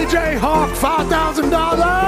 AJ Hawk, $5,000.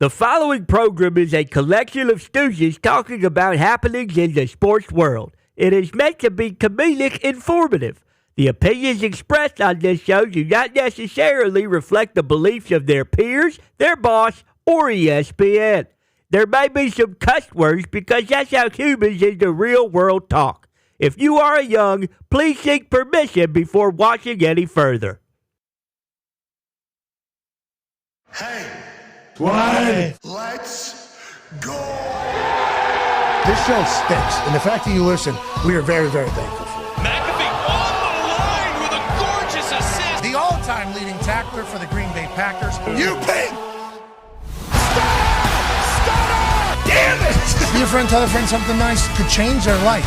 The following program is a collection of stooges talking about happenings in the sports world. It is meant to be comedic informative. The opinions expressed on this show do not necessarily reflect the beliefs of their peers, their boss, or ESPN. There may be some cuss words because that's how humans in the real world talk. If you are young, please seek permission before watching any further. Hey. What? Let's go. This show stinks, and the fact that you listen, we are very, very thankful for it. McAfee on the line with a gorgeous assist. The all-time leading tackler for the Green Bay Packers. You pig! Stop! Damn it! Be a friend, tell a friend something nice could change their life.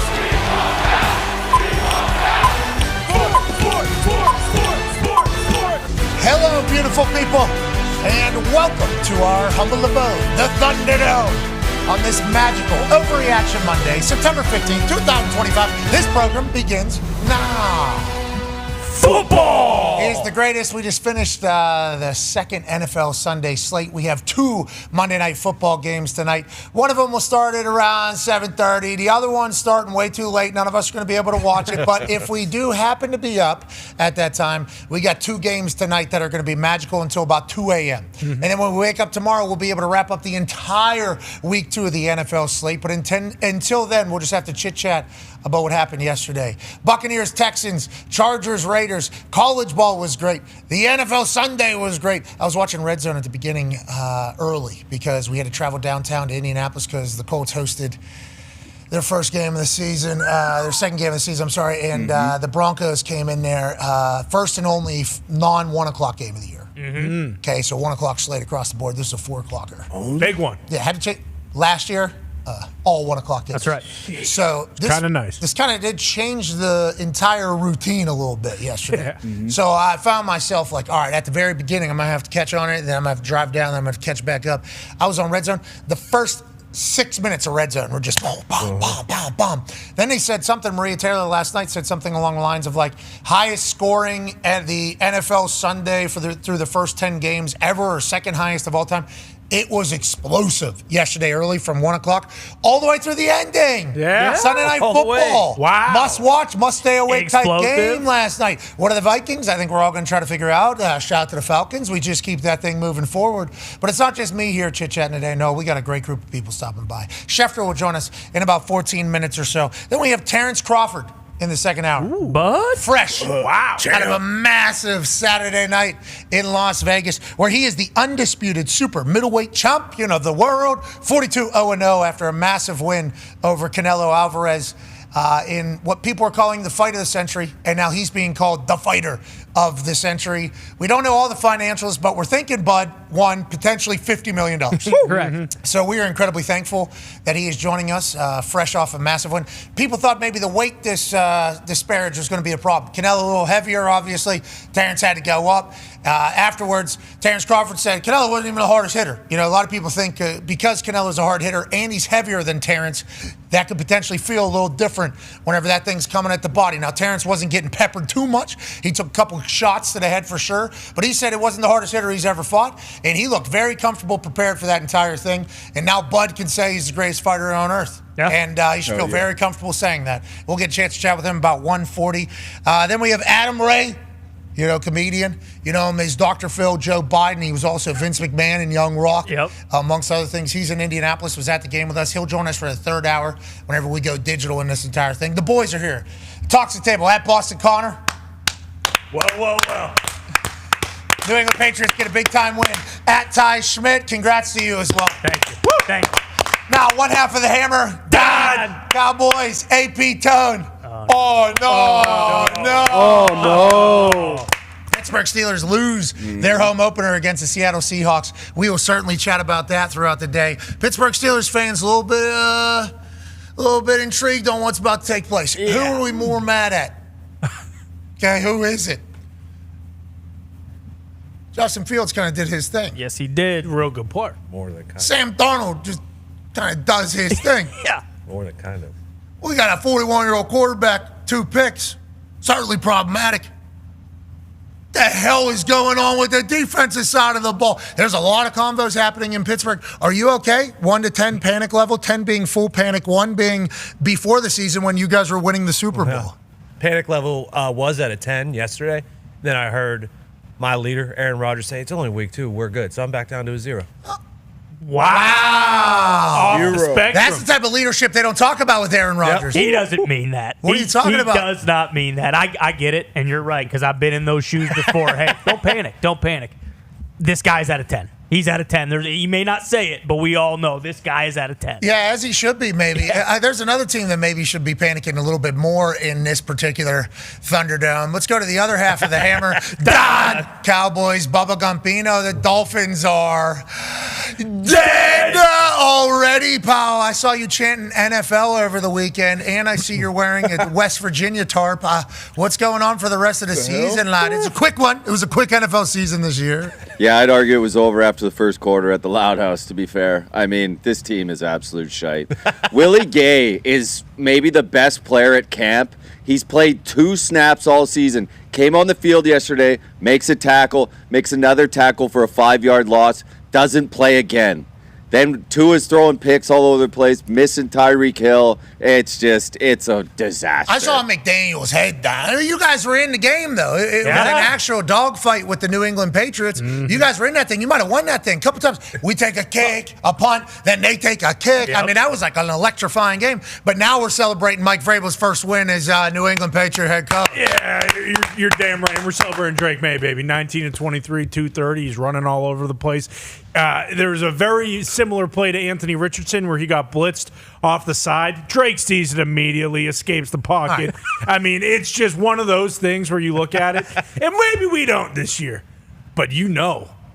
Hello, beautiful people. And welcome to our humble abode, the Thunderdome, on this magical Overreaction Monday, September 15th, 2025. This program begins now. Football is the greatest. We just finished the second NFL Sunday slate. We have two Monday Night Football games tonight. One of them will start at around 7:30. The other one's starting way too late. None of us are going to be able to watch it. But if we do happen to be up at that time, we got two games tonight that are going to be magical until about 2 a.m. And then when we wake up tomorrow, we'll be able to wrap up the entire week 2 of the NFL slate. But until then, we'll just have to chit-chat about what happened yesterday. Buccaneers, Texans, Chargers, Raiders. College ball was great. The NFL Sunday was great. I was watching Red Zone at the beginning early because we had to travel downtown to Indianapolis because the Colts hosted their first game of the season, their second game of the season, I'm sorry, and the Broncos came in there, first and only non-1 o'clock game of the year. Okay, so 1 o'clock slate across the board. This is a 4 o'clocker. Oh, big one. Yeah, had to check. Last year, all 1 o'clock games. That's right. So this kind of nice. This kind of did change the entire routine a little bit yesterday. So I found myself like, all right, at the very beginning, I'm going to have to catch on it, then I'm going to have to drive down, then I'm going to have to catch back up. I was on Red Zone. The first 6 minutes of Red Zone were just boom, boom, boom, boom, boom. Then they said something, Maria Taylor last night said something along the lines of like highest scoring at the NFL Sunday through the first 10 games ever, or second highest of all time. It was explosive yesterday early from 1 o'clock all the way through the ending. Yeah. Sunday Night All the way. Football. Wow. Must watch, must stay awake type Explosive. game last night. What are the Vikings? I think we're all going to try to figure out. Shout out to the Falcons. We just keep that thing moving forward. But it's not just me here chit-chatting today. No, we got a great group of people stopping by. Schefter will join us in about 14 minutes or so. Then we have Terence Crawford in the second hour. Ooh, bud. Fresh. Wow. Out of a massive Saturday night in Las Vegas, where he is the undisputed super middleweight champion of the world, 42-0-0 after a massive win over Canelo Alvarez in what people are calling the fight of the century, and now he's being called the fighter of the century. We don't know all the financials, but we're thinking, Bud, won potentially $50 million. Correct. So we are incredibly thankful that he is joining us fresh off a massive win. People thought maybe the weight disparage was going to be a problem. Canelo a little heavier, obviously. Terence had to go up. Afterwards, Terence Crawford said Canelo wasn't even the hardest hitter. You know, a lot of people think because Canelo's a hard hitter and he's heavier than Terence, that could potentially feel a little different whenever that thing's coming at the body. Now, Terence wasn't getting peppered too much. He took a couple shots to the head for sure, but he said it wasn't the hardest hitter he's ever fought, and he looked very comfortable, prepared for that entire thing. And now Bud can say he's the greatest fighter on earth. Yeah. And he should feel very comfortable saying that. We'll get a chance to chat with him about 1:40. Then we have Adam Ray, you know, comedian. You know him as Dr. Phil, Joe Biden. He was also Vince McMahon in Young Rock, amongst other things. He's in Indianapolis, was at the game with us. He'll join us for the third hour whenever we go digital in this entire thing. The boys are here. Talks the table at Boston Connor. Well. New England Patriots get a big-time win at Ty Schmidt. Congrats to you as well. Thank you. Thank you. Now, one half of the hammer, Dahn. Cowboys, AP Tone. Oh, no. Pittsburgh Steelers lose their home opener against the Seattle Seahawks. We will certainly chat about that throughout the day. Pittsburgh Steelers fans a little bit intrigued on what's about to take place. Yeah. Who are we more mad at? Okay, who is it? Justin Fields kind of did his thing. Yes, he did. Real good player. More than kind of. Sam Darnold just kind of does his thing. Yeah. More than kind of. We got a 41-year-old quarterback, 2 picks. Certainly problematic. The hell is going on with the defensive side of the ball? There's a lot of combos happening in Pittsburgh. Are you okay? 1 to 10 panic level, 10 being full panic, 1 being before the season when you guys were winning the Super Bowl. Panic level was at a 10 yesterday. Then I heard my leader, Aaron Rodgers, say it's only week 2. We're good. So I'm back down to a 0. Wow. Off the spectrum. That's the type of leadership they don't talk about with Aaron Rodgers. He doesn't mean that. What are you talking about? He does not mean that. I get it, and you're right, because I've been in those shoes before. Hey, don't panic. Don't panic. This guy's at a 10. He's at a 10. He may not say it, but we all know this guy is at a 10. Yeah, as he should be, maybe. Yeah. There's another team that maybe should be panicking a little bit more in this particular Thunderdome. Let's go to the other half of the hammer. Dahn! Cowboys, Bubba Gumpino. The Dolphins are dead already, pal. I saw you chanting NFL over the weekend, and I see you're wearing a West Virginia tarp. What's going on for the rest of the season, lad? It's a quick one. It was a quick NFL season this year. Yeah, I'd argue it was over after the first quarter at the Loud House, to be fair. I mean, this team is absolute shite. Willie Gay is maybe the best player at camp. He's played 2 snaps all season. Came on the field yesterday, makes a tackle, makes another tackle for a 5-yard loss, doesn't play again. Then Tua's throwing picks all over the place, missing Tyreek Hill. It's a disaster. I saw McDaniel's head down. I mean, you guys were in the game, though. It was an actual dogfight with the New England Patriots. Mm-hmm. You guys were in that thing. You might have won that thing a couple times. We take a kick, a punt, then they take a kick. Yep. I mean, that was like an electrifying game. But now we're celebrating Mike Vrabel's first win as New England Patriot head coach. Yeah, you're damn right. And we're celebrating Drake May, baby. 19-23, 230. He's running all over the place. There was a very similar play to Anthony Richardson where he got blitzed off the side. Drake sees it immediately, escapes the pocket. I mean, it's just one of those things where you look at it, and maybe we don't this year, but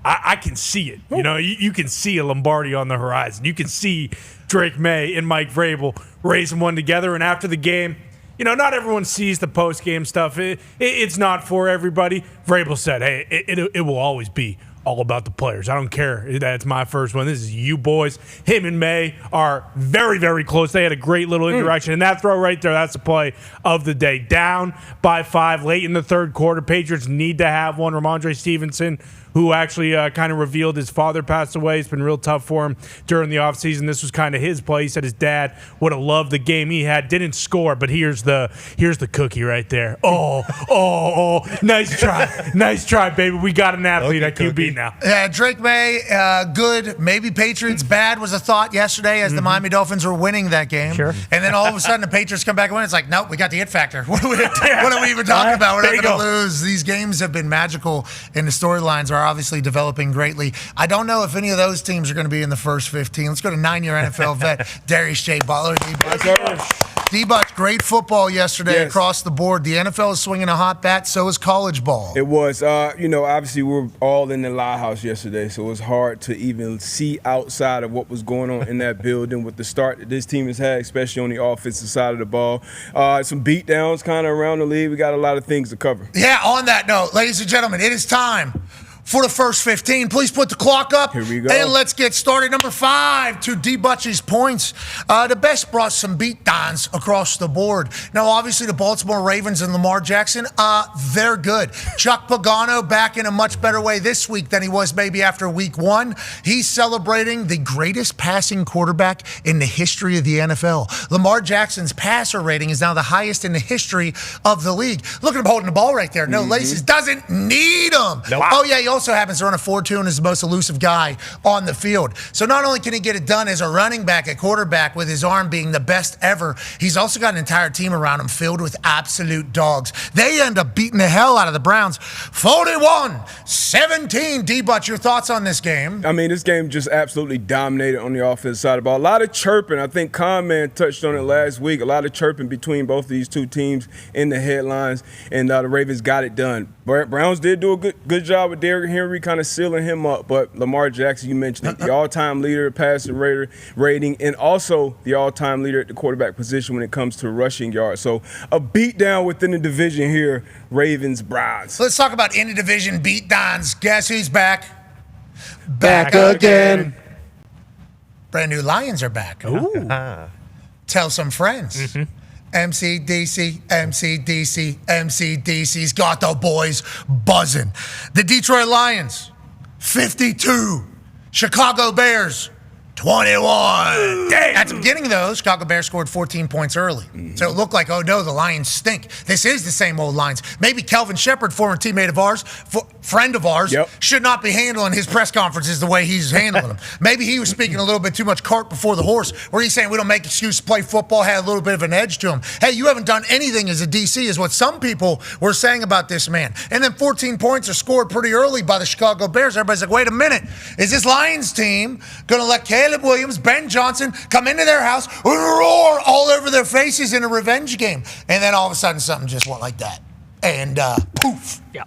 I can see it. You know, you can see a Lombardi on the horizon. You can see Drake May and Mike Vrabel raising one together, and after the game, you know, not everyone sees the post-game stuff. It's not for everybody. Vrabel said, hey, it will always be all about the players. I don't care. That's my first one. This is you boys. Him and May are very, very close. They had a great little interaction. And that throw right there, that's the play of the day. Down by 5 late in the third quarter. Patriots need to have one. Ramondre Stevenson who actually kind of revealed his father passed away. It's been real tough for him during the offseason. This was kind of his play. He said his dad would have loved the game he had. Didn't score, but here's the cookie right there. Oh, nice try, baby. We got an athlete at QB now. Drake May, good. Maybe Patriots bad was a thought yesterday as the Miami Dolphins were winning that game. Sure. And then all of a sudden the Patriots come back and win. It's like, nope, we got the it factor. What are we even talking about? We're not going to lose. These games have been magical, and the storylines are obviously developing greatly. I don't know if any of those teams are going to be in the first 15. Let's go to 9-year NFL vet Darius J. Butler. D-Butch, great football yesterday across the board. The NFL is swinging a hot bat, so is college ball. It was. Obviously we were all in the loud house yesterday, so it was hard to even see outside of what was going on in that building with the start that this team has had, especially on the offensive side of the ball. Some beatdowns kind of around the league. We got a lot of things to cover. Yeah, on that note, ladies and gentlemen, it is time for the first 15. Please put the clock up. Here we go. And let's get started. Number 5, to D-Butch's points. The best brought some beat downs across the board. Now, obviously, the Baltimore Ravens and Lamar Jackson, they're good. Chuck Pagano back in a much better way this week than he was maybe after week 1. He's celebrating the greatest passing quarterback in the history of the NFL. Lamar Jackson's passer rating is now the highest in the history of the league. Look at him holding the ball right there. No laces. Doesn't need them. Nope. Oh, yeah, he also happens to run a 4.2 and is the most elusive guy on the field. So not only can he get it done as a running back at quarterback with his arm being the best ever, he's also got an entire team around him filled with absolute dogs. They end up beating the hell out of the Browns. 41-17. D-Butch, your thoughts on this game? I mean, this game just absolutely dominated on the offensive side of the ball. A lot of chirping. I think Conman touched on it last week. A lot of chirping between both of these two teams in the headlines, and the Ravens got it done. Browns did do a good job with Derrick Henry kind of sealing him up, but Lamar Jackson, you mentioned it, the all-time leader at passing rating, and also the all-time leader at the quarterback position when it comes to rushing yards. So a beatdown within the division here, Ravens-Browns. Let's talk about in-the-division beatdowns. Guess who's back? Back again. Brand new Lions are back. Ooh. Tell some friends. MCDC's got the boys buzzing. The Detroit Lions, 52. Chicago Bears, 21. At the beginning, though, Chicago Bears scored 14 points early. So it looked like, oh, no, the Lions stink. This is the same old Lions. Maybe Kelvin Shepard, former teammate of ours, friend of ours, should not be handling his press conferences the way he's handling them. Maybe he was speaking a little bit too much cart before the horse, where he's saying we don't make excuses to play football, had a little bit of an edge to him. Hey, you haven't done anything as a DC, is what some people were saying about this man. And then 14 points are scored pretty early by the Chicago Bears. Everybody's like, wait a minute. Is this Lions team going to let Caleb Williams, Ben Johnson come into their house and roar all over their faces in a revenge game? And then all of a sudden something just went like that. And poof. Yeah.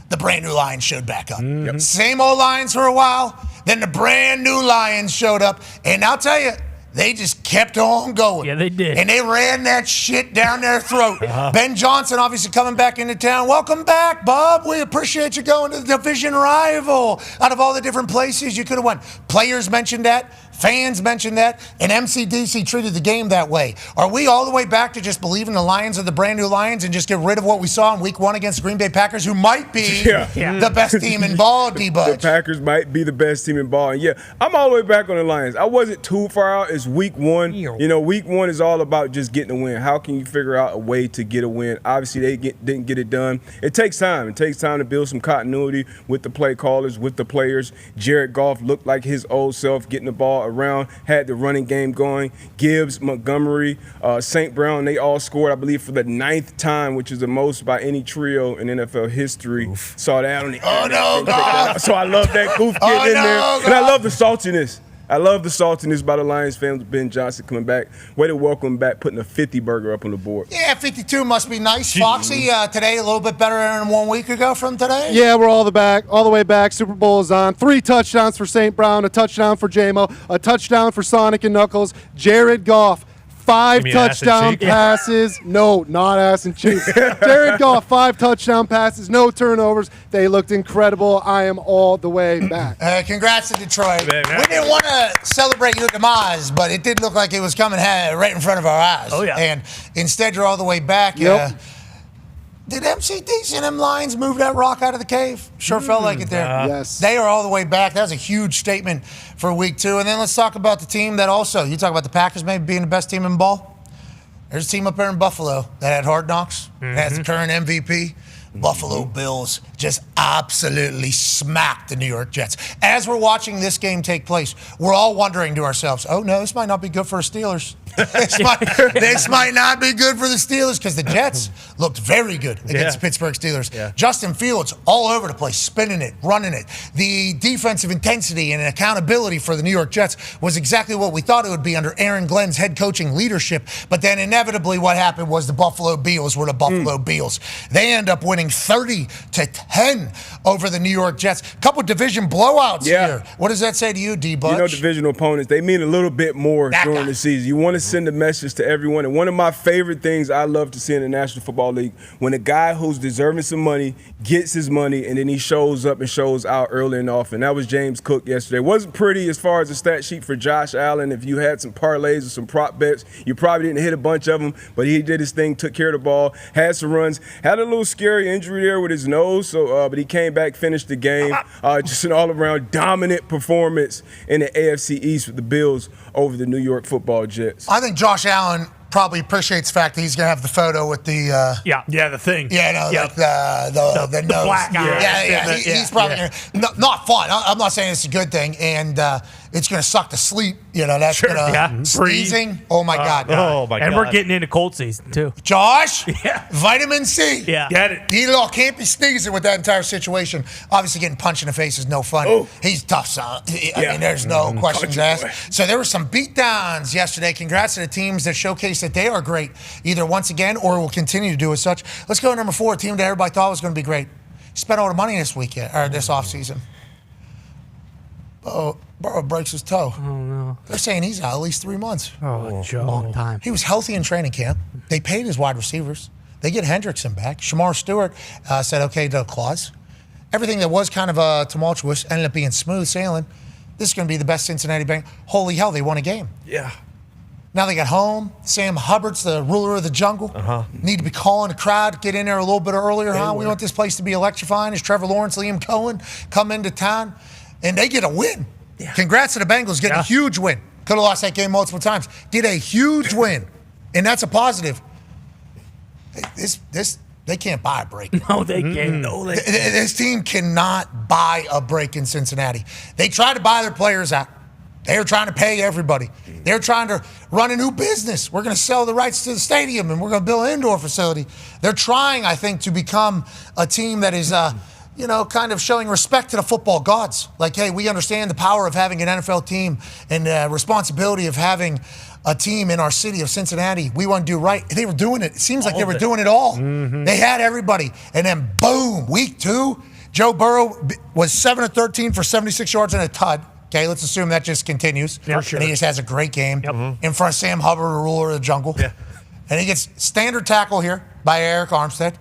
The brand new Lions showed back up. Same old Lions for a while. Then the brand new Lions showed up. And I'll tell you, they just kept on going. Yeah, they did. And they ran that shit down their throat. Ben Johnson obviously coming back into town. Welcome back, Bob. We appreciate you going to the division rival. Out of all the different places you could have went. Players mentioned that. Fans mentioned that, and MCDC treated the game that way. Are we all the way back to just believing the Lions are the brand new Lions and just get rid of what we saw in week 1 against the Green Bay Packers, who might be the best team in ball, D-Butch? The Packers might be the best team in ball. And I'm all the way back on the Lions. I wasn't too far out. It's week 1. Week 1 is all about just getting a win. How can you figure out a way to get a win? Obviously, they didn't get it done. It takes time. It takes time to build some continuity with the play callers, with the players. Jared Goff looked like his old self, getting the ball around, had the running game going. Gibbs, Montgomery, St. Brown, they all scored, I believe, for the 9th time, which is the most by any trio in NFL history. Saw that on the internet. So I love that goof getting in there. And I love the saltiness. By the Lions fans. Ben Johnson coming back. Way to welcome back, putting a 50 burger up on the board. Yeah, 52 must be nice. Foxy, today a little bit better than 1 week ago from today? Yeah, we're all the way back. Super Bowl is on. 3 touchdowns for St. Brown, a touchdown for J-Mo, a touchdown for Sonic and Knuckles. Jared Goff, 5 touchdown passes. No, not ass and cheeks. Jared Goff, 5 touchdown passes, no turnovers. They looked incredible. I am all the way back. Congrats to Detroit. We didn't want to celebrate your demise, but it did look like it was coming right in front of our eyes. Oh, yeah. And instead, you're all the way back. Did MCT see them Lions move that rock out of the cave? Sure felt like it there. Yes. They are all the way back. That was a huge statement for week 2. And then let's talk about the team that also, you talk about the Packers maybe being the best team in ball. There's a team up there in Buffalo that had Hard Knocks, that has the current MVP. Buffalo Bills just absolutely smacked the New York Jets. As we're watching this game take place, we're all wondering to ourselves, oh no, this might not be good for the Steelers. This might not be good for the Steelers because the Jets looked very good against the Pittsburgh Steelers. Yeah. Justin Fields all over the place, spinning it, running it. The defensive intensity and accountability for the New York Jets was exactly what we thought it would be under Aaron Glenn's head coaching leadership. But then inevitably what happened was the Buffalo Bills were the Buffalo Bills. They end up winning 30-10 over the New York Jets. Couple division blowouts here. What does that say to you, D-Butch? You know, divisional opponents, they mean a little bit more during the season. You want to send a message to everyone. And one of my favorite things I love to see in the National Football League, when a guy who's deserving some money gets his money and then he shows up and shows out early and often. That was James Cook yesterday. Wasn't pretty as far as the stat sheet for Josh Allen. If you had some parlays or some prop bets, you probably didn't hit a bunch of them, but he did his thing, took care of the ball, had some runs, had a little scary injury there with his nose, so but he came back, finished the game. Just an all-around dominant performance in the AFC East with the Bills over the New York Football Jets. I think Josh Allen probably appreciates the fact that he's going to have the photo with the the thing. Like the nose. Black eye. He's probably not fun. I'm not saying it's a good thing, and it's going to suck to sleep. That's going to sneezing. Oh my God. Oh my God. And we're getting into cold season too. Josh, vitamin C. Yeah. Get it. He can't be sneezing with that entire situation. Obviously, getting punched in the face is no fun. Oh. He's tough, son. I mean, there's no questions asked. So there were some beatdowns yesterday. Congrats to the teams that showcased that they are great, either once again or will continue to do as such. Let's go to number 4, a team that everybody thought was going to be great. Spent all the money this weekend or this offseason. Burrow breaks his toe. Oh, no. They're saying he's out at least 3 months. Oh, Joe. Long time. He was healthy in training camp. They paid his wide receivers. They get Hendrickson back. Shamar Stewart said okay to a clause. Everything that was kind of tumultuous ended up being smooth sailing. This is going to be the best Cincinnati Bengals. Holy hell, they won a game. Yeah. Now they got home. Sam Hubbard's the ruler of the jungle. Need to be calling the crowd, get in there a little bit earlier, huh? We want this place to be electrifying. As Trevor Lawrence, Liam Cohen come into town, and they get a win. Yeah. Congrats to the Bengals getting a huge win. Could have lost that game multiple times. Did a huge win, and that's a positive. They can't buy a break. No, they can't. No, they can't. This team cannot buy a break in Cincinnati. They try to buy their players out. They're trying to pay everybody. They're trying to run a new business. We're going to sell the rights to the stadium, and we're going to build an indoor facility. They're trying, I think, to become a team that is, kind of showing respect to the football gods. Like, hey, we understand the power of having an NFL team and the responsibility of having a team in our city of Cincinnati. We want to do right. They were doing it. It seems like they were doing it all. They had everybody. And then, boom, week 2, Joe Burrow was 7-13 for 76 yards and a tud. Okay, let's assume that just continues. Yeah, sure. And he just has a great game in front of Sam Hubbard, the ruler of the jungle. Yeah. And he gets standard tackle here by Eric Armstead.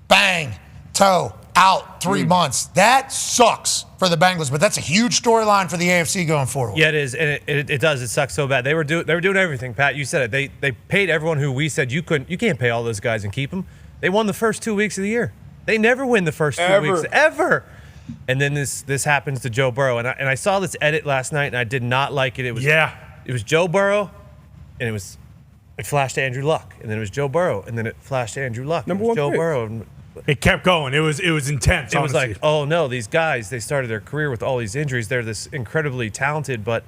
Bang, toe, out, 3 months. That sucks for the Bengals, but that's a huge storyline for the AFC going forward. Yeah, it is, and it does. It sucks so bad. They were doing everything, Pat. You said it. They paid everyone who we said you can't pay all those guys and keep them. They won the first 2 weeks of the year. They never win the first 2 weeks ever. And then this happens to Joe Burrow, and I saw this edit last night, and I did not like it. It was Joe Burrow, and it flashed to Andrew Luck, and then it was Joe Burrow, and then it flashed to Andrew Luck. Number 1 Joe pick. Burrow. It kept going. It was intense. It was like, oh no, these guys, they started their career with all these injuries. They're this incredibly talented, but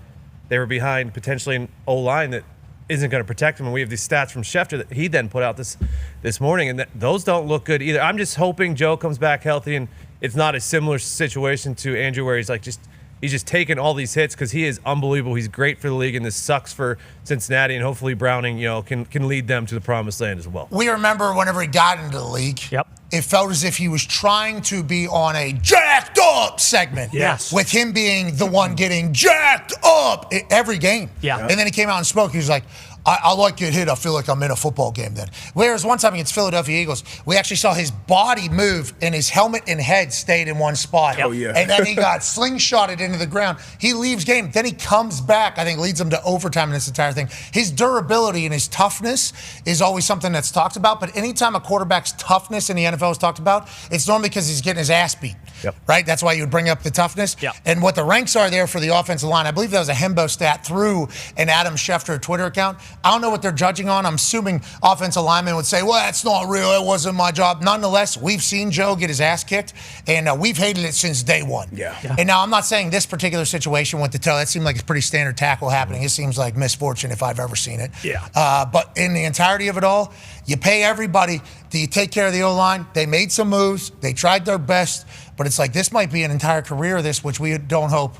they were behind potentially an O-line that isn't going to protect them. And we have these stats from Schefter that he then put out this morning, and those don't look good either. I'm just hoping Joe comes back healthy and it's not a similar situation to Andrew where he's just taking all these hits because he is unbelievable. He's great for the league, and this sucks for Cincinnati, and hopefully Browning, can lead them to the promised land as well. We remember whenever he got into the league, it felt as if he was trying to be on a jacked up segment. Yes. With him being the one getting jacked up every game. Yeah. And then he came out and spoke. He was like, I like get hit. I feel like I'm in a football game then. Whereas one time against Philadelphia Eagles, we actually saw his body move and his helmet and head stayed in one spot. Oh, yeah. And then he got slingshotted into the ground. He leaves game. Then he comes back, I think leads him to overtime in this entire thing. His durability and his toughness is always something that's talked about. But anytime a quarterback's toughness in the NFL is talked about, it's normally because he's getting his ass beat. Yep. Right? That's why you would bring up the toughness. Yep. And what the ranks are there for the offensive line, I believe that was a Hembo stat through an Adam Schefter Twitter account. I don't know what they're judging on. I'm assuming offensive linemen would say, well, that's not real. It wasn't my job. Nonetheless, we've seen Joe get his ass kicked, and we've hated it since day one. Yeah. And now I'm not saying this particular situation with the toe. That seemed like a pretty standard tackle happening. It seems like misfortune if I've ever seen it. Yeah. But in the entirety of it all, you pay everybody. Do you take care of the O-line? They made some moves. They tried their best. But it's like this might be an entire career of this, which we don't hope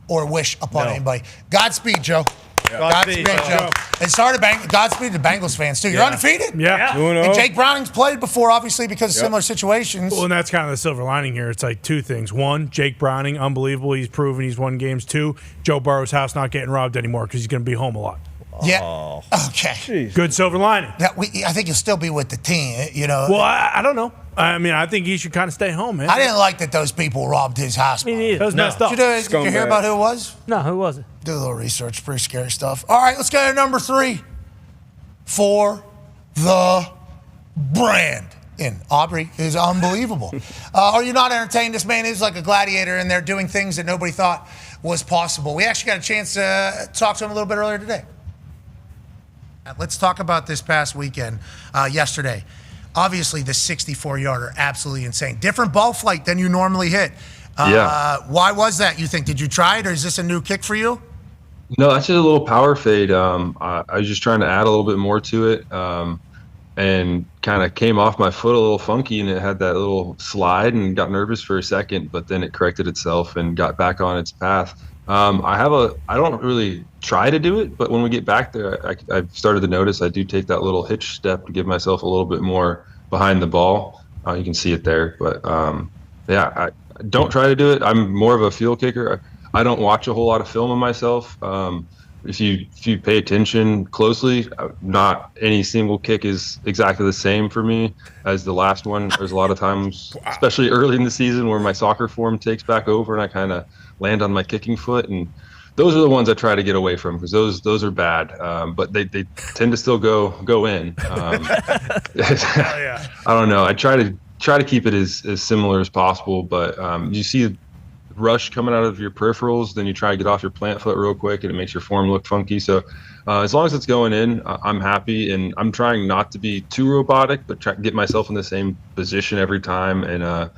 or wish upon anybody. Godspeed, Joe. Yeah. Godspeed, Joe. And sorry to Godspeed to Bengals fans, too. You're undefeated. Yeah. And Jake Browning's played before, obviously, because of similar situations. Well, and that's kind of the silver lining here. It's like two things. One, Jake Browning, unbelievable. He's proven he's won games. Two, Joe Burrow's house not getting robbed anymore because he's going to be home a lot. Yeah. Okay. Good silver lining. I think you'll still be with the team, you know. Well, I don't know. I mean, I think he should kind of stay home, man. I didn't like that those people robbed his house. Me neither. That was messed up. Did you hear about who it was? No, who was it? Do a little research. Pretty scary stuff. All right, let's go to number 3. For the brand. And Aubrey is unbelievable. Are you not entertained? This man is like a gladiator in there doing things that nobody thought was possible. We actually got a chance to talk to him a little bit earlier today. Let's talk about this past weekend, yesterday. Obviously, the 64-yarder, absolutely insane. Different ball flight than you normally hit. Why was that, you think? Did you try it, or is this a new kick for you? No, that's just a little power fade. I was just trying to add a little bit more to it, and kind of came off my foot a little funky, and it had that little slide, and got nervous for a second, but then it corrected itself and got back on its path. I don't really try to do it, but when we get back there, I've started to notice I do take that little hitch step to give myself a little bit more behind the ball. You can see it there, but I don't try to do it. I'm more of a field kicker. I don't watch a whole lot of film of myself. If you pay attention closely, not any single kick is exactly the same for me as the last one. There's a lot of times, especially early in the season, where my soccer form takes back over and I kind of land on my kicking foot, and those are the ones I try to get away from because those are bad, but they tend to still go in. I don't know. I try to keep it as similar as possible, but you see rush coming out of your peripherals, then you try to get off your plant foot real quick and it makes your form look funky. So as long as it's going in, I'm happy, and I'm trying not to be too robotic, but try to get myself in the same position every time and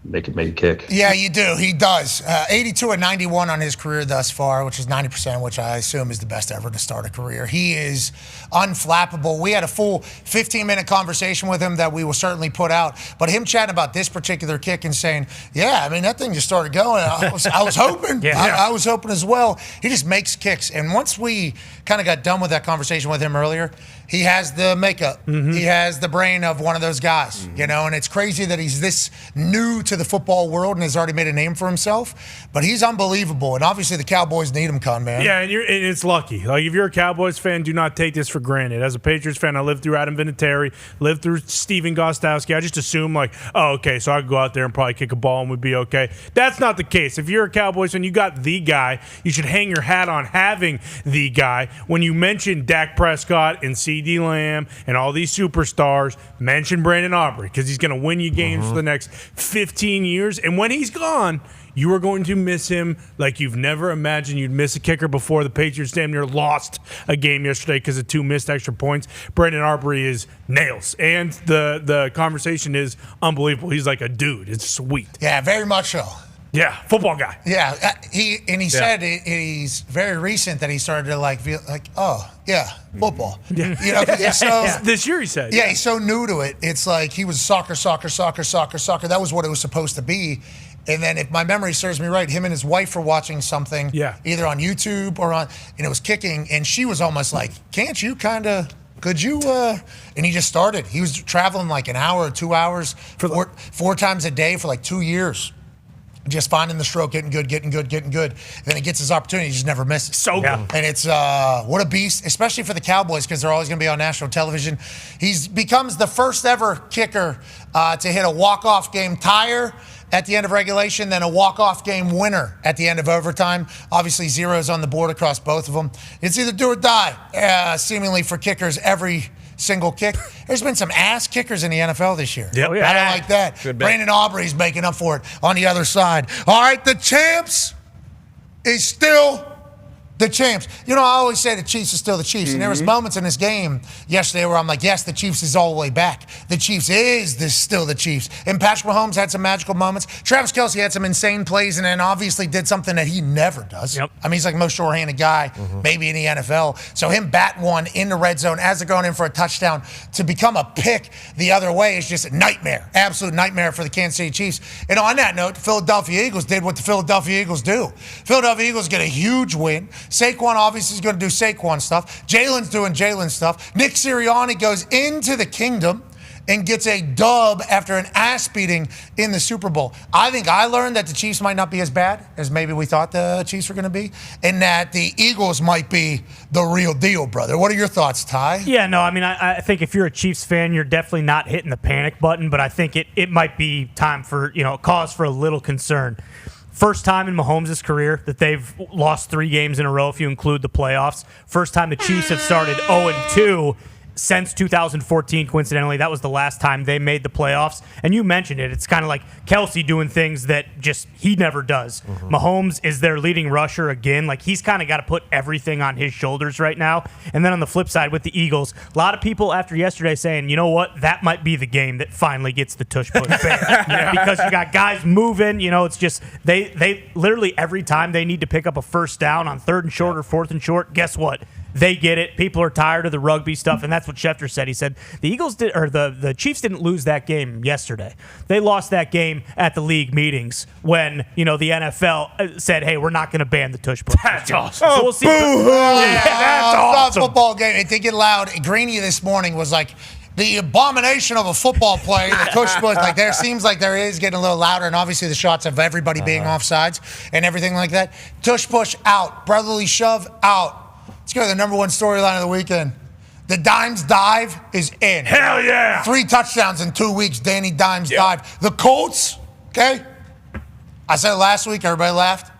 make a kick. Yeah, you do. He does. 82 and 91 on his career thus far, which is 90%, which I assume is the best ever to start a career. He is unflappable. We had a full 15-minute conversation with him that we will certainly put out. But him chatting about this particular kick and saying, yeah, I mean, that thing just started going. I was hoping. I was hoping as well. He just makes kicks. And once we kind of got done with that conversation with him earlier, he has the makeup. Mm-hmm. He has the brain of one of those guys, you know, and it's crazy that he's this new to the football world and has already made a name for himself, but he's unbelievable. And obviously the Cowboys need him, man. Yeah, and it's lucky. Like, if you're a Cowboys fan, do not take this for granted. As a Patriots fan, I lived through Adam Vinatieri, lived through Steven Gostkowski. I just assume, like, oh, okay, so I could go out there and probably kick a ball and we'd be okay. That's not the case. If you're a Cowboys fan, you got the guy. You should hang your hat on having the guy. When you mention Dak Prescott and CeeDee Lamb and all these superstars, mention Brandon Aubrey, because he's going to win you games for the next 15 years. And when he's gone, you are going to miss him like you've never imagined you'd miss a kicker before. The Patriots damn near lost a game yesterday because of 2 missed extra points. Brandon Aubrey is nails. And the conversation is unbelievable. He's like a dude. It's sweet. Yeah, very much so. Yeah, football guy. Yeah, he said he's very recent that he started to feel like, oh yeah, football. Yeah. You know, this year he said. Yeah, he's so new to it. It's like he was soccer. That was what it was supposed to be. And then, if my memory serves me right, him and his wife were watching something, either on YouTube or and it was kicking, and she was almost like, could you? And he just started. He was traveling like an hour or 2 hours, four times a day for like 2 years. just finding the stroke, getting good. Then he gets his opportunity, he just never misses. So good. And it's what a beast, especially for the Cowboys because they're always going to be on national television. He becomes the first ever kicker to hit a walk-off game tire at the end of regulation, then a walk-off game winner at the end of overtime. Obviously, zeros on the board across both of them. It's either do or die, seemingly for kickers every single kick. There's been some ass kickers in the NFL this year. Yep. I don't like that. Brandon Aubrey's making up for it on the other side. All right, the champs is still the champs. You know, I always say the Chiefs are still the Chiefs. And there was moments in this game yesterday where I'm like, yes, the Chiefs is all the way back. The Chiefs is still the Chiefs. And Patrick Mahomes had some magical moments. Travis Kelce had some insane plays and then obviously did something that he never does. Yep. I mean, he's like the most short-handed guy maybe in the NFL. So him bat one in the red zone as they're going in for a touchdown to become a pick the other way is just a nightmare. Absolute nightmare for the Kansas City Chiefs. And on that note, the Philadelphia Eagles did what the Philadelphia Eagles do. Philadelphia Eagles get a huge win. Saquon obviously is going to do Saquon stuff. Jalen's doing Jalen stuff. Nick Sirianni goes into the kingdom and gets a dub after an ass beating in the Super Bowl. I think I learned that the Chiefs might not be as bad as maybe we thought the Chiefs were going to be, and that the Eagles might be the real deal, brother. What are your thoughts, Ty? Yeah, no, I mean, I think if you're a Chiefs fan, you're definitely not hitting the panic button, but I think it might be time for, cause for a little concern. First time in Mahomes' career that they've lost 3 games in a row if you include the playoffs. First time the Chiefs have started 0-2 since 2014, coincidentally. That was the last time they made the playoffs. And you mentioned it. It's kind of like Kelce doing things that just he never does. Mahomes is their leading rusher again. Like, he's kind of got to put everything on his shoulders right now. And then on the flip side with the Eagles, a lot of people after yesterday saying, you know what, that might be the game that finally gets the tush push ban. Because you got guys moving. It's just they literally every time they need to pick up a first down on 3rd and short or 4th and short, guess what? They get it. People are tired of the rugby stuff, and that's what Schefter said. He said the the Chiefs didn't lose that game yesterday. They lost that game at the league meetings when the NFL said, "Hey, we're not going to ban the tush push." That's awesome. So we'll see. That's awesome. Football game. It did get loud. Greeny this morning was like, the abomination of a football play, the tush push, like there seems like there is getting a little louder, and obviously the shots of everybody being offsides and everything like that. Tush push out, brotherly shove out. Let's go to the number one storyline of the weekend. The Dimes dive is in. Hell yeah. 3 touchdowns in 2 weeks, Danny Dimes dive. The Colts, okay? I said it last week, everybody laughed.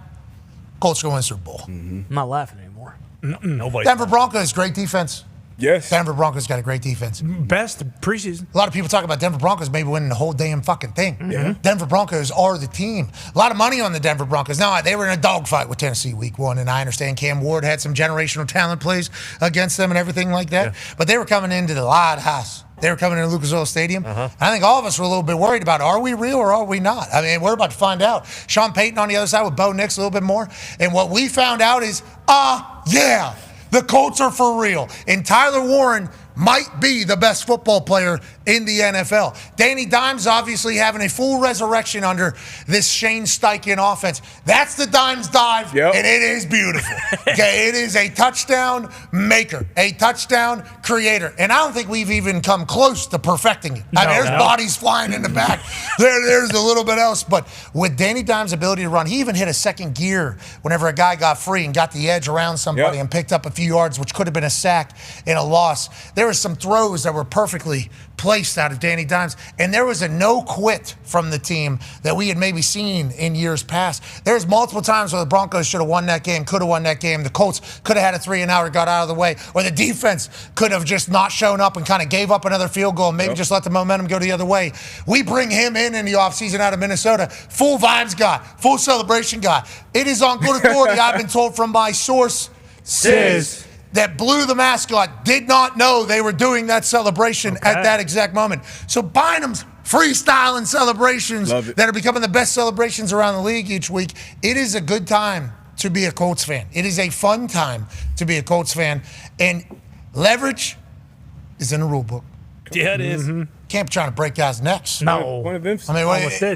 Colts going to win the Super Bowl. I'm not laughing anymore. Nobody. Denver Broncos, great defense. Yes. Denver Broncos got a great defense. Best preseason. A lot of people talk about Denver Broncos maybe winning the whole damn fucking thing. Yeah. Denver Broncos are the team. A lot of money on the Denver Broncos. Now, they were in a dogfight with Tennessee week 1, and I understand Cam Ward had some generational talent plays against them and everything like that. Yeah. But they were coming into the Lighthouse. They were coming into Lucas Oil Stadium. I think all of us were a little bit worried about, are we real or are we not? I mean, we're about to find out. Sean Payton on the other side with Bo Nix a little bit more. And what we found out is, yeah, the Colts are for real. And Tyler Warren might be the best football player in the NFL. Danny Dimes obviously having a full resurrection under this Shane Steichen offense. That's the Dimes dive, and it is beautiful. Okay, it is a touchdown maker, a touchdown creator. And I don't think we've even come close to perfecting it. I mean, there's bodies flying in the back. There's a little bit else. But with Danny Dimes' ability to run, he even hit a second gear whenever a guy got free and got the edge around somebody and picked up a few yards, which could have been a sack and a loss. There were some throws that were perfectly placed out of Danny Dimes, and there was a no quit from the team that we had maybe seen in years past. There's multiple times where the Broncos should have won that game, could have won that game. The Colts could have had a 3-and-out or got out of the way, or the defense could have just not shown up and kind of gave up another field goal and maybe just let the momentum go the other way. We bring him in the offseason out of Minnesota, full vibes guy, full celebration guy. It is on good authority, I've been told from my source, Sis, that Blue the mascot did not know they were doing that celebration at that exact moment. So Bynum's freestyling celebrations that are becoming the best celebrations around the league each week. It is a good time to be a Colts fan. It is a fun time to be a Colts fan. And leverage is in the rule book. Yeah, it is. Can't be trying to break guys' necks. No. One of them. I mean,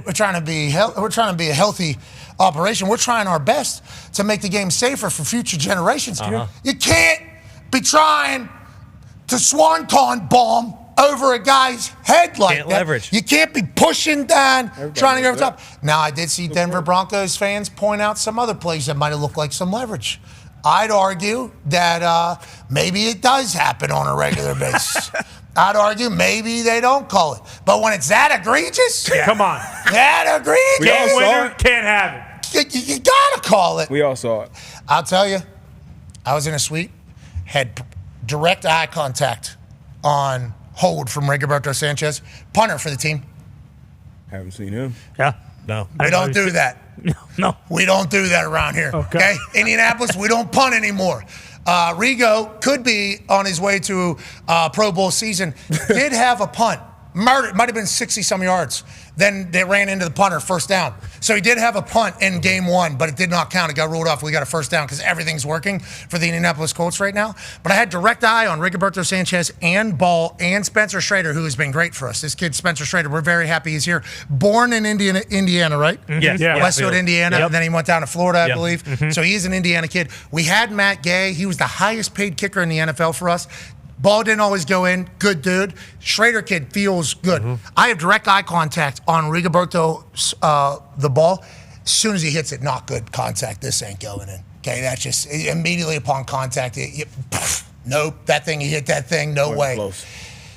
we're trying to be a healthy operation. We're trying our best to make the game safer for future generations. You can't be trying to swanton bomb over a guy's head like Can't that. leverage. You can't be pushing down, trying to get over top. Now, I did see Denver Broncos fans point out some other plays that might have looked like some leverage. I'd argue that maybe it does happen on a regular basis. I'd argue maybe they don't call it. But when it's that egregious, Come on. that egregious, We all saw Winner it. can't have it. you gotta call it. We all saw it. I'll tell you, I was in a suite, had direct eye contact on hold from Rigoberto Sanchez, punter for the team. Haven't seen him. Yeah. No. We don't do that. No. We don't do that around here. Okay. Indianapolis, we don't punt anymore. Rigo could be on his way to Pro Bowl season. Did have a punt. Might have been 60-some yards. Then they ran into the punter, first down. So he did have a punt in game one, but it did not count. It got ruled off. We got a first down because everything's working for the Indianapolis Colts right now. But I had direct eye on Rigoberto Sanchez and Ball and Spencer Schrader, who has been great for us. This kid, Spencer Schrader, we're very happy he's here. Born in Indiana, right? Yes. Yeah. Westwood, Indiana. Yep. And then he went down to Florida, I Yep. believe. So he is an Indiana kid. We had Matt Gay. He was the highest paid kicker in the NFL for us. Ball didn't always go in. Good dude. Schrader kid feels good. I have direct eye contact on Rigoberto, the ball. As soon as he hits it, not good contact. This ain't going in. Okay, that's just immediately upon contact. Nope, that thing, he hit that thing. No way. Close.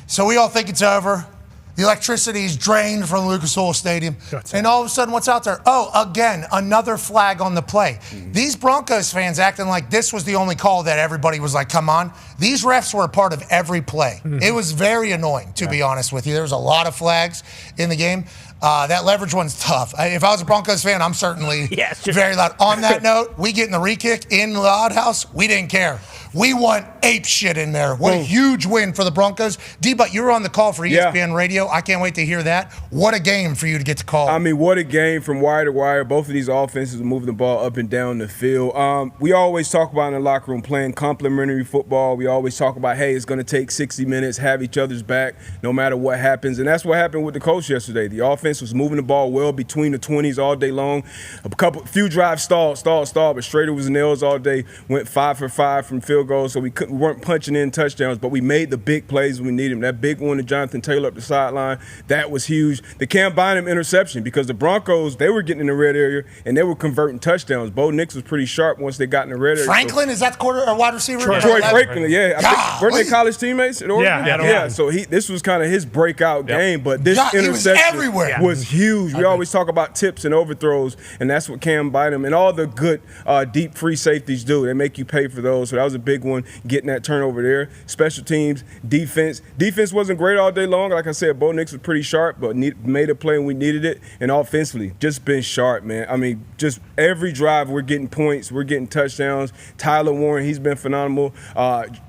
So we all think it's over. The electricity is drained from Lucas Oil Stadium. And all of a sudden, what's out there? Oh, again, another flag on the play. These Broncos fans acting like this was the only call that everybody was like, come on. These refs were a part of every play. It was very annoying, to be honest with you. There was a lot of flags in the game. That leverage one's tough. If I was a Broncos fan, I'm certainly very loud. On that note, we get in the re-kick in the Loud House. We didn't care. We went ape shit in there. What a huge win for the Broncos. D-But, you were on the call for ESPN Radio. I can't wait to hear that. What a game for you to get to call. I mean, what a game from wire to wire. Both of these offenses are moving the ball up and down the field. We always talk about in the locker room playing complementary football. We always talk about, hey, it's going to take 60 minutes, have each other's back no matter what happens. And that's what happened with the Colts yesterday. The offense was moving the ball well between the 20s all day long. Few drives stalled, but Schrader was nails all day. Went 5 for 5 from field goals, so we weren't punching in touchdowns, but we made the big plays when we needed them. That big one to Jonathan Taylor up the sideline, that was huge. The Cam Bynum interception, because the Broncos, they were getting in the red area and they were converting touchdowns. Bo Nix was pretty sharp once they got in the red area. Franklin, is that quarter or wide receiver? Troy Franklin, yeah. I think, weren't they college teammates at Oregon? Yeah. So this was kind of his breakout game, but this interception was huge. We always talk about tips and overthrows, and that's what Cam Bynum and all the good deep free safeties do. They make you pay for those. So that was a big one, getting that turnover there. Special teams, defense. Defense wasn't great all day long. Like I said, Bo Nix was pretty sharp, but made a play when we needed it. And offensively, just been sharp, man. I mean, just every drive we're getting points, we're getting touchdowns. Tyler Warren, he's been phenomenal.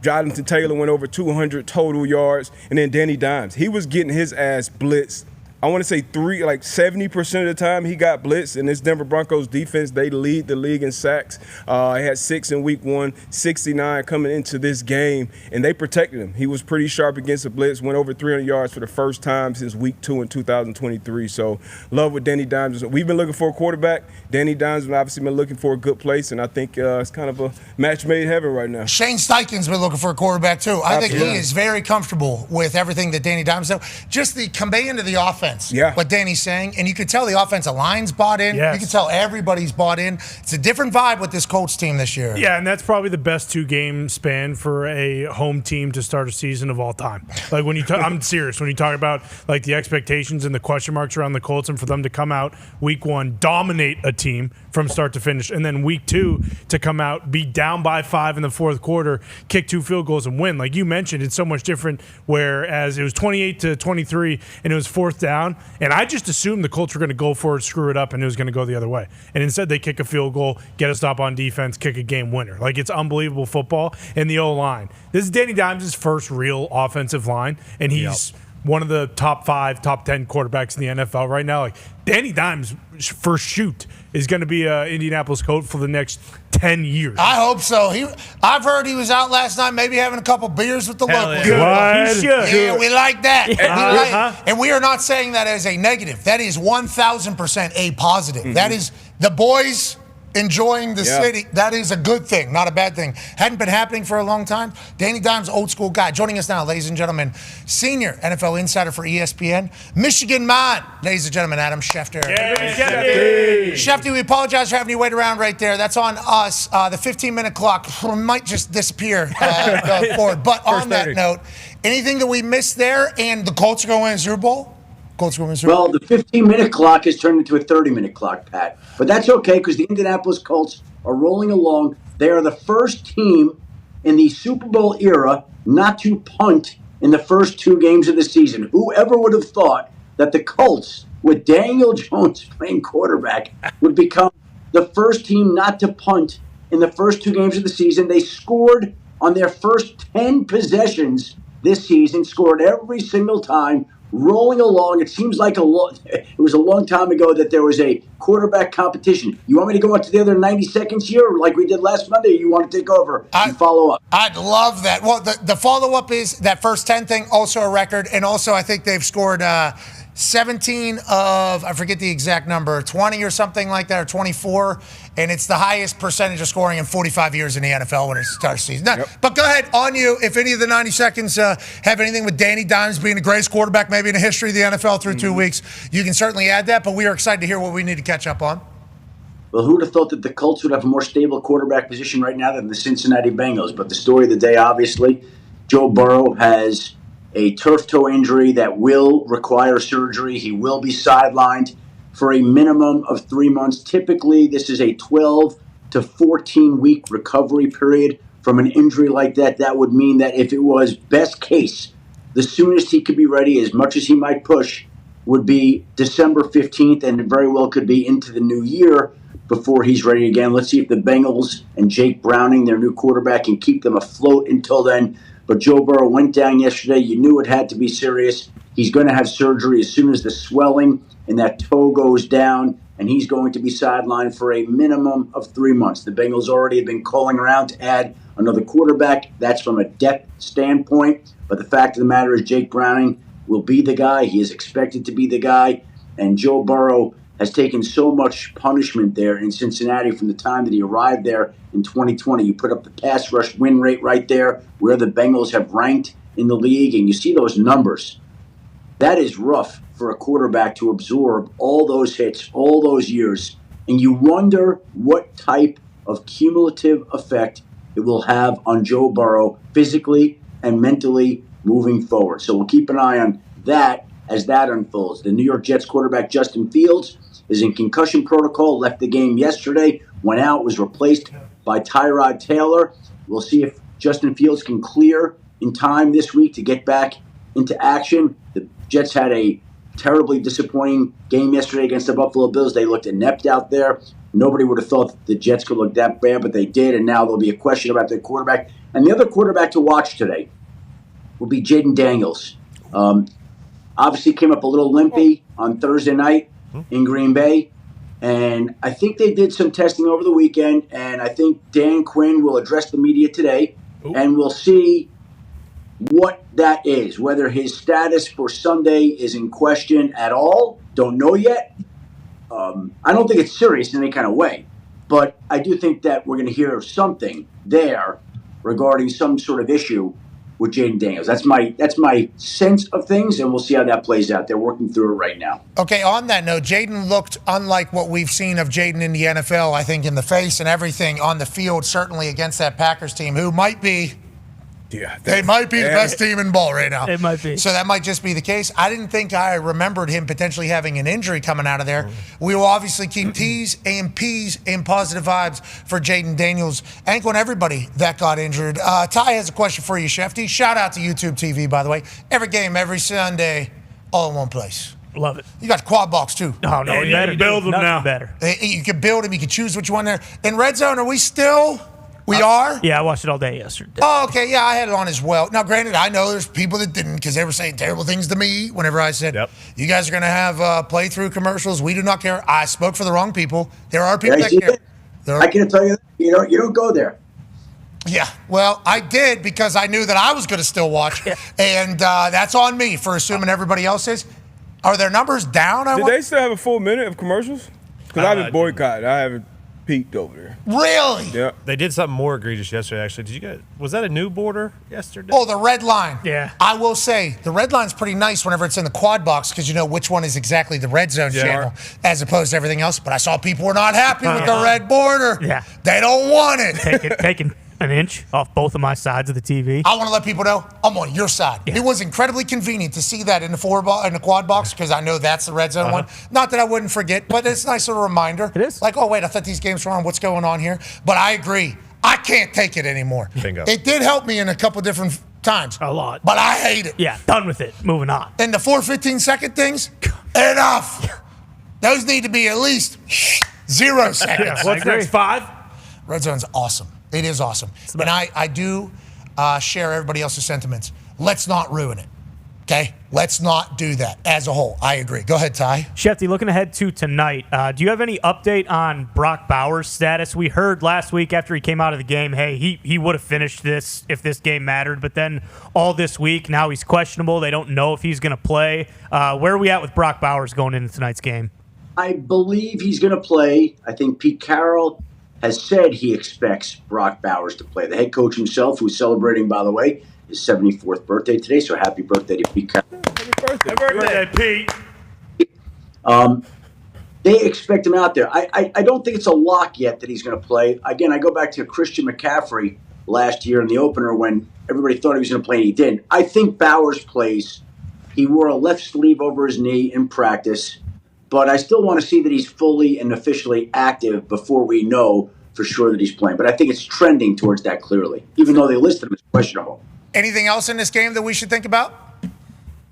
Jonathan Taylor went over 200 total yards. And then Danny Dimes, he was getting his ass blitzed. I want to say 70% of the time he got blitzed, and this Denver Broncos defense, they lead the league in sacks. He had 6 in week 1, 69 coming into this game, and they protected him. He was pretty sharp against the blitz, went over 300 yards for the first time since week 2 in 2023. So love what Danny Dimes. We've been looking for a quarterback. Danny Dimes has obviously been looking for a good place, and I think it's kind of a match made in heaven right now. Shane Steichen's been looking for a quarterback too. I think he is very comfortable with everything that Danny Dimes does. Just the command of the offense. What Danny's saying, and you could tell the offensive line's bought in. You can tell everybody's bought in. It's a different vibe with this Colts team this year. Yeah, and that's probably the best 2-game span for a home team to start a season of all time. Like when you, I'm serious when you talk about like the expectations and the question marks around the Colts, and for them to come out week 1, dominate a team from start to finish, and then week 2 to come out, be down by 5 in the fourth quarter, kick 2 field goals and win. Like you mentioned, it's so much different. Whereas it was 28-23 and it was 4th down. And I just assumed the Colts were going to go for it, screw it up, and it was going to go the other way. And instead, they kick a field goal, get a stop on defense, kick a game winner. Like, it's unbelievable football. And the O-line. This is Danny Dimes' first real offensive line, and he's one of the top 5, top 10 quarterbacks in the NFL right now. Like, Danny Dimes' first shoot is going to be an Indianapolis coach for the next 10 years. I hope so. I've heard he was out last night, maybe having a couple beers with the locals. Yeah. He should. Yeah, we like that. And we are not saying that as a negative. That is 1,000% a positive. That is the boys enjoying the city. That is a good thing, not a bad thing. Hadn't been happening for a long time. Danny Dimes, old school guy, joining us now, ladies and gentlemen, senior NFL insider for ESPN, Michigan man, ladies and gentlemen, Adam Schefter. Schefter, we apologize for having you wait around right there. That's on us. The 15-minute clock might just disappear going forward. But on that note, anything that we missed there, and the Colts are going to win the Super Bowl? Well, the 15-minute clock has turned into a 30-minute clock, Pat. But that's okay because the Indianapolis Colts are rolling along. They are the first team in the Super Bowl era not to punt in the first 2 games of the season. Whoever would have thought that the Colts, with Daniel Jones playing quarterback, would become the first team not to punt in the first 2 games of the season. They scored on their first 10 possessions this season, scored every single time. Rolling along, it seems like it was a long time ago that there was a quarterback competition. You want me to go out to the other 90 seconds here, like we did last Monday, or you want to take over and follow up? I'd love that. Well, the follow-up is that first 10 thing, also a record, and also I think they've scored 17 of, I forget the exact number, 20 or something like that, or 24, and it's the highest percentage of scoring in 45 years in the NFL when it starts season. Now, but go ahead, on you, if any of the 90 seconds have anything with Danny Dimes being the greatest quarterback maybe in the history of the NFL through 2 weeks, you can certainly add that, but we are excited to hear what we need to catch up on. Well, who would have thought that the Colts would have a more stable quarterback position right now than the Cincinnati Bengals? But the story of the day, obviously, Joe Burrow has a turf toe injury that will require surgery. He will be sidelined for a minimum of 3 months. Typically, this is a 12 to 14-week recovery period from an injury like that. That would mean that if it was best case, the soonest he could be ready, as much as he might push, would be December 15th, and it very well could be into the new year before he's ready again. Let's see if the Bengals and Jake Browning, their new quarterback, can keep them afloat until then. But Joe Burrow went down yesterday. You knew it had to be serious. He's going to have surgery as soon as the swelling in that toe goes down, and he's going to be sidelined for a minimum of 3 months. The Bengals already have been calling around to add another quarterback. That's from a depth standpoint. But the fact of the matter is Jake Browning will be the guy. He is expected to be the guy. And Joe Burrow has taken so much punishment there in Cincinnati from the time that he arrived there in 2020. You put up the pass rush win rate right there, where the Bengals have ranked in the league, and you see those numbers. That is rough for a quarterback to absorb all those hits, all those years, and you wonder what type of cumulative effect it will have on Joe Burrow physically and mentally moving forward. So we'll keep an eye on that as that unfolds. The New York Jets quarterback Justin Fields is in concussion protocol, left the game yesterday, went out, was replaced by Tyrod Taylor. We'll see if Justin Fields can clear in time this week to get back into action. The Jets had a terribly disappointing game yesterday against the Buffalo Bills. They looked inept out there. Nobody would have thought that the Jets could look that bad, but they did, and now there'll be a question about their quarterback. And the other quarterback to watch today will be Jaden Daniels. Obviously came up a little limpy on Thursday night in Green Bay, and I think they did some testing over the weekend, and I think Dan Quinn will address the media today, and we'll see what that is, whether his status for Sunday is in question at all. Don't know yet. I don't think it's serious in any kind of way, but I do think that we're going to hear something there regarding some sort of issue with Jaden Daniels. That's my sense of things, and we'll see how that plays out. They're working through it right now. Okay, on that note, Jaden looked unlike what we've seen of Jaden in the NFL, I think, in the face and everything on the field, certainly against that Packers team, who might be they might be the best team in ball right now. It might be. So that might just be the case. I didn't think I remembered him potentially having an injury coming out of there. We will obviously keep T's and P's and positive vibes for Jaden Daniels. Ankle and everybody that got injured. Ty has a question for you, Shefty. Shout out to YouTube TV, by the way. Every game, every Sunday, all in one place. Love it. You got quad box, too. Oh, no, you better build them now. Better. You can build them. You can choose which one there. In Red Zone, are we still... We are? Yeah, I watched it all day yesterday. Oh, okay. Yeah, I had it on as well. Now, granted, I know there's people that didn't because they were saying terrible things to me whenever I said, you guys are going to have playthrough commercials. We do not care. I spoke for the wrong people. There are people that care. I can tell you, you don't go there. Yeah, well, I did because I knew that I was going to still watch, and that's on me for assuming everybody else is. Are their numbers down? Did they still have a full minute of commercials? Because I've been boycotted. I haven't. peaked over there. Really? Yeah. They did something more egregious yesterday, actually. Did you guys? Was that a new border yesterday? Oh, the red line. Yeah. I will say the red line's pretty nice whenever it's in the quad box because you know which one is exactly the red zone channel as opposed to everything else. But I saw people were not happy with the red border. Yeah. They don't want it. Taking an inch off both of my sides of the TV. I want to let people know I'm on your side. Yeah. It was incredibly convenient to see that in the quad box because I know that's the red zone one. Not that I wouldn't forget, but it's a nice little reminder. It is. Like, oh, wait, I thought these games were on. What's going on here? But I agree. I can't take it anymore. Bingo. It did help me in a couple different times. A lot. But I hate it. Yeah, done with it. Moving on. And the 4 15-second things, enough. Those need to be at least 0 seconds. What's next, 5? Red zone's awesome. It is awesome. And I do share everybody else's sentiments. Let's not ruin it. Okay? Let's not do that as a whole. I agree. Go ahead, Ty. Shefty, looking ahead to tonight, do you have any update on Brock Bowers' status? We heard last week after he came out of the game, hey, he would have finished this if this game mattered. But then all this week, now he's questionable. They don't know if he's going to play. Where are we at with Brock Bowers going into tonight's game? I believe he's going to play. I think Pete Carroll has said he expects Brock Bowers to play. The head coach himself, who's celebrating, by the way, his 74th birthday today, so happy birthday to Pete Carroll. Happy birthday, Pete. They expect him out there. I don't think it's a lock yet that he's going to play. Again, I go back to Christian McCaffrey last year in the opener when everybody thought he was going to play and he didn't. I think Bowers plays. He wore a left sleeve over his knee in practice, but I still want to see that he's fully and officially active before we know for sure that he's playing. But I think it's trending towards that clearly, even though they listed him as questionable. Anything else in this game that we should think about?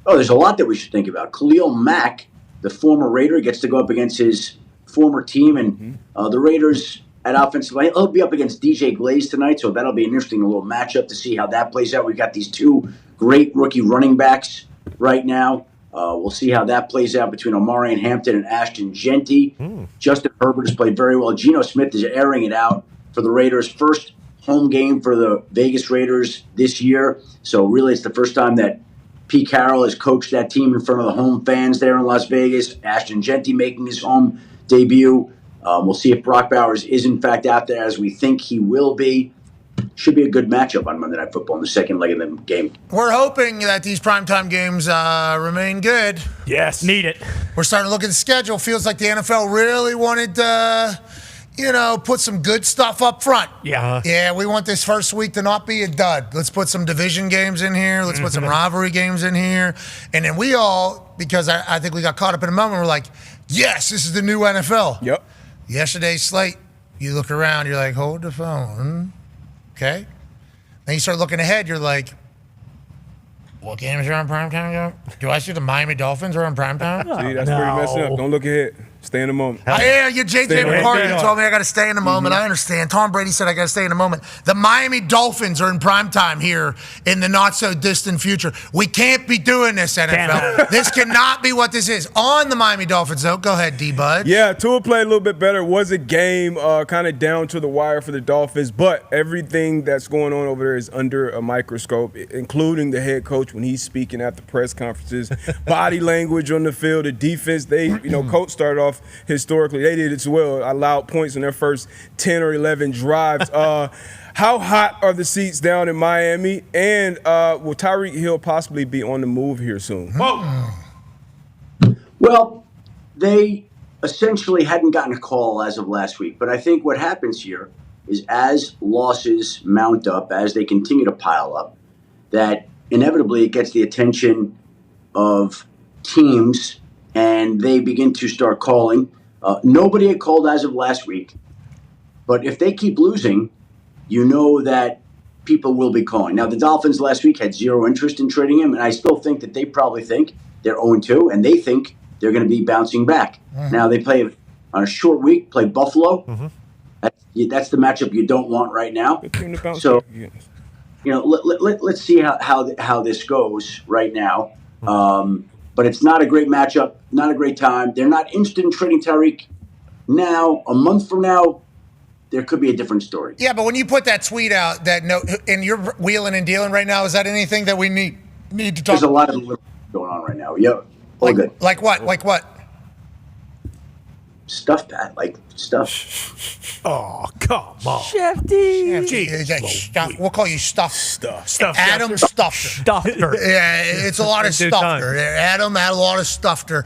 Oh, there's a lot that we should think about. Khalil Mack, the former Raider, gets to go up against his former team, and the Raiders at offensive line. He'll be up against DJ Glaze tonight, so that'll be an interesting little matchup to see how that plays out. We've got these two great rookie running backs right now. We'll see how that plays out between Omarion Hampton and Ashton Genty. Justin Herbert has played very well. Geno Smith is airing it out for the Raiders. First home game for the Vegas Raiders this year. So really it's the first time that Pete Carroll has coached that team in front of the home fans there in Las Vegas. Ashton Genty making his home debut. We'll see if Brock Bowers is in fact out there as we think he will be. Should be a good matchup on Monday Night Football in the second leg of the game. We're hoping that these primetime games remain good. Yes. Need it. We're starting to look at the schedule. Feels like the NFL really wanted to, put some good stuff up front. Yeah. Yeah, we want this first week to not be a dud. Let's put some division games in here. Let's put some rivalry games in here. And then we all, because I think we got caught up in a moment, we're like, yes, this is the new NFL. Yep. Yesterday's slate, you look around, you're like, hold the phone. Okay? Then you start looking ahead, you're like, what games are on primetime? Do I see the Miami Dolphins are on primetime? See, that's where you're messing up. Don't look ahead. Stay in the moment. Yeah, you JJ McCarthy told me I got to stay in the moment. Mm-hmm. I understand. Tom Brady said I got to stay in the moment. The Miami Dolphins are in primetime here in the not-so-distant future. We can't be doing this, NFL. This cannot be what this is. On the Miami Dolphins, though. Go ahead, D-Bud. Yeah, Tua played a little bit better. It was a game kind of down to the wire for the Dolphins, but everything that's going on over there is under a microscope, including the head coach when he's speaking at the press conferences, body language on the field, the defense. Colts started off historically. They did it as well. Allowed points in their first 10 or 11 drives. How hot are the seats down in Miami? And will Tyreek Hill possibly be on the move here soon? Well, they essentially hadn't gotten a call as of last week. But I think what happens here is as losses mount up, as they continue to pile up, that inevitably it gets the attention of teams and they begin to start calling. Nobody had called as of last week. But if they keep losing, you know that people will be calling. Now, the Dolphins last week had zero interest in trading him, and I still think that they probably think they're 0-2, and they think they're going to be bouncing back. Now, they play on a short week, play Buffalo. That's the matchup you don't want right now. So, let's see how this goes right now. But it's not a great matchup, not a great time. They're not interested in trading Tyreek now. A month from now, there could be a different story. Yeah, but when you put that tweet out, and you're wheeling and dealing right now, is that anything that we need to talk about? There's a lot of going on right now. Yeah, all good. Like what? Like what? stuff, Pat. Like stuff. Oh, come on. Shefty. We'll call you Stuff. Stuff. Adam Stuffer. Stuffer. Yeah, it's a lot of Due Stuffer. Adam had a lot of Stuffer.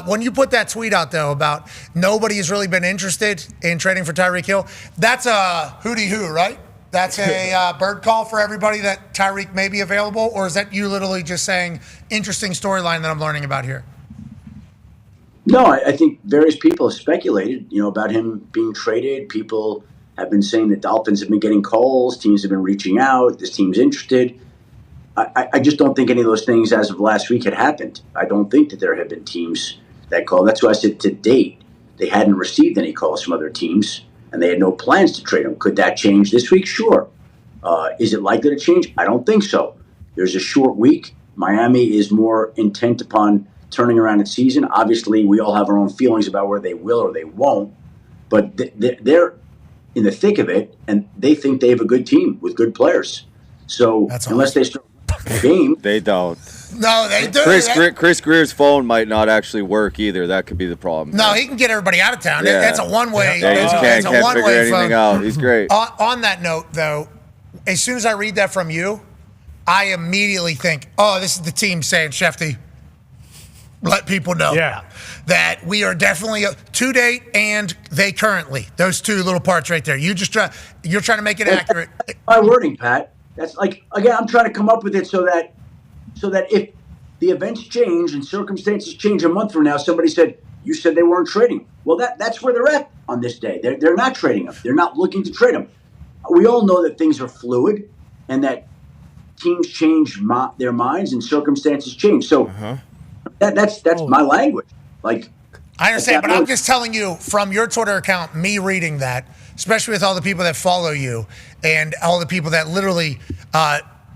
When you put that tweet out, though, about nobody has really been interested in trading for Tyreek Hill, that's a hooty-hoo, right? That's a bird call for everybody that Tyreek may be available? Or is that you literally just saying, interesting storyline that I'm learning about here? No, I think various people have speculated, about him being traded. People have been saying that Dolphins have been getting calls. Teams have been reaching out. This team's interested. I just don't think any of those things as of last week had happened. I don't think that there have been teams that call. That's why I said to date, they hadn't received any calls from other teams, and they had no plans to trade him. Could that change this week? Sure. Is it likely to change? I don't think so. There's a short week. Miami is more intent upon turning around its season. Obviously, we all have our own feelings about where they will or they won't, but they're in the thick of it, and they think they have a good team with good players. So unless they start the game, they don't. No, they do. Chris Greer's phone might not actually work either. That could be the problem. No, he can get everybody out of town. Yeah. That's a one-way. Yeah, it's can't a one-way figure anything phone. out. He's great. On that note, though, as soon as I read that from you, I immediately think, oh, this is the team saying, Shefty, let people know that we are definitely to date and they currently. Those two little parts right there. You're trying to make it accurate. My wording, Pat. That's like, again, I'm trying to come up with it so that if the events change and circumstances change a month from now, somebody said, you said they weren't trading. Well, that's where they're at on this day. They're not trading them. They're not looking to trade them. We all know that things are fluid and that teams change their minds and circumstances change. So that's my language. Like, I understand, but I'm just telling you from your Twitter account, me reading that, especially with all the people that follow you and all the people that literally,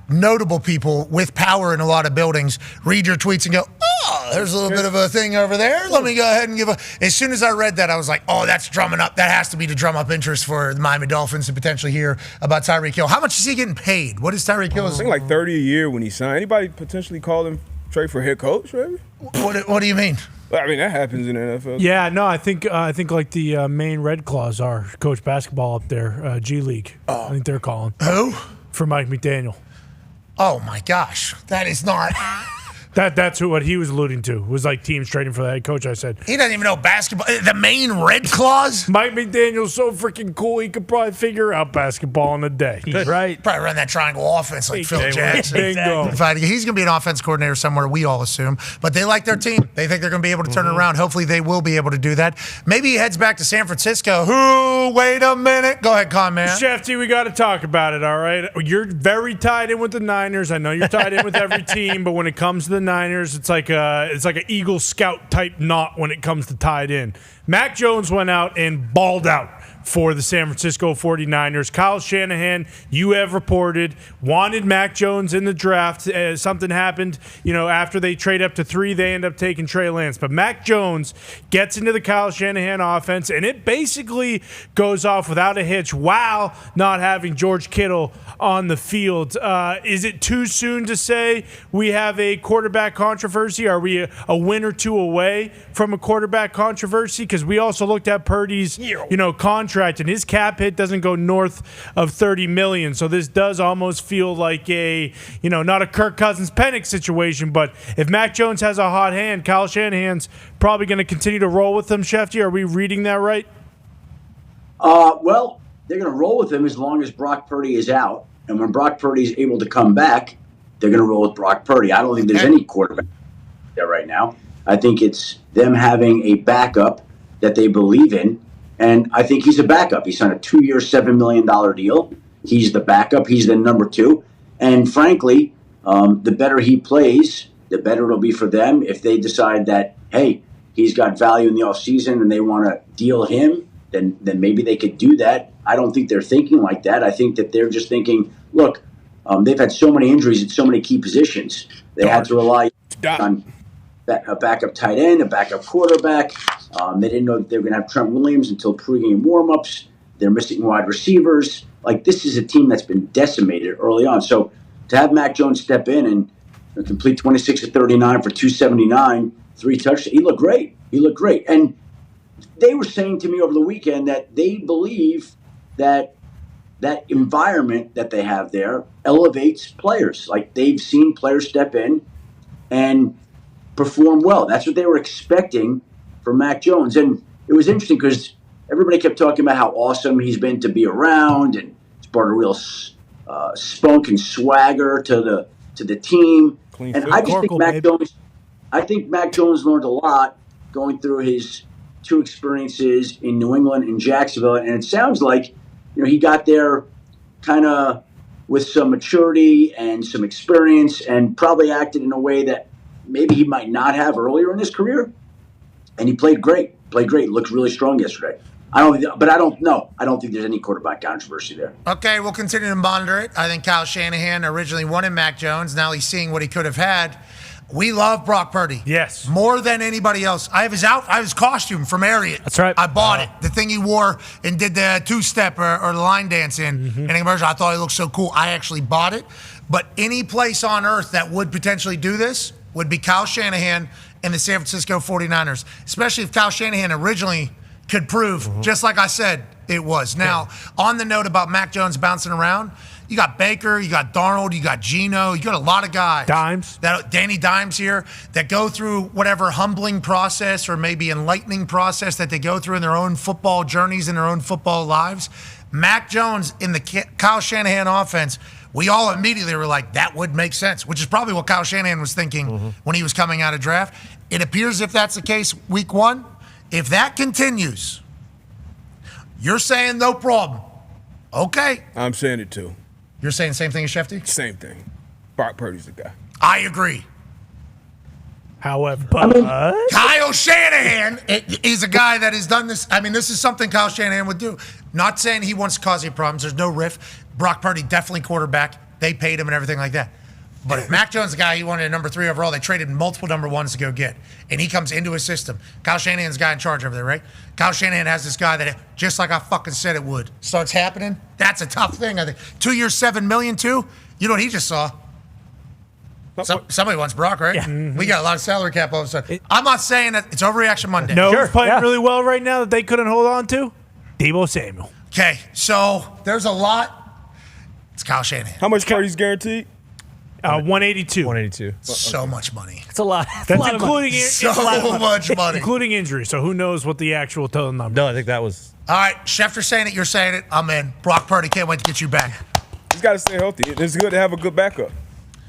notable people with power in a lot of buildings, read your tweets and go, oh, there's a little bit of a thing over there. Let me go ahead and as soon as I read that, I was like, oh, that's drumming up. That has to be to drum up interest for the Miami Dolphins to potentially hear about Tyreek Hill. How much is he getting paid? What is Tyreek Hill? I think like $30 a year when he signed. Anybody potentially call him trade for head coach, maybe? What do you mean? I mean, that happens in the NFL. Yeah, no, I think like the Maine Red Claws are coach basketball up there, G League. I think they're calling. Who? For Mike McDaniel. Oh my gosh, that is not. That's what he was alluding to. Was like teams trading for the head coach. I said he doesn't even know basketball. The Maine Red Claws. Mike McDaniel's so freaking cool. He could probably figure out basketball in a day. He's right. Probably run that triangle offense like Phil Jackson. Bingo. In fact, he's going to be an offense coordinator somewhere. We all assume, but they like their team. They think they're going to be able to turn it around. Hopefully, they will be able to do that. Maybe he heads back to San Francisco. Wait a minute. Go ahead, Con Man. Shefty, we got to talk about it. All right, you're very tied in with the Niners. I know you're tied in with every team, but when it comes to the Niners, it's like an Eagle Scout type knot when it comes to tied in. Mac Jones went out and balled out for the San Francisco 49ers. Kyle Shanahan, you have reported, wanted Mac Jones in the draft. Something happened, after they trade up to 3, they end up taking Trey Lance. But Mac Jones gets into the Kyle Shanahan offense, and it basically goes off without a hitch while not having George Kittle on the field. Is it too soon to say we have a quarterback controversy? Are we a win or two away from a quarterback controversy? Because we also looked at Purdy's, contract, and his cap hit doesn't go north of $30 million. So this does almost feel like a, not a Kirk Cousins Penix situation, but if Mac Jones has a hot hand, Kyle Shanahan's probably going to continue to roll with him. Shefty, are we reading that right? Well, they're going to roll with him as long as Brock Purdy is out. And when Brock Purdy is able to come back, they're going to roll with Brock Purdy. I don't think there's any quarterback there right now. I think it's them having a backup that they believe in. And I think he's a backup. He signed a 2-year, $7 million deal. He's the backup. He's the number 2. And frankly, the better he plays, the better it'll be for them. If they decide that, hey, he's got value in the offseason and they want to deal him, then maybe they could do that. I don't think they're thinking like that. I think that they're just thinking, look, they've had so many injuries at so many key positions. They had to rely on a backup tight end, a backup quarterback. They didn't know that they were going to have Trent Williams until pregame warmups. They're missing wide receivers. Like, this is a team that's been decimated early on. So to have Mac Jones step in and complete 26 of 39 for 279, 3 touchdowns, he looked great. And they were saying to me over the weekend that they believe that environment that they have there elevates players. Like, they've seen players step in and perform well. That's what they were expecting from Mac Jones. And it was interesting because everybody kept talking about how awesome he's been to be around, and it's brought a real spunk and swagger to the team. And I just think Mac Jones learned a lot going through his 2 experiences in New England and Jacksonville. And it sounds like, he got there kind of with some maturity and some experience, and probably acted in a way that maybe he might not have earlier in his career. And he played great. Looked really strong yesterday. I don't know. I don't think there's any quarterback controversy there. Okay, we'll continue to monitor it. I think Kyle Shanahan originally wanted Mac Jones. Now he's seeing what he could have had. We love Brock Purdy. Yes. More than anybody else. I have his costume from Ariat. That's right. I bought it. The thing he wore and did the 2-step or the line dance in the commercial. I thought it looked so cool. I actually bought it. But any place on earth that would potentially do this would be Kyle Shanahan and the San Francisco 49ers. Especially if Kyle Shanahan originally could prove, just like I said, it was. Now, on the note about Mac Jones bouncing around, you got Baker, you got Darnold, you got Geno, you got a lot of guys. Danny Dimes here, that go through whatever humbling process or maybe enlightening process that they go through in their own football journeys and their own football lives. Mac Jones in the Kyle Shanahan offense, we all immediately were like, that would make sense, which is probably what Kyle Shanahan was thinking when he was coming out of draft. It appears if that's the case week 1, if that continues, you're saying no problem. Okay. I'm saying it too. You're saying the same thing as Shefty? Same thing. Brock Purdy's the guy. I agree. However, Kyle Shanahan is a guy that has done this. I mean, this is something Kyle Shanahan would do. Not saying he wants to cause any problems. There's no riff. Brock Purdy, definitely quarterback. They paid him and everything like that. But if Mac Jones, the guy he wanted a number 3 overall, they traded multiple number 1s to go get. And he comes into his system. Kyle Shanahan's the guy in charge over there, right? Kyle Shanahan has this guy that, just like I fucking said it would, starts happening. That's a tough thing, I think. 2 years, $7 million, too? You know what he just saw? Somebody wants Brock, right? Yeah. We got a lot of salary cap all of a sudden. I'm not saying that it's Overreaction Monday. Who's playing really well right now that they couldn't hold on to? Deebo Samuel. Okay, so there's a lot. It's Kyle Shanahan. How much Purdy's guaranteed? 182. 182. So much money. It's a lot. That's including much money. Including injury. So who knows what the actual total number? No, I think that was. All right, Schefter saying it. You're saying it. I'm in. Brock Purdy, can't wait to get you back. He's got to stay healthy. It's good to have a good backup.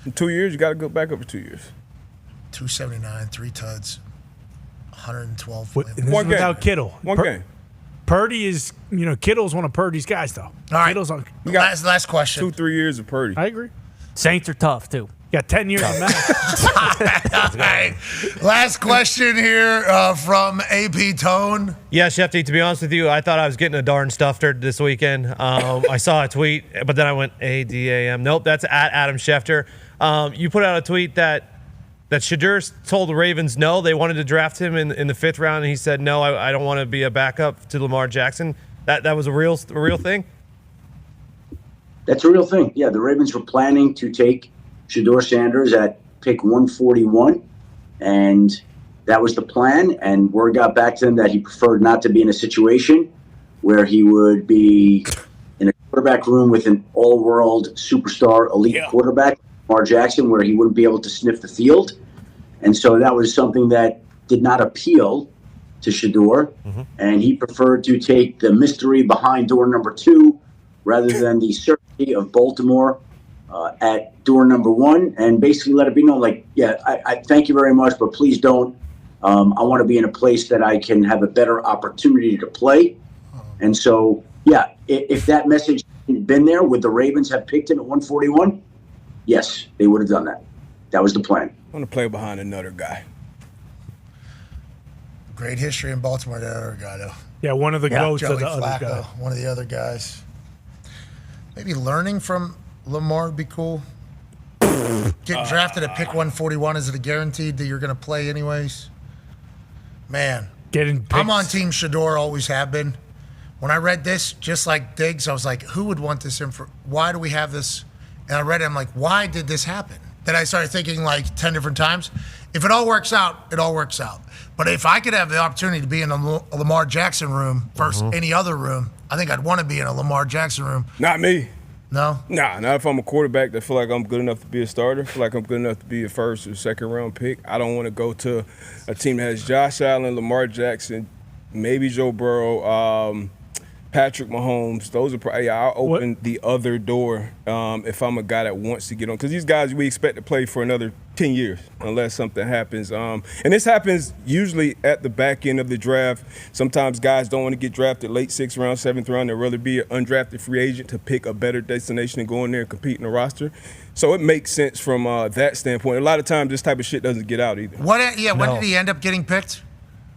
In 2 years, you got a good backup for 2 years. 279, 3 tuds, 112. This is without Kittle. One game. Purdy is, Kittle's one of Purdy's guys, though. All right. Kittle's on. We got last question. 2-3 years of Purdy. I agree. Saints are tough, too. Got 10 years of math. Last question here from AP Tone. Yeah, Shefty, to be honest with you, I thought I was getting a darn stuffed this weekend. I saw a tweet, but then I went ADAM. Nope, that's at Adam Schefter. You put out a tweet that Shedeur told the Ravens no, they wanted to draft him in the 5th round, and he said, no, I don't want to be a backup to Lamar Jackson. That was a real thing? That's a real thing. Yeah, the Ravens were planning to take Shedeur Sanders at pick 141, and that was the plan. And word got back to him that he preferred not to be in a situation where he would be in a quarterback room with an all-world superstar elite quarterback, Lamar Jackson, where he wouldn't be able to sniff the field. And so that was something that did not appeal to Shedeur, and he preferred to take the mystery behind door number 2 rather than the certainty of Baltimore at door number 1, and basically let it be known, I thank you very much, but please don't. I want to be in a place that I can have a better opportunity to play. And so, if that message had been there, would the Ravens have picked him at 141? Yes, they would have done that. That was the plan. I want to play behind another guy. Great history in Baltimore, that other guy, though. Yeah, one of the goats Joey of the Flacco, other guy. one of the other guys. Maybe learning from Lamar would be cool. Getting drafted at pick 141, is it a guaranteed that you're going to play anyways? Man, I'm on Team Shedeur, always have been. When I read this, just like Diggs, I was like, who would want this info? Why do we have this? And I read it, I'm like, why did this happen? that I started thinking like 10 different times. If it all works out, it all works out. But if I could have the opportunity to be in a Lamar Jackson room versus any other room, I think I'd want to be in a Lamar Jackson room. Not me. No? Nah, not if I'm a quarterback that feel like I'm good enough to be a starter, feel like I'm good enough to be a first or second round pick. I don't want to go to a team that has Josh Allen, Lamar Jackson, maybe Joe Burrow, Patrick Mahomes. Those are probably, I'll open the other door if I'm a guy that wants to get on. Because these guys, we expect to play for another 10 years unless something happens. And this happens usually at the back end of the draft. Sometimes guys don't want to get drafted late 6th round, 7th round. They'd rather be an undrafted free agent to pick a better destination and go in there and compete in the roster. So it makes sense from that standpoint. A lot of times this type of shit doesn't get out either. When did he end up getting picked?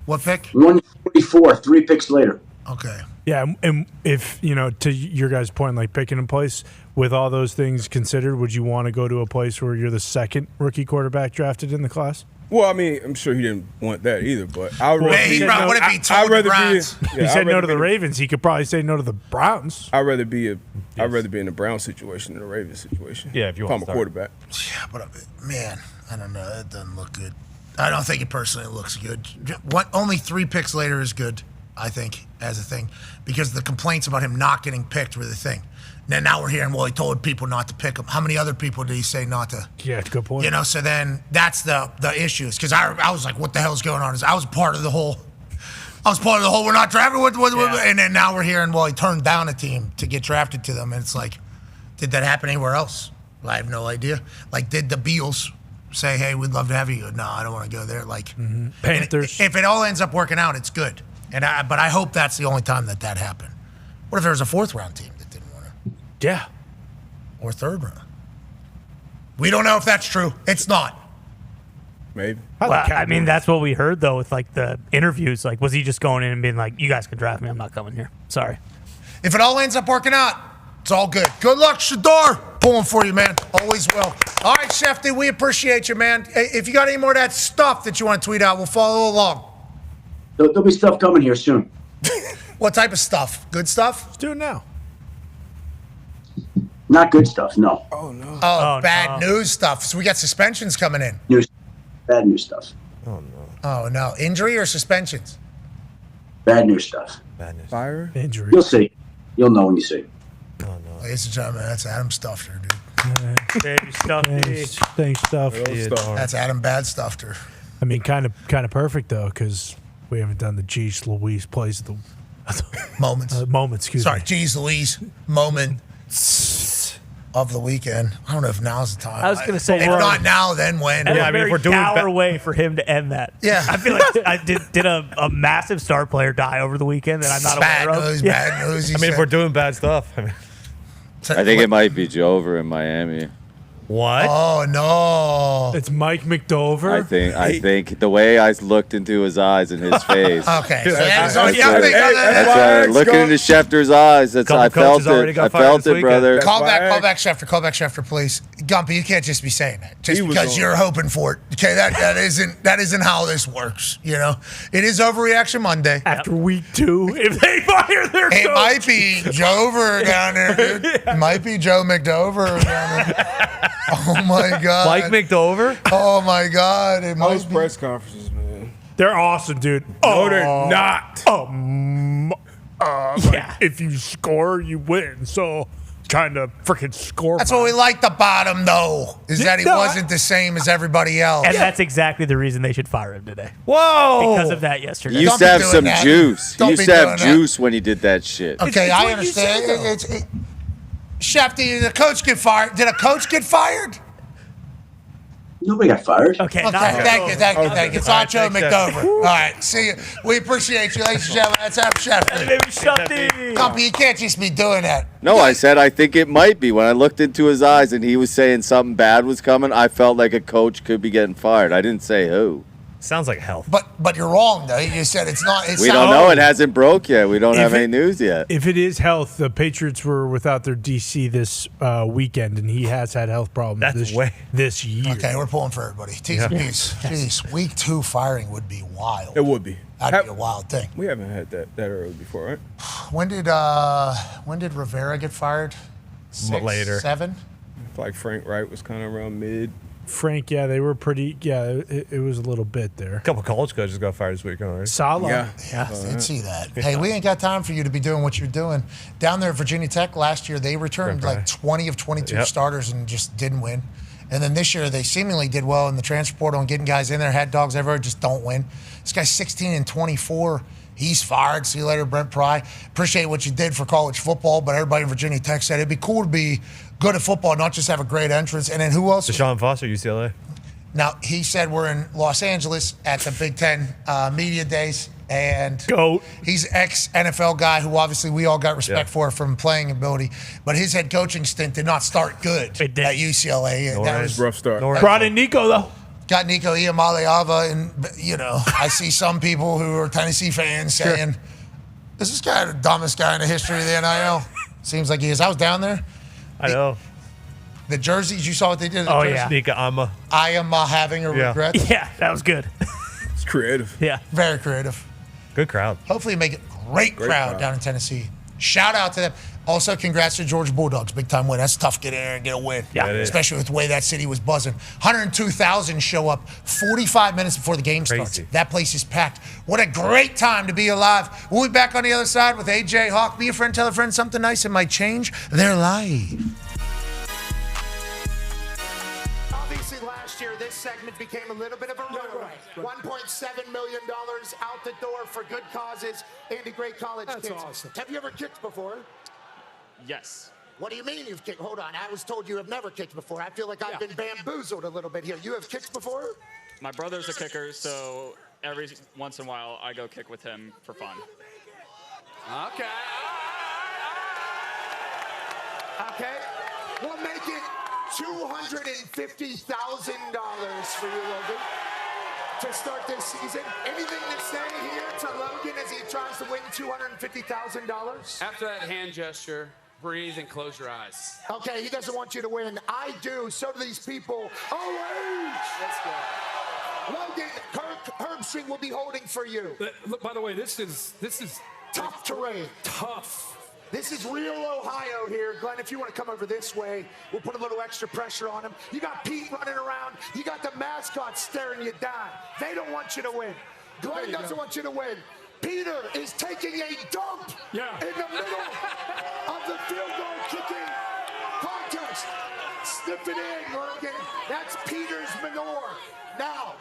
What pick? 144, 3 picks later. Okay. Yeah, and if, to your guys' point, like picking a place, with all those things considered, would you want to go to a place where you're the second rookie quarterback drafted in the class? Well, I mean, I'm sure he didn't want that either, but I would what if he told the Browns? He said no to the Ravens. He could probably say no to the Browns. I'd rather be in the Browns situation than the Ravens situation. Yeah, if I'm a quarterback. Yeah, but man, I don't know. That doesn't look good. I don't think it personally looks good. Only 3 picks later is good, I think, as a thing, because the complaints about him not getting picked were the thing. And now we're hearing, well, he told people not to pick him. How many other people did he say not to? Yeah, good point. So then that's the issues. Because I was like, what the hell's going on? I was part of the whole, we're not drafted. And then now we're hearing, well, he turned down a team to get drafted to them. And it's like, did that happen anywhere else? I have no idea. Like, did the Beals say, hey, we'd love to have you? No, I don't want to go there. Like, Panthers. If it all ends up working out, it's good. But I hope that's the only time that happened. What if there was a 4th round team that didn't want to? Yeah. Or 3rd round? We don't know if that's true. It's not. Maybe. Well, I mean, that's what we heard, though, with, like, the interviews. Like, was he just going in and being like, you guys can draft me. I'm not coming here. Sorry. If it all ends up working out, it's all good. Good luck, Shedeur. Pulling for you, man. Always will. All right, Schefter, we appreciate you, man. Hey, if you got any more of that stuff that you want to tweet out, we'll follow along. There'll be stuff coming here soon. What type of stuff? Good stuff? Let's do it now. Not good stuff, no. Oh, no. Oh, bad news stuff. So we got suspensions coming in. Bad news stuff. Oh, no. Oh, no. Injury or suspensions? Bad news stuff. Bad news. Fire? Injury. You'll see. You'll know when you see. Oh, no. Ladies and gentlemen, that's Adam Stufter, dude. Baby Stuffy. Thanks, stuff. That's Adam Bad Stufter. I mean, kind of perfect, though, because we haven't done the Jeez Louise plays the moments. Moments, excuse Sorry, me. Jeez Louise moment of the weekend. I don't know if now's the time. I was going to say, if not now, then when? That's Yeah, a I mean, if very we're doing dour way for him to end that. Yeah. I feel like I did a massive star player die over the weekend that I'm not Bad aware of. news, Yeah. bad news. he I mean, if said. we're doing bad stuff, I mean, I think it might be Joe over in Miami. what? Oh, no. It's Mike McDover. I think the way I looked into his eyes and his face. Okay. So That's yeah, what- so nothing Hey, other that's than- why- Looking into Schefter's eyes. I Couple felt coaches already it. got I fired felt this it, brother. weekend. Call why back Schefter, please. Gumpy, you can't just be saying that just He was because on. you're hoping for it. Okay, that isn't how this works. It is Overreaction Monday. After week 2, if they fire their It coach. might be Joe Over down there, dude. It might be Joe McDover down there. Oh my God. Mike McDover? Oh my God. It Those might be. press conferences, man. They're awesome, dude. No, they're not. Yeah. If you score, you win. So kind of freaking score. That's what we liked about him, though, is that he No, wasn't the same as everybody else. And that's exactly the reason they should fire him today. Whoa! Because of that yesterday. He used Don't to be have doing some that. juice. He Don't used be to have doing that. juice when he did that shit. Okay, It's I what you understand. said, Schefter, did the coach get fired? Did a coach get fired? Nobody got fired. Okay, Okay, not thank you. It's on Joe thanks, McDover. All right, see you. We appreciate you, ladies and gentlemen. That's Adam Schefter. Baby Stuffy. Gumpy, you can't just be doing that. No, I said I think it might be. When I looked into his eyes and he was saying something bad was coming, I felt like a coach could be getting fired. I didn't say who. Sounds like health. But you're wrong, though. You said it's not. We don't know. It hasn't broke yet. We don't have any it- news yet. If it is health, the Patriots were without their DC this weekend, and he has had health problems That's this year. Okay, we're pulling for everybody. T's and P's. Jeez, week 2 firing would be wild. It would be. That'd be a wild thing. We haven't had that early before, right? When did Rivera get fired? 6, Later. 7? I feel like Frank Wright was kind of around mid. Frank, they were pretty. Yeah, it was a little bit there. A couple college coaches got fired this week, already. Salah. Yeah, I did see that. Hey, we ain't got time for you to be doing what you're doing. Down there at Virginia Tech last year, they returned like 20 of 22 starters and just didn't win. And then this year, they seemingly did well in the transfer portal and getting guys in there, had dogs everywhere, just don't win. This guy's 16-24. He's fired. See you later, Brent Pry. Appreciate what you did for college football, but everybody in Virginia Tech said it'd be cool to be good at football, not just have a great entrance. And then who else? Deshaun Foster, UCLA. Now, he said we're in Los Angeles at the Big Ten Media Days, and he's ex-NFL guy who obviously we all got respect for from playing ability, but his head coaching stint did not start good at UCLA. That was a rough start. Brought in Nico, though. Got Nico Iamaleava, and, I see some people who are Tennessee fans saying, is this guy the dumbest guy in the history of the NIL? Seems like he is. I was down there. I know. The jerseys, you saw what they did? Oh, yeah. I am having a regret. Yeah, that was good. It's creative. Yeah. Very creative. Good crowd. Hopefully make it great crowd down in Tennessee. Shout out to them. Also, congrats to Georgia Bulldogs. Big time win. That's tough to get in there and get a win. Yeah, especially with the way that city was buzzing. 102,000 show up 45 minutes before the game starts. That place is packed. What a great time to be alive. We'll be back on the other side with AJ Hawk. Be a friend, tell a friend something nice. It might change their life. Last year, this segment became a little bit of a rumor. $1.7 million out the door for good causes and a great college kids. That's awesome. Have you ever kicked before? Yes. What do you mean you've kicked? Hold on. I was told you have never kicked before. I feel like I've been bamboozled a little bit here. You have kicked before? My brother's a kicker, so every once in a while I go kick with him for fun. Okay. Okay. We'll make it $250,000 for you, Logan, to start this season. Anything to say here to Logan as he tries to win $250,000? After that hand gesture, breathe and close your eyes. Okay, he doesn't want you to win. I do. So do these people. Let's go. Logan, Herbstring will be holding for you. Look, by the way, this is tough terrain. Tough. This is real Ohio here. Glenn, if you want to come over this way, we'll put a little extra pressure on him. You got Pete running around. You got the mascots staring you down. They don't want you to win. Glenn doesn't want you to win. Peter is taking a dump in the middle of the field goal kicking contest. Sniff it in, Logan. That's Peter's manure. Now,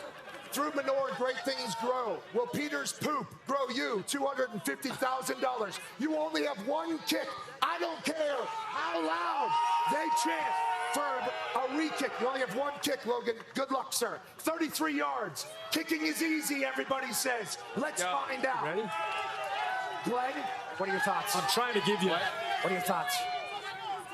through manure, great things grow. Will Peter's poop grow you $250,000? You only have one kick. I don't care how loud they chant for a re-kick. You only have one kick, Logan. Good luck, sir. 33 yards. Kicking is easy, everybody says. Let's find out. Ready? Glenn, what are your thoughts? I'm trying to give you. What are your thoughts?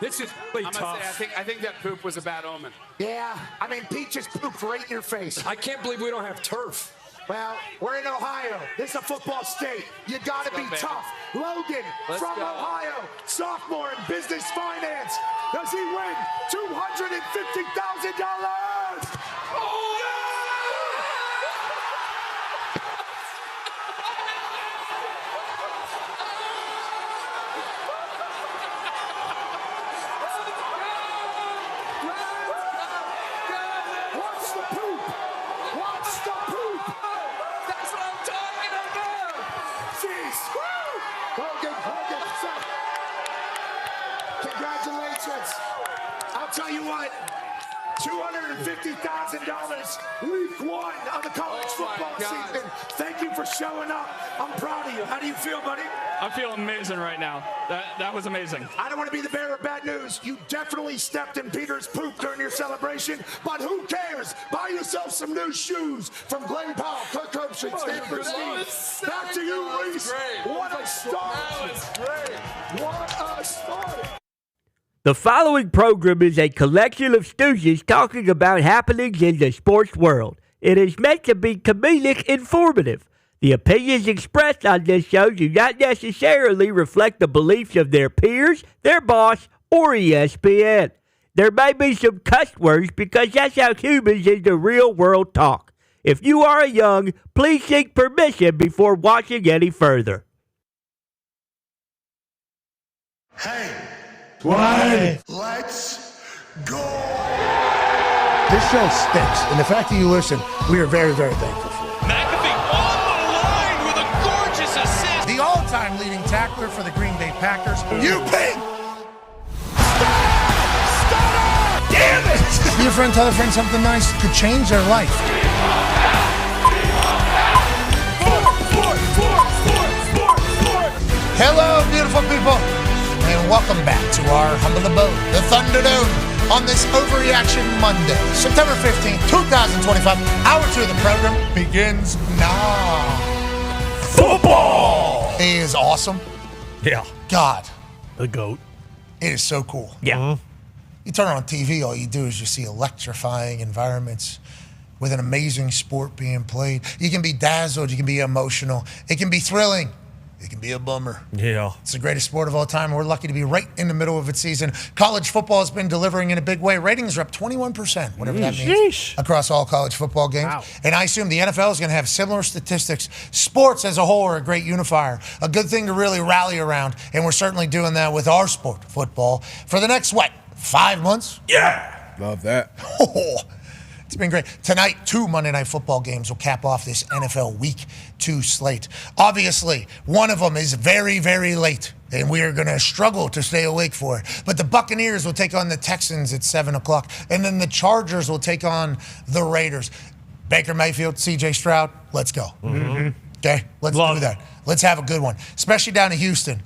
This is really tough. I think that poop was a bad omen. Yeah, I mean, Pete just pooped right in your face. I can't believe we don't have turf. Well, we're in Ohio. This is a football state. You got to be tough. Logan from Ohio, sophomore in business finance. Does he win $250,000? Oh! I'll tell you what, $250,000 week one of the college football season. Thank you for showing up. I'm proud of you. How do you feel, buddy? I feel amazing right now. That was amazing. I don't want to be the bearer of bad news. You definitely stepped in Peter's poop during your celebration, but who cares? Buy yourself some new shoes from Glenn Powell, Kirk Herbstreit, Stanford Steve. Back to you, Reese. What a start. That was great. What a start. The following program is a collection of stooges talking about happenings in the sports world. It is meant to be comedic informative. The opinions expressed on this show do not necessarily reflect the beliefs of their peers, their boss, or ESPN. There may be some cuss words because that's how humans in the real world talk. If you are young, please seek permission before watching any further. Hey. What? Let's go! This show stinks, and the fact that you listen, we are very, very thankful for. McAfee on the line with a gorgeous assist. The all-time leading tackler for the Green Bay Packers, UP. Damn it! Be a friend, tell a friend something nice could change their life. Hello, beautiful people, and welcome back to our humble abode, the Thunderdome, on this Overreaction Monday, September 15th, 2025. Hour 2 of the program begins now. Football! It is awesome. Yeah. God. The GOAT. It is so cool. Yeah. You turn on TV, all you do is you see electrifying environments with an amazing sport being played. You can be dazzled, you can be emotional, it can be thrilling. It can be a bummer. Yeah. It's the greatest sport of all time. We're lucky to be right in the middle of its season. College football has been delivering in a big way. Ratings are up 21%, whatever that means, across all college football games. Wow. And I assume the NFL is going to have similar statistics. Sports as a whole are a great unifier, a good thing to really rally around. And we're certainly doing that with our sport, football, for the next, 5 months? Yeah. Love that. It's been great. Tonight, 2 Monday Night Football games will cap off this NFL Week 2 slate. Obviously, one of them is very, very late, and we are going to struggle to stay awake for it. But the Buccaneers will take on the Texans at 7 o'clock, and then the Chargers will take on the Raiders. Baker Mayfield, C.J. Stroud, let's go. Mm-hmm. Okay? Let's do that. Let's have a good one, especially down in Houston.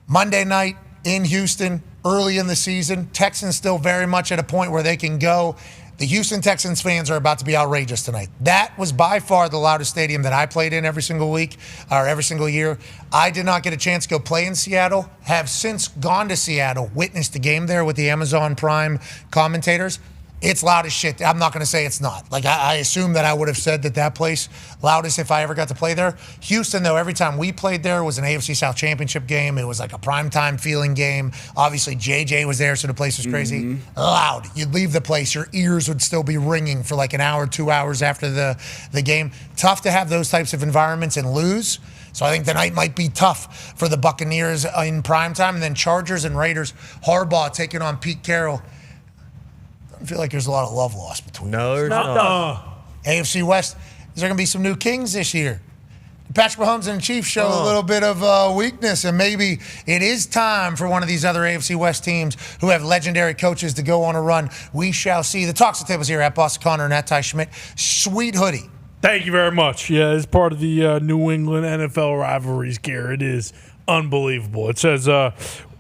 Monday night in Houston, early in the season. Texans still very much at a point where they can go. The Houston Texans fans are about to be outrageous tonight. That was by far the loudest stadium that I played in every single week or every single year. I did not get a chance to go play in Seattle. Have since gone to Seattle, witnessed the game there with the Amazon Prime commentators. It's loud as shit. I'm not going to say it's not. I assume that I would have said that place loudest if I ever got to play there. Houston, though, every time we played there was an AFC South Championship game. It was like a primetime feeling game. Obviously, JJ was there, so the place was crazy. Mm-hmm. Loud. You'd leave the place, your ears would still be ringing for like an hour, 2 hours after the game. Tough to have those types of environments and lose. So I think tonight might be tough for the Buccaneers in primetime. And then Chargers and Raiders. Harbaugh taking on Pete Carroll. I feel like there's a lot of love lost between them. No, there's not. AFC West, is there going to be some new kings this year? Patrick Mahomes and the Chiefs show a little bit of weakness, and maybe it is time for one of these other AFC West teams who have legendary coaches to go on a run. We shall see. The Talks and Tables here at Boston Connor and at Ty Schmidt. Sweet hoodie. Thank you very much. Yeah, it's part of the New England NFL rivalries gear. It is unbelievable. It says, well,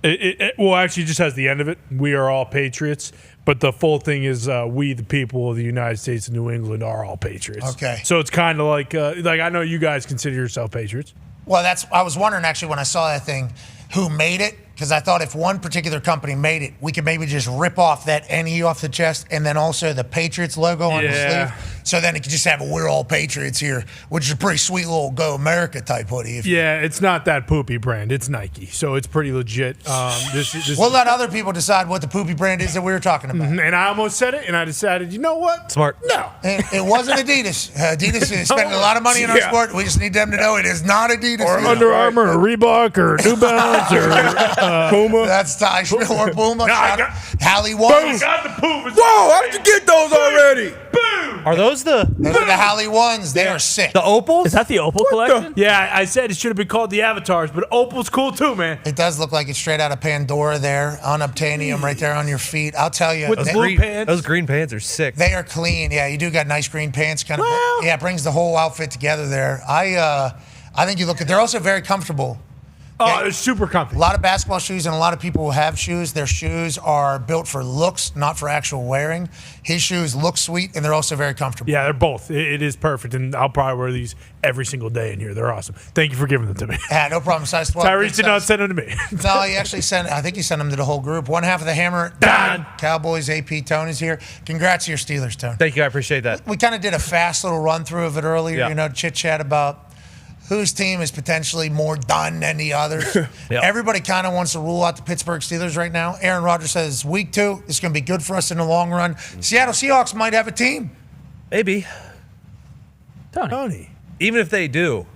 actually, it just has the end of it. We are all Patriots. But the full thing is we, the people of the United States and New England, are all Patriots. Okay. So it's kind of like I know you guys consider yourself Patriots. Well, I was wondering, actually, when I saw that thing, who made it? Because I thought if one particular company made it, we could maybe just rip off that NE off the chest and then also the Patriots logo on the sleeve. So then it could just have a "We're all Patriots" here, which is a pretty sweet little Go America type hoodie. It's not that poopy brand. It's Nike, so it's pretty legit. We'll let other people decide what the poopy brand is that we were talking about. And I almost said it, and I decided, you know what? Smart. No. And it wasn't Adidas. Adidas is spending a lot of money in our sport. We just need them to know it is not Adidas. Or Under Armour, or Reebok, or New Balance, or Puma. That's Ty Schmidt or Puma. Hallie ones. got the Pumas. Whoa, how did you get those already? Boom. Are those the Hallie ones? They are sick. The Opals? Is that the Opal collection? Yeah, I said it should have been called the Avatars, but Opal's cool too, man. It does look like it's straight out of Pandora there. Unobtainium right there on your feet. I'll tell you. With the blue pants. Those green pants are sick. They are clean. Yeah, you do got nice green pants. Yeah, it brings the whole outfit together there. I think you look at. They're also very comfortable. Oh, it's super comfy. A lot of basketball shoes and a lot of people who have shoes, their shoes are built for looks, not for actual wearing. His shoes look sweet, and they're also very comfortable. Yeah, they're both. It is perfect, and I'll probably wear these every single day in here. They're awesome. Thank you for giving them to me. Yeah, no problem. Size 12. Tyrese did not send them to me. No, he actually I think he sent them to the whole group. One half of the Hammer, Dahn. Cowboys, AP, Tone is here. Congrats to your Steelers, Tone. Thank you. I appreciate that. We kind of did a fast little run-through of it earlier, chit-chat about whose team is potentially more done than the others. Everybody kind of wants to rule out the Pittsburgh Steelers right now. Aaron Rodgers says week 2 is going to be good for us in the long run. Seattle Seahawks might have a team. Maybe. Tony. Even if they do,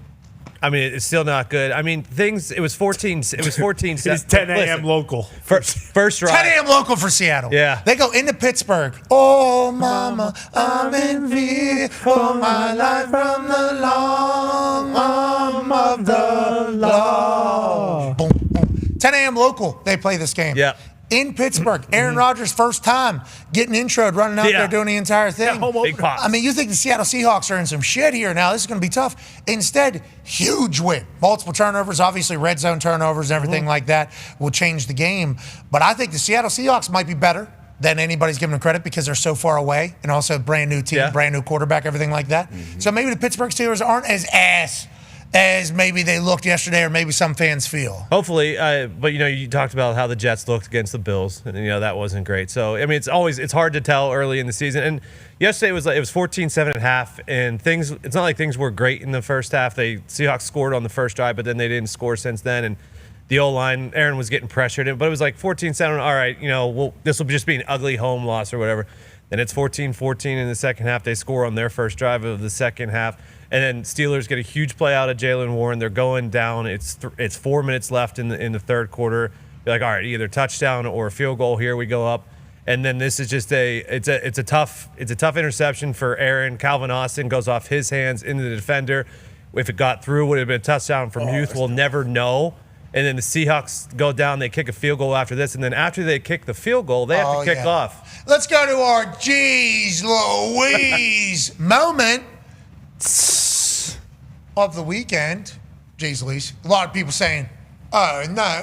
I mean, it's still not good. I mean, it was 14. It was 14. It's 10 a.m. local. First drive. 10 a.m. local for Seattle. Yeah. They go into Pittsburgh. Oh, mama, I'm in fear for my life from the long arm of the law. Boom, boom. 10 a.m. local, they play this game. Yeah. In Pittsburgh, Aaron Rodgers' first time getting introed, running out there doing the entire thing. Big pops. I mean, you think the Seattle Seahawks are in some shit here now. This is going to be tough. Instead, huge win. Multiple turnovers, obviously red zone turnovers, everything like that will change the game. But I think the Seattle Seahawks might be better than anybody's giving them credit because they're so far away and also a brand new team, brand new quarterback, everything like that. So maybe the Pittsburgh Steelers aren't as ass as maybe they looked yesterday or maybe some fans feel. Hopefully, but you talked about how the Jets looked against the Bills, and that wasn't great. So I mean, it's hard to tell early in the season. And yesterday it was 14-7 at half, and it's not like things were great in the first half. Seahawks scored on the first drive, but then they didn't score since then. And the O-line, Aaron was getting pressured, but it was like 14-7. All right, this will just be an ugly home loss or whatever. Then it's 14-14 in the second half. They score on their first drive of the second half. And then Steelers get a huge play out of Jalen Warren. They're going down. It's 4 minutes left in the third quarter. They're like, all right, either touchdown or a field goal. Here we go up. And then this is just it's a tough interception for Aaron. Calvin Austin goes off his hands into the defender. If it got through, would have been a touchdown from Youth. We'll never know. And then the Seahawks go down. They kick a field goal after this. And then after they kick the field goal, they have to kick off. Let's go to our Jeez Louise moment of the weekend. Jeez Louise. A lot of people saying, oh, no.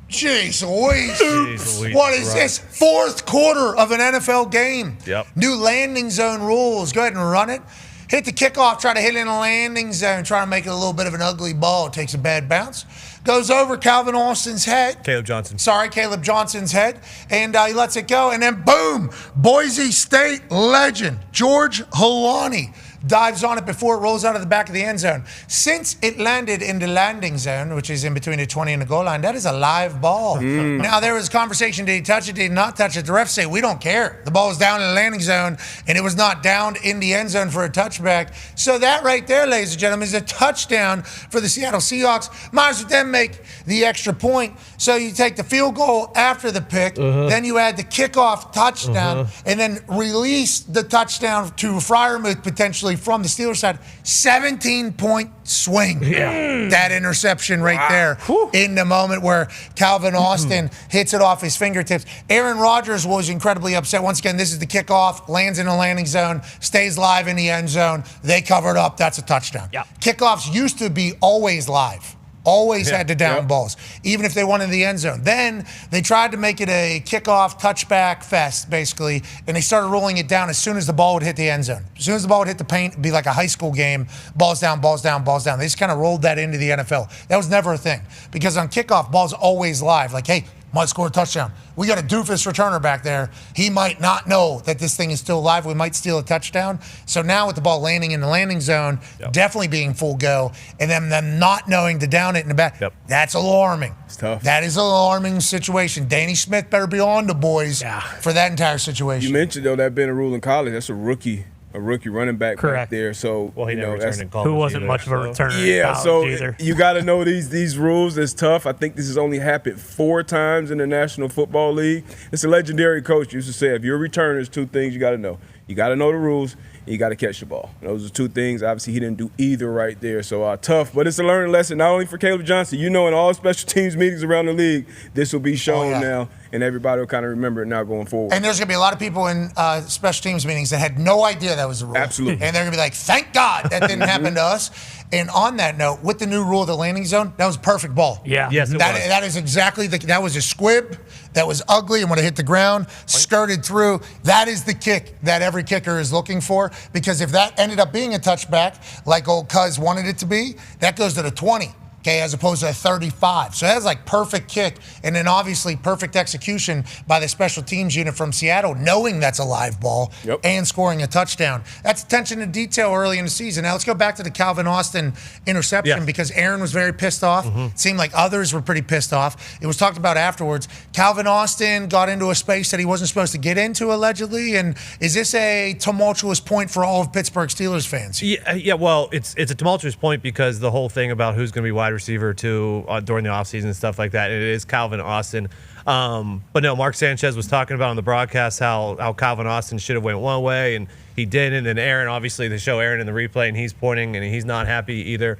Jeez Louise. What is this? Fourth quarter of an NFL game. Yep. New landing zone rules. Go ahead and run it. Hit the kickoff, try to hit it in the landing zone, try to make it a little bit of an ugly ball. It takes a bad bounce. Goes over Calvin Austin's head. Caleb Johnson's head. And he lets it go. And then, boom, Boise State legend, George Holani, dives on it before it rolls out of the back of the end zone. Since it landed in the landing zone, which is in between the 20 and the goal line, that is a live ball. Now, there was conversation, did he touch it, did he not touch it? The refs say, we don't care. The ball was down in the landing zone, and it was not down in the end zone for a touchback. So that right there, ladies and gentlemen, is a touchdown for the Seattle Seahawks. Might as well then make the extra point. So you take the field goal after the pick, then you add the kickoff touchdown, and then release the touchdown to Freiermuth potentially from the Steelers side. 17-point swing. That interception right there in the moment where Calvin Austin hits it off his fingertips. Aaron Rodgers was incredibly upset. Once again, this is the kickoff, lands in the landing zone, stays live in the end zone. They covered up. That's a touchdown. Kickoffs used to be always live. Always had to down balls, even if they won in the end zone. Then they tried to make it a kickoff touchback fest, basically, and they started rolling it down as soon as the ball would hit the end zone. As soon as the ball would hit the paint, it'd be like a high school game, balls down, balls down, balls down. They just kind of rolled that into the NFL. That was never a thing because on kickoff, ball's always live. Like, hey, might score a touchdown. We got a doofus returner back there. He might not know that this thing is still alive. We might steal a touchdown. So now with the ball landing in the landing zone, definitely being full go, and then them not knowing to down it in the back, that's alarming. It's tough. That is an alarming situation. Danny Smith better be on the boys for that entire situation. You mentioned, though, that being a rule in college, that's a rookie running back back there. So he never returned in college. Who wasn't much of a returner in college either. You got to know these rules. It's tough. I think this has only happened 4 times in the National Football League. It's a legendary coach used to say, if you're a returner, there's 2 things you got to know. You got to know the rules, and you got to catch the ball. Those are 2 things. Obviously, he didn't do either right there. So tough, but it's a learning lesson, not only for Caleb Johnson. In all special teams meetings around the league, this will be shown now, and everybody will kind of remember it now going forward. And there's going to be a lot of people in special teams meetings that had no idea that was the rule. Absolutely. And they're going to be like, thank God that didn't happen to us. And on that note, with the new rule of the landing zone, that was a perfect ball. Yeah. Yes, it was. That is exactly that was a squib. That was ugly, and when it hit the ground, skirted through. That is the kick that every kicker is looking for, because if that ended up being a touchback, like old Cuz wanted it to be, that goes to the 20. okay, as opposed to a 35. So that's like perfect kick, and then obviously perfect execution by the special teams unit from Seattle, knowing that's a live ball and scoring a touchdown. That's attention to detail early in the season. Now let's go back to the Calvin Austin interception because Aaron was very pissed off. It seemed like others were pretty pissed off. It was talked about afterwards. Calvin Austin got into a space that he wasn't supposed to get into, allegedly, and is this a tumultuous point for all of Pittsburgh Steelers fans? Yeah. Well, it's a tumultuous point because the whole thing about who's going to be wide receiver too during the offseason and stuff like that, it is Calvin Austin. But no, Mark Sanchez was talking about on the broadcast how Calvin Austin should have went one way and he didn't. And Aaron, obviously, they show Aaron in the replay and he's pointing and he's not happy either.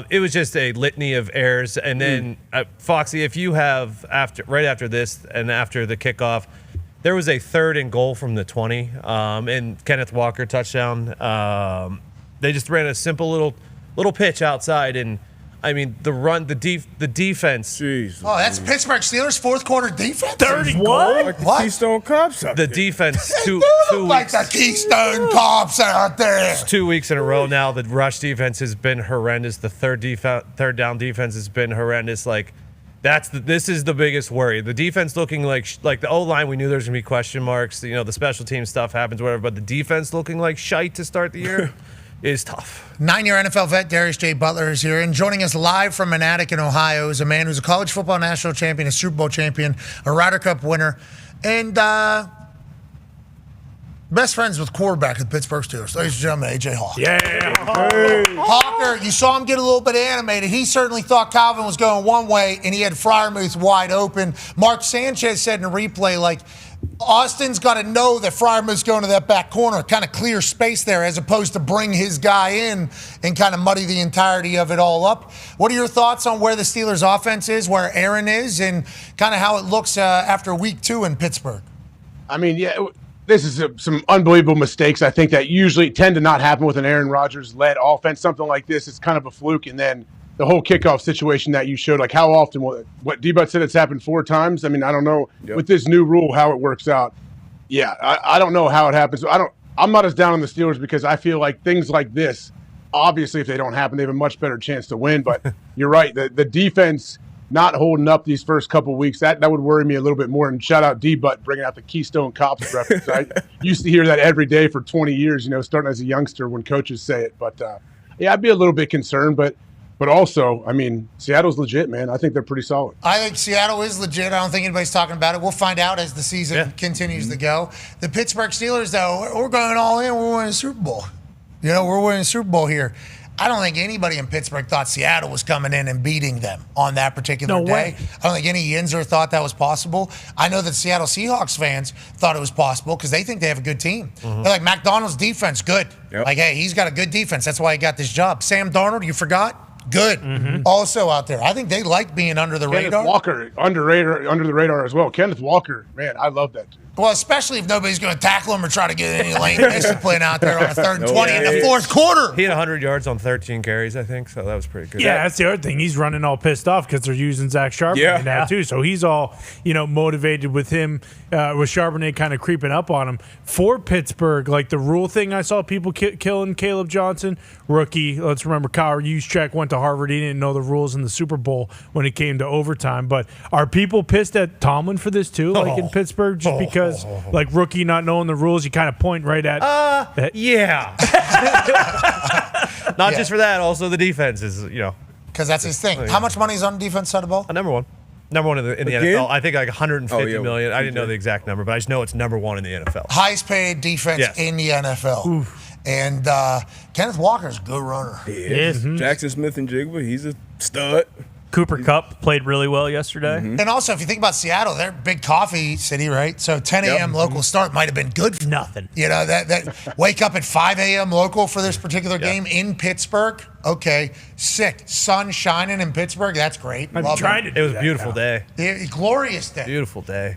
It was just a litany of errors. And then Foxy, if you have right after this and after the kickoff, there was a 3rd and goal from the 20 and Kenneth Walker touchdown. They just ran a simple little pitch outside, and I mean the defense. Jeez. Oh, that's Pittsburgh Steelers' fourth quarter defense. 30 what? Like the Keystone Cops up The there. defense They two do look like the Keystone Cops out there. 2 weeks in a row now. The rush defense has been horrendous. The third down defense has been horrendous. Like this is the biggest worry. The defense looking like the O-line, we knew there's gonna be question marks. You know, the special team stuff happens, whatever. But the defense looking like shite to start the year. Is tough. 9-year NFL vet Darius J. Butler is here, and joining us live from Manatee in Ohio is a man who's a college football national champion, a Super Bowl champion, a Ryder Cup winner, and best friends with quarterback of the Pittsburgh Steelers. Ladies and gentlemen, A.J. Hawk. Yeah. Hawker, you saw him get a little bit animated. He certainly thought Calvin was going one way, and he had Freiermuth wide open. Mark Sanchez said in a replay, like, Austin's got to know that Freiermuth's going to that back corner, kind of clear space there, as opposed to bring his guy in and kind of muddy the entirety of it all up. What are your thoughts on where the Steelers' offense is, where Aaron is, and kind of how it looks after week 2 in Pittsburgh? I mean, yeah, this is some unbelievable mistakes. I think that usually tend to not happen with an Aaron Rodgers-led offense. Something like this is kind of a fluke, and then the whole kickoff situation that you showed, like how often, what D-Butt said it's happened 4 times. I mean, I don't know with this new rule how it works out. Yeah, I don't know how it happens. I'm not as down on the Steelers because I feel like things like this, obviously if they don't happen, they have a much better chance to win. But you're right, the defense not holding up these first couple of weeks, that would worry me a little bit more. And shout out D-Butt bringing out the Keystone Cops reference. I used to hear that every day for 20 years, starting as a youngster when coaches say it. But yeah, I'd be a little bit concerned, but also, I mean, Seattle's legit, man. I think they're pretty solid. I think Seattle is legit. I don't think anybody's talking about it. We'll find out as the season continues to go. The Pittsburgh Steelers, though, we're going all in. We're winning a Super Bowl. We're winning a Super Bowl here. I don't think anybody in Pittsburgh thought Seattle was coming in and beating them on that particular day. way. I don't think any Yinzer thought that was possible. I know that Seattle Seahawks fans thought it was possible because they think they have a good team. They're like, McDonald's defense, good. Like, hey, he's got a good defense. That's why he got this job. Sam Darnold, you forgot? Good. Also out there. I think they like being under the radar. Kenneth Walker, under the radar as well. Kenneth Walker, man, I love that dude. Well, especially if nobody's going to tackle him or try to get any lane discipline out there on a 3rd and 20 in the fourth quarter. He had 100 yards on 13 carries, I think, so that was pretty good. Yeah, that's the other thing. He's running all pissed off because they're using Zach Charbonnet now, too. So he's all, motivated with him, with Charbonnet kind of creeping up on him. For Pittsburgh, like the rule thing, I saw people killing Caleb Johnson, rookie. Let's remember, Kyle Juszczyk went to Harvard. He didn't know the rules in the Super Bowl when it came to overtime. But are people pissed at Tomlin for this, too, like in Pittsburgh, just because, like, rookie not knowing the rules, you kind of point right at yeah. Not just for that, also the defense is, Because that's his thing. How much money is on the defense side of the ball? Number one in the NFL. I think like 150 million. I didn't know the exact number, but I just know it's number 1 in the NFL. Highest paid defense in the NFL. Oof. And Kenneth Walker's a good runner. He is. Jackson Smith and Jigba, he's a stud. Cooper Kupp played really well yesterday. And also, if you think about Seattle, they're a big coffee city, right? So 10 a.m. local start might have been good for nothing. That wake up at 5 a.m. local for this particular game in Pittsburgh. Okay, sick. Sun shining in Pittsburgh. That's great. It was a beautiful day. Glorious day. Beautiful day.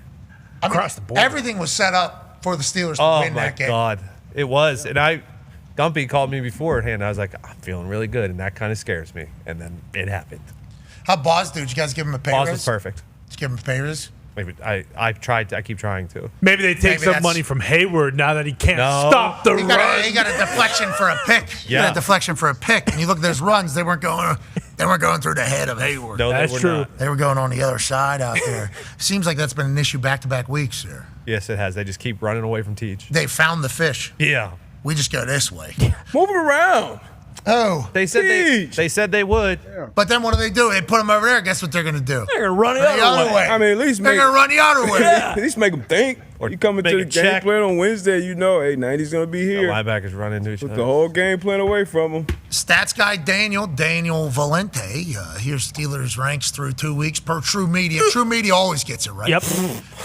Across the board. Everything was set up for the Steelers to win that game. Oh, my God. It was. And Gumpy called me beforehand. I was like, I'm feeling really good, and that kind of scares me. And then it happened. How'd Boz do? Did you guys give him a pay raise? Boz was perfect. Did you give him a pay raise? Maybe I tried. I keep trying to. Maybe they take some money from Hayward now that he can't stop the run. He got a deflection for a pick. He got a deflection for a pick. And you look at those runs, they weren't going They weren't going through the head of Hayward. No, that's true. They were going on the other side out there. Seems like that's been an issue back-to-back weeks there. Yes, it has. They just keep running away from Teach. They found the fish. Yeah. We just go this way. Move it around. Oh. They said they would. Yeah. But then what do? They put them over there. Guess what they're going to do? They're going to run the other way. I mean, at least they're going to run the other way. At least make them think. Or you coming to the game plan on Wednesday, you know, hey, 90's going to be here. The linebackers run into each other. Put the whole game plan away from them. Stats guy Daniel Valente. Here's Steelers ranks through 2 weeks per True Media. True Media always gets it right. Yep.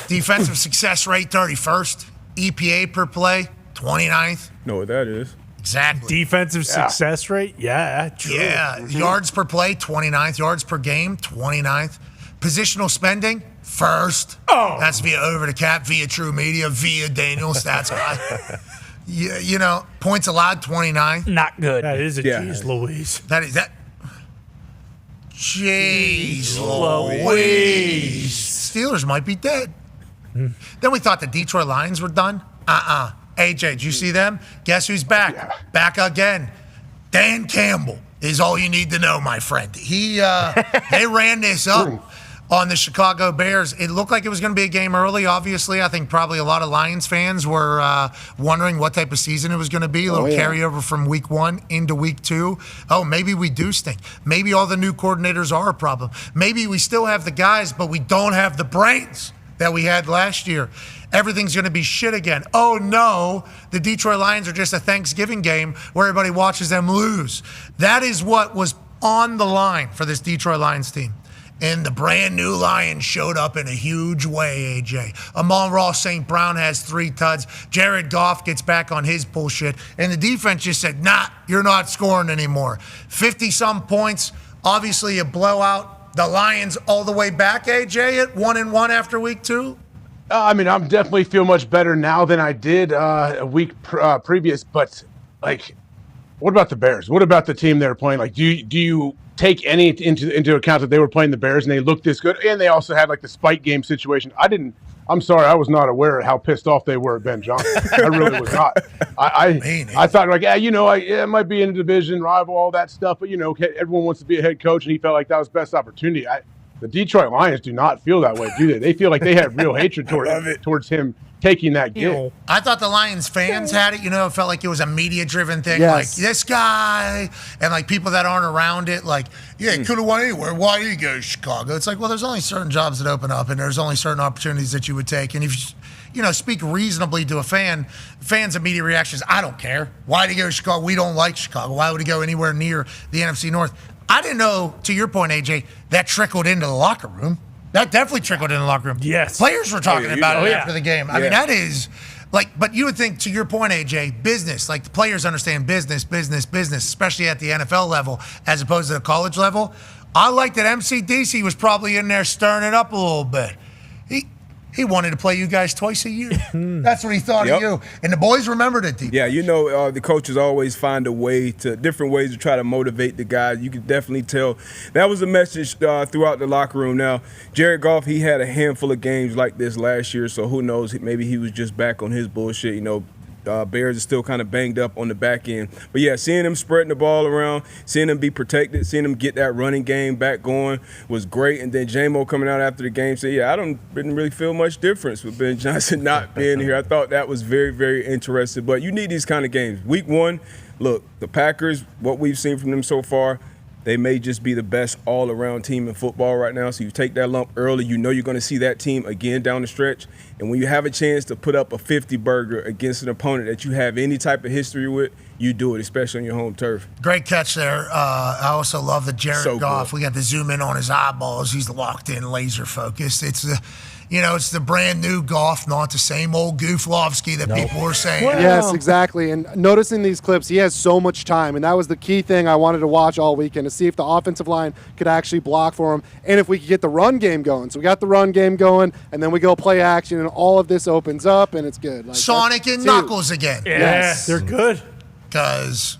Defensive success rate 31st. EPA per play 29th. Know what that is. Exactly. Defensive success rate? Yeah, true. Yeah. Yards per play, 29th. Yards per game, 29th. Positional spending, first. Oh. That's via Over the Cap, via True Media, via Daniel Stats Guy. You know, points allowed, 29th. Not good. That is a jeez Louise. That. Jeez Louise. Steelers might be dead. Then we thought the Detroit Lions were done. AJ, did you see them? Guess who's back? Yeah. Back again. Dan Campbell is all you need to know, my friend. They ran this up on the Chicago Bears. It looked like it was going to be a game early, obviously. I think probably a lot of Lions fans were wondering what type of season it was going to be. A little carryover from week 1 into week 2. Oh, maybe we do stink. Maybe all the new coordinators are a problem. Maybe we still have the guys, but we don't have the brains that we had last year. Everything's going to be shit again. Oh, no, the Detroit Lions are just a Thanksgiving game where everybody watches them lose. That is what was on the line for this Detroit Lions team. And the brand new Lions showed up in a huge way, AJ. Amon-Ra St. Brown has 3 tuds. Jared Goff gets back on his bullshit. And the defense just said, nah, you're not scoring anymore. 50-some points, obviously a blowout. The Lions all the way back, AJ, at 1-1 after week 2. I mean, I'm definitely feel much better now than I did a week previous. But like, what about the Bears? What about the team they're playing? Like, do you take any into account that they were playing the Bears and they looked this good, and they also had like the spike game situation? I'm sorry, I was not aware of how pissed off they were at Ben Johnson. I really was not. I thought like, it might be in a division rival, all that stuff, but everyone wants to be a head coach, and he felt like that was best opportunity. The Detroit Lions do not feel that way, do they? They feel like they have real hatred towards him taking that gig. I thought the Lions fans had it. It felt like it was a media-driven thing. Yes. Like, this guy, and like people that aren't around it, like, yeah, he could have won anywhere. Why did he go to Chicago? It's like, well, there's only certain jobs that open up, and there's only certain opportunities that you would take. And if you speak reasonably to a fans' immediate reactions, I don't care. Why did he go to Chicago? We don't like Chicago. Why would he go anywhere near the NFC North? I didn't know, to your point, AJ, that trickled into the locker room. That definitely trickled into the locker room. Yes. Players were talking about it after the game. I mean, Yeah. that is, like, but you would think, to your point, AJ, business. Like, the players understand business, especially at the NFL level as opposed to the college level. I like that MCDC was probably in there stirring it up a little bit. He wanted to play you guys twice a year. That's what he thought of you. And the boys remembered it deep. Yeah, the coaches always find different ways to try to motivate the guys. You can definitely tell. That was a message throughout the locker room. Now, Jared Goff, he had a handful of games like this last year, so who knows, maybe he was just back on his bullshit. Bears are still kind of banged up on the back end. But, yeah, seeing them spreading the ball around, seeing them be protected, seeing them get that running game back going was great. And then J-Mo coming out after the game said, yeah, didn't really feel much difference with Ben Johnson not being here. I thought that was very, very interesting. But you need these kind of games. Week 1, look, the Packers, what we've seen from them so far, they may just be the best all-around team in football right now. So you take that lump early. You know you're going to see that team again down the stretch. And when you have a chance to put up a 50-burger against an opponent that you have any type of history with, you do it, especially on your home turf. Great catch there. I also love the Jared Goff. Good. We got to zoom in on his eyeballs. He's locked in, laser focused. It's the brand new Goff, not the same old Gooflovsky that people were saying. Yes, exactly. And noticing these clips, he has so much time, and that was the key thing I wanted to watch all weekend, to see if the offensive line could actually block for him, and if we could get the run game going. So we got the run game going, and then we go play action, and all of this opens up, and it's good. Like, Sonic and Knuckles again. Yeah, Yes. they're good. Because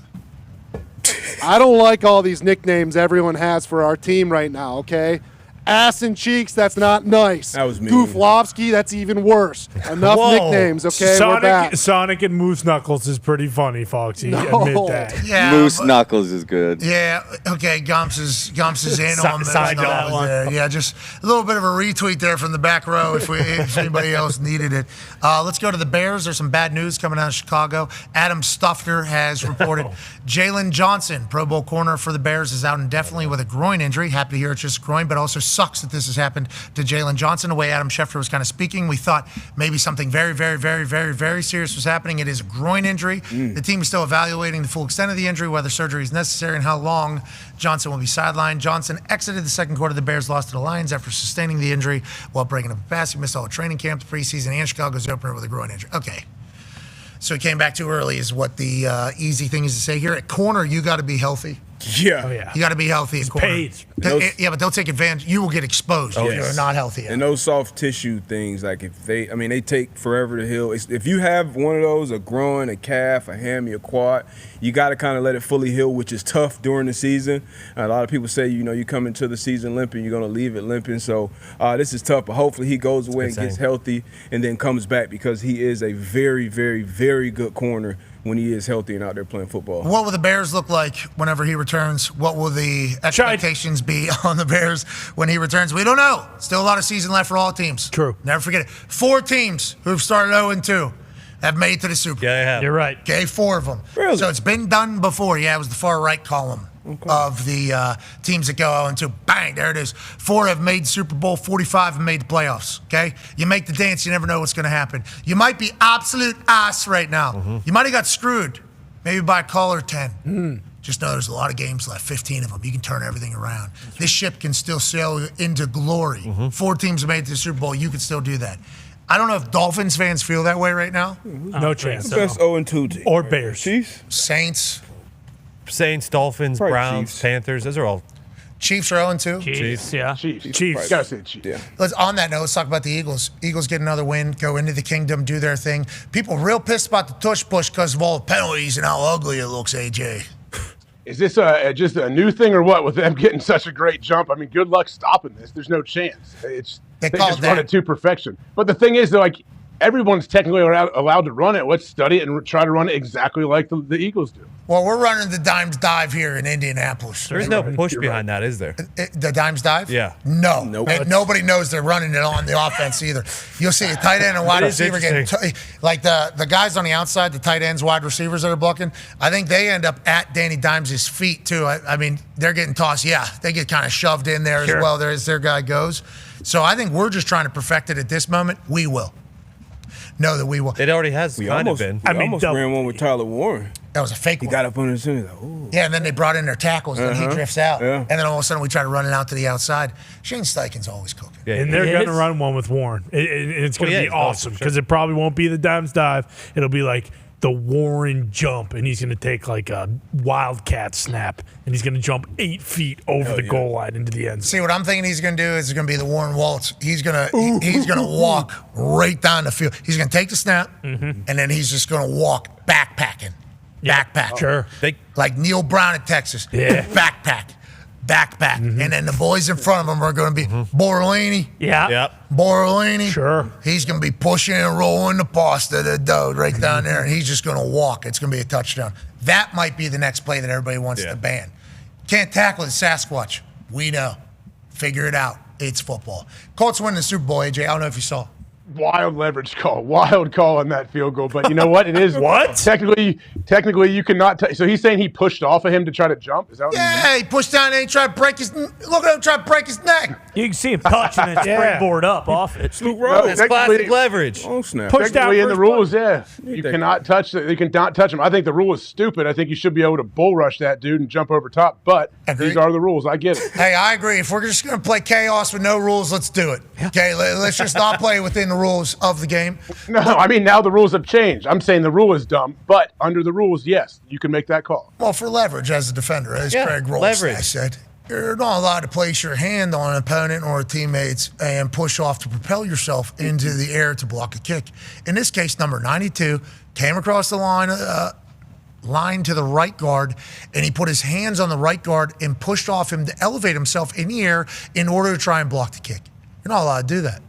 I don't like all these nicknames everyone has for our team right now, okay? Ass and cheeks, that's not nice. That was mean. Gooflovsky, that's even worse. Enough nicknames, okay? We're back. Sonic and Moose Knuckles is pretty funny, Foxy. No. Admit that. Yeah, Moose Knuckles is good. Yeah, okay, Gumps is in on Moose Side note Knuckles one. there. Yeah, just a little bit of a retweet there from the back row if anybody else needed it. Let's go to the Bears. There's some bad news coming out of Chicago. Adam Schefter has reported Jalen Johnson, Pro Bowl corner for the Bears, is out indefinitely with a groin injury. Happy to hear it's just a groin, but also sucks that this has happened to Jalen Johnson. The way Adam Schefter was kind of speaking, we thought maybe something very, very, very, very, very serious was happening. It is a groin injury. The team is still evaluating the full extent of the injury, whether surgery is necessary, and how long Johnson will be sidelined. Johnson exited the second quarter. The Bears lost to the Lions after sustaining the injury while breaking up a pass. He missed all the training camp, the preseason, and Chicago's opener with a groin injury. Okay. So he came back too early is what the easy thing is to say here. At corner, you got to be healthy. Yeah. Oh, yeah. You got to be healthy at corner. Paid. Yeah, but don't take advantage. You will get exposed if you're not healthy. And those soft tissue things, like if they take forever to heal. If you have one of those, a groin, a calf, a hammy, a quad, you got to kind of let it fully heal, which is tough during the season. A lot of people say, you come into the season limping, you're going to leave it limping. So this is tough, but hopefully he goes away and gets healthy and then comes back because he is a very, very, very good corner when he is healthy and out there playing football. What will the Bears look like whenever he returns? What will the expectations be on the Bears when he returns? We don't know. Still a lot of season left for all teams. True. Never forget it. 4 teams who've started 0-2 have made it to the Super Bowl. Yeah, they have. You're right. Okay, 4 of them. Really? So it's been done before. Yeah, it was the far right column of the teams that go 0-2. Bang, there it is. 4 have made Super Bowl, 45 have made the playoffs, okay? You make the dance, you never know what's going to happen. You might be absolute ass right now. You might have got screwed, maybe by a call or 10. Just know there's a lot of games left, 15 of them. You can turn everything around. This ship can still sail into glory. 4 teams have made it to the Super Bowl. You can still do that. I don't know if Dolphins fans feel that way right now. No chance. The best 0-2 team. Or Bears. Chiefs? Saints. Dolphins, Probably Browns, Chiefs. Panthers. Those are all Chiefs are 0-2. Chiefs, yeah. Chiefs. Gotta say Chiefs. Yeah. On that note, let's talk about the Eagles. Eagles get another win, go into the kingdom, do their thing. People real pissed about the tush push because of all the penalties and how ugly it looks, AJ. Is this just a new thing or what with them getting such a great jump? I mean, good luck stopping this. There's no chance. They just run it to perfection. But the thing is, though, like everyone's technically allowed to run it. Let's study it and try to run it exactly like the Eagles do. Well, we're running the Dimes Dive here in Indianapolis. There's no push behind that, is there? The Dimes Dive? Yeah. No. Nope. And nobody knows they're running it on the offense either. You'll see a tight end and wide That is receiver getting like the guys on the outside, the tight ends, wide receivers that are blocking. I think they end up at Danny Dimes' feet too. I mean, they're getting tossed. Yeah, they get kind of shoved in there as well. There as their guy goes. So I think we're just trying to perfect it at this moment. We will. Know that we will. It already has We kind almost, of been. we almost ran one with Tyler Warren. That was a fake one. He got up under the center. Like, ooh. Yeah, and then they brought in their tackles, and he drifts out. Yeah. And then all of a sudden we try to run it out to the outside. Shane Steichen's always cooking. Yeah, And they're going to run one with Warren. It's going to be awesome because it probably won't be the Dimes Dive. It'll be like the Warren jump, and he's going to take like a wildcat snap, and he's going to jump 8 feet over the goal line into the end zone. See, what I'm thinking he's going to do is it's going to be the Warren Waltz. He's going to walk right down the field. He's going to take the snap, and then he's just going to walk backpacking. Backpack. Sure. Like Neil Brown at Texas. Yeah. Backpack. And then the boys in front of him are going to be Borlini. Yeah. Yep. Borlini. Sure. He's going to be pushing and rolling the pasta, the dough right down there, and he's just going to walk. It's going to be a touchdown. That might be the next play that everybody wants to ban. Can't tackle the Sasquatch. We know. Figure it out. It's football. Colts win the Super Bowl, AJ. I don't know if you saw. Wild leverage call. Wild call on that field goal. But you know what? It is What? Technically, you cannot. So he's saying he pushed off of him to try to jump. Is that what Yeah, he pushed down and he tried to break his. Look at him try to break his neck. You can see him touching it, springboard up off it. Luke Rose. That's classic leverage. Oh, snap. Technically in the rules, you cannot touch it. You cannot touch him. I think the rule is stupid. I think you should be able to bull rush that dude and jump over top. But these are the rules. I get it. Hey, I agree. If we're just going to play chaos with no rules, let's do it. Okay, let's just not play within the rules of the game. No, I mean, now the rules have changed. I'm saying the rule is dumb, but under the rules, yes, you can make that call. Well, for leverage as a defender, as Craig Rolls said, you're not allowed to place your hand on an opponent or teammates and push off to propel yourself into the air to block a kick. In this case, number 92 came across the line line to the right guard, and he put his hands on the right guard and pushed off him to elevate himself in the air in order to try and block the kick. You're not allowed to do that.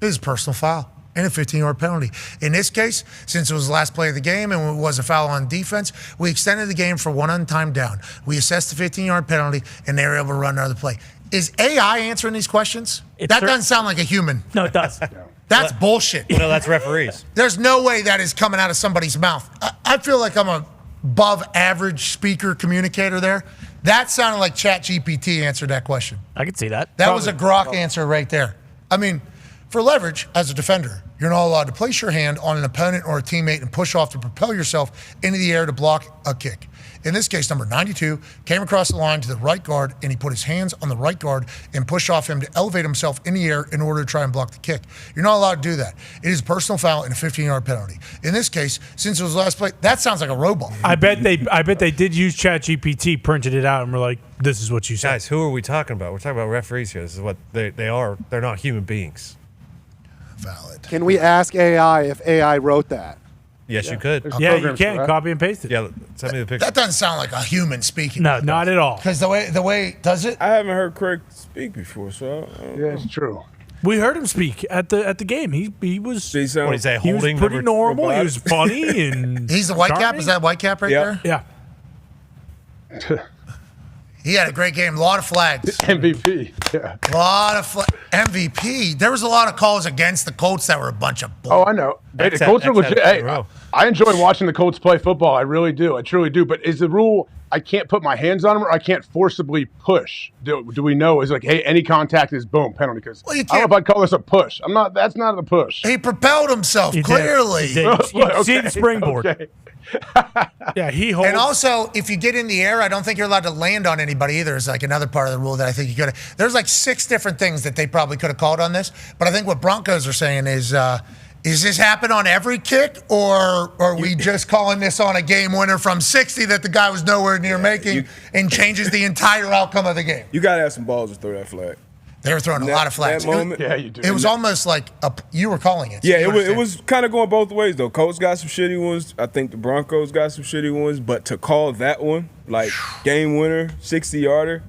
It was a personal foul and a 15-yard penalty. In this case, since it was the last play of the game and it was a foul on defense, we extended the game for one untimed down. We assessed the 15-yard penalty, and they were able to run another play. Is AI answering these questions? That doesn't sound like a human. No, it does. That's bullshit. No, that's referees. There's no way that is coming out of somebody's mouth. I feel like I'm a above average speaker communicator there. That sounded like ChatGPT answered that question. I could see that. That was a Grok answer right there. I mean, for leverage, as a defender, you're not allowed to place your hand on an opponent or a teammate and push off to propel yourself into the air to block a kick. In this case, number 92 came across the line to the right guard, and he put his hands on the right guard and pushed off him to elevate himself in the air in order to try and block the kick. You're not allowed to do that. It is a personal foul and a 15-yard penalty. In this case, since it was the last play, that sounds like a robot. I bet they did use ChatGPT, printed it out, and were like, "This is what you said." Guys, who are we talking about? We're talking about referees here. This is what they are. They're not human beings. Valid. Can we ask AI if AI wrote that? Yes, you could. Yeah, you can copy and paste it. Yeah, send me the picture. That doesn't sound like a human speaking. No, not at all. Because the way does it? I haven't heard Craig speak before, so yeah, it's true. We heard him speak at the game. He was. What did he say? He was Holding pretty normal. He was funny and. He's the white cap. Is that white cap right there? Yeah. He had a great game. A lot of flags. MVP. Yeah. A lot of MVP. There was a lot of calls against the Colts that were a bunch of bull. Oh, I know. Hey, the Colts are legit. Hey, I enjoy watching the Colts play football. I really do. I truly do. But is the rule I can't put my hands on them or I can't forcibly push? Do we know? Is it like, hey, any contact is boom, penalty? Because I don't know if I'd call this a push. I'm not. That's not a push. He propelled himself, clearly. He did. You see the springboard. Okay. Yeah, he holds. And also, if you get in the air, I don't think you're allowed to land on anybody either. Is like another part of the rule that I think you could. There's like 6 different things that they probably could have called on this. But I think what Broncos are saying is this happen on every kick, or are we just calling this on a game winner from 60 that the guy was nowhere near making and changes the entire outcome of the game? You got to have some balls to throw that flag. They were throwing a lot of flags. That moment, yeah, you do. It was almost like you were calling it. So yeah, it was kind of going both ways, though. Colts got some shitty ones. I think the Broncos got some shitty ones. But to call that one, like game winner, 60-yarder,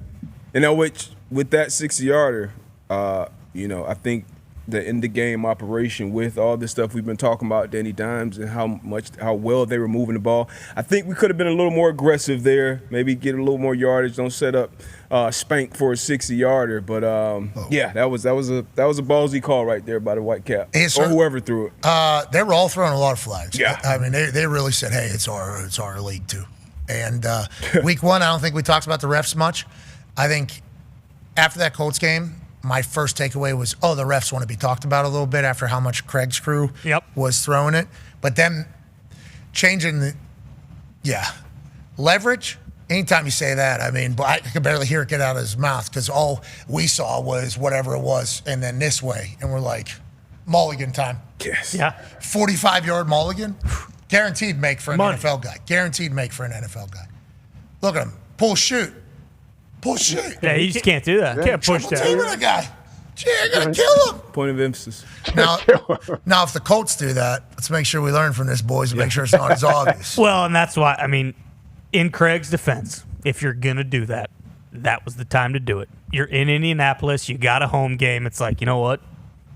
which with that 60-yarder, I think the in-the-game operation with all this stuff we've been talking about, Danny Dimes, and how well they were moving the ball. I think we could have been a little more aggressive there, maybe get a little more yardage, don't set up Spank for a 60-yarder. But yeah, that was a ballsy call right there by the white cap or whoever threw it. They were all throwing a lot of flags. Yeah, I mean they really said, hey, it's our league too. And week 1, I don't think we talked about the refs much. I think after that Colts game, my first takeaway was, the refs want to be talked about a little bit after how much Craig's crew was throwing it. But then changing leverage, anytime you say that, I mean, I could barely hear it get out of his mouth because all we saw was whatever it was and then this way. And we're like, mulligan time. Yes. Yeah. 45-yard mulligan. Guaranteed make for an NFL guy. Guaranteed make for an NFL guy. Look at him. Pull shoot. Yeah, you just can't do that. Can't push that. Team a guy. Gee, I gotta kill him. Point of emphasis. Now, if the Colts do that, let's make sure we learn from this, boys, and make sure it's not as obvious. Well, and that's why, I mean, in Craig's defense, if you're going to do that, that was the time to do it. You're in Indianapolis. You got a home game. It's like, you know what?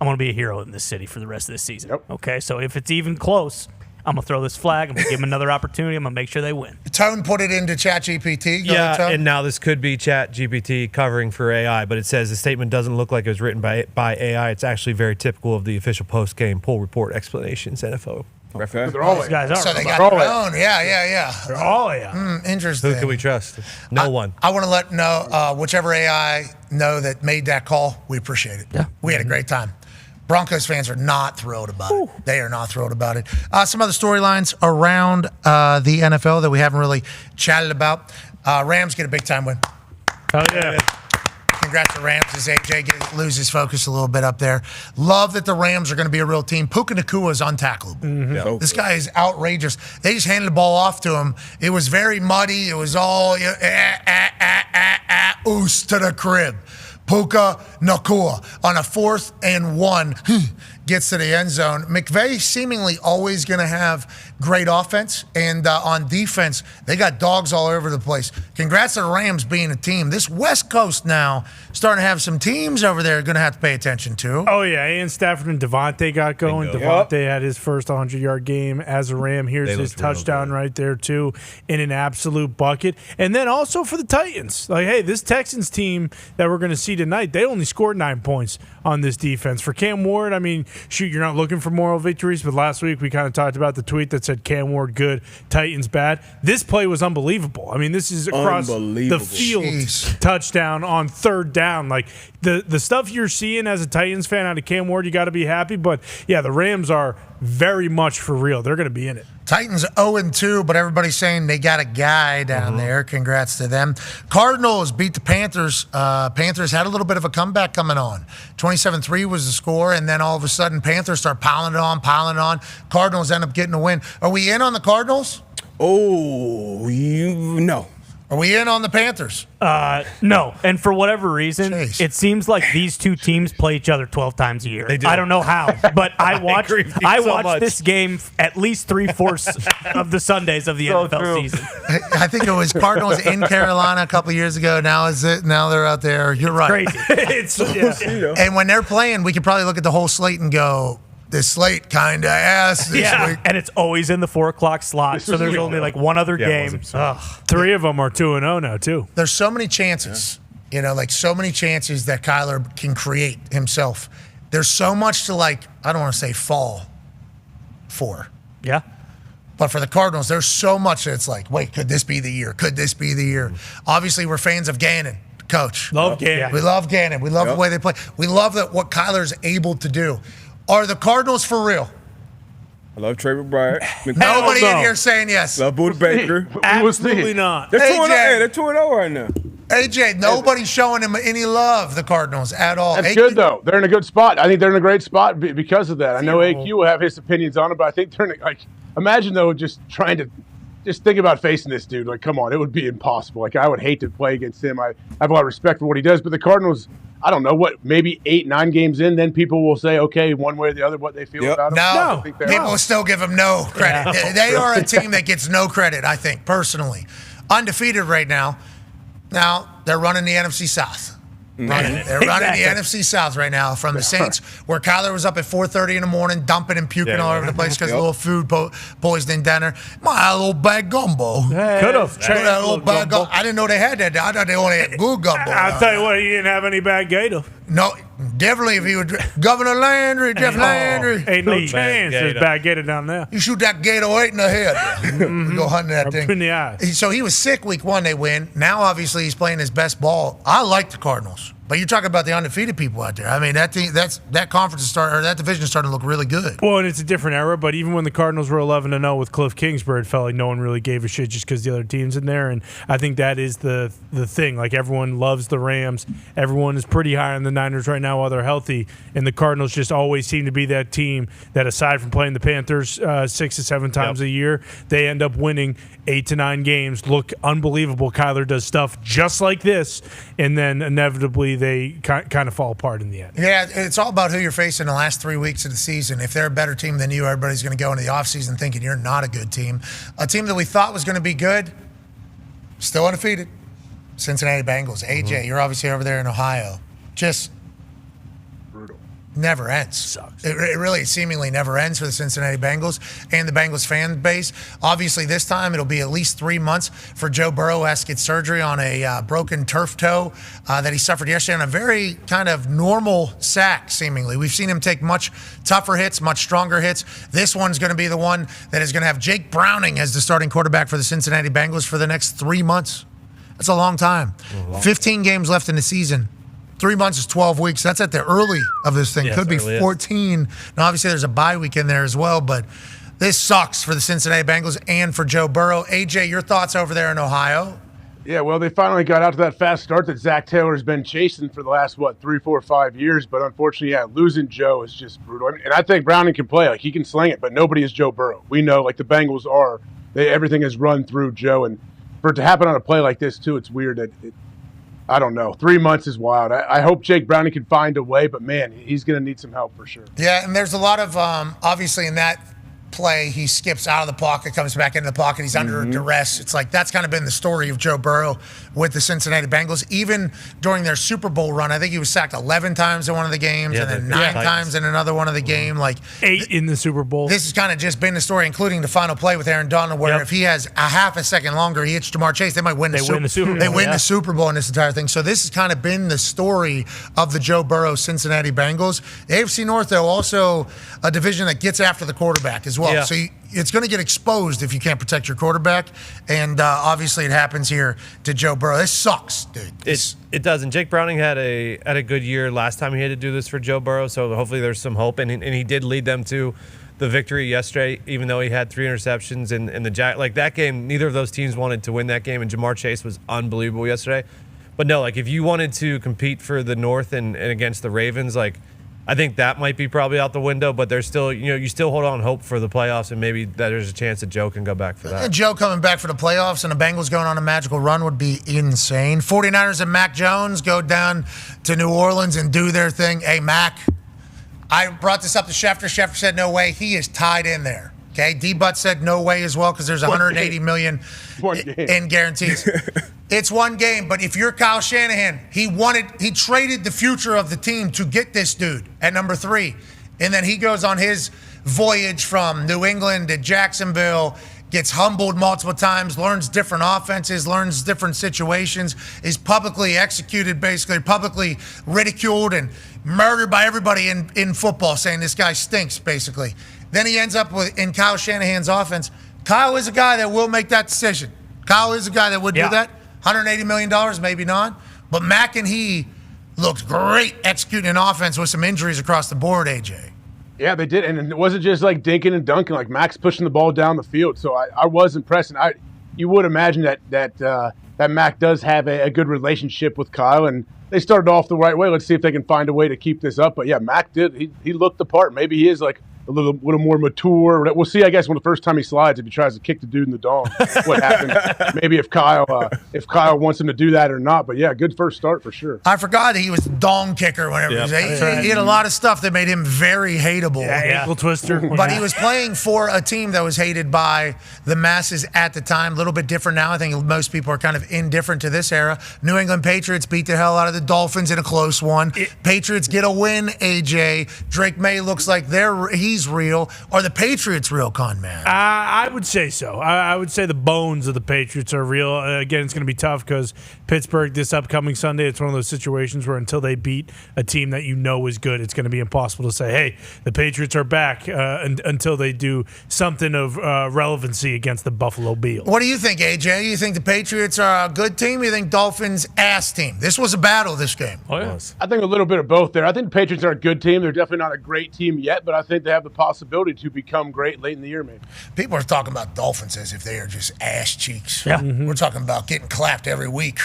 I'm going to be a hero in this city for the rest of this season. Yep. Okay, so if it's even close, I'm going to throw this flag. I'm going to give them another opportunity. I'm going to make sure they win. Tone put it into ChatGPT. Yeah, and now this could be ChatGPT covering for AI, but it says the statement doesn't look like it was written by AI. It's actually very typical of the official post-game poll report explanations NFL. Okay. They're all These guys are. So they got all their own. Yeah. They're all yeah. Interesting. Who can we trust? No one. I want to let whichever AI know that made that call, we appreciate it. Yeah. We had a great time. Broncos fans are not thrilled about it. They are not thrilled about it. Some other storylines around the NFL that we haven't really chatted about. Rams get a big-time win. Oh, yeah. Congrats to Rams as AJ loses focus a little bit up there. Love that the Rams are going to be a real team. Puka Nacua is untacklable. Mm-hmm. Yeah. This guy is outrageous. They just handed the ball off to him. It was very muddy. It was all oos to the crib. Puka Nacua on a 4th and 1 gets to the end zone. McVay seemingly always going to have great offense, and on defense, they got dogs all over the place. Congrats to the Rams being a team. This West Coast now starting to have some teams over there going to have to pay attention to. Oh, yeah. Ian Stafford and Devontae got going. Devontae had his first 100-yard game as a Ram. Here's his touchdown right there, too, in an absolute bucket. And then also for the Titans. Like, hey, this Texans team that we're going to see tonight, they only scored 9 points on this defense. For Cam Ward, I mean, shoot, you're not looking for moral victories, but last week we kind of talked about the tweet that said Cam Ward good, Titans bad. This play was unbelievable. I mean, this is across the field touchdown on third down. Like, the stuff you're seeing as a Titans fan out of Cam Ward, you got to be happy. But, yeah, the Rams are very much for real. They're going to be in it. Titans 0-2, but everybody's saying they got a guy down there. Congrats to them. Cardinals beat the Panthers. Panthers had a little bit of a comeback coming on. 27-3 was the score, and then all of a sudden Panthers start piling it on. Cardinals end up getting a win. Are we in on the Cardinals? Oh, no. Are we in on the Panthers? No. And for whatever reason, it seems like these two teams play each other 12 times a year. They do. I don't know how, but I watched much. this game at least 3/4 of the Sundays of the NFL season. I think it was Cardinals in Carolina a couple years ago. Now they're out there. You're right. Crazy. And when they're playing, we could probably look at the whole slate and go, this slate kind of ass this week. And it's always in the 4 o'clock slot, so there's only like one other game. 3 of them are 2-0 now, too. There's so many chances, so many chances that Kyler can create himself. There's so much to, I don't want to say fall for. Yeah. But for the Cardinals, there's so much that it's like, wait, could this be the year? Could this be the year? Obviously, we're fans of Gannon, coach. Love Gannon. Yeah. We love Gannon. We love the way they play. We love what Kyler's able to do. Are the Cardinals for real? I love Trey McBride. Nobody in here saying yes. Love Buda Baker. Absolutely not. They're 2-0 right now. AJ, nobody's showing him any love, the Cardinals, at all. That's good, though. They're in a good spot. I think they're in a great spot because of that. I know AQ will have his opinions on it, but I think they're imagine, though, just trying to think about facing this dude. Come on, it would be impossible. I would hate to play against him. I have a lot of respect for what he does, but the Cardinals, I don't know, maybe 8-9 games in, then people will say, okay, one way or the other, what they feel about him. No, people will still give him no credit. Yeah. They are a team that gets no credit, I think, personally. Undefeated right now. Now, they're running the NFC South. They're running the NFC South right now from the Saints, where Kyler was up at 4:30 in the morning, dumping and puking all over the place because of a little food poisoning dinner. My little bag gumbo. Could have. I didn't know they had that. I thought they only had good gumbo. I'll tell you what, he didn't have any bad gator. No, definitely if he was Governor Landry, Jeff Landry. Ain't no chance there's bad gator down there. You shoot that gator right in the head. We go hunting that thing. In the eyes. So he was sick week 1, they win. Now, obviously, he's playing his best ball. I like the Cardinals. But you're talking about the undefeated people out there. I mean, that conference is that division is starting to look really good. Well, and it's a different era. But even when the Cardinals were 11-0 with Cliff Kingsbury, it felt like no one really gave a shit just because the other team's in there. And I think that is the thing. Everyone loves the Rams. Everyone is pretty high on the Niners right now while they're healthy. And the Cardinals just always seem to be that team that, aside from playing the Panthers 6 to 7 times a year, they end up winning 8 to 9 games. Look unbelievable. Kyler does stuff just like this, and then inevitably they kind of fall apart in the end. Yeah, it's all about who you're facing the last 3 weeks of the season. If they're a better team than you, everybody's going to go into the offseason thinking you're not a good team. A team that we thought was going to be good, still undefeated. Cincinnati Bengals. AJ, you're obviously over there in Ohio. Just brutal. Never ends. Sucks. It really seemingly never ends for the Cincinnati Bengals and the Bengals fan base. Obviously, this time it'll be at least 3 months for Joe Burrow has to get surgery on a broken turf toe that he suffered yesterday on a very kind of normal sack, seemingly. We've seen him take much tougher hits, much stronger hits. This one's going to be the one that is going to have Jake Browning as the starting quarterback for the Cincinnati Bengals for the next 3 months. That's a long time. 15 games left in the season. 3 months is 12 weeks. That's at the early of this thing. Could be 14. Now, obviously, there's a bye week in there as well, but this sucks for the Cincinnati Bengals and for Joe Burrow. AJ, your thoughts over there in Ohio? Yeah, well, they finally got out to that fast start that Zach Taylor's been chasing for the last, 3, 4, 5 years. But unfortunately, losing Joe is just brutal. And I think Browning can play. He can sling it, but nobody is Joe Burrow. We know, the Bengals are. Everything is run through Joe. And for it to happen on a play like this, too, it's weird that I don't know. 3 months is wild. I hope Jake Browning can find a way, but man, he's going to need some help for sure. Yeah, and there's a lot of obviously in that play, he skips out of the pocket, comes back into the pocket. He's under duress. It's like that's kind of been the story of Joe Burrow with the Cincinnati Bengals. Even during their Super Bowl run, I think he was sacked 11 times in one of the games and then 9 times in another one of the game. Like 8 in the Super Bowl. This has kind of just been the story, including the final play with Aaron Donald, where if he has a half a second longer, he hits Jamar Chase, they might win the Super Bowl. They win the Super Bowl in this entire thing. So this has kind of been the story of the Joe Burrow Cincinnati Bengals. The AFC North, though, also a division that gets after the quarterback as well. Yeah. So it's going to get exposed if you can't protect your quarterback. And obviously it happens here to Joe Burrow. This sucks, dude. It does. And Jake Browning had a good year last time he had to do this for Joe Burrow. So hopefully there's some hope. And he did lead them to the victory yesterday, even though he had 3 interceptions. And like that game, neither of those teams wanted to win that game. And Jamar Chase was unbelievable yesterday. But no, like if you wanted to compete for the North and against the Ravens, like I think that might be probably out the window, but there's still, you still hold on hope for the playoffs, and maybe that there's a chance that Joe can go back for that. Joe coming back for the playoffs and the Bengals going on a magical run would be insane. 49ers and Mac Jones go down to New Orleans and do their thing. Hey, Mac, I brought this up to Schefter. Schefter said no way. He is tied in there. Okay, D-Butt said no way as well because there's $180 million in guarantees. It's one game, but if you're Kyle Shanahan, he traded the future of the team to get this dude at number 3. And then he goes on his voyage from New England to Jacksonville, gets humbled multiple times, learns different offenses, learns different situations, is publicly executed, basically publicly ridiculed and murdered by everybody in football, saying this guy stinks, basically. Then he ends up in Kyle Shanahan's offense. Kyle is a guy that will make that decision. Kyle is a guy that would do that. $180 million, maybe not. But Mac and he looked great executing an offense with some injuries across the board, AJ. Yeah, they did. And it wasn't just like dinking and dunking, like Mac's pushing the ball down the field. So I was impressed. And you would imagine that Mac does have a good relationship with Kyle. And they started off the right way. Let's see if they can find a way to keep this up. But yeah, Mac did. He looked the part. Maybe he is like a little more mature. We'll see, I guess, when the first time he slides, if he tries to kick the dude in the dome, what happens. Maybe if Kyle wants him to do that or not. But yeah, good first start for sure. I forgot he was dong kicker whenever he was he had a lot of stuff that made him very hateable. Ankle twister. But he was playing for a team that was hated by the masses at the time. A little bit different now. I think most people are kind of indifferent to this era. New England Patriots beat the hell out of the Dolphins in a close one. Patriots get a win, AJ. Drake May looks like he's real. Are the Patriots real, con man? I would say so. I would say the bones of the Patriots are real. Again, it's going to be tough because Pittsburgh this upcoming Sunday, it's one of those situations where until they beat a team that is good, it's going to be impossible to say, hey, the Patriots are back until they do something of relevancy against the Buffalo Bills. What do you think, AJ? You think the Patriots are a good team? You think Dolphins ass team? This was a battle, this game. Oh, yeah. I think a little bit of both there. I think the Patriots are a good team. They're definitely not a great team yet, but I think they have the possibility to become great late in the year, maybe. People are talking about Dolphins as if they are just ass cheeks. Yeah. We're talking about getting clapped every week.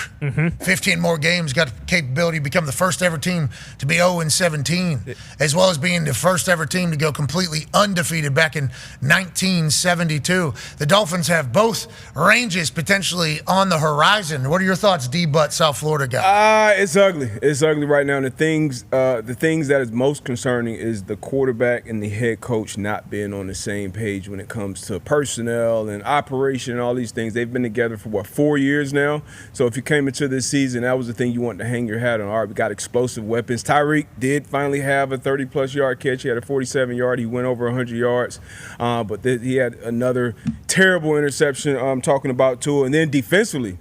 15 more games, got the capability to become the first ever team to be 0-17, as well as being the first ever team to go completely undefeated back in 1972. The Dolphins have both ranges potentially on the horizon. What are your thoughts, D-Butt, South Florida guy? It's ugly. It's ugly right now. And the things that is most concerning is the quarterback and the head coach not being on the same page when it comes to personnel and operation and all these things. They've been together for 4 years now. So if you came into this season, that was the thing you wanted to hang your hat on. All right, we got explosive weapons. Tyreek did finally have a 30-plus yard catch. He had a 47-yard. He went over 100 yards. But he had another terrible interception talking about Tua. And then defensively,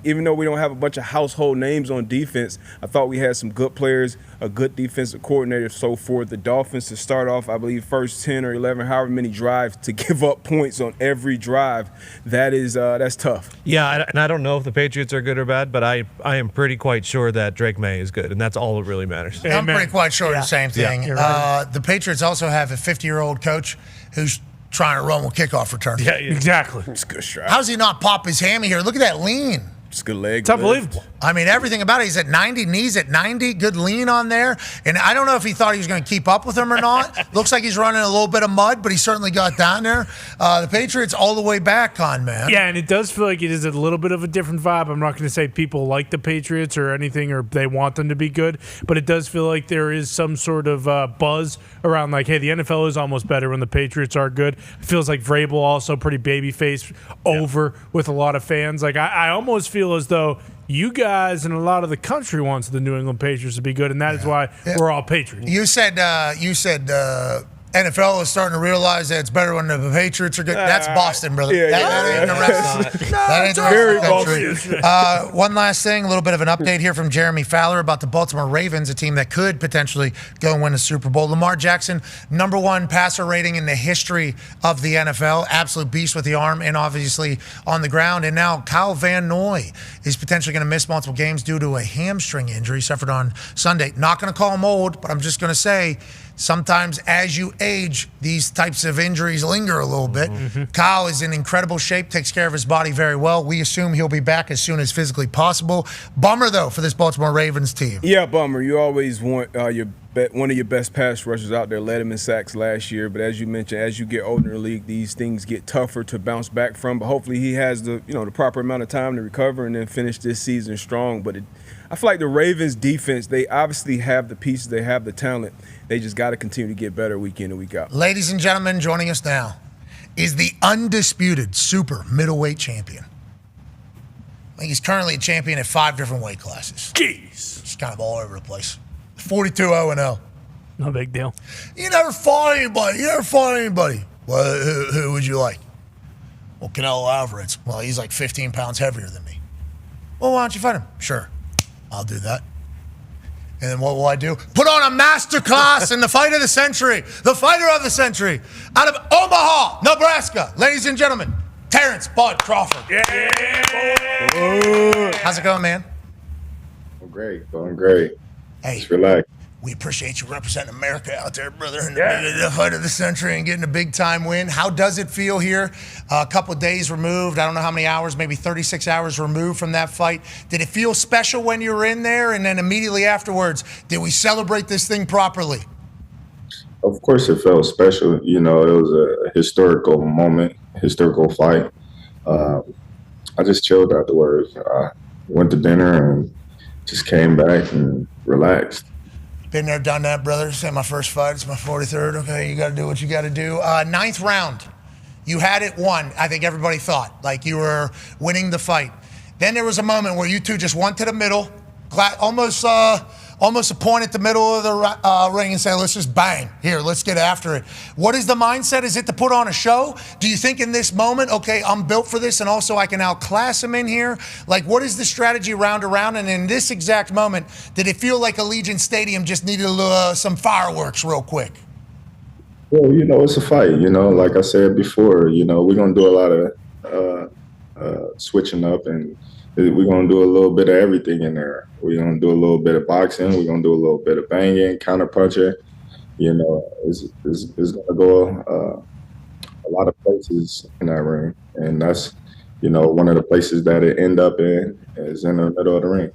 even though we don't have a bunch of household names on defense, I thought we had some good players, a good defensive coordinator. So for the Dolphins to start off, I believe, first 10 or 11, however many drives, to give up points on every drive, that's tough. Yeah, and I don't know if the Patriots are good or bad, but I am pretty quite sure that Drake May is good, and that's all that really matters. I'm pretty quite sure the same thing. Yeah, right. The Patriots also have a 50-year-old coach who's trying to run with kickoff return. Yeah, exactly. It's a good strap. How's he not pop his hammy here? Look at that lean. It's good leg. It's unbelievable. I mean, everything about it. He's at 90, knees at 90, good lean on there. And I don't know if he thought he was going to keep up with him or not. Looks like he's running a little bit of mud, but he certainly got down there. The Patriots all the way back, Con, man. Yeah, and it does feel like it is a little bit of a different vibe. I'm not going to say people like the Patriots or anything, or they want them to be good, but it does feel like there is some sort of buzz around like, hey, the NFL is almost better when the Patriots are good. It feels like Vrabel also pretty babyface over with a lot of fans. Like, I almost feel as though you guys and a lot of the country wants the New England Patriots to be good, and that is why we're all Patriots. You said NFL is starting to realize that it's better when the Patriots are good. That's Boston, brother. That ain't the rest. That ain't the rest of the country. One last thing, a little bit of an update here from Jeremy Fowler about the Baltimore Ravens, a team that could potentially go and win the Super Bowl. Lamar Jackson, #1 passer rating in the history of the NFL. Absolute beast with the arm and obviously on the ground. And now Kyle Van Noy is potentially going to miss multiple games due to a hamstring injury suffered on Sunday. Not going to call him old, but I'm just going to say, sometimes as you age, these types of injuries linger a little bit. Kyle is in incredible shape, takes care of his body very well. We assume he'll be back as soon as physically possible. Bummer, though, for this Baltimore Ravens team. Yeah, bummer. You always want one of your best pass rushers out there, led him in sacks last year. But as you mentioned, as you get older in the league, these things get tougher to bounce back from. But hopefully he has the proper amount of time to recover and then finish this season strong. But I feel like the Ravens defense, they obviously have the pieces, they have the talent. They just got to continue to get better week in and week out. Ladies and gentlemen, joining us now is the undisputed super middleweight champion. I think he's currently a champion at 5 different weight classes. Jeez. He's kind of all over the place. 42-0-0. No big deal. You never fought anybody. Well, who would you like? Well, Canelo Alvarez. Well, he's like 15 pounds heavier than me. Well, why don't you fight him? Sure, I'll do that. And then what will I do? Put on a master class in the fight of the century. The fighter of the century. Out of Omaha, Nebraska. Ladies and gentlemen, Terence Bud Crawford. Yeah. How's it going, man? Going great. Hey, just relax. We appreciate you representing America out there, brother, in the fight of the century and getting a big-time win. How does it feel here? A couple of days removed. I don't know how many hours, maybe 36 hours removed from that fight. Did it feel special when you were in there? And then immediately afterwards, did we celebrate this thing properly? Of course it felt special. You know, it was a historical moment, historical fight. I just chilled afterwards. I went to dinner and just came back and relaxed. Been there, done that, brother. It's my first fight. It's my 43rd. Okay, you got to do what you got to do. 9th round. You had it won. I think everybody thought. Like you were winning the fight. Then there was a moment where you two just went to the middle, almost a point at the middle of the ring and say, let's just bang. Here, let's get after it. What is the mindset? Is it to put on a show? Do you think in this moment, okay, I'm built for this and also I can outclass him in here? Like, what is the strategy round around? And in this exact moment, did it feel like Allegiant Stadium just needed some fireworks real quick? Well, you know, it's a fight. You know, like I said before, you know, we're going to do a lot of switching up and we're going to do a little bit of everything in there. We're going to do a little bit of boxing. We're going to do a little bit of banging, counter punching. You know, it's going to go a lot of places in that ring. And that's, you know, one of the places that it end up in is in the middle of the ring.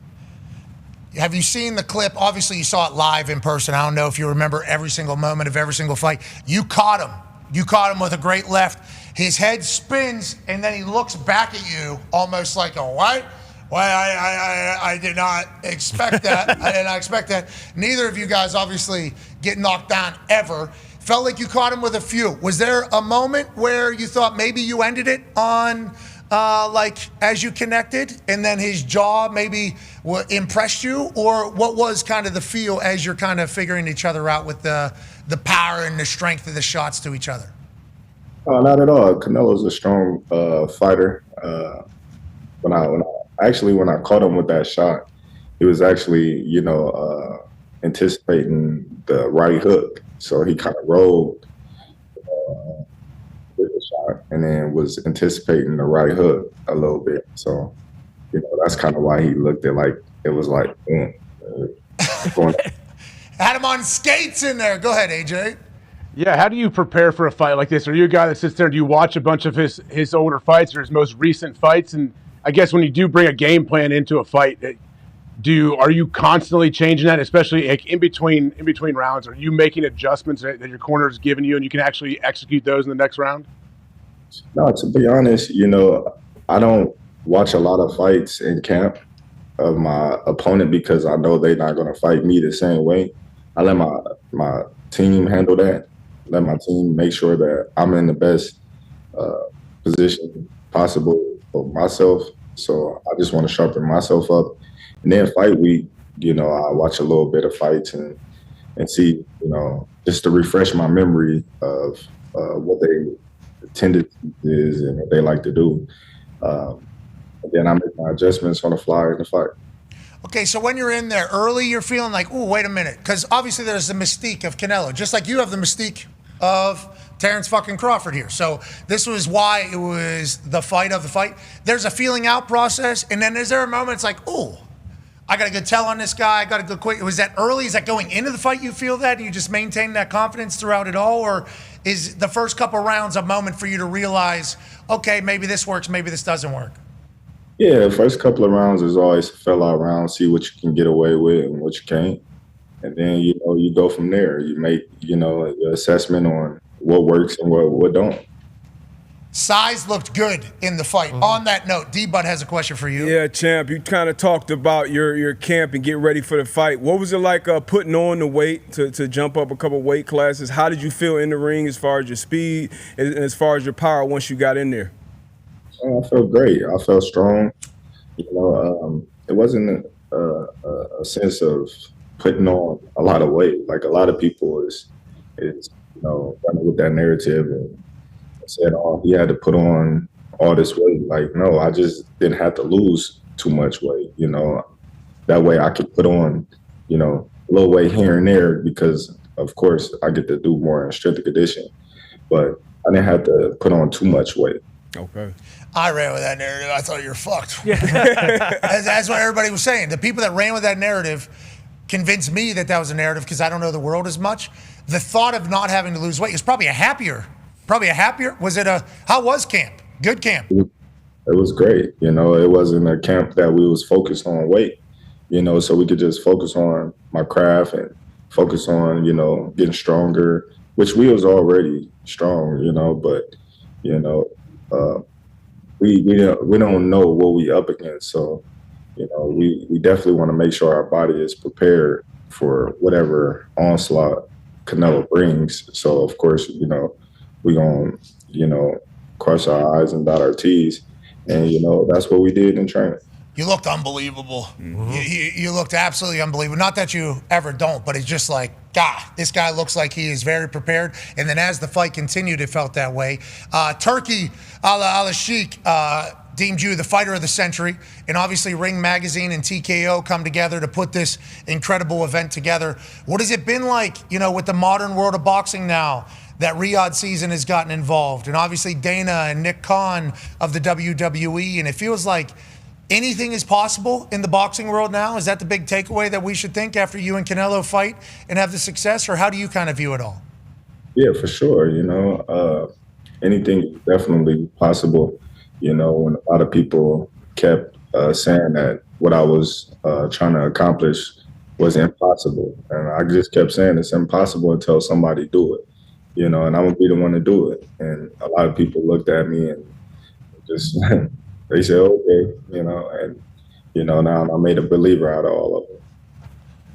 Have you seen the clip? Obviously, you saw it live in person. I don't know if you remember every single moment of every single fight. You caught him. You caught him with a great left. His head spins, and then he looks back at you almost like a what? Well, I did not expect that. I did not expect that. Neither of you guys obviously get knocked down ever. Felt like you caught him with a few. Was there a moment where you thought maybe you ended it on, like, as you connected, and then his jaw maybe impressed you? Or what was kind of the feel as you're kind of figuring each other out with the power and the strength of the shots to each other? Not at all. Canelo's a strong fighter. When I caught him with that shot, he was actually, you know, anticipating the right hook. So he kind of rolled with the shot and then was anticipating the right hook a little bit. So, you know, that's kind of why he looked at like, it was like, going. Had him on skates in there. Go ahead, AJ. Yeah, how do you prepare for a fight like this? Are you a guy that sits there and do you watch a bunch of his older fights or his most recent fights? And I guess when you do bring a game plan into a fight, Are you constantly changing that, especially like in between rounds? Are you making adjustments that your corner is giving you, and you can actually execute those in the next round? No, to be honest, I don't watch a lot of fights in camp of my opponent because I know they're not going to fight me the same way. I let my team handle that. Let my team make sure that I'm in the best position possible for myself. So I just want to sharpen myself up. And then fight week, I watch a little bit of fights and see, just to refresh my memory of what they tendency is and what they like to do. And then I make my adjustments on the fly in the fight. Okay, so when you're in there early, you're feeling like, oh, wait a minute. Because obviously there's the mystique of Canelo, just like you have the mystique of Terence fucking Crawford here. So this was why it was the fight of the fight. There's a feeling out process, and then is there a moment it's like, oh, I got a good tell on this guy, I got a good quick. Was that early? Is that going into the fight you feel that? And you just maintain that confidence throughout it all? Or is the first couple rounds a moment for you to realize, okay, maybe this works, maybe this doesn't work? Yeah, the first couple of rounds is always a fill-out round, see what you can get away with and what you can't. And then, you go from there. You make, your assessment on what works and what don't. Size looked good in the fight. Mm-hmm. On that note, D-Bud has a question for you. Yeah, champ, you kind of talked about your camp and get ready for the fight. What was it like putting on the weight to jump up a couple weight classes? How did you feel in the ring as far as your speed and as far as your power once you got in there? I felt great. I felt strong. It wasn't a sense of putting on a lot of weight. Like a lot of people is running with that narrative and said, oh, he had to put on all this weight. Like, no, I just didn't have to lose too much weight. That way I could put on, a little weight here and there because, of course, I get to do more in strength and condition. But I didn't have to put on too much weight. Okay. I ran with that narrative. I thought you were fucked. Yeah. That's what everybody was saying. The people that ran with that narrative convinced me that was a narrative because I don't know the world as much. The thought of not having to lose weight is probably a happier. How was camp? Good camp. It was great. It wasn't a camp that we was focused on weight, so we could just focus on my craft and focus on, getting stronger, which we was already strong, but, we don't know what we up against. So, we definitely want to make sure our body is prepared for whatever onslaught Canelo brings. So, of course, we're going to, cross our I's and dot our T's. And, that's what we did in training. You looked unbelievable. Mm-hmm. You looked absolutely unbelievable. Not that you ever don't, but it's just like, God, this guy looks like he is very prepared. And then as the fight continued, it felt that way. Turkey Al Sheikh deemed you the fighter of the century. And obviously Ring Magazine and TKO come together to put this incredible event together. What has it been like, with the modern world of boxing now? That Riyadh season has gotten involved. And obviously Dana and Nick Khan of the WWE. And it feels like anything is possible in the boxing world now. Is that the big takeaway that we should think after you and Canelo fight and have the success? Or how do you kind of view it all? Yeah, for sure. Anything is definitely possible. When a lot of people kept saying that what I was trying to accomplish was impossible. And I just kept saying it's impossible until somebody do it. And I'm going to be the one to do it. And a lot of people looked at me and just, they said, okay, and, now I made a believer out of all of it.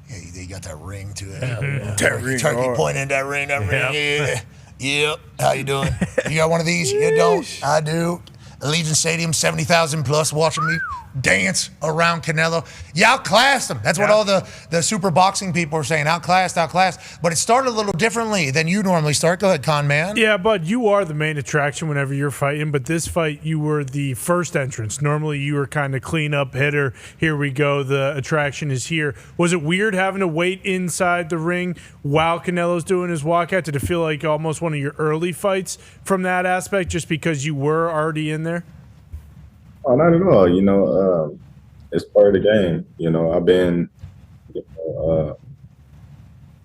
Yeah, you got that ring to it. Yeah. Turkey pointing at that ring. Yeah. Yep. How you doing? You got one of these? You don't? I do. Allegiant Stadium, 70,000 plus watching me dance around Canelo. You outclassed him. That's what all the super boxing people are saying. Outclassed. But it started a little differently than you normally start. Go ahead, Con Man. Yeah, but you are the main attraction whenever you're fighting. But this fight, you were the first entrance. Normally, you were kind of clean up hitter. Here we go. The attraction is here. Was it weird having to wait inside the ring while Canelo's doing his walkout? Did it feel like almost one of your early fights from that aspect just because you were already in there? Oh, not at all. It's part of the game. I've been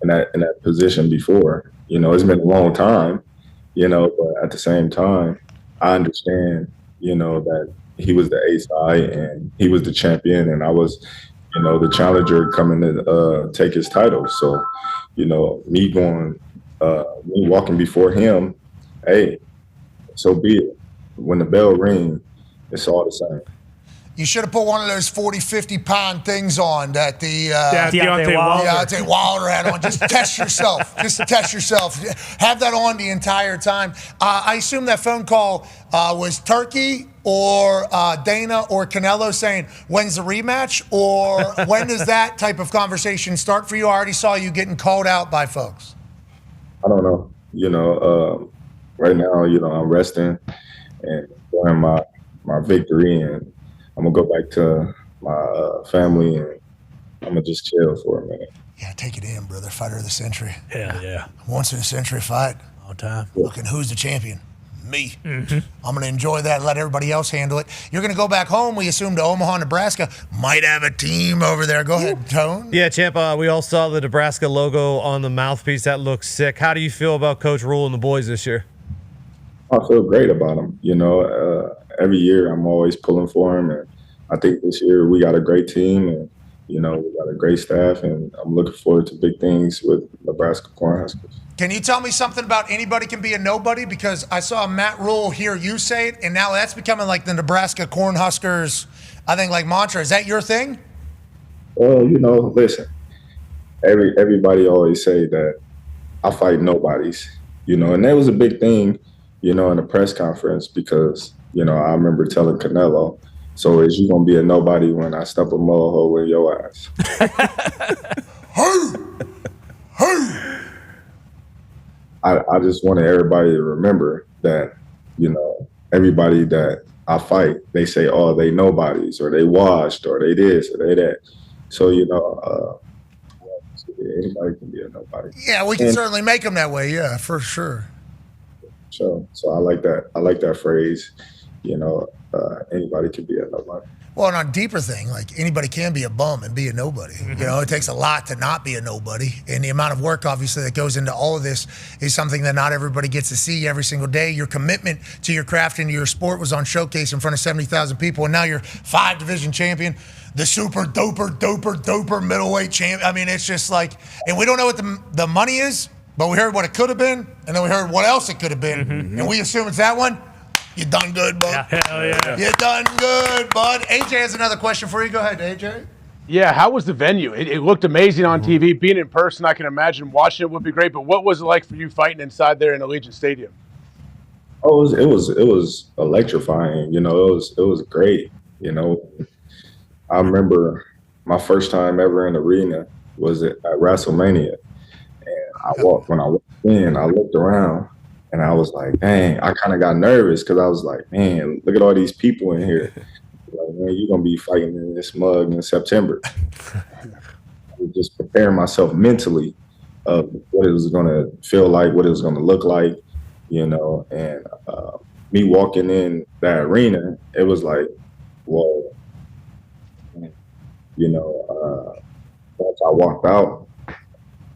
in that position before. It's been a long time. But at the same time, I understand. That he was the ace guy and he was the champion, and I was, you know, the challenger coming to take his title. So, you know, me walking before him, hey, so be it. When the bell rings, it's all the same. You should have put one of those 40, 50-pound things on that the Deontay Wilder had on. Just test yourself. Just test yourself. Have that on the entire time. I assume that phone call was Turkey or Dana or Canelo saying, when's the rematch? Or when does that type of conversation start for you? I already saw you getting called out by folks. I don't know. You know, right now, you know, I'm resting and enjoying my victory, and I'm going to go back to my family, and I'm going to just chill for a minute. Yeah, take it in, brother. Fighter of the century. Yeah. Once in a century fight. All time. Looking, who's the champion? Me. I'm going to enjoy that and let everybody else handle it. You're going to go back home, we assume, to Omaha, Nebraska. Might have a team over there. Go ahead, Tone. Yeah, Champ, we all saw the Nebraska logo on the mouthpiece. That looks sick. How do you feel about Coach Rule and the boys this year? I feel great about them. You know, every year I'm always pulling for them, and I think this year we got a great team, and, you know, we got a great staff, and I'm looking forward to big things with Nebraska Cornhuskers. Can you tell me something about anybody can be a nobody? Because I saw Matt Rule hear you say it, and now that's becoming like the Nebraska Cornhuskers, I think, like mantra. Is that your thing? Well, you know, listen, everybody always say that I fight nobodies, you know, and that was a big thing, you know, in the press conference, because, you know, I remember telling Canelo, so is you going to be a nobody when I step a mohole in your ass? I just wanted everybody to remember that, you know, everybody that I fight, they say, oh, they nobodies, or they washed, or they this, or they that. So, you know, anybody can be a nobody. Yeah, we can certainly make them that way. Yeah, for sure. So I like that. I like that phrase. You know, anybody can be a nobody. Well, and on a deeper thing, like anybody can be a bum and be a nobody. You know, it takes a lot to not be a nobody. And the amount of work, obviously, that goes into all of this is something that not everybody gets to see every single day. Your commitment to your craft and to your sport was on showcase in front of 70,000 people. And now you're 5-division champion, the super doper middleweight champ. I mean, it's just like, and we don't know what the money is, but we heard what it could have been. And then we heard what else it could have been. And we assume it's that one. You done good, bud. Yeah, hell yeah. You done good, bud. AJ has another question for you. Go ahead, AJ. Yeah, how was the venue? It looked amazing on TV. Being in person, I can imagine watching it would be great. But what was it like for you fighting inside there in Allegiant Stadium? Oh, it was electrifying. You know, it was great. You know, I remember my first time ever in the arena was at WrestleMania, and when I walked in, I looked around. And I was like, dang, I kind of got nervous because I was like, man, look at all these people in here. Like, man, you're going to be fighting in this mug in September. I was just preparing myself mentally of what it was going to feel like, what it was going to look like, you know. And me walking in that arena, it was like, whoa. You know, once I walked out,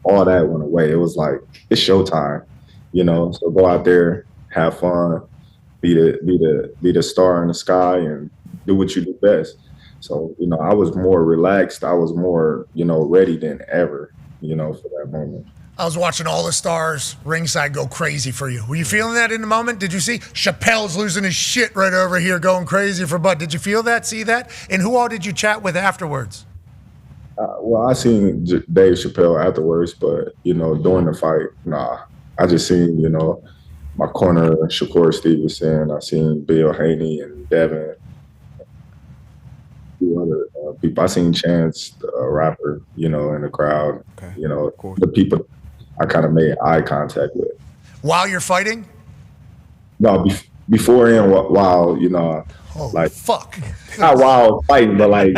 all that went away. It was like, it's showtime. You know, so go out there, have fun, be the star in the sky, and do what you do best. So, you know, I was more relaxed. I was more, you know, ready than ever, you know, for that moment. I was watching all the stars ringside go crazy for you. Were you feeling that in the moment? Did you see Chappelle's losing his shit right over here going crazy for Bud? Did you feel that, see that? And who all did you chat with afterwards? Well, I seen Dave Chappelle afterwards, but, you know, during the fight, nah. I just seen, you know, my corner, Shakur Stevenson. I seen Bill Haney and Devin. A few other people. I seen Chance, the rapper, you know, in the crowd. Okay. You know, the people I kind of made eye contact with. While you're fighting? No, before and while, you know, like fuck. Not while fighting, but like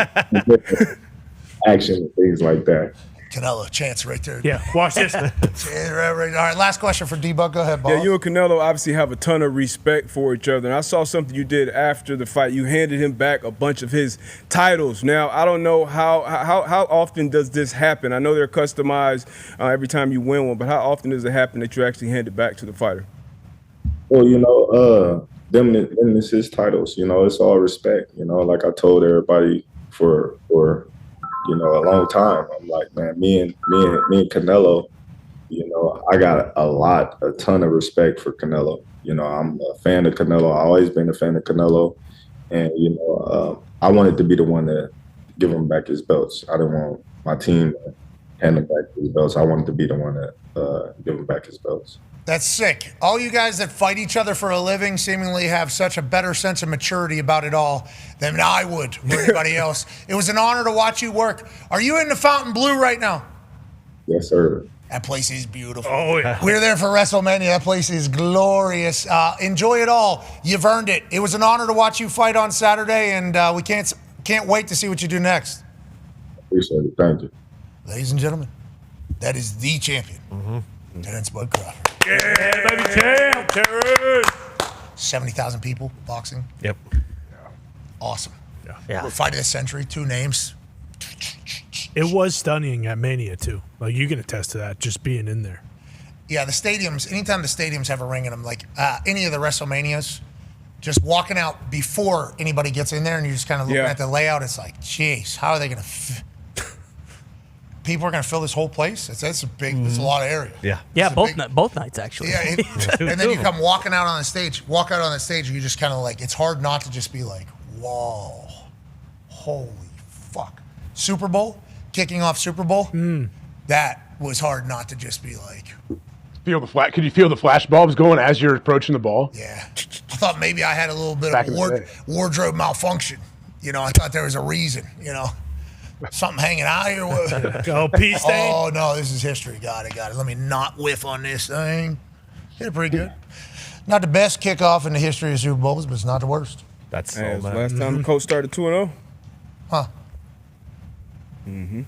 action and things like that. Canelo, Chance right there. Yeah, watch this. All right, last question for D-Buck. Go ahead, Bob. Yeah, you and Canelo obviously have a ton of respect for each other. And I saw something you did after the fight. You handed him back a bunch of his titles. Now, I don't know how often does this happen? I know they're customized every time you win one, but how often does it happen that you actually hand it back to the fighter? Well, you know, them is his titles. You know, it's all respect. You know, like I told everybody for a long time. I'm like, man, me and Canelo, I got a ton of respect for Canelo. I'm a fan of Canelo. I've always been a fan of Canelo. And, I wanted to be the one to give him back his belts. I didn't want my team to hand him back his belts. I wanted to be the one to give him back his belts. That's sick. All you guys that fight each other for a living seemingly have such a better sense of maturity about it all than I would or anybody else. It was an honor to watch you work. Are you in the Fontainebleau right now? Yes, sir. That place is beautiful. Oh, yeah. We were there for WrestleMania. That place is glorious. Enjoy it all. You've earned it. It was an honor to watch you fight on Saturday, and we can't wait to see what you do next. Appreciate it. Thank you. Ladies and gentlemen, that is the champion, Terence Bud Crawford. Yeah, baby champ, Terence. 70,000 people boxing. Yep. Awesome. Yeah. Fight of the century, 2 names. It was stunning at Mania, too. Like, you can attest to that, just being in there. Yeah, the stadiums, anytime the stadiums have a ring in them, like any of the WrestleManias, just walking out before anybody gets in there and you're just kind of looking at the layout, it's like, jeez, how are they going to people are going to fill this whole place? That's a big, it's a lot of area. Yeah, both nights, actually. Yeah, and then you come walking out on the stage, and you just kind of like, it's hard not to just be like, whoa, holy fuck. Super Bowl, kicking off Super Bowl, that was hard not to just be like. Could you feel the flash bulbs going as you're approaching the ball? Yeah. I thought maybe I had a little bit Back of in the day. wardrobe malfunction. I thought there was a reason, something hanging out here. Oh, pee stain? Oh, no, this is history. Got it. Let me not whiff on this thing. Hit it pretty good. Not the best kickoff in the history of Super Bowls, but it's not the worst. That's Hey, it was the last time the Colts started 2-0. Huh.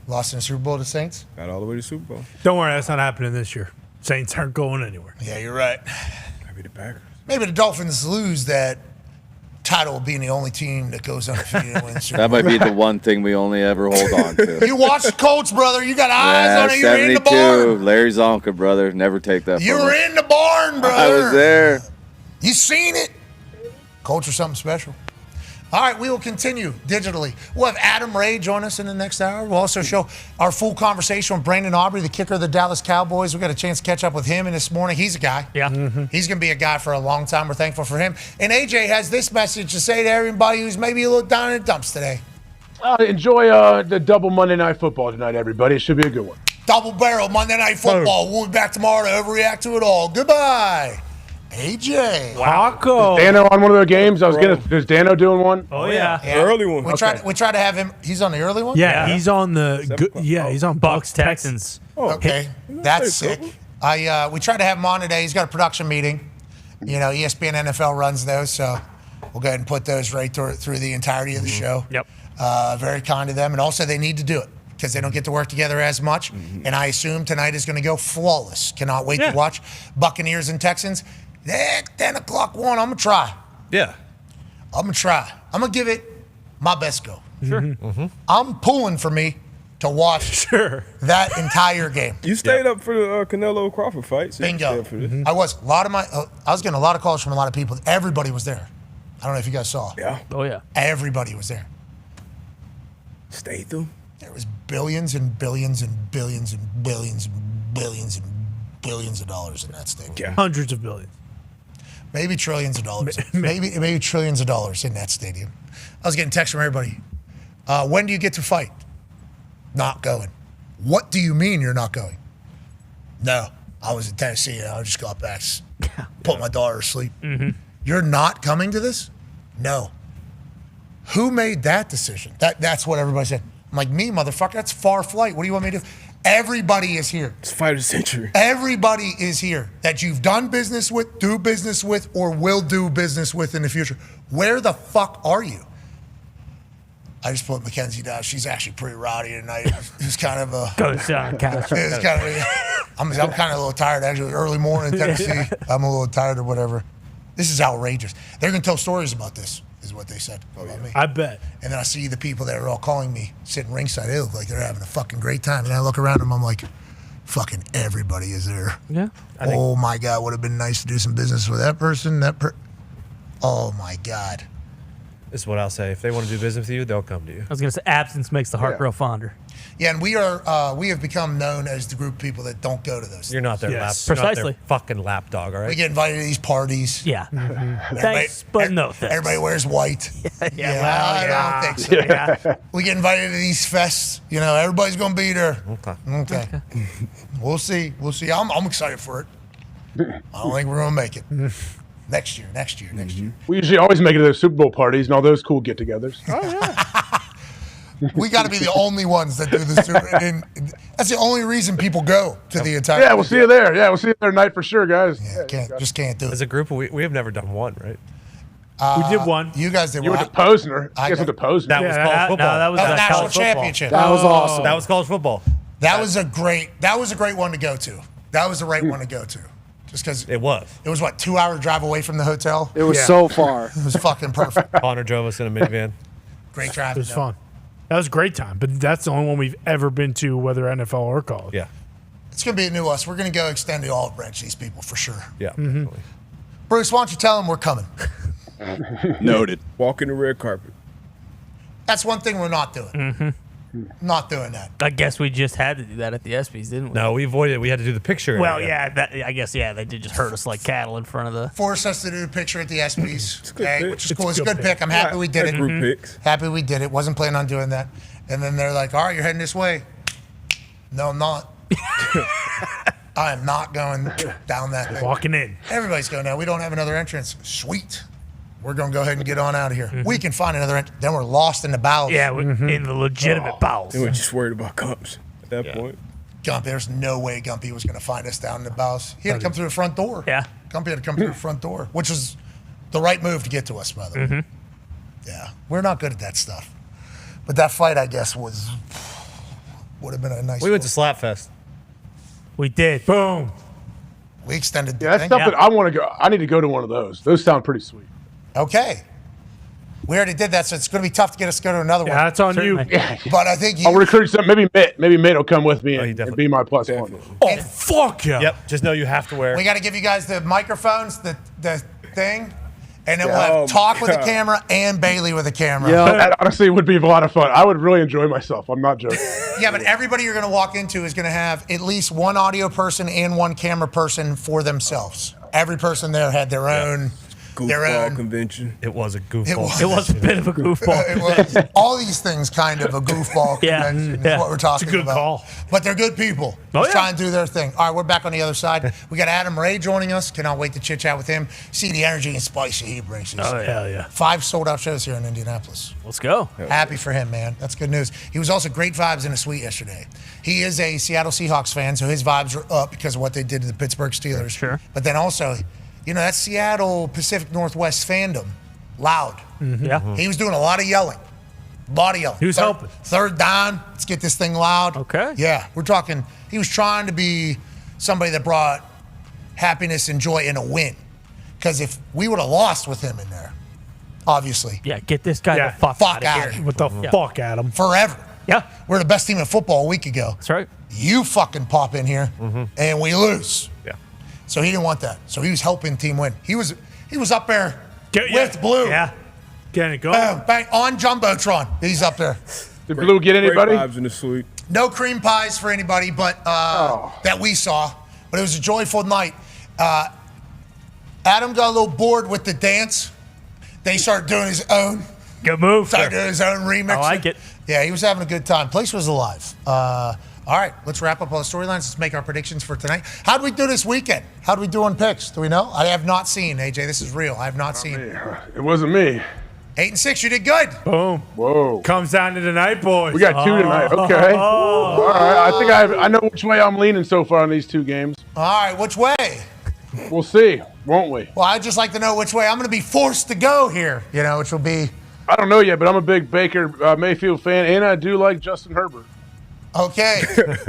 Lost in the Super Bowl to the Saints? Got all the way to the Super Bowl. Don't worry, that's not happening this year. Saints aren't going anywhere. Yeah, you're right. Maybe the Packers. Maybe the Dolphins lose that title of being the only team that goes undefeated and wins Super That Bowl. might be the one thing we only ever hold on to. You watch the Colts, brother. You got eyes on it. You're in the barn. Larry Zonka, brother. Never take that You from were us. in the barn, brother. I was there. You seen it. Colts are something special. All right, we will continue digitally. We'll have Adam Ray join us in the next hour. We'll also show our full conversation with Brandon Aubrey, the kicker of the Dallas Cowboys. We got a chance to catch up with him, and this morning he's a guy. Yeah. He's going to be a guy for a long time. We're thankful for him. And AJ has this message to say to everybody who's maybe a little down in the dumps today. Enjoy the double Monday Night Football tonight, everybody. It should be a good one. Double barrel Monday Night Football. We'll be back tomorrow to overreact to it all. Goodbye. AJ. Paco. Is Dano on one of their games? Is Dano doing one? Oh, yeah. The early one. We try to have him. He's on the early one? Yeah, he's on he's on Bucks Texans. Okay, that's sick. We tried to have him on today. He's got a production meeting. ESPN NFL runs those, so we'll go ahead and put those right through the entirety of the show. Yep. Very kind of them, and also they need to do it because they don't get to work together as much. And I assume tonight is going to go flawless. Cannot wait to watch Buccaneers and Texans. 10 o'clock one. I'm gonna try. Yeah. I'm gonna try. I'm gonna give it my best go. Sure. I'm pulling for me to watch that entire game. You stayed up for the Canelo Crawford fight. So Bingo. For this. I was. I was getting a lot of calls from a lot of people. Everybody was there. I don't know if you guys saw. Yeah. Oh, yeah. Everybody was there. Stayed through. There was billions and billions and billions and billions and billions and billions of dollars in that stadium. Yeah. Hundreds of billions. Maybe trillions of dollars. maybe trillions of dollars in that stadium. I was getting texts from everybody. When do you get to fight? Not going. What do you mean you're not going? No, I was in Tennessee and I just got back, put my daughter to sleep. You're not coming to this? No. Who made that decision? That's what everybody said. I'm like, me, motherfucker, that's far flight. What do you want me to do? Everybody is here. It's fight of the century. Everybody is here that you've done business with, do business with, or will do business with in the future. Where the fuck are you? I just put Mackenzie down. She's actually pretty rowdy tonight. It's kind of a... Goes down, couch. It's kind of I'm kind of a little tired, actually. Early morning in Tennessee. I'm a little tired or whatever. This is outrageous. They're going to tell stories about this, is what they said about me. I bet. And then I see the people that are all calling me sitting ringside. They look like they're having a fucking great time. And I look around them, I'm like, fucking everybody is there. Yeah. Oh my God, would have been nice to do some business with that person. Oh my God. This is what I'll say. If they want to do business with you, they'll come to you. I was going to say absence makes the heart grow fonder. Yeah, and we have become known as the group of people that don't go to those. You're not their Yes. you're not their Precisely. fucking lapdog, all right? We get invited to these parties. Yeah. Everybody- Thanks, but no thanks. Everybody wears white. I don't think so. Yeah. We get invited to these fests. You know, everybody's going to be there. Okay. We'll see. I'm excited for it. I don't think we're going to make it. Next year. We usually always make it to those Super Bowl parties and all those cool get-togethers. We got to be the only ones that do this. And that's the only reason people go to the entire. Yeah, we'll see you there. Yeah, we'll see you there tonight for sure, guys. Yeah, can't do it. As a group, we have never done one, right? We did one. You guys did You one. went to Posner. You guys went to Posner. That was college football. No, that was National college football. championship. That was awesome. That was college football. That was a great one to go to. That was the right one to go to. Just because It was. it was 2-hour drive away from the hotel. It was so far. It was fucking perfect. Connor drove us in a minivan. Great drive. It was fun. That was a great time, but that's the only one we've ever been to, whether NFL or college. Yeah. It's gonna be a new us. We're gonna go extend the olive branch these people for sure. Yeah. Bruce, why don't you tell them we're coming? Noted. Walking the red carpet. That's one thing we're not doing. Not doing that. I guess we just had to do that at the ESPYs, didn't we? No, we avoided it. We had to do the picture. Well, area. yeah, I guess, they did just hurt us like cattle in front of the. Forced us to do a picture at the ESPYs. Okay, pick. which is cool. It's a good pick. I'm happy we did it. Group picks. Happy we did it. Wasn't planning on doing that. And then they're like, all right, you're heading this way. No, I'm not. I am not going down that thing. Walking in. Everybody's going now. We don't have another entrance. Sweet. We're going to go ahead and get on out of here. We can find another entrance. Then we're lost in the bowels. Yeah, in the legitimate bowels. They were just worried about cops at that point. Gumpy, there's no way Gumpy was going to find us down in the bowels. He had to come through the front door. Yeah. Gumpy had to come through the front door, which was the right move to get to us, by the way. Yeah. We're not good at that stuff. But that fight, I guess, would have been a nice We went to Slapfest. We did. Boom. We extended the Yeah, that's thing. stuff that I want to go. I need to go to one of those. Those sound pretty sweet. Okay. We already did that, so it's going to be tough to get us to go to another one. Yeah, that's on you. Yeah. But I think I'll you. recruit some. Maybe Mitt will come with me he and definitely- be my plus one. Oh, fuck yeah. Yep. Just know you have to wear. We got to give you guys the microphones, the thing, and then we'll Oh, have Talk with a God. camera and Bailey with a camera. That honestly would be a lot of fun. I would really enjoy myself. I'm not joking. Yeah, but everybody you're going to walk into is going to have at least one audio person and one camera person for themselves. Every person there had their own. Their Goofball own. convention. It was a goofball. It was a bit of a goofball. It was all these things kind of a goofball convention is what we're talking It's a good about. call. But they're good people. Oh, Just yeah. try and do their thing. All right, we're back on the other side. We got Adam Ray joining us. Cannot wait to chit chat with him. See the energy and spice he brings us. Oh, hell yeah. 5 sold-out shows here in Indianapolis. Let's go. Happy for him, man. That's good news. He was also great vibes in a suite yesterday. He is a Seattle Seahawks fan, so his vibes are up because of what they did to the Pittsburgh Steelers. Sure. But then also, that Seattle Pacific Northwest fandom, loud. Yeah. He was doing a lot of yelling. He was helping. Third down, let's get this thing loud. Okay. Yeah, we're talking, he was trying to be somebody that brought happiness and joy in a win. Because if we would have lost with him in there, obviously, Yeah, get this guy the fuck fuck out out of here. What the fuck, Adam? forever. Yeah, We're the best team in football a week ago. that's right. You fucking pop in here and we lose. Yeah. So he didn't want that. So he was helping team win. He was up there Yeah. with Blue. Yeah. Getting it going. Bang, bang, on Jumbotron. He's up there. Did Blue get Great anybody? vibes in the suite. No cream pies for anybody, but that we saw. But it was a joyful night. Adam got a little bored with the dance. They started doing his own. Good move. Started doing his own remix. I like it. Yeah, he was having a good time. Place was alive. All right, let's wrap up all the storylines. Let's make our predictions for tonight. How'd we do this weekend? How'd we do on picks? Do we know? I have not seen, AJ. This is real. I have not seen. It wasn't me. 8-6, you did good. Boom. Whoa. Comes down to the night, boys. We got 2 tonight. Okay. All right. I think I know which way I'm leaning so far in these 2 games. All right, which way? We'll see, won't we? Well, I'd just like to know which way I'm going to be forced to go here, which will be. I don't know yet, but I'm a big Baker Mayfield fan, and I do like Justin Herbert. Okay.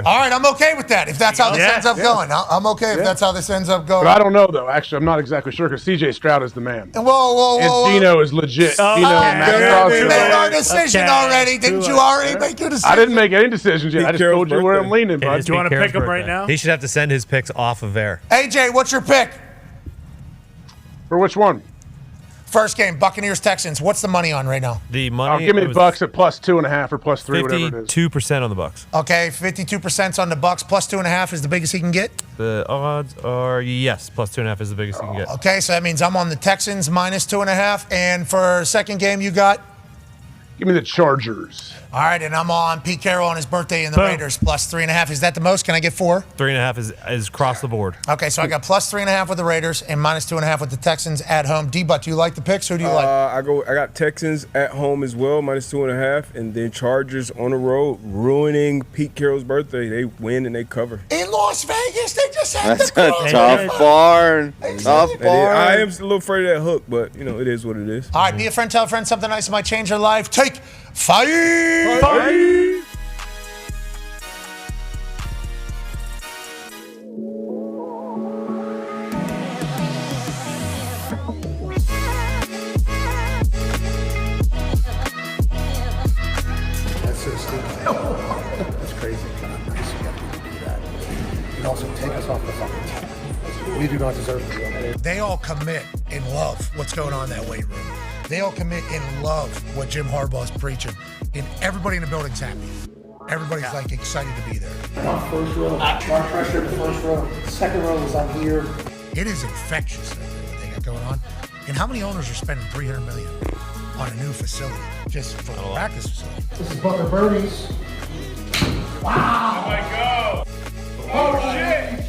All right, I'm okay with that. If that's how this ends up going, I'm okay if that's how this ends up going. But I don't know, though. Actually, I'm not exactly sure because C.J. Stroud is the man. Whoa. And Dino is legit. We made our decision already. Didn't you already make your decision? I didn't make any decisions yet. I just told you where I'm leaning, bud. Do you want to pick him right now? He should have to send his picks off of there. AJ, what's your pick? For which one? First game, Buccaneers-Texans. What's the money on right now? The money. Give me the Bucks at +2.5 or +3, whatever it is. 52% on the Bucks. Okay, 52% on the Bucks. +2.5 is the biggest he can get? The odds are, yes, +2.5 is the biggest you can get. Okay, so that means I'm on the Texans -2.5. And for second game, you got? Give me the Chargers. All right, and I'm on Pete Carroll on his birthday and the Raiders +3.5. Is that the most? Can I get 4? 3.5 is across the board. Okay, so I got +3.5 with the Raiders and -2.5 with the Texans at home. D-Butt, do you like the picks? Who do you like? I got Texans at home as well, -2.5, and then Chargers on the road, ruining Pete Carroll's birthday. They win and they cover. In Las Vegas, they just had That's the a tough barn. Tough barn. I am a little afraid of that hook, but it is what it is. All right, be a friend, tell a friend something nice that might change their life. Take 5. That's so stupid. That's crazy. Nice you have to do that. And also take us off the fucking team. We do not deserve to do that. They all commit and love what's going on in that weight room. They all commit and love what Jim Harbaugh's preaching. And everybody in the building's happy. Everybody's like excited to be there. First row. Mark pressure in the first row. Second row is on here. It is infectious what they got going on. And how many owners are spending $300 million on a new facility just for a practice facility? This is Butler Birdies. Wow. Oh my God. Oh shit.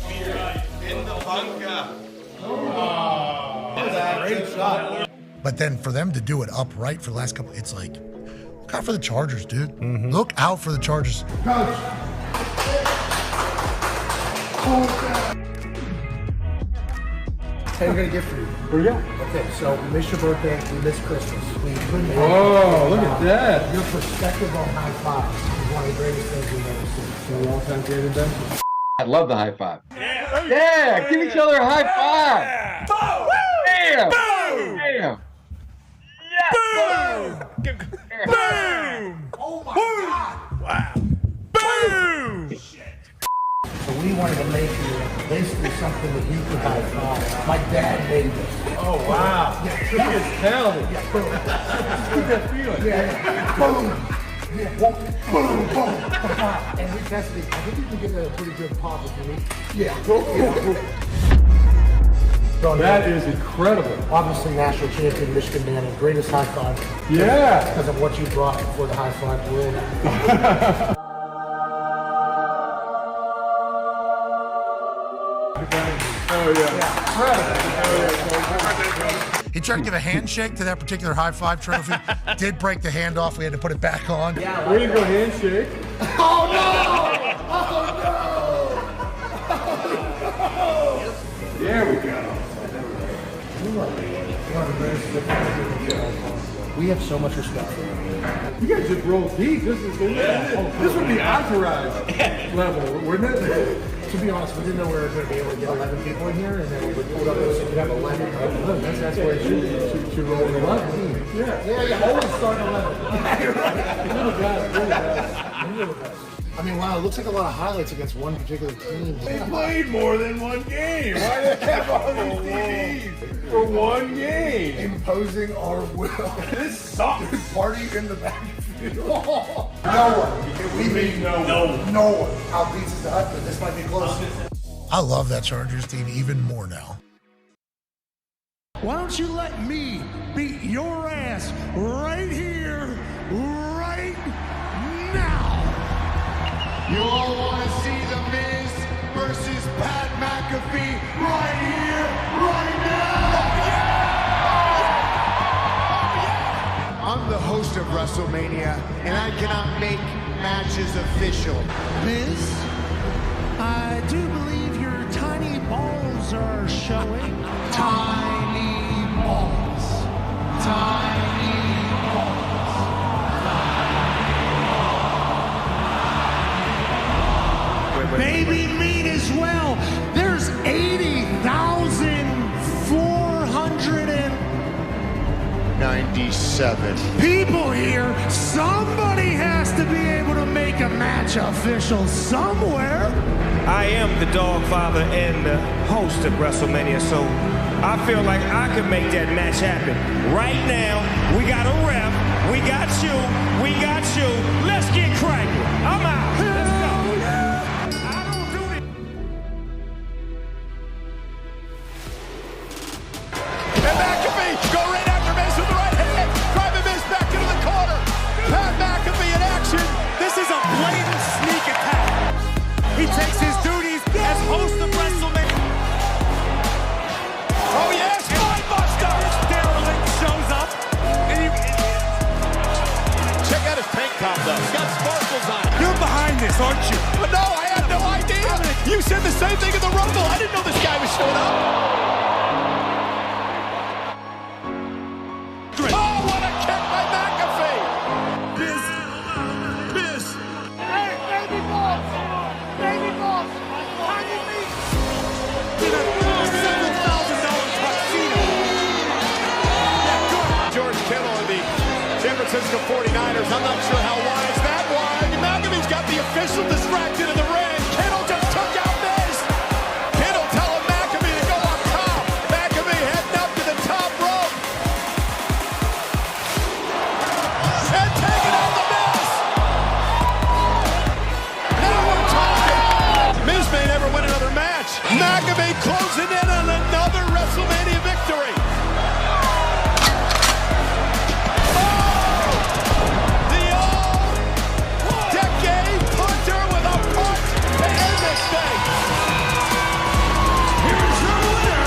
In the bunker. Great shot. But then for them to do it upright for the last couple, it's like, look out for the Chargers, dude. Mm-hmm. Look out for the Chargers. Coach. Hey, we're gonna get for you. Where you at? Okay, so we missed your birthday, we missed Christmas. We couldn't have Whoa, look at that. Your perspective on high fives is one of the greatest things we've ever seen. So long time David Ben. I love the high five. Yeah, give each other a high five. Boom! Damn. Boom! Damn. Boom! Boom! Oh my God! Wow! Boom! So we wanted to make you basically something that you could high five. My dad made this. Oh wow! Yeah, He is talented. Yeah, boom. Keep that feeling. Yeah, boom. Yeah, boom, boom. And we tested it. I think you can get that a pretty good pop if you need. Yeah. That is incredible. Obviously, national champion, Michigan man, and greatest high five. Yeah. Because of what you brought for the high five world. He tried to give a handshake to that particular high five trophy. Did break the hand off. We had to put it back on. Yeah, way to go handshake. Oh no! Oh no! There we go. We have so much respect for you. You guys just roll deep. This would be entourage level, wouldn't it? To be honest, we didn't know we were going to be able to get 11 people in here, and then we would pull up so we'd have 11. That's where it should roll 11. Yeah, always start 11. You're right. You're the best. You're the best. I mean, wow, it looks like a lot of highlights against one particular team. They played more than one game. Why did they have all these TVs for one game? Imposing our will. This sucks. Party in the backfield. No one. We mean no one. No one outbeats us to Hutton. This might be close. I love that Chargers team even more now. Why don't you let me beat your ass right here, right now? You all want to see The Miz versus Pat McAfee right here, right now? I'm the host of WrestleMania, and I cannot make matches official. Miz, I do believe your tiny balls are showing. Tiny balls. Tiny balls. Baby meat as well. There's 80,497 people here. Somebody has to be able to make a match official somewhere. I am the Dog Father and the host of WrestleMania, so I feel like I could make that match happen. Right now, we got a ref, we got you, Let's get cracking. I'm out. Let's go. And McAfee go right after Miz with the right hand. Driving Miz back into the corner. Pat McAfee in action. This is a blatant sneak attack. He takes his duties as host of WrestleMania. Oh yes, Buster! Derelict shows up. And check out his tank top though. He's got sparkles on it. You're behind this, aren't you? But no, I had no idea. You said the same thing in the Rumble. I didn't know this guy was showing up. Oh, what a kick by McAfee! Miz. Hey, baby boss! Baby boss! Can you meet? $7,000 tuxedo. Yeah, good. George Kittle of the San Francisco 49ers. I'm not sure how wise that was. McAfee's got the official distracted in the ring. Kittle just took out Miz. Kittle telling McAfee to go on top. McAfee heading up to the top rope. And taking out the Miz. Now we're talking. Miz may never win another match. McAfee closing in on another WrestleMania victory. The all-decade punter with a punt to end this thing. Here's your winner,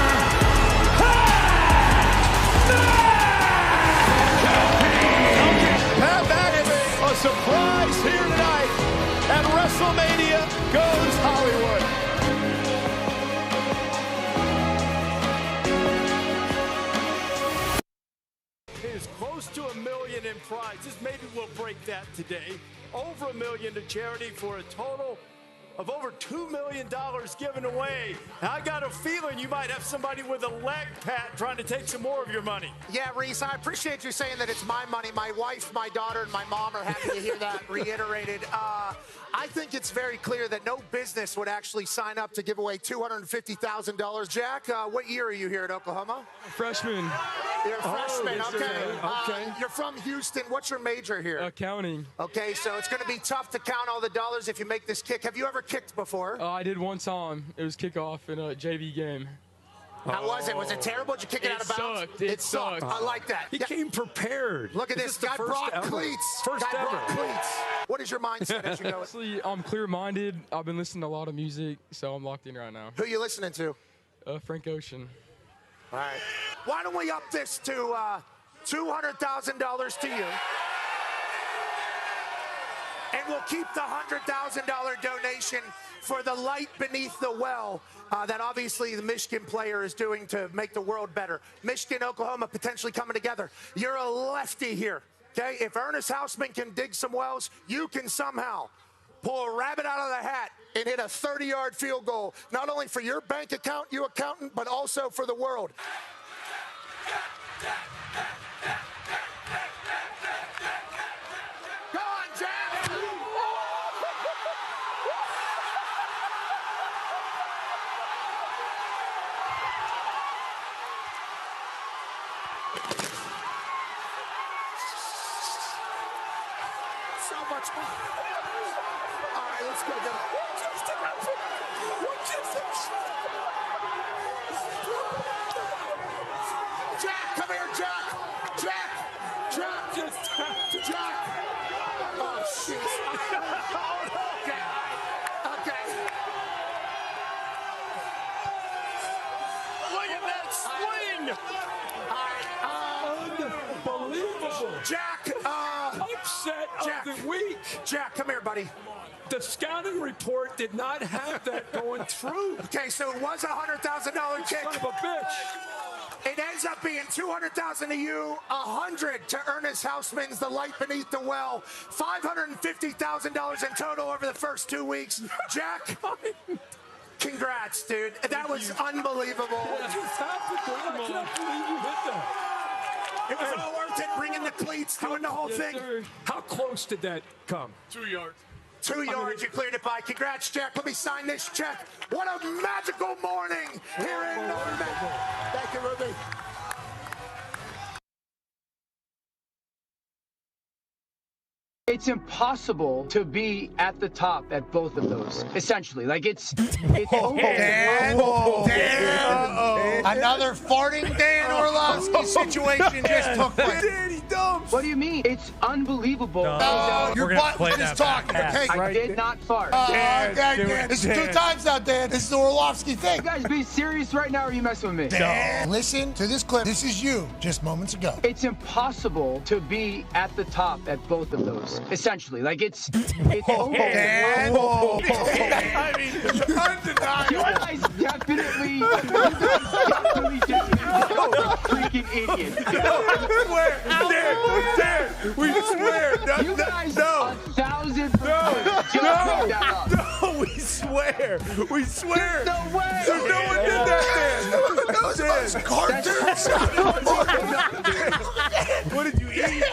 Pat McAfee. A surprise here tonight, and WrestleMania goes Hollywood. Is close to $1 million in prizes. Maybe we'll break that today. Over $1 million to charity for a total of over $2 million given away. And I got a feeling you might have somebody with a leg, Pat, trying to take some more of your money. Yeah, Reese, I appreciate you saying that it's my money. My wife, my daughter, and my mom are happy to hear that reiterated. I think it's very clear that no business would actually sign up to give away $250,000. Jack, what year are you here at Oklahoma? Freshman. You're a freshman, yes, okay. Okay. You're from Houston. What's your major here? Accounting. Okay, so it's going to be tough to count all the dollars if you make this kick. Have you ever kicked before? I did one time. It was kickoff in a JV game. How was it? Was it terrible? Did you kick it out of bounds? It sucked. I like that. He came prepared. Look at this. Guy brought cleats. First Guy ever. brought cleats. What is your mindset as you go? Honestly, I'm clear-minded. I've been listening to a lot of music, so I'm locked in right now. Who are you listening to? Frank Ocean. All right. Why don't we up this to $200,000 to you? And we'll keep the $100,000 donation for the light beneath the well that obviously the Michigan player is doing to make the world better. Michigan, Oklahoma potentially coming together. You're a lefty here, okay? If Ernest Hausman can dig some wells, you can somehow pull a rabbit out of the hat and hit a 30-yard field goal, not only for your bank account, you accountant, but also for the world. Go on, Jack! So much more. All right, let's go. Jack, come here, Jack. Jack. Oh, shit. Okay. Look at that swing! Unbelievable. Jack, upset Jack. of the week. Jack, come here, buddy. The scouting report did not have that going through. Okay, so it was a $100,000 kick. Son of a bitch. It ends up being $200,000 to you, $100 to Ernest Hausman's The Light Beneath the Well, $550,000 in total over the first 2 weeks. Jack, congrats, dude. That was unbelievable. What just happened? I can't believe you hit that. It was all worth it, bringing the cleats, doing the whole thing. Sir. How close did that come? 2 yards. 2 yards, you cleared it by. Congrats, Jack. Let me sign this check. What a magical morning here in Norman. Thank you, Ruby. It's impossible to be at the top at both of those, essentially. Like, it's Dan. Another farting Dan Orlovsky situation just took place. What do you mean? It's unbelievable. Your butt was just talking, okay? I did not fart. Dan. This is 2 times now, Dan. This is the Orlovsky thing. You guys be serious right now, or are you messing with me? Dan, listen to this clip. This is you just moments ago. It's impossible to be at the top at both of those, essentially. Like, it's Dan. I mean, undeniable. You guys definitely just freaking idiots. Dan, we swear. You guys, 1,000%. No, we swear. We swear. No way. No one did that, Dan. Those cartoons. What did you eat?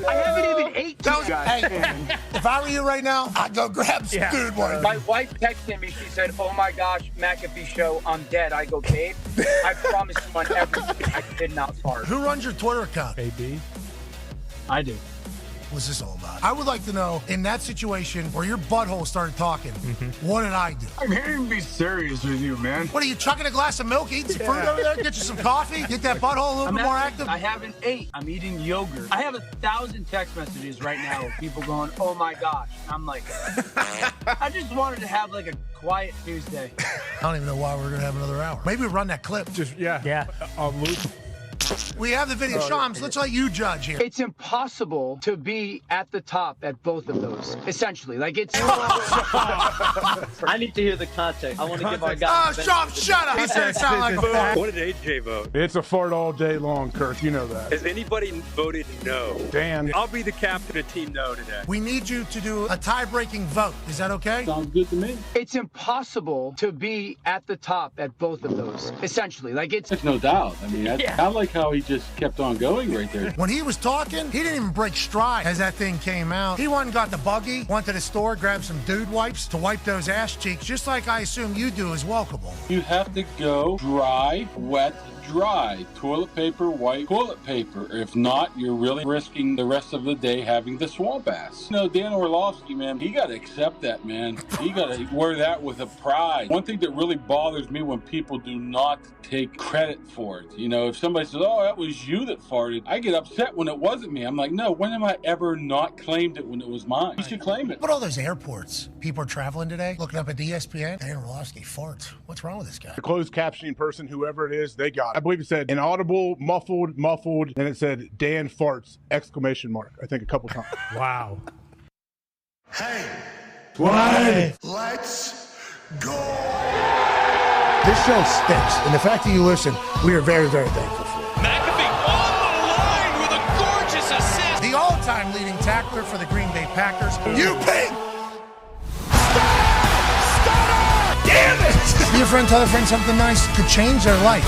I haven't even ate you guys. Hey, if I were you right now, I'd go grab some food. My wife texted me. She said, "Oh my gosh, McAfee Show, I'm dead." I go, "Babe, I promise you on everything, I did not fart." Who runs your Twitter account? AB. I do. What's this all about? I would like to know, in that situation where your butthole started talking, what did I do? I'm here to be serious with you, man. What are you, chugging a glass of milk, eating some fruit over there, get you some coffee, get that butthole a little bit more active? I haven't ate. I'm eating yogurt. I have 1,000 text messages right now of people going, "Oh my gosh." I'm like, I just wanted to have like a quiet Tuesday. I don't even know why we're going to have another hour. Maybe we run that clip. Yeah. On loop. We have the video. Shams, let's let you judge here. It's impossible to be at the top at both of those, essentially. Like, it's... I need to hear the context. I want to give our guys... Shams, shut up. He said it sounded like a fart. What did AJ vote? It's a fart all day long, Kurt. You know that. Has anybody voted no? Dan. I'll be the captain of Team No today. We need you to do a tie-breaking vote. Is that okay? Sounds good to me. It's impossible to be at the top at both of those, essentially. Like, it's... There's no doubt. I mean, I like how he just kept on going right there. When he was talking, he didn't even break stride as that thing came out. He went and got the buggy, went to the store, grabbed some dude wipes to wipe those ass cheeks, just like I assume you do as well, Cabal. You have to go dry, wet, dry. Toilet paper, white toilet paper. If not, you're really risking the rest of the day having the swamp ass. You know, Dan Orlovsky, man, he got to accept that, man. He got to wear that with a pride. One thing that really bothers me when people do not take credit for it. You know, if somebody says, "Oh, that was you that farted," I get upset when it wasn't me. I'm like, no, when have I ever not claimed it when it was mine? You should claim it. What all those airports? People are traveling today, looking up at the ESPN. Dan Orlovsky farts. What's wrong with this guy? The closed captioning person, whoever it is, they got it. I believe it said inaudible, muffled, and it said Dan farts, ! I think a couple times. Wow. Hey. What? Let's go. This show stinks, and the fact that you listen, we are very, very thankful for. McAfee on the line with a gorgeous assist. The all-time leading tackler for the Green Bay Packers, you pig! Damn it! Your friend tell a friend something nice could change their life.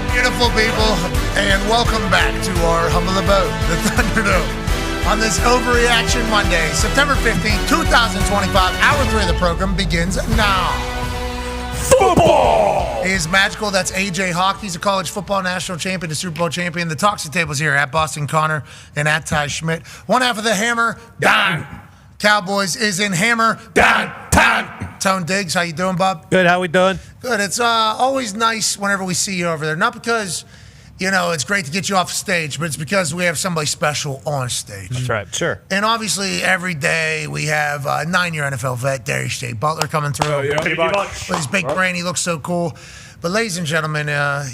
Beautiful people, and welcome back to our humble abode, the Thunderdome. On this Overreaction Monday, September 15th, 2025, hour 3 of the program begins now. Football is magical. That's AJ Hawk. He's a college football national champion, a Super Bowl champion. The Talksy Table's here at Boston Connor and at Ty Schmidt. One half of the hammer, Dahn. Cowboys is in hammer, Dahn. Tone Diggs, how you doing, Bob? Good, how we doing? Good. It's always nice whenever we see you over there. Not because... You know, it's great to get you off stage, but it's because we have somebody special on stage. That's right, sure. And obviously, every day we have a 9-year NFL vet, Darius J. Butler, coming through. Oh, yeah. With his big brain, he looks so cool. But ladies and gentlemen,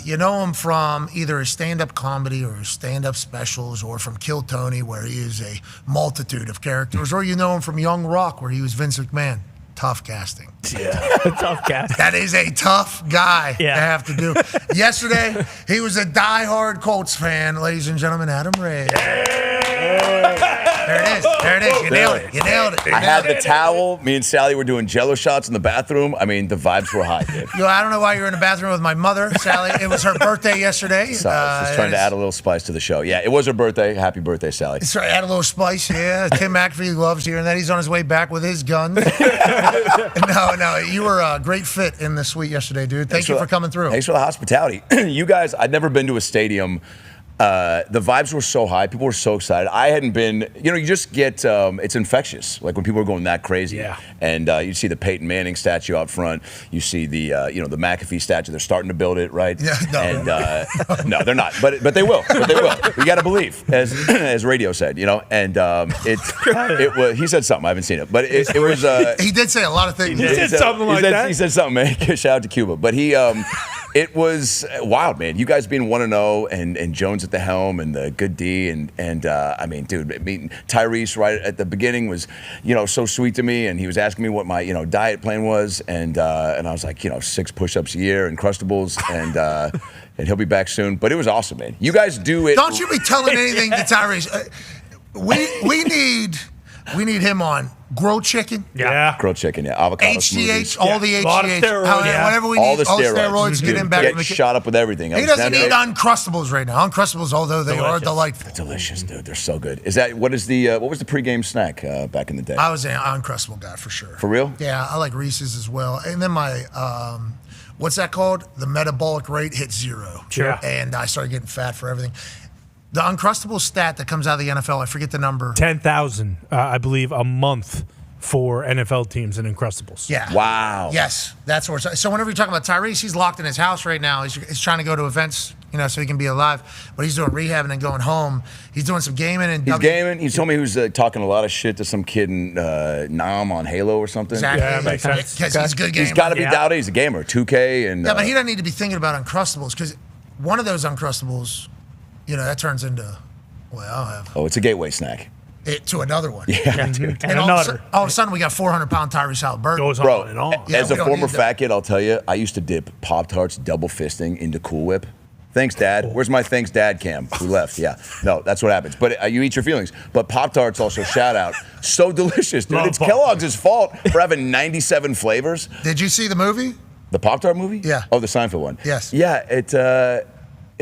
you know him from either his stand-up comedy or his stand-up specials, or from Kill Tony, where he is a multitude of characters, or you know him from Young Rock, where he was Vince McMahon. Tough casting. Yeah, tough casting. That is a tough guy to have to do. Yesterday, he was a diehard Colts fan. Ladies and gentlemen, Adam Ray. Yeah. There it is. There it is. You nailed it. You nailed it. I had the towel. Me and Sally were doing Jello shots in the bathroom. I mean, the vibes were high, dude. I don't know why you're in the bathroom with my mother, Sally. It was her birthday yesterday. So I was just trying to add a little spice to the show. Yeah, it was her birthday. Happy birthday, Sally. That's right. Add a little spice. Yeah. Tim McAfee loves hearing that. He's on his way back with his gun. No. You were a great fit in the suite yesterday, dude. Thank you for coming through. Thanks for the hospitality. You guys, I'd never been to a stadium. The vibes were so high. People were so excited. I hadn't been, you just get, it's infectious. Like when people are going that crazy. Yeah. And you see the Peyton Manning statue out front. You see the, the McAfee statue. They're starting to build it, right? Yeah, no. And no, they're not. But they will. But they will. We got to believe, as radio said, And it was, he said something. I haven't seen it. But it was. He did say a lot of things. He said something like that. He said something, man. Shout out to Cuba. But he, it was wild, man. You guys being 1-0 and Jones at the helm and the good D and I mean, dude, Tyrese right at the beginning was, so sweet to me, and he was asking me what my, diet plan was, and I was like, 6 push-ups a year and Crustables, and he'll be back soon. But it was awesome, man. You guys do it. Don't you be telling anything to Tyrese. We need him on grilled chicken. Yeah. Grilled chicken, yeah. Avocado HGH, smoothies. all the HGH. A lot of steroids. Whatever we need. All the steroids. Get him back. Get shot up with everything. He doesn't need Uncrustables right now. Uncrustables, although they are delightful. Delicious, dude. They're so good. What was the pregame snack back in the day? I was an Uncrustable guy for sure. For real? Yeah, I like Reese's as well. And then my, what's that called? The metabolic rate hit 0. Sure. And I started getting fat for everything. The Uncrustable stat that comes out of the NFL, I forget the number. 10,000, I believe, a month for NFL teams in Uncrustables. Yeah. Wow. Yes, that's where it's. So whenever you talk about Tyrese, he's locked in his house right now. He's trying to go to events, so he can be alive. But he's doing rehab and then going home. He's doing some gaming. He's gaming. He told me he was talking a lot of shit to some kid in Nam on Halo or something. Exactly. Yeah, makes sense. Because he's a good gamer. He's got to be doubted. He's a gamer. 2K and. Yeah, but he doesn't need to be thinking about Uncrustables because one of those Uncrustables, that turns into, I'll have. Oh, it's a gateway snack. To another one. Yeah, dude. And all of a sudden, we got 400-pound Tyrese Halliburton. Goes on and on. As a former fat kid, I'll tell you, I used to dip Pop-Tarts double fisting into Cool Whip. Thanks, Dad. Where's my thanks, Dad cam? We left. Yeah. No, that's what happens. But you eat your feelings. But Pop-Tarts also, shout out, so delicious, dude. It's Kellogg's fault for having 97 flavors. Did you see the movie? The Pop-Tart movie? Yeah. Oh, the Seinfeld one. Yes. Yeah, it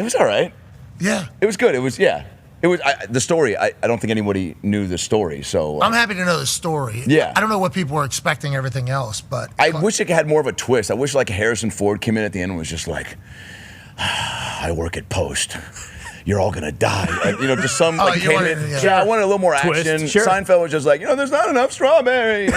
was all right. Yeah. It was good. It was, yeah. It was the story. I don't think anybody knew the story, so I'm happy to know the story. Yeah, I don't know what people were expecting. Everything else, but I wish it had more of a twist. I wish like Harrison Ford came in at the end and was just like, "I work at Post. You're all gonna die." Just some. I wanted a little more action. Sure. Seinfeld was just like, there's not enough strawberry.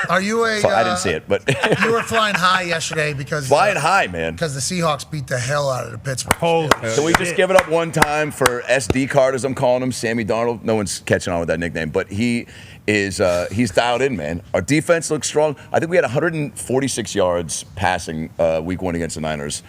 Are you a? I didn't see it, but you were flying high yesterday because flying high, man. Because the Seahawks beat the hell out of the Pittsburgh. Can we just give it up one time for SD card, as I'm calling him, Sammy Darnold? No one's catching on with that nickname, but he is he's dialed in, man. Our defense looks strong. I think we had 146 yards passing week 1 against the Niners.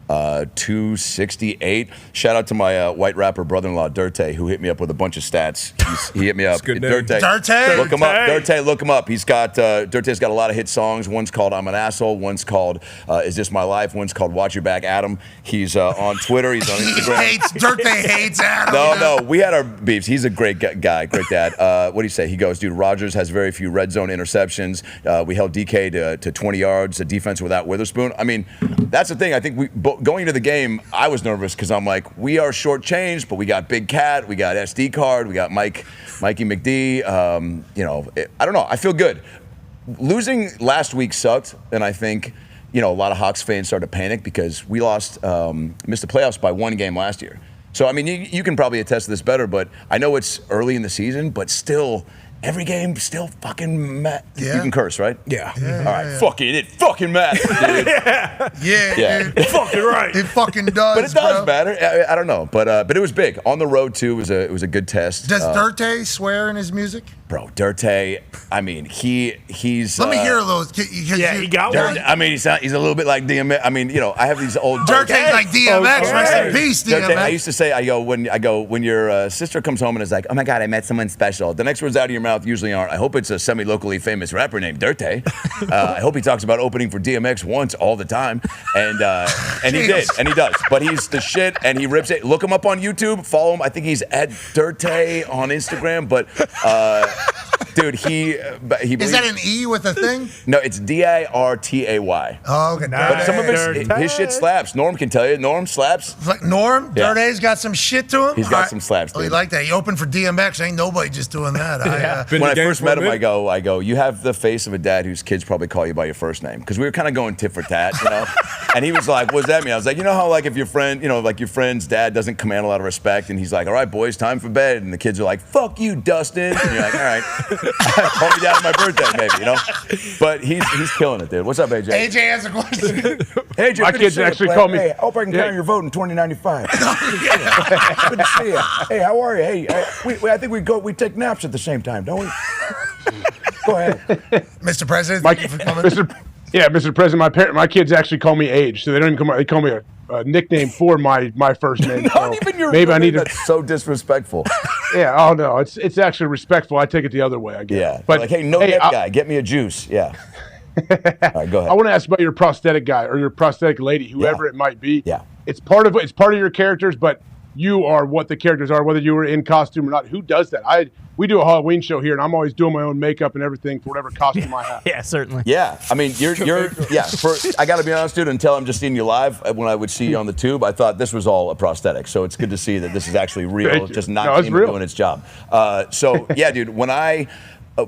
268. Shout out to my white rapper brother-in-law Dirte, who hit me up with a bunch of stats. He hit me up. Dirte. Look him up. Dirte, look him up. He's got Dirte's got a lot of hit songs. One's called "I'm an Asshole." One's called "Is This My Life?" One's called "Watch Your Back, Adam." He's on Twitter. He's on Instagram. Dirte hates Adam. No, we had our beefs. He's a great guy, great dad. What do you say? He goes, dude, Rodgers has very few red zone interceptions. We held DK to 20 yards. A defense without Witherspoon. I mean, that's the thing. I think going into the game, I was nervous because I'm like, we are shortchanged, but we got Big Cat, we got SD card, we got Mikey McD. I don't know. I feel good. Losing last week sucked, and I think a lot of Hawks fans started to panic because we missed the playoffs by 1 game last year. So I mean, you can probably attest to this better, but I know it's early in the season, but still. Every game still fucking math. Yeah. You can curse, right? Yeah. All right. Fucking it. Fucking math, dude. Yeah. Dude. Fucking right. It fucking does. But it does matter. I don't know. But it was big. On the road too. It was a good test. Does Dirte swear in his music? Bro, Dirte, I mean, he's. Let me hear those. He got one. I mean, he's a little bit like DMX. I mean, I have these old. Dirte's like DMX. Rest in peace, DMX. I used to say, when your sister comes home and is like, oh my God, I met someone special. The next words out of your mouth usually aren't, I hope it's a semi-locally famous rapper named Dirte. I hope he talks about opening for DMX once all the time. And he did, and he does. But he's the shit, and he rips it. Look him up on YouTube. Follow him. I think he's at Dirte on Instagram. But dude, he is that an E with a thing? No, it's Dirtay. Oh, okay. But some of his shit slaps. Norm can tell you. Norm slaps. Like Norm, Yeah. Dirte's got some shit to him. He's got some slaps. Oh, Dude. you like that? He opened for DMX. Ain't nobody just doing that. When I first met him, I go, you have the face of a dad whose kids probably call you by your first name, because we were kind of going tit for tat, And he was like, "What's that mean?" I was like, "You know how like if your friend, like your friend's dad doesn't command a lot of respect, and he's like, all right, boys, time for bed,' and the kids are like, fuck you, Dustin,' and you're like, all right, call me down on my birthday, maybe, But he's killing it, dude. What's up, AJ? AJ has a question. Hey, AJ, My kids actually call me. Hey, I hope I can count your vote in 2095. Good to see you. Hey, how are you? Hey, I think we take naps at the same time, don't we? Go ahead, Mr. President. Thank you for coming. Mr. President, my kids actually call me Age, so they don't even call me. They call me a nickname for my first name. Not even your maybe I need That's so disrespectful. Yeah. Oh no, it's actually respectful. I take it the other way. I guess. Yeah. But like, hey, guy, get me a juice. Yeah. All right, go ahead. I want to ask about your prosthetic guy or your prosthetic lady, whoever it might be. Yeah. It's part of your characters, but you are what the characters are, whether you were in costume or not. Who does that? We do a Halloween show here, and I'm always doing my own makeup and everything for whatever costume I have. Yeah, certainly. Yeah, I mean, I got to be honest, dude, until I'm just seeing you live, when I would see you on the tube, I thought this was all a prosthetic. So it's good to see that this is actually real, just not doing its job. Yeah, dude, when I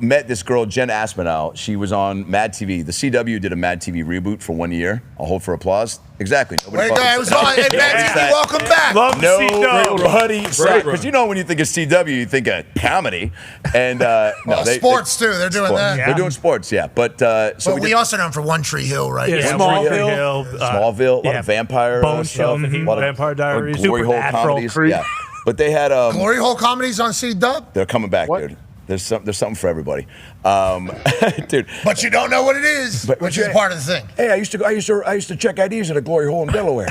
met this girl, Jen Aspinall, she was on Mad TV. The CW did a Mad TV reboot for 1 year. I'll hold for applause. Exactly. Wait, I was on Mad TV. Welcome back. Love the CW. Because you know when you think of CW, you think of comedy. And sports too. They're doing that. They're doing sports, yeah. But we also know them for One Tree Hill, right? Yeah, Smallville, a lot of vampire stuff, a lot of Vampire Diaries, glory hole comedies. Yeah, but they had glory hole comedies on CW. They're coming back, dude. There's something for everybody, dude. But you don't know what it is, which is part of the thing. Hey, I used to check IDs at a glory hole in Delaware.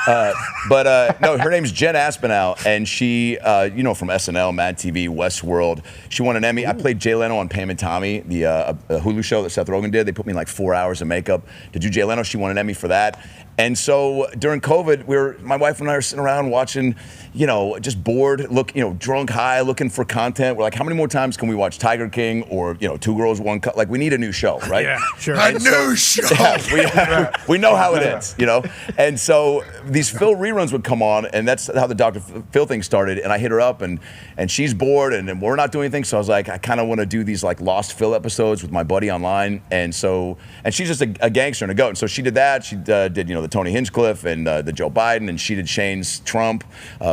No, her name's Jen Aspinall, and she, from SNL, Mad TV, Westworld. She won an Emmy. I played Jay Leno on Pam and Tommy, the Hulu show that Seth Rogen did. They put me in like 4 hours of makeup to do Jay Leno. She won an Emmy for that. And so during COVID, my wife and I are sitting around watching, just bored, drunk, high, looking for content. We're like, how many more times can we watch Tiger King or, Two Girls, One Cup? Like, we need a new show, right? Yeah, sure. A new show. Yeah, we know how it ends, And so these Phil reruns would come on, and that's how the Dr. Phil thing started. And I hit her up, and she's bored, and we're not doing anything. So I was like, I kind of want to do these like Lost Phil episodes with my buddy online. And she's just a gangster and a goat. And so she did that. She did, the Tony Hinchcliffe and the Joe Biden, and she did Shane's Trump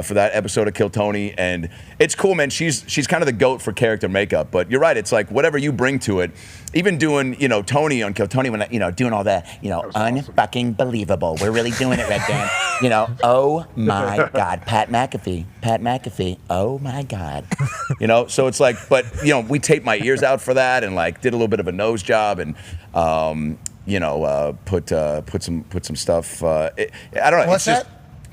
for that episode of Kill Tony. And it's cool, man. She's kind of the goat for character makeup. But you're right. It's like whatever you bring to it. Even doing, Tony on Kill Tony, when doing all that, unfucking believable. We're really doing it, Red Dan. Oh my God, Pat McAfee. Oh my God. So it's like, but we taped my ears out for that, and like did a little bit of a nose job, and put some stuff. I don't know. What's that?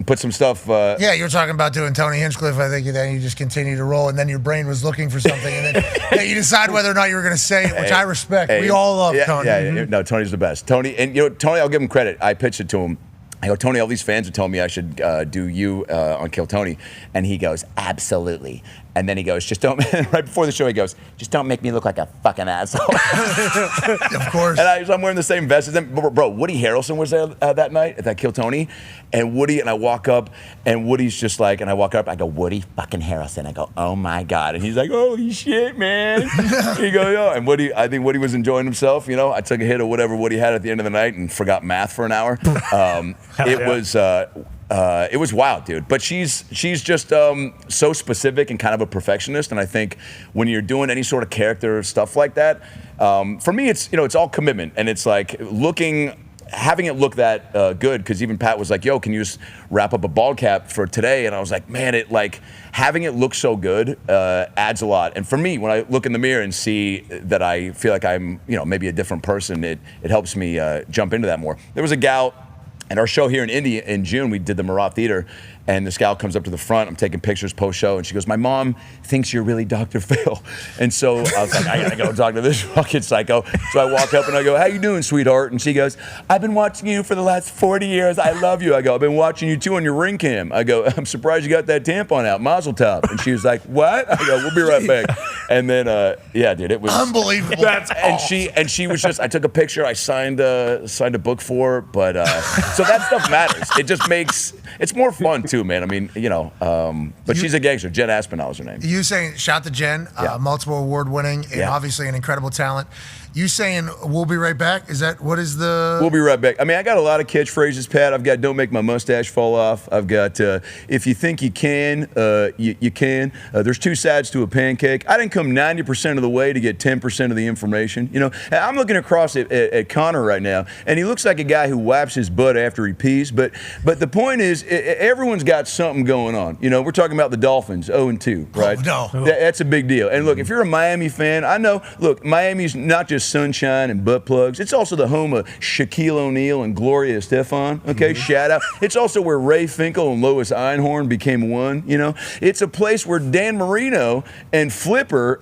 Put some stuff. Yeah, you were talking about doing Tony Hinchcliffe. I think then you just continue to roll, and then your brain was looking for something, and then you decide whether or not you were going to say it, which I respect. We all love Tony. Yeah. No, Tony's the best. Tony, and Tony, I'll give him credit. I pitched it to him. I go, Tony, all these fans are telling me I should do you on Kill Tony. And he goes, absolutely. And then he goes, right before the show, he goes, just don't make me look like a fucking asshole. Of course. And I'm wearing the same vest as him. Bro, Woody Harrelson was there that night at that Kill Tony. And Woody, and I walk up, and Woody's just like, and I walk up, I go, Woody fucking Harrelson. I go, oh my God. And he's like, holy shit, man. He goes, yo. And I think Woody was enjoying himself. I took a hit of whatever Woody had at the end of the night and forgot math for an hour. It was wild, dude. But she's just so specific and kind of a perfectionist. And I think when you're doing any sort of character stuff like that, for me, it's all commitment, and it's like looking having it look that good, because even Pat was like, yo, can you just wrap up a ball cap for today? And I was like, man, having it look so good adds a lot. And for me, when I look in the mirror and see that I feel like I'm, maybe a different person, it helps me jump into that more. There was a gal at our show here in Indy in June. We did the Marat Theater, and this gal comes up to the front. I'm taking pictures post-show, and she goes, my mom thinks you're really Dr. Phil. And so I was like, I gotta go talk to this fucking psycho. So I walk up and I go, how you doing, sweetheart? And she goes, I've been watching you for the last 40 years. I love you. I go, I've been watching you too on your ring cam. I go, I'm surprised you got that tampon out, mazel tov. And she was like, what? I go, we'll be right back. And then, yeah, dude, it was unbelievable. And she was just, I took a picture. I signed a book for her. But so that stuff matters. It just makes, it's more fun too, man. I mean, but she's a gangster. Jen Aspinall is her name. You saying, shout to Jen, multiple award winning, and obviously an incredible talent. You saying we'll be right back? Is that what is the? We'll be right back. I mean, I got a lot of catchphrases, Pat. I've got "Don't make my mustache fall off." I've got "If you think you can, you can." There's two sides to a pancake. I didn't come 90% of the way to get 10% of the information. I'm looking across at Connor right now, and he looks like a guy who wipes his butt after he pees. But the point is, everyone's got something going on. We're talking about the Dolphins, 0-2, right? Oh, no. That's a big deal. And look, if you're a Miami fan, I know. Look, Miami's not just sunshine and butt plugs. It's also the home of Shaquille O'Neal and Gloria Estefan. Okay, shout out. It's also where Ray Finkel and Lois Einhorn became one. It's a place where Dan Marino and Flipper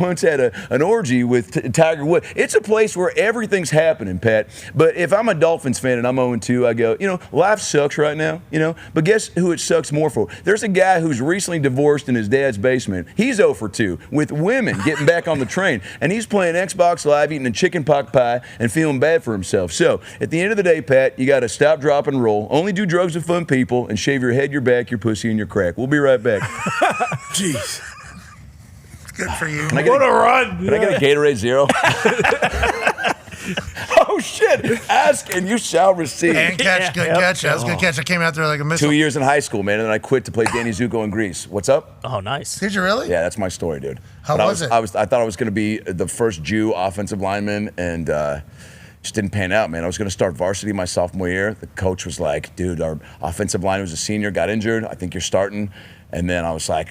once had an orgy with Tiger Woods. It's a place where everything's happening, Pat. But if I'm a Dolphins fan and I'm 0-2, I go, life sucks right now. But guess who it sucks more for? There's a guy who's recently divorced in his dad's basement. He's 0-2 with women getting back on the train, and he's playing Xbox Live, eating a chicken pot pie, and feeling bad for himself. So, at the end of the day, Pat, you got to stop, drop, and roll. Only do drugs with fun people, and shave your head, your back, your pussy, and your crack. We'll be right back. Jeez. Good for you. What a run. Can I get a Gatorade Zero? Oh, shit. Ask and you shall receive. And catch, good catch. That was a good catch. I came out there like a missile. 2 years in high school, man, and then I quit to play Danny Zuko in Greece. What's up? Oh, nice. Did you really? Yeah, that's my story, dude. How was it? I thought I was going to be the first Jew offensive lineman, and just didn't pan out, man. I was going to start varsity my sophomore year. The coach was like, dude, our offensive line was a senior, got injured. I think you're starting. And then I was like,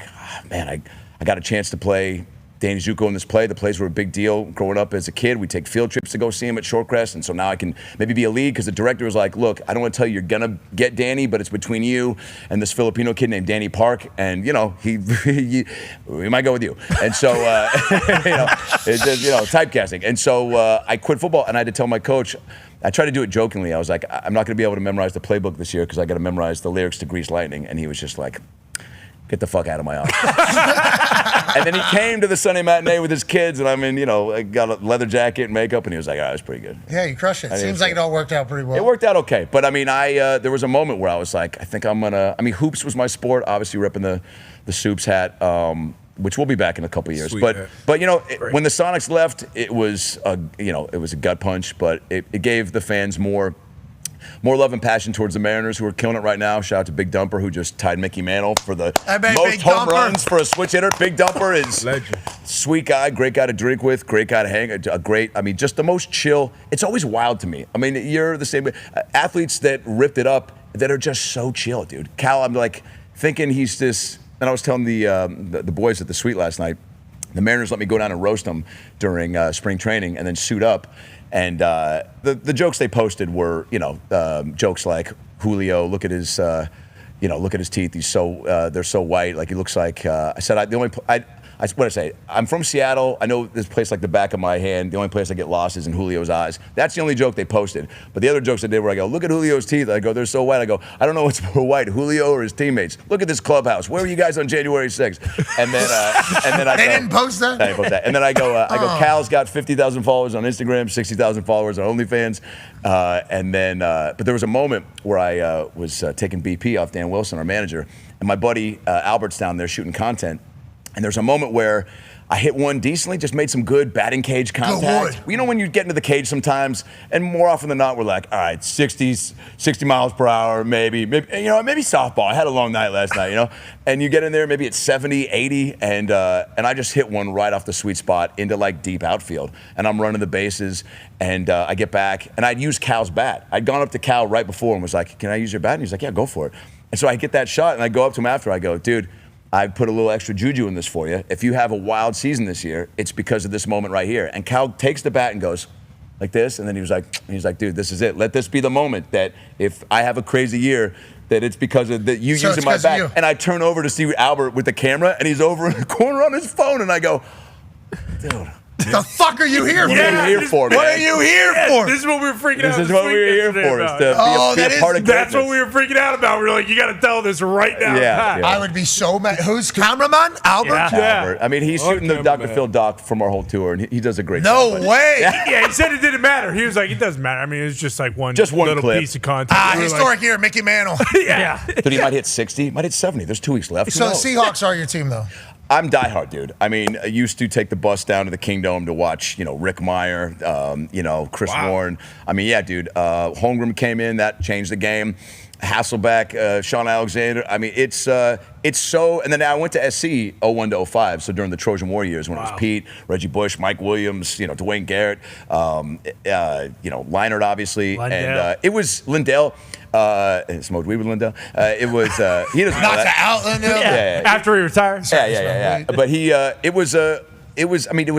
man, I got a chance to play Danny Zuko in this play. The plays were a big deal growing up as a kid. We'd take field trips to go see him at Shorecrest, and so now I can maybe be a lead because the director was like, look, I don't want to tell you you're going to get Danny, but it's between you and this Filipino kid named Danny Park, and, we might go with you. And so, it's just, typecasting. And so I quit football, and I had to tell my coach, I tried to do it jokingly. I was like, I'm not going to be able to memorize the playbook this year because I got to memorize the lyrics to Grease Lightning, and he was just like, get the fuck out of my office. And then he came to the Sunday matinee with his kids, and I got a leather jacket and makeup, and he was like, all right, that's pretty good. Yeah, you crushed it. Seems like it all worked out pretty well. It worked out okay. But, there was a moment where I was like, I think I'm going to, hoops was my sport, obviously repping the Soups hat, which will be back in a couple of years. Sweet, but man. When the Sonics left, it was a gut punch, but it gave the fans more love and passion towards the Mariners, who are killing it right now. Shout out to Big Dumper, who just tied Mickey Mantle for the most home runs for a switch hitter. Big Dumper is legend. Sweet guy, great guy to drink with, great guy to hang. Just the most chill. It's always wild to me. You're the same. Athletes that ripped it up that are just so chill, dude. Cal, I'm like thinking he's this. And I was telling the boys at the suite last night, the Mariners let me go down and roast them during spring training and then suit up. And the jokes they posted were, jokes like Julio, look at his teeth. He's they're so white. Like he looks like. I said what I say? I'm from Seattle. I know this place like the back of my hand. The only place I get lost is in Julio's eyes. That's the only joke they posted. But the other jokes I did where I go, look at Julio's teeth. I go, they're so white. I go, I don't know what's more white, Julio or his teammates. Look at this clubhouse. Where were you guys on January 6th? And then I they didn't post that? I didn't post that. And then I go, Cal's got 50,000 followers on Instagram, 60,000 followers on OnlyFans. But there was a moment where I was taking BP off Dan Wilson, our manager, and my buddy Albert's down there shooting content. And there's a moment where I hit one decently, just made some good batting cage contact. You know when you get into the cage sometimes, and more often than not, we're like, all right, 60 miles per hour, maybe softball. I had a long night last night, and you get in there, maybe it's 70, 80, and I just hit one right off the sweet spot into like deep outfield, and I'm running the bases, and I get back, and I'd used Cal's bat. I'd gone up to Cal right before and was like, can I use your bat? And he's like, yeah, go for it. And so I get that shot, and I go up to him after, I go, dude, I put a little extra juju in this for you. If you have a wild season this year, it's because of this moment right here. And Cal takes the bat and goes like this, and then he's like, dude, this is it. Let this be the moment that if I have a crazy year, that it's because of you using my bat. And I turn over to see Albert with the camera, and he's over in the corner on his phone, and I go, dude. The fuck are you here for? What are you here for, man? What are you here for? This is what we were freaking out. This is what we were here for. Is to be a part of That's what we were freaking out about. We were like, you got to tell this right now. Yeah. I would be so mad. Who's cameraman? Albert? Albert. I mean, he's shooting the Dr. Phil doc from our whole tour, and he does a great job. No way. Yeah, he said it didn't matter. He was like, it doesn't matter. I mean, it was just like one little clip. piece of content. Historic year, Mickey Mantle. Yeah. Dude, he might hit 60, might hit 70. There's 2 weeks left. So the Seahawks are your team, though? I'm diehard, dude. I mean, I used to take the bus down to the Kingdom to watch, Rick Meyer, Chris Warren. I mean, yeah, dude. Holmgren came in, that changed the game. Hasselbeck, Sean Alexander. I mean, it's so. And then I went to SC 01 to 05. So during the Trojan War years, when it was Pete, Reggie Bush, Mike Williams, Dwayne Garrett, Leinart, obviously, and it was Lindell. Smoked weed with Lindell. It was he doesn't know that. Out Lindell. Yeah. After he retired. Yeah. But it was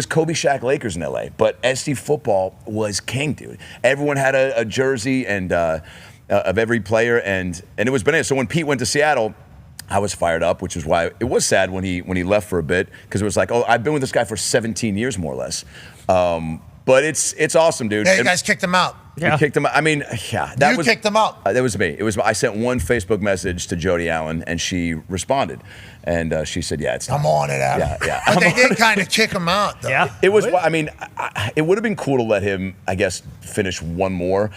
Kobe Shaq Lakers in LA, but SC football was king, dude. Everyone had a jersey and of every player, and it was bananas. So when Pete went to Seattle, I was fired up, which is why it was sad when he left for a bit, because it was like, oh, I've been with this guy for 17 years more or less. But it's awesome, dude. Yeah, you guys kicked him out. We kicked him out. I mean, yeah. You kicked him out. That was me. I sent one Facebook message to Jody Allen, and she responded. And she said, yeah, it's time. I'm on it, Adam. Yeah. But they did kind of kick him out, though. Yeah. It was, I mean, it would have been cool to let him, I guess, finish one more.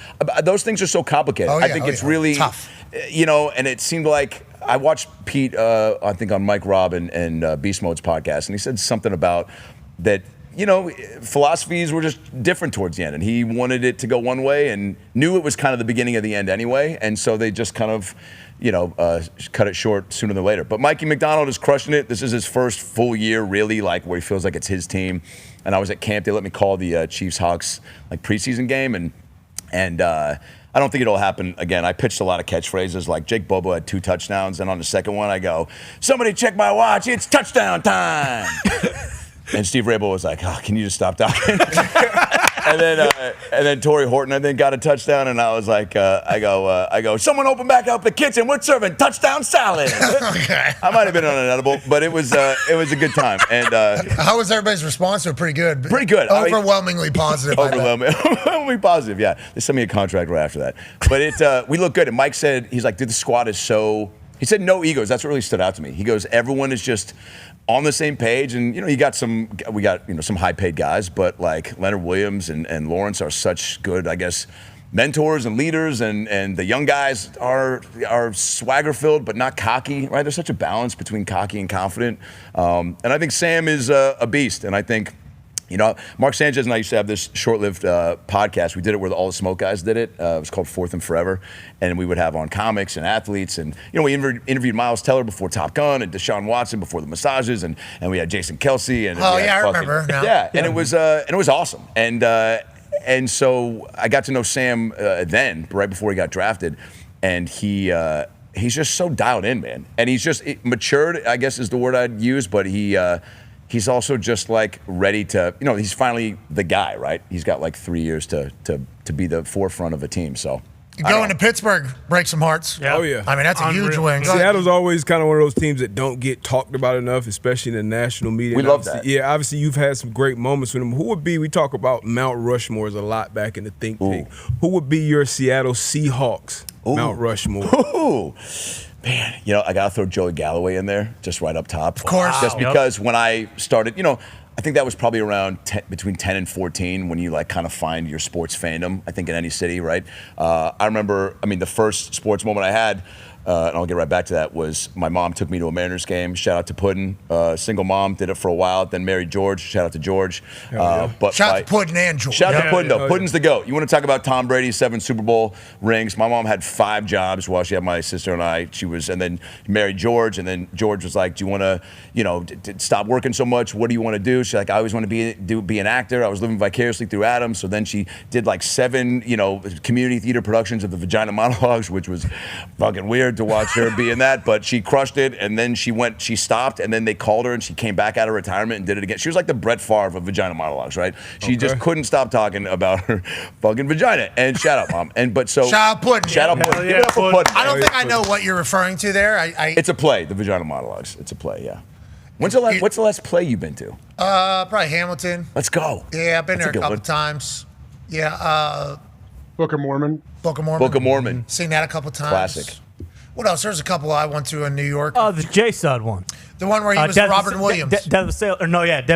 Those things are so complicated. I think it's really tough. And it seemed like I watched Pete, I think on Mike Robb and Beast Mode's podcast, and he said something about that, philosophies were just different towards the end, and he wanted it to go one way and knew it was kind of the beginning of the end anyway, and so they just kind of, cut it short sooner than later. But Mikey McDonald is crushing it. This is his first full year, really, like where he feels like it's his team. And I was at camp. They let me call the Chiefs-Hawks preseason game, and I don't think it'll happen again. I pitched a lot of catchphrases, like Jake Bobo had 2 touchdowns, and on the second one I go, somebody check my watch, it's touchdown time. And Steve Rabel was like, oh, can you just stop talking? and then Torrey Horton, I think, got a touchdown, and I was like, I go, someone open back up the kitchen, we're serving touchdown salad. Okay. I might have been on an edible, but it was a good time. And how was everybody's response? Pretty good. Pretty good. Overwhelmingly positive. Overwhelmingly positive, yeah. They sent me a contract right after that. But we look good. And Mike said, he's like, dude, the squad is so, he said no egos. That's what really stood out to me. He goes, everyone is just on the same page, and we got some high-paid guys, but like Leonard Williams and Lawrence are such good, I guess, mentors and leaders, and the young guys are swagger-filled but not cocky, right? There's such a balance between cocky and confident, and I think Sam is a beast, and I think. Mark Sanchez and I used to have this short-lived podcast. We did it where all the smoke guys did it. It was called Fourth and Forever. And we would have on comics and athletes. And, we interviewed Miles Teller before Top Gun and Deshaun Watson before the massages. And we had Jason Kelsey. And I remember. Yeah, and it was awesome. And so I got to know Sam then, right before he got drafted. And he's just so dialed in, man. And he's just matured, I guess is the word I'd use. But he's also just ready to, he's finally the guy, right? He's got 3 years to be the forefront of a team. So going to Pittsburgh, break some hearts. Yeah. Oh, yeah. I mean, that's a huge win. Seattle's always kind of one of those teams that don't get talked about enough, especially in the national media. We love that. Yeah, obviously you've had some great moments with them. Who would be, we talk about Mount Rushmores a lot back in the think tank. Who would be your Seattle Seahawks Mount Rushmore? Ooh. Man, I got to throw Joey Galloway in there, just right up top. Of course. Just because when I started, I think that was probably around between 10 and 14 when you kind of find your sports fandom, I think in any city, right? I remember, the first sports moment I had, and I'll get right back to that, was my mom took me to a Mariners game. Shout out to Puddin'. Single mom, did it for a while, then married George. Shout out to George. But shout out to Puddin' and George. Shout out to Puddin', though. Puddin's the GOAT. You want to talk about Tom Brady's 7 Super Bowl rings? My mom had 5 jobs while she had my sister and I. And then married George, and then George was like, do you want to, stop working so much? What do you want to do? She's like, I always want to be an actor. I was living vicariously through Adam. So then she did like 7, community theater productions of the Vagina Monologues, which was fucking weird to watch her be in that, but she crushed it. And then she stopped, and then they called her, and she came back out of retirement and did it again. She was like the Brett Favre of Vagina Monologues, right? She just couldn't stop talking about her fucking vagina. And shout out, Mom. Shout out Puddin'. Shout out Puddin'. Give it up for Puddin'. I don't think I know what you're referring to there. It's a play, the Vagina Monologues. It's a play, yeah. What's the last play you've been to? Probably Hamilton. Let's go. Yeah, I've been there a couple times. Yeah. Book of Mormon. Book of Mormon. Book of Mormon. Seen that a couple times. Classic. What else? There's a couple I went to in New York. Oh, the J Sud one. The one where he was Robert Williams. Dead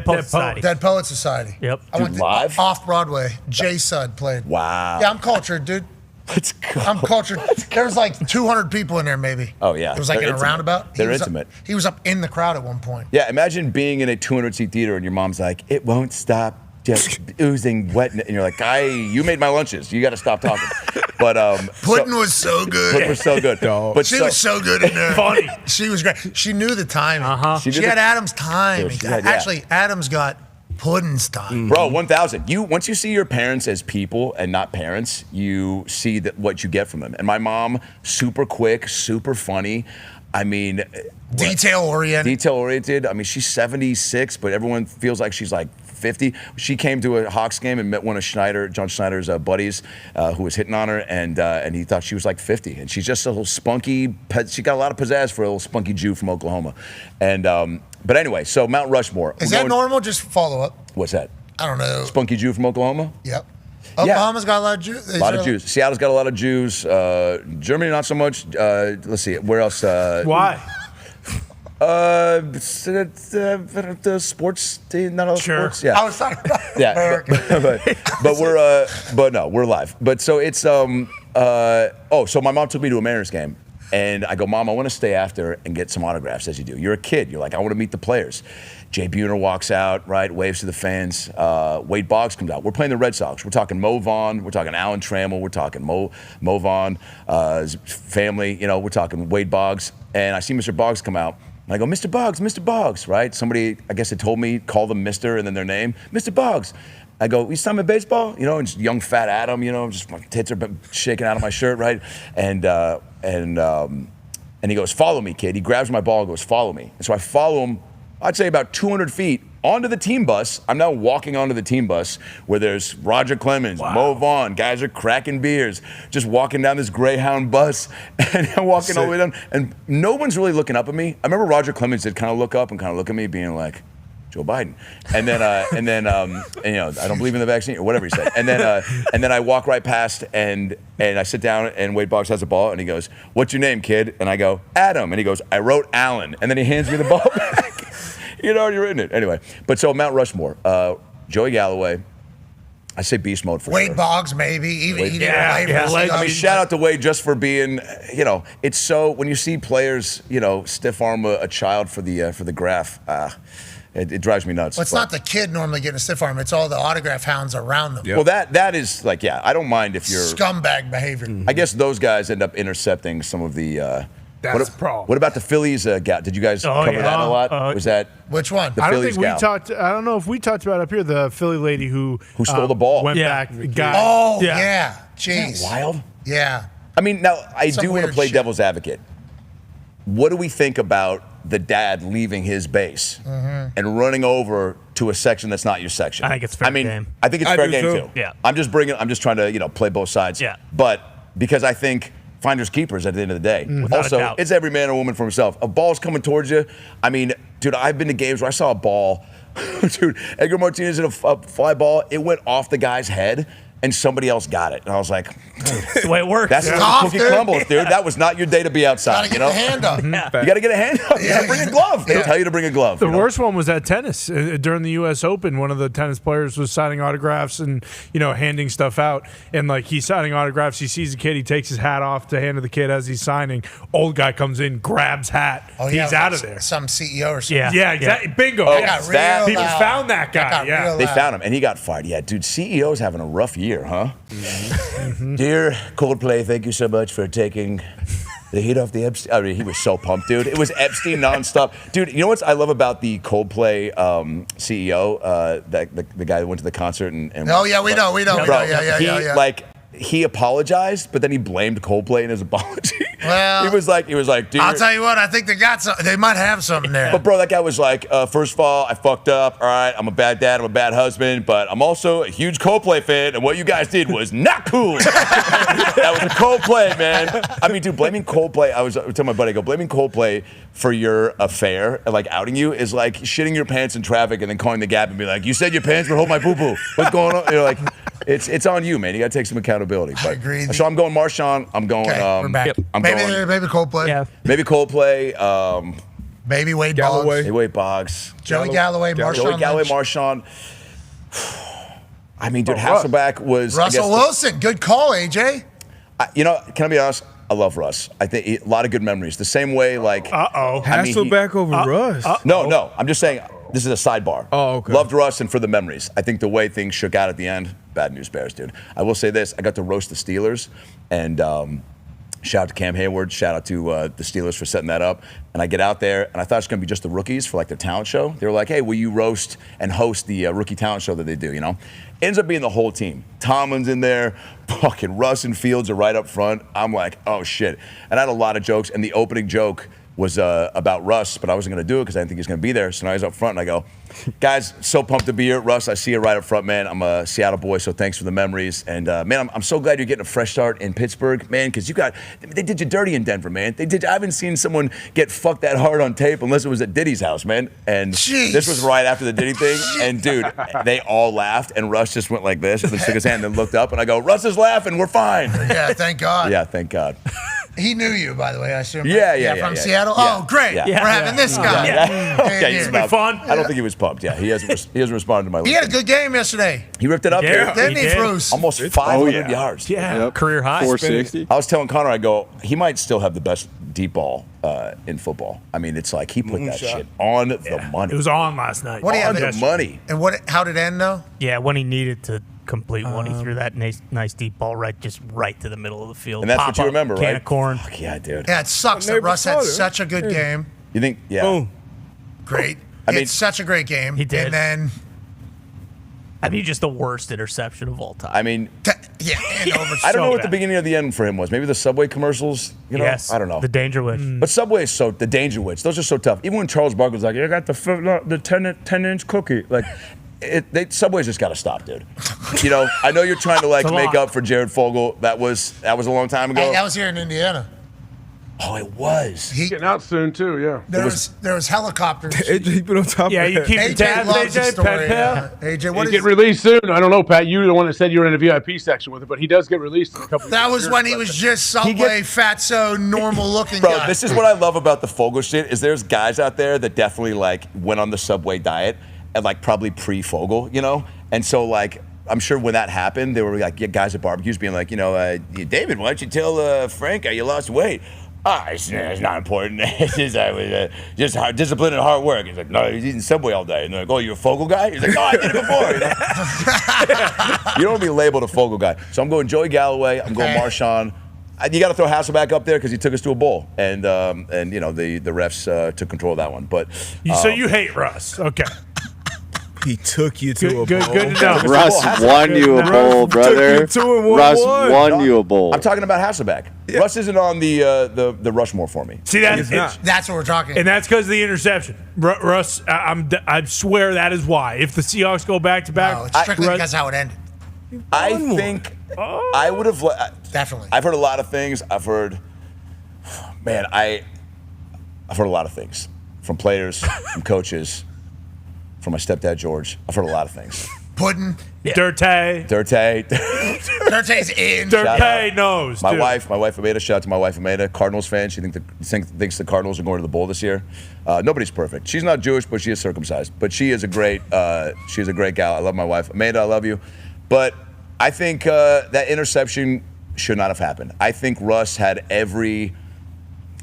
Poets Society. Dead Poets Society. Yep. I went live? Off Broadway. J Sud played. Wow. Yeah, I'm cultured, dude. Let's go. I'm cultured. There was like 200 people in there, maybe. Oh, yeah. It was like They're in a intimate. roundabout. They're intimate. He was up in the crowd at one point. Yeah, imagine being in a 200-seat theater and your mom's like, it won't stop just oozing wet. And you're like, you made my lunches. You got to stop talking. But Puddin' was so good. Puddin' was so good. But she was so good in there. Funny. She was great. She knew the timing. She had Adam's time. Yeah. Actually, Adam's got Puddin's time. Bro, 1,000. Once you see your parents as people and not parents, you see what you get from them. And my mom, super quick, super funny. I mean, detail-oriented. I mean, she's 76, but everyone feels like she's like 50. She came to a Hawks game and met one of John Schneider's buddies who was hitting on her, and he thought she was like 50. And she's just a little spunky. She got a lot of pizzazz for a little spunky Jew from Oklahoma. And but anyway, so Mount Rushmore. Is that normal? Just follow up. What's that? I don't know. Spunky Jew from Oklahoma? Yep. Oklahoma's got a lot of Jews. A lot of Jews. Seattle's got a lot of Jews. Germany, not so much. Let's see. Where else? Why? The sports team, not all sports. Yeah. I was talking about but we're live. But so it's so my mom took me to a Mariners game. And I go, Mom, I want to stay after and get some autographs, as you do. You're a kid. You're like, I want to meet the players. Jay Buhner walks out, right, waves to the fans. Wade Boggs comes out. We're playing the Red Sox. We're talking Mo Vaughn. We're talking Alan Trammell. We're talking Mo Vaughn, his family. We're talking Wade Boggs. And I see Mr. Boggs come out. And I go, Mr. Boggs, right? Somebody, I guess, had told me, call them Mr. and then their name. Mr. Boggs. I go, you saw me baseball? And just young fat Adam, just my tits are shaking out of my shirt, right? And he goes, follow me, kid. He grabs my ball and goes, follow me. And so I follow him, I'd say about 200 feet onto the team bus. I'm now walking onto the team bus where there's Roger Clemens, Mo Vaughn, guys are cracking beers, just walking down this Greyhound bus. And I'm walking all the way down, and no one's really looking up at me. I remember Roger Clemens did kind of look up and kind of look at me being like, Joe Biden. And then I don't believe in the vaccine or whatever he said. And then I walk right past and I sit down and Wade Boggs has the ball and he goes, what's your name, kid? And I go, Adam. And he goes, I wrote Alan. And then he hands me the ball back. You'd already written it. Anyway, but so Mount Rushmore, Joey Galloway, I say beast mode for Wade sure. Boggs, maybe. Even he didn't I mean, shout out to Wade just for being, it's so, when you see players, stiff arm a child for the graph, it drives me nuts. Well, it's not the kid normally getting a stiff arm. It's all the autograph hounds around them. Yep. Well, that is like, I don't mind if you're... Scumbag behavior. I guess those guys end up intercepting some of the... That's the problem. What about the Phillies gal? Did you guys cover that a lot? Was that... Which one? I don't think we talked... I don't know if we talked about up here the Philly lady who stole the ball. Went back. Oh, yeah. Jeez. Isn't that wild? Yeah. I mean, now, I do want to play devil's advocate. What do we think about the dad leaving his base and running over to a section that's not your section? I think it's fair game. I think it's fair game too. Yeah. I'm just trying to, play both sides. Yeah. But because I think finders keepers at the end of the day. Without a Also, doubt. it's every man or woman for himself. A ball's coming towards you. I mean, dude, I've been to games where I saw a ball. Dude, Edgar Martinez hit a fly ball. It went off the guy's head. And somebody else got it. And I was like, That's the way it works. That's how the cookie crumbles, dude. That was not your day to be outside. Gotta get the hand up. You got to get a hand up. You got to bring a glove. They tell you to bring a glove. The worst one was at tennis during the U.S. Open. One of the tennis players was signing autographs and handing stuff out, and like he's signing autographs. He sees a kid. He takes his hat off to hand to the kid as he's signing. Old guy comes in, grabs hat. He's out of there. Some CEO or something. Yeah, exactly. Bingo. People found that guy. Yeah, they found him, and he got fired. Yeah, dude. CEO's having a rough year, huh? Dear Coldplay, thank you so much for taking the heat off the Epstein. I mean, he was so pumped, dude. It was Epstein nonstop. Dude, you know what I love about the Coldplay CEO, the guy that went to the concert and oh, yeah, we know. Yeah. Like, he apologized, but then he blamed Coldplay in his apology. Well, he was like, dude. I'll tell you what, I think they might have something there. But bro, that guy was like, first of all, I fucked up. All right, I'm a bad dad, I'm a bad husband, but I'm also a huge Coldplay fan, and what you guys did was not cool. That was a Coldplay, man. I mean, dude, blaming Coldplay. I was telling my buddy, blaming Coldplay for your affair, like outing you, is like shitting your pants in traffic and then calling the Gap and be like, you said your pants would hold my poo-poo. What's going on? You're like, it's on you, man. You got to take some accountability. But, I agree. So I'm going Marshawn. I'm going. We're back. Maybe Coldplay. Yeah. Maybe Coldplay. Maybe Wade Galloway. Boggs. Wade Boggs. Joey Galloway, Marshawn. Joey Galloway, Lynch. Marshawn. I mean, dude, Hasselbeck was Russell Wilson. Good call, AJ. Can I be honest? I love Russ. I think a lot of good memories. The same way, like Hasselbeck over Russ. No. I'm just saying. This is a sidebar. Oh, okay. Loved Russ and for the memories. I think the way things shook out at the end, bad news bears, dude. I will say this. I got to roast the Steelers, and shout out to Cam Hayward. Shout out to the Steelers for setting that up. And I get out there, and I thought it was going to be just the rookies for like their talent show. They were like, hey, will you roast and host the rookie talent show that they do, Ends up being the whole team. Tomlin's in there. Fucking Russ and Fields are right up front. I'm like, oh, shit. And I had a lot of jokes, and the opening joke was about Russ, but I wasn't going to do it because I didn't think he was going to be there. So now he's up front, and I go, guys, so pumped to be here. Russ, I see you right up front, man. I'm a Seattle boy, so thanks for the memories. And, man, I'm so glad you're getting a fresh start in Pittsburgh, man, because they did you dirty in Denver, man. I haven't seen someone get fucked that hard on tape unless it was at Diddy's house, man. And this was right after the Diddy thing. And, dude, they all laughed, and Russ just went like this and then shook his hand and then looked up, and I go, Russ is laughing. We're fine. Yeah, thank God. Yeah, thank God. He knew you, by the way, I assume. Yeah. From Seattle? Yeah. Oh, great. Yeah. We're having this guy. Okay, It's been fun. I don't think he was pumped. Yeah, he hasn't responded to my He had a good game yesterday. He ripped it up. Yeah, Didn't he, Bruce? Almost 500 yards. Yeah. Career high. 460. I was telling Connor, I go, he might still have the best deep ball in football. I mean, it's like he put that shit on the money. It was on last night. What do you on have the money. And how did it end, though? Yeah, when he needed to complete one, he threw that nice deep ball right to the middle of the field. And that's what you remember, can right? of corn. Fuck yeah, dude. Yeah, it sucks that Russ had such a good game. You think? Yeah. Boom. Great. I mean, it's such a great game. He did. And then... I mean, just the worst interception of all time. I mean, I I don't know what the beginning of the end for him was. Maybe the Subway commercials. Yes. I don't know. The danger witch. But Subway is the danger witch. Those are so tough. Even when Charles Barkley was like, "I got the 10-inch cookie," like. Subway's just got to stop, dude. I know you're trying to make up for Jared Fogle. That was a long time ago. Hey, that was here in Indiana. Oh, it was. He's getting out soon too. Yeah. There was helicopters. AJ put on top. Yeah, of you that. keep AJ tabs, loves the AJ. story. Pet AJ, what He's is getting released soon. I don't know, Pat. You're the one that said you were in a VIP section with it, but he does get released in a couple. that was when he was just Subway, fatso, normal looking guy. Bro, this is what I love about the Fogle shit is there's guys out there that definitely went on the Subway diet and probably pre-Fogle, And so I'm sure when that happened, there were guys at barbecues being like, David, why don't you tell Frank you lost weight? It's not important. It's just, I was just hard discipline and hard work. He's like, no, he's eating Subway all day. And they're like, oh, you're a Fogle guy? He's like, no, I did it before. You don't want to be labeled a Fogle guy. So I'm going Joey Galloway. I'm going Marshawn. You got to throw Hasselbeck up there because he took us to a bowl, and the refs took control of that one. But so you hate Russ? Okay. He took you to a bowl. Good to know. Russ won you a bowl, brother. Russ won you a bowl. I'm talking about Hasselbeck. Yeah. Russ isn't on the Rushmore for me. See, that's what we're talking. And that's because of the interception. Russ, I swear that is why. If the Seahawks go back to back, no, it's strictly because how it ended. I think I would have definitely. I've heard a lot of things. I've heard a lot of things from players, from coaches. From my stepdad, George. I've heard a lot of things. Pudding. Yeah. Dirty. Dirty. Dirtay's in. Dirtay knows. My dude. wife Amanda. Shout out to my wife Amanda, Cardinals fan. She thinks the Cardinals are going to the bowl this year. Nobody's perfect. She's not Jewish, but she is circumcised. But she is a great gal. I love my wife Amanda. I love you. But I think that interception should not have happened. I think Russ had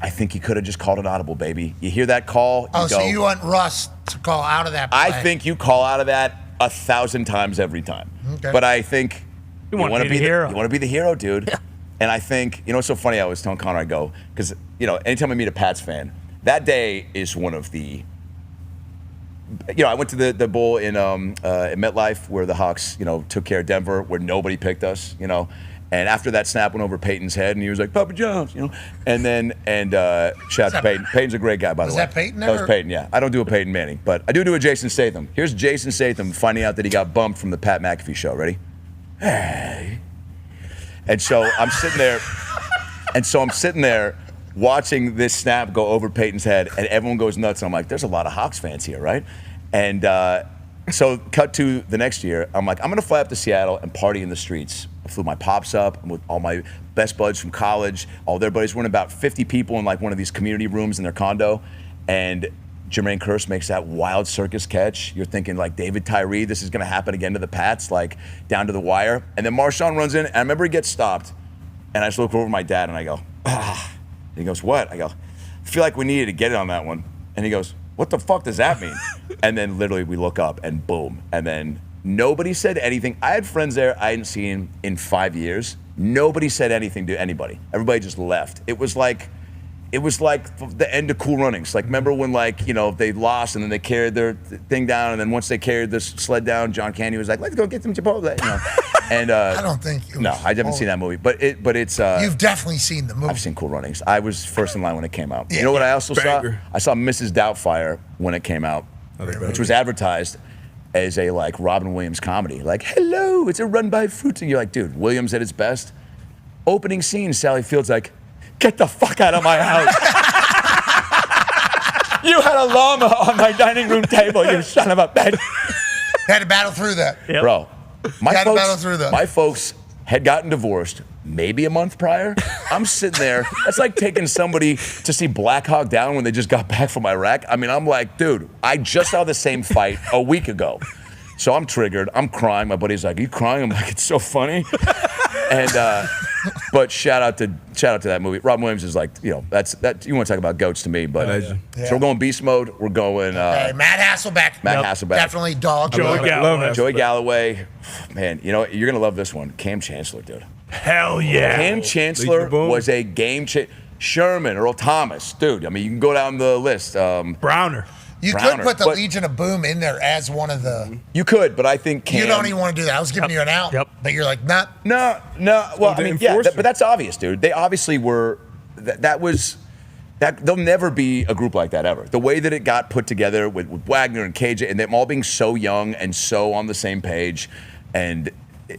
I think he could have just called an audible, baby. You hear that call? So you want Russ to call out of that play? I think you call out of that 1,000 times every time. Okay. But I think you want to be the hero. You want to be the hero, dude. Yeah. And I think, it's so funny. I was telling Connor, I go, because, anytime I meet a Pats fan, that day is one of the, I went to the bowl in MetLife where the Hawks, took care of Denver, where nobody picked us, And after that snap went over Peyton's head, and he was like, Papa John's, And shout out to Peyton. Peyton's a great guy, by the way. Was that Peyton? That was Peyton, yeah. I don't do a Peyton Manning, but I do a Jason Statham. Here's Jason Statham finding out that he got bumped from the Pat McAfee Show. Ready? Hey. And so I'm sitting there watching this snap go over Peyton's head, and everyone goes nuts. And I'm like, there's a lot of Hawks fans here, right? And so cut to the next year. I'm like, I'm going to fly up to Seattle and party in the streets. I flew my pops up. I'm with all my best buds from college. All their buddies. We're in about 50 people in like one of these community rooms in their condo. And Jermaine Kearse makes that wild circus catch. You're thinking like David Tyree, this is going to happen again to the Pats, like down to the wire. And then Marshawn runs in, and I remember he gets stopped. And I just look over at my dad, and I go, ah. And he goes, what? I go, I feel like we needed to get it on that one. And he goes, what the fuck does that mean? And then literally we look up, and boom. And then nobody said anything. I had friends there I hadn't seen in 5 years. Nobody said anything to anybody. Everybody just left. It was like the end of Cool Runnings. Like, remember when, they lost and then they carried their thing down, and then once they carried this sled down, John Candy was like, let's go get some Chipotle. And I don't think. No, I haven't seen that movie. But it's. You've definitely seen the movie. I've seen Cool Runnings. I was first in line when it came out. Yeah. You know what I also Banger. saw? I saw Mrs. Doubtfire when it came out, which was advertised as a Robin Williams comedy. Like, hello, it's a run by fruits. And you're like, dude, Williams at its best. Opening scene, Sally Field's like, get the fuck out of my house. You had a llama on my dining room table, you son of a bitch. Had to battle through that. Yep. Bro, battle through that. my folks had gotten divorced maybe a month prior. I'm sitting there. That's like taking somebody to see Black Hawk Down when they just got back from Iraq. I mean, I'm like, dude, I just saw the same fight a week ago. So I'm triggered. I'm crying. My buddy's like, you crying? I'm like, it's so funny. And but shout out to that movie. Robin Williams is like, that's you want to talk about goats to me, but so we're going beast mode. We're going Matt Hasselbeck. Definitely dog. Joey Galloway. Man, you're gonna love this one. Cam Chancellor, dude. Hell yeah. Cam Chancellor was a game changer. Sherman, Earl Thomas, dude. I mean, you can go down the list. Browner. You could put the Legion of Boom in there as one of the. You could, but I think Cam. You don't even want to do that. I was giving you an out. Yep. But you're like, nah. No. Well, I mean, yeah, but that's obvious, dude. They obviously were. That was. There'll never be a group like that ever. The way that it got put together with Wagner and KJ, and them all being so young and so on the same page, and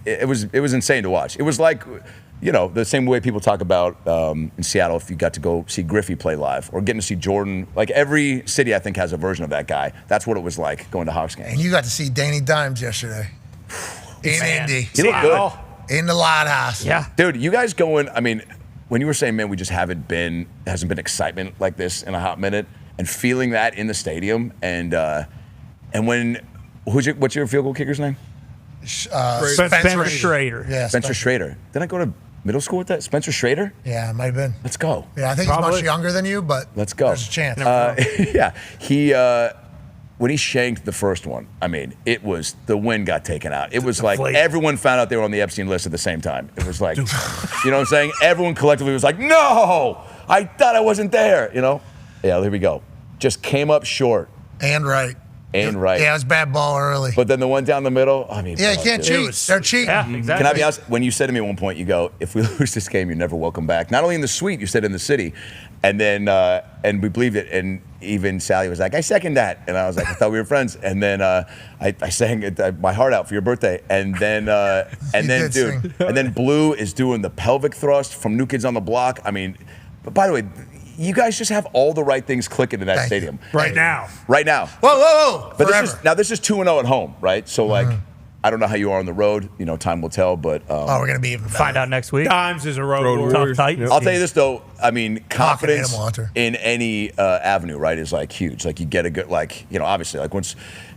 it was insane to watch. It was like. The same way people talk about in Seattle, if you got to go see Griffey play live or getting to see Jordan. Like every city, I think, has a version of that guy. That's what it was like going to Hawks games. And you got to see Danny Dimes yesterday in Indy. He looked good. In the Lighthouse. Yeah. Dude, you guys going, I mean, when you were saying, man, we just hasn't been excitement like this in a hot minute, and feeling that in the stadium, and when, what's your field goal kicker's name? Spencer Schrader. Yeah, Spencer Schrader. Did I go to middle school with that? Spencer Schrader? Yeah, it might have been. Let's go. Yeah, I think he's much younger than you, but let's go. There's a chance. Yeah, he when he shanked the first one, I mean, it was the wind got taken out. It was like everyone found out they were on the Epstein list at the same time. It was like, you know what I'm saying? Everyone collectively was like, no, I thought I wasn't there. Yeah, there we go. Just came up short. And right. Yeah, it was bad ball early. But then the one down the middle, I mean. Yeah, you can't cheat. They're cheating. Yeah, exactly. Can I be honest? When you said to me at one point, you go, if we lose this game, you're never welcome back. Not only in the suite, you said in the city. And then, and we believed it. And even Sally was like, I second that. And I was like, I thought we were friends. And then I sang my heart out for your birthday. And then, and then Blue is doing the pelvic thrust from New Kids on the Block. I mean, but by the way, you guys just have all the right things clicking in that stadium. Right now. Right now. Whoa. But this is 2-0 at home, right? So, like, I don't know how you are on the road. You know, time will tell. But we're gonna be even better. Find out next week. Dimes is a road Tough warrior. Titans. I'll tell you this though. I mean, confidence Animal Hunter. in any avenue, right, is like huge. Like you get a good, like, you know, obviously, like once,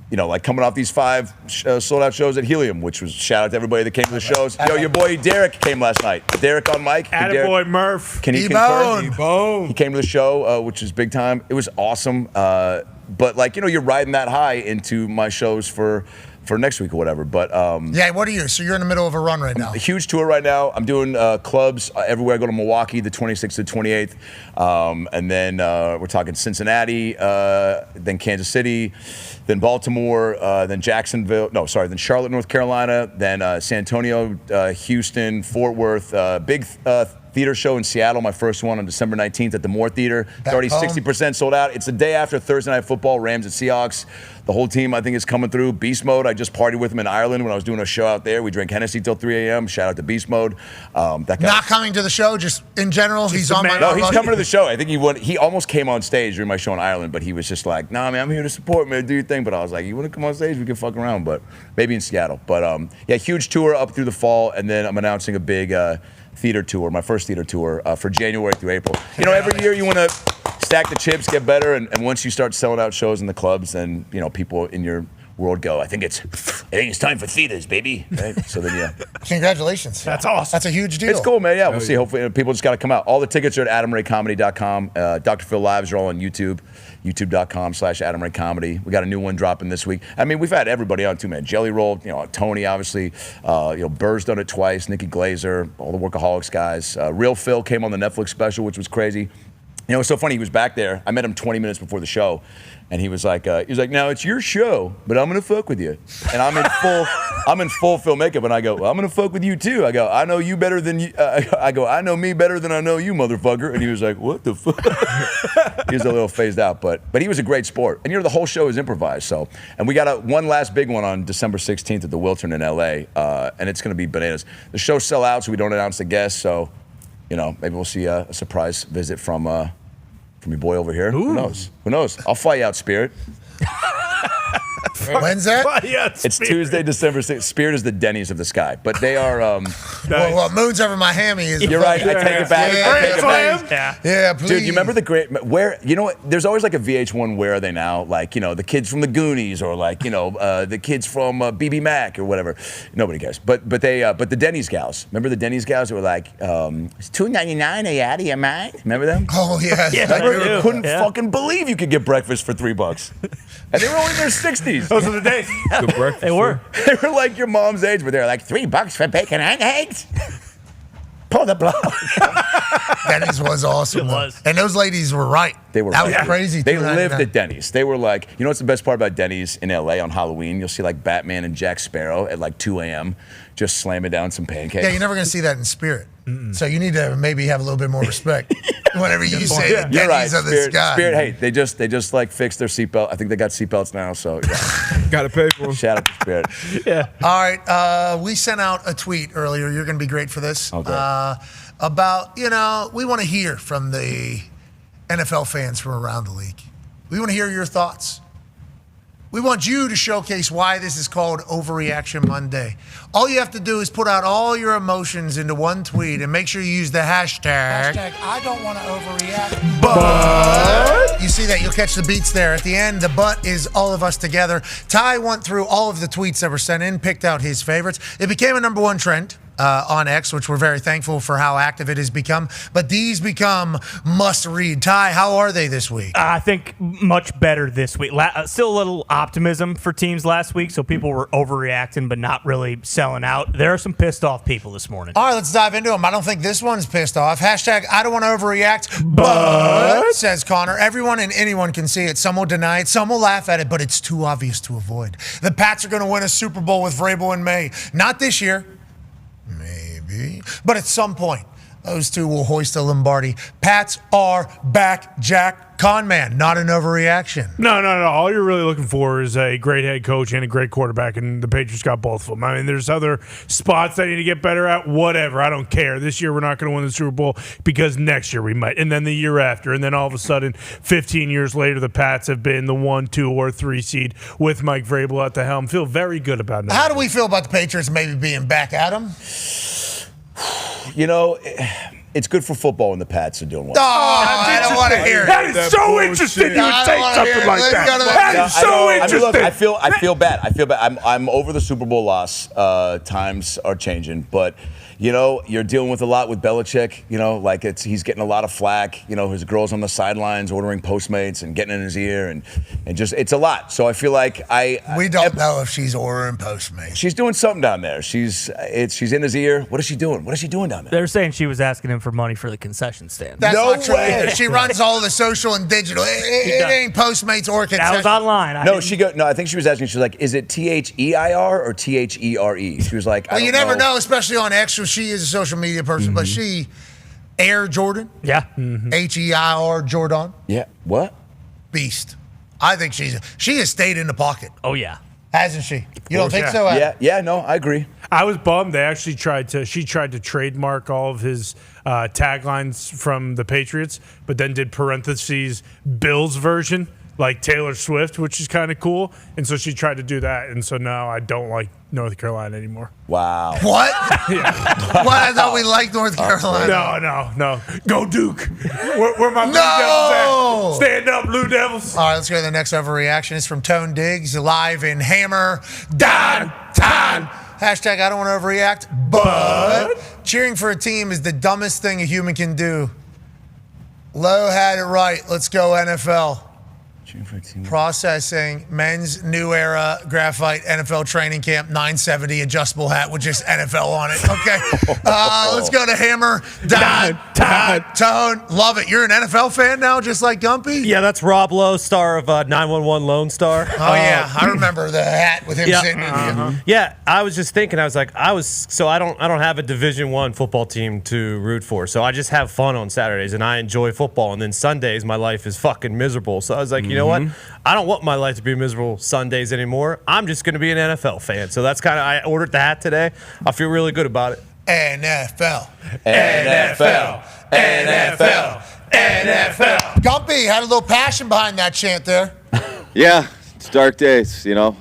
you know, like coming off these 5 sold out shows at Helium, which was shout out to everybody that came to the shows. Yo, your boy Derek came last night. Derek on mic. Attaboy Murph. Can he confirm? He came to the show, which is big time. It was awesome. But like, you know, you're riding that high into my shows for next week or whatever. But yeah, what are you? So you're in the middle of a run right now. a huge tour right now. I'm doing clubs everywhere. I go to Milwaukee the 26th to 28th, and then we're talking Cincinnati, then Kansas City, then Baltimore, then then Charlotte, North Carolina, then San Antonio, Houston, Fort Worth, big theater show in Seattle, my first one on December 19th at the Moore Theater. It's already 60% sold out. It's the day after Thursday Night Football, Rams and Seahawks. The whole team, I think, is coming through. Beast Mode, I just partied with him in Ireland when I was doing a show out there. We drank Hennessy till 3 a.m. Shout out to Beast Mode. That guy, Not coming to the show, just in general. He's on my. No, he's coming to the show. I think he almost came on stage during my show in Ireland, but he was just like, nah, man, I'm here to support, man, do your thing. But I was like, you want to come on stage? We can fuck around, but maybe in Seattle. But yeah, huge tour up through the fall, and then I'm announcing a big theater tour, my first theater tour for January through April. You know, every year you want to stack the chips, get better, and once you start selling out shows in the clubs, then, you know, people in your world go, I think it's time for theaters, baby. Right? So then, yeah. Congratulations. That's awesome. That's a huge deal. It's cool, man. Yeah, we'll see. Hopefully, people just got to come out. All the tickets are at AdamRayComedy.com. Dr. Phil Lives are all on YouTube. YouTube.com/AdamRayComedy. We got a new one dropping this week. I mean, we've had everybody on too, man. Jelly Roll, you know, Tony, obviously. You know, Burr's done it twice. Nikki Glazer, all the Workaholics guys. Real Phil came on the Netflix special, which was crazy. You know, it's so funny. He was back there. I met him 20 minutes before the show, and he was like, "Now it's your show, but I'm gonna fuck with you." And I'm in full Phil makeup, and I go, well, "I'm gonna fuck with you too." I go, "I know you better than you." I go, "I know me better than I know you, motherfucker." And he was like, "What the fuck?" He was a little phased out, but he was a great sport. And you know, the whole show is improvised. So, and we got one last big one on December 16th at the Wiltern in LA, and it's gonna be bananas. The shows sell out, so we don't announce the guests. So, you know, maybe we'll see a surprise visit from your boy over here. Ooh. Who knows? Who knows? I'll fly you out, Spirit. When's that? It's Tuesday, December 6th. Spirit is the Denny's of the sky, but they are. Well, what moons over my hammy is. You're right. I take it back. I take it back. Yeah, please. Dude, you remember the great where? You know what? There's always like a VH1. Where are they now? Like, you know, the kids from the Goonies, or like, you know, the kids from BB Mac or whatever. Nobody cares. But the Denny's gals. Remember the Denny's gals that were like, it's $2.99. Are you out of your mind? Remember them? Oh yeah. I couldn't fucking believe you could get breakfast for $3, and they were only in their 60s. Those are the days. Good breakfast. They were. They were like your mom's age, but they were like $3 for bacon and eggs. Pull the plug. Denny's was awesome. It was. And those ladies were right. They were that right. was crazy. They lived $2.99. at Denny's. They were like, you know what's the best part about Denny's in LA on Halloween? You'll see like Batman and Jack Sparrow at like 2 a.m. just slamming down some pancakes. Yeah, you're never going to see that in Spirit. So you need to maybe have a little bit more respect whenever you say the You're right. Denny's of the sky. Spirit, hey, they just like fixed their seatbelt. I think they got seatbelts now, so yeah. Got to pay for them. Shout out to Spirit. Yeah. All right, we sent out a tweet earlier. You're going to be great for this. Okay. About, you know, we want to hear from the NFL fans from around the league. We want to hear your thoughts. We want you to showcase why this is called Overreaction Monday. All you have to do is put out all your emotions into one tweet and make sure you use the hashtag I don't want to overreact. But you see that, you'll catch the beats there. At the end, the but is all of us together. Ty went through all of the tweets that were sent in, picked out his favorites. It became a #1 trend on X, which we're very thankful for how active it has become. But these become must-read. Ty, how are they this week? I think much better this week. Still a little optimism for teams last week, so people were overreacting but not really selling out. There are some pissed off people this morning. All right, let's dive into them. I don't think this one's pissed off. Hashtag I don't want to overreact, but, says Connor, everyone and anyone can see it. Some will deny it, some will laugh at it, but it's too obvious to avoid. The Pats are going to win a Super Bowl with Vrabel in May. Not this year. Maybe. But at some point. Those two will hoist the Lombardi. Pats are back, Jack. Con man, not an overreaction. No. All you're really looking for is a great head coach and a great quarterback, and the Patriots got both of them. I mean, there's other spots they need to get better at. Whatever, I don't care. This year we're not going to win the Super Bowl because next year we might, and then the year after, and then all of a sudden, 15 years later, the Pats have been the 1, 2, or 3 seed with Mike Vrabel at the helm. Feel very good about it. How do we feel about the Patriots maybe being back at them? You know, it's good for football when the Pats are doing well. Oh, I don't want to hear it. That is so interesting. You would say something like that. That is so interesting. Look, I feel bad. I'm over the Super Bowl loss. Times are changing, but you know, you're dealing with a lot with Belichick. You know, like he's getting a lot of flack. You know, his girl's on the sidelines ordering Postmates and getting in his ear, and just it's a lot. So I feel like we don't know if she's ordering Postmates. She's doing something down there. She's in his ear. What is she doing? What is she doing down there? They're saying she was asking him for money for the concession stand. That's No not true. way. She runs all the social and digital. It ain't Postmates or concession. That was online. I think she was asking. She was like, "Is it THEIR or THERE?" She was like, well, you never know, especially on Extra. She is a social media person, but she Air Jordan. Yeah. HEIR Jordan. Yeah. What? Beast. I think she has stayed in the pocket. Oh yeah. Hasn't she? You don't think so? Yeah. No, I agree. I was bummed. They actually she tried to trademark all of his taglines from the Patriots, but then did parentheses Bills version, like Taylor Swift, which is kind of cool. And so she tried to do that. And so now I don't like North Carolina anymore. Wow. What? What? I thought we liked North Carolina. No. Go Duke. Where my Blue Devils at? Stand up, Blue Devils. All right, let's go to the next overreaction. It's from Tone Diggs, live in Hammer Downtown. Hashtag I don't want to overreact, but cheering for a team is the dumbest thing a human can do. Lowe had it right. Let's go NFL. Processing men's new era graphite NFL training camp 970 adjustable hat with just NFL on it. Okay, let's go to Hammer Tone. Love it. You're an NFL fan now, just like Gumpy. Yeah, that's Rob Lowe, star of 911 Lone Star. Oh yeah, I remember the hat with him sitting in it. Yeah, I was just thinking. I was like, I don't have a Division I football team to root for, so I just have fun on Saturdays and I enjoy football. And then Sundays, my life is fucking miserable. So I was like, you know what? I don't want my life to be miserable Sundays anymore. I'm just going to be an NFL fan. So that's kind of, I ordered the hat today. I feel really good about it. NFL. Gumpy had a little passion behind that chant there. Yeah, it's dark days, you know.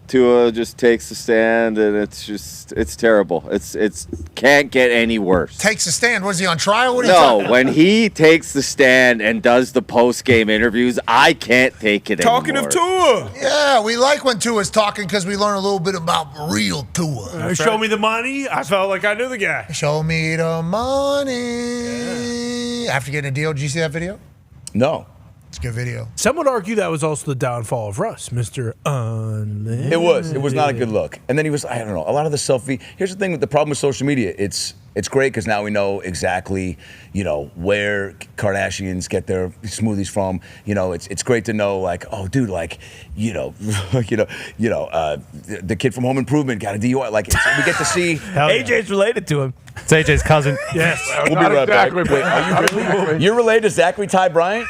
Tua just takes the stand, and it's terrible. It's can't get any worse. Takes the stand. Was he on trial? What are you No, talking about? when he takes the stand and does the post-game interviews, I can't take it Talking anymore. of Tua. Yeah, we like when Tua's talking because we learn a little bit about real Tua. Show me the money. I felt like I knew the guy. Show me the money. After getting a deal, did you see that video? No. It's a good video. Some would argue that was also the downfall of Russ, Mr. Unlimited. It was not a good look. And then he was, I don't know, a lot of the selfie. Here's the thing with the problem with social media. It's great because now we know exactly, you know, where Kardashians get their smoothies from. You know, it's great to know, like, oh, dude, like, the kid from Home Improvement got a DUI. Like, we get to see. AJ's related to him. It's AJ's cousin. Yes. We'll be right back. Wait, are you really? You're related to Zachary Ty Bryant?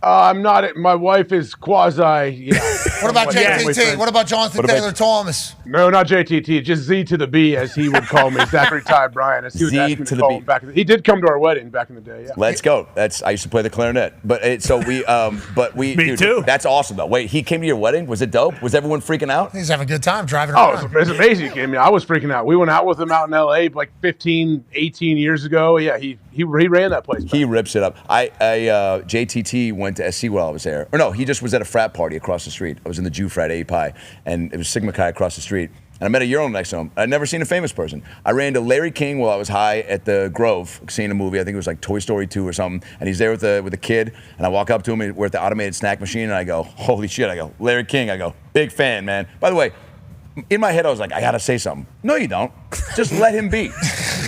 I'm not. My wife is quasi. Yeah. What about JTT? What about Jonathan Taylor Thomas? No, not JTT. Just Z to the B, as he would call me, Zachary Ty Bryant. As he would ask me to call him back. He did come to our wedding back in the day. Yeah. Let's go. I used to play the clarinet, but Me dude, too. That's awesome though. Wait, he came to your wedding? Was it dope? Was everyone freaking out? He's having a good time driving around. around. Oh, it's amazing. I mean, I was freaking out. We went out with him out in L.A. like 15, 18 years ago. Yeah, he ran that place. He rips it up. JTT went to SC while I was there. Or no, he just was at a frat party across the street. I was in the Jew frat, A-Pi, and it was Sigma Chi across the street. And I met a urinal next to him. I'd never seen a famous person. I ran into Larry King while I was high at the Grove, seeing a movie. I think it was like Toy Story 2 or something. And he's there with a kid. And I walk up to him, and we're at the automated snack machine, and I go, holy shit. I go, Larry King. I go, big fan, man. By the way, in my head, I was like, I got to say something. No, you don't. Just let him be.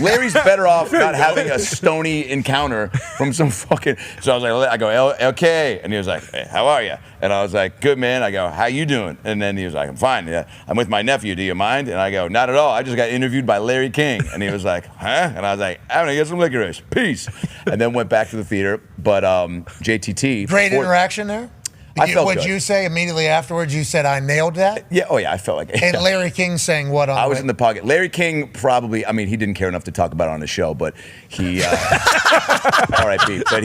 Larry's better off not having a stony encounter from some fucking. So I was like, I go, okay, and he was like, hey, how are you? And I was like, good, man. I go, how you doing? And then he was like, I'm fine. Yeah, I'm with my nephew. Do you mind? And I go, not at all. I just got interviewed by Larry King. And he was like, huh? And I was like, I'm gonna get some licorice. Peace. And then went back to the theater. But JTT. Great interaction there. I felt What'd good. you say immediately afterwards? You said, I nailed that? Yeah, oh yeah, I felt like it. And Larry King saying what on I was in the pocket. Larry King probably, I mean, he didn't care enough to talk about it on the show, but he, R.I.P., but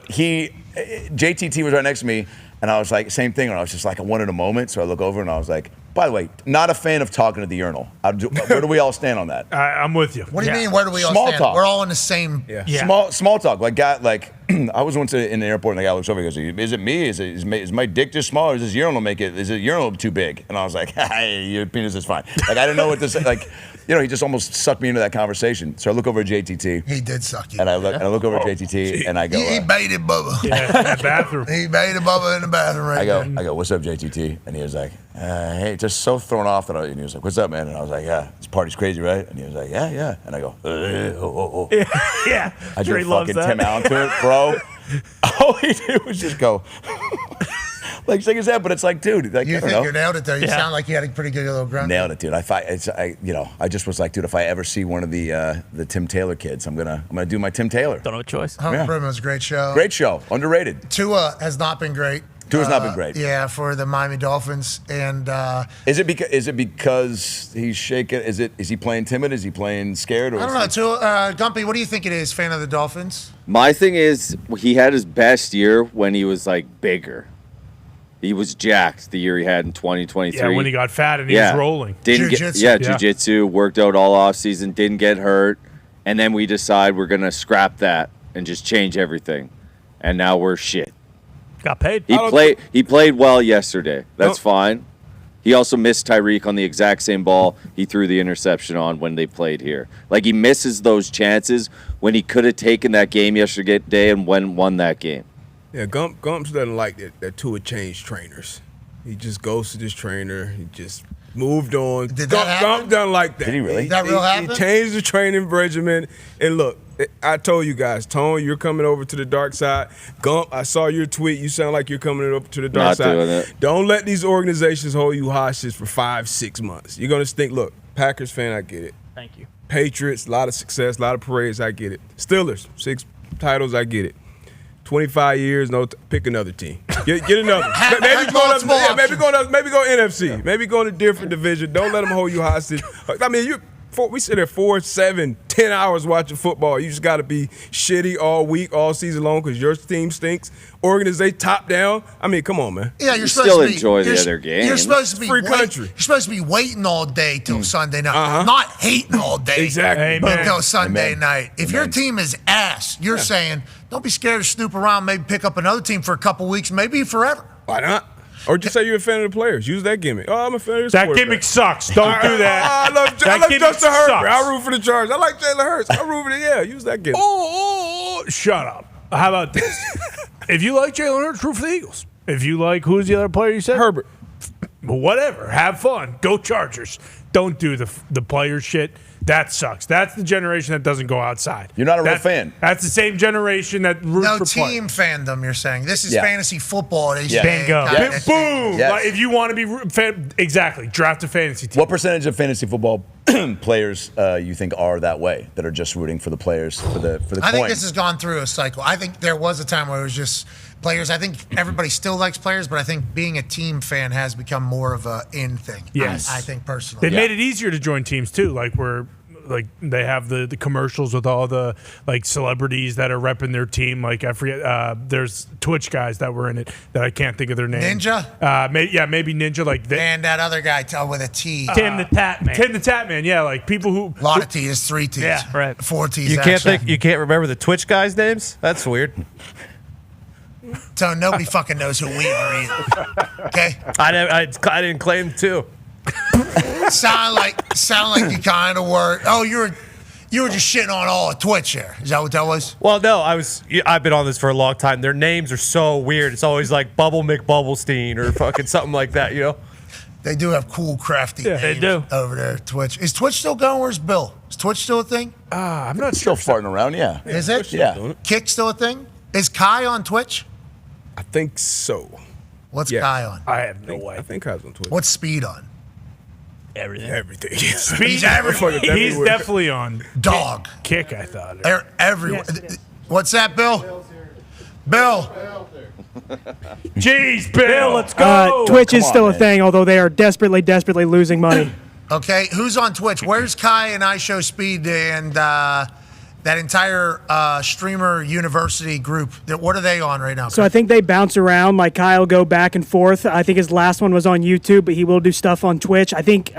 JTT was right next to me, and I was like, same thing, and I was just like, I wanted a moment, so I look over and I was like, by the way, not a fan of talking to the urinal. Where do we all stand on that? I'm with you. What do you mean, where do we all Small stand? talk. We're all in the same. Yeah. Small talk. Like, I was once in the airport and the guy looks over and goes, is it me? Is my dick just small, or is this urinal is it urinal too big? And I was like, hey, your penis is fine. Like, I didn't know what to say. Like, he just almost sucked me into that conversation. So I look over at JTT. He did suck you. And I look over at JTT and I go, He baited Bubba. Yeah, in the bathroom. He baited Bubba in the bathroom right there. I go, what's up, JTT? And he was like, hey, just so thrown off that and he was like, what's up, man? And I was like, yeah, this party's crazy, right? And he was like, yeah. And I go, oh. Yeah. I Sure, he did loves fucking that. Tim Allen to it, bro. All he did was just go, like shake his head. But it's like, dude, like, You I don't think know. you nailed it, though. You sound like you had a pretty good little grunt. Nailed it, dude. I just was like, dude, if I ever see one of the Tim Taylor kids, I'm gonna do my Tim Taylor. Don't have a choice. Home Improvement was a great show. Great show, underrated. Tua has not been great. Tua's not been great. Yeah, for the Miami Dolphins. And Is it because he's shaking? Is he playing timid? Is he playing scared? Or I don't know, Tua. Gumpy, what do you think it is, fan of the Dolphins? My thing is, he had his best year when he was like bigger. He was jacked the year he had in 2023. Yeah, when he got fat and he was rolling. Jiu-jitsu, worked out all off season, didn't get hurt, and then we decide we're gonna scrap that and just change everything, and now we're shit. Got paid. He played well yesterday. That's fine. He also missed Tyreek on the exact same ball he threw the interception on when they played here. Like, he misses those chances when he could have taken that game yesterday and won that game. Yeah, Gumps doesn't like that Tua changed trainers. He just goes to this trainer. He just moved on. Did that happen? Gump doesn't like that. Did he really? Did that real happen? He changed the training regimen. And look, I told you guys, Tone, you're coming over to the dark side. Gump, I saw your tweet. You sound like you're coming over to the dark Not side. doing it. Don't let these organizations hold you hostage for 5-6 months. You're going to think, look, Packers fan, I get it. Thank you. Patriots, a lot of success, a lot of parades, I get it. Steelers, 6 titles, I get it. 25 years, pick another team. Get another. maybe go NFC. Maybe go in a different division. Don't let them hold you hostage. I mean, we sit there 4, 7, 10 hours watching football. You just got to be shitty all week, all season long because your team stinks. Organization top down. I mean, come on, man. Yeah, you're still enjoy the other game. You're supposed to be Free country. You're supposed to be waiting all day till Sunday night, not hating all day. Exactly. Until Sunday Amen. night. If your team is ass, you're saying don't be scared to snoop around. Maybe pick up another team for a couple weeks, maybe forever. Why not? Or just say you're a fan of the players. Use that gimmick. Oh, I'm a fan of this That quarterback. gimmick sucks. Don't do that. I love gimmick Justin Herbert. sucks. I root for the Chargers. I like Jalen Hurts. I root for the use that gimmick. Shut up. How about this? If you like Jalen Hurts, root for the Eagles. If you like, who's the other player you said? Herbert. Whatever. Have fun. Go Chargers. Don't do the player shit. That sucks. That's the generation that doesn't go outside. You're not a real fan. That's the same generation that roots No for team fandom, you're saying. This is Yeah. fantasy football. Yeah. Bingo. Yes. Boom. Yes. Like, if you want to be exactly, draft a fantasy team. What percentage of fantasy football players you think are that way, that are just rooting for the players, for the I think coin? this has gone through a cycle. I think there was a time where it was just players. I think everybody still likes players, but I think being a team fan has become more of a in thing. Yes. I think personally. They made it easier to join teams too, where they have the commercials with all the celebrities that are repping their team. Like I forget, there's Twitch guys that were in it that I can't think of their name. Ninja? Maybe Ninja. And that other guy with a T. Tim the Tat Man. Tim the Tat Man. Yeah, like people who A lot of T's, 3 T's. Yeah, right. 4 T's. You can't actually. you can't remember the Twitch guys' names? That's weird. So nobody fucking knows who we are either. Okay? I didn't claim to. Sound like you kind of were. Oh, you were just shitting on all of Twitch here. Is that what that was? Well, no, I've been on this for a long time. Their names are so weird. It's always like Bubble McBubblestein or fucking something like that, you know? They do have cool, crafty names they do. over there at Twitch. Is Twitch still going? Where's Bill? Is Twitch still a thing? I'm not Still farting around, yeah. Is it? Yeah. Kick still a thing? Is Kai on Twitch? I think so. What's Yes. Kai on? I have no way. I think Kai's on Twitch. What's Speed on? Everything. Everything. He's everywhere. He's definitely on Dog. Kick, I thought. They're everywhere. What's that, Bill? Bill. Jeez, Bill, let's go. Twitch is still a thing, although they are desperately, desperately losing money. Okay, who's on Twitch? Where's Kai and I Show Speed and that entire streamer university group? What are they on right now? So I think they bounce around. Like Kyle will go back and forth. I think his last one was on YouTube, but he will do stuff on Twitch. I think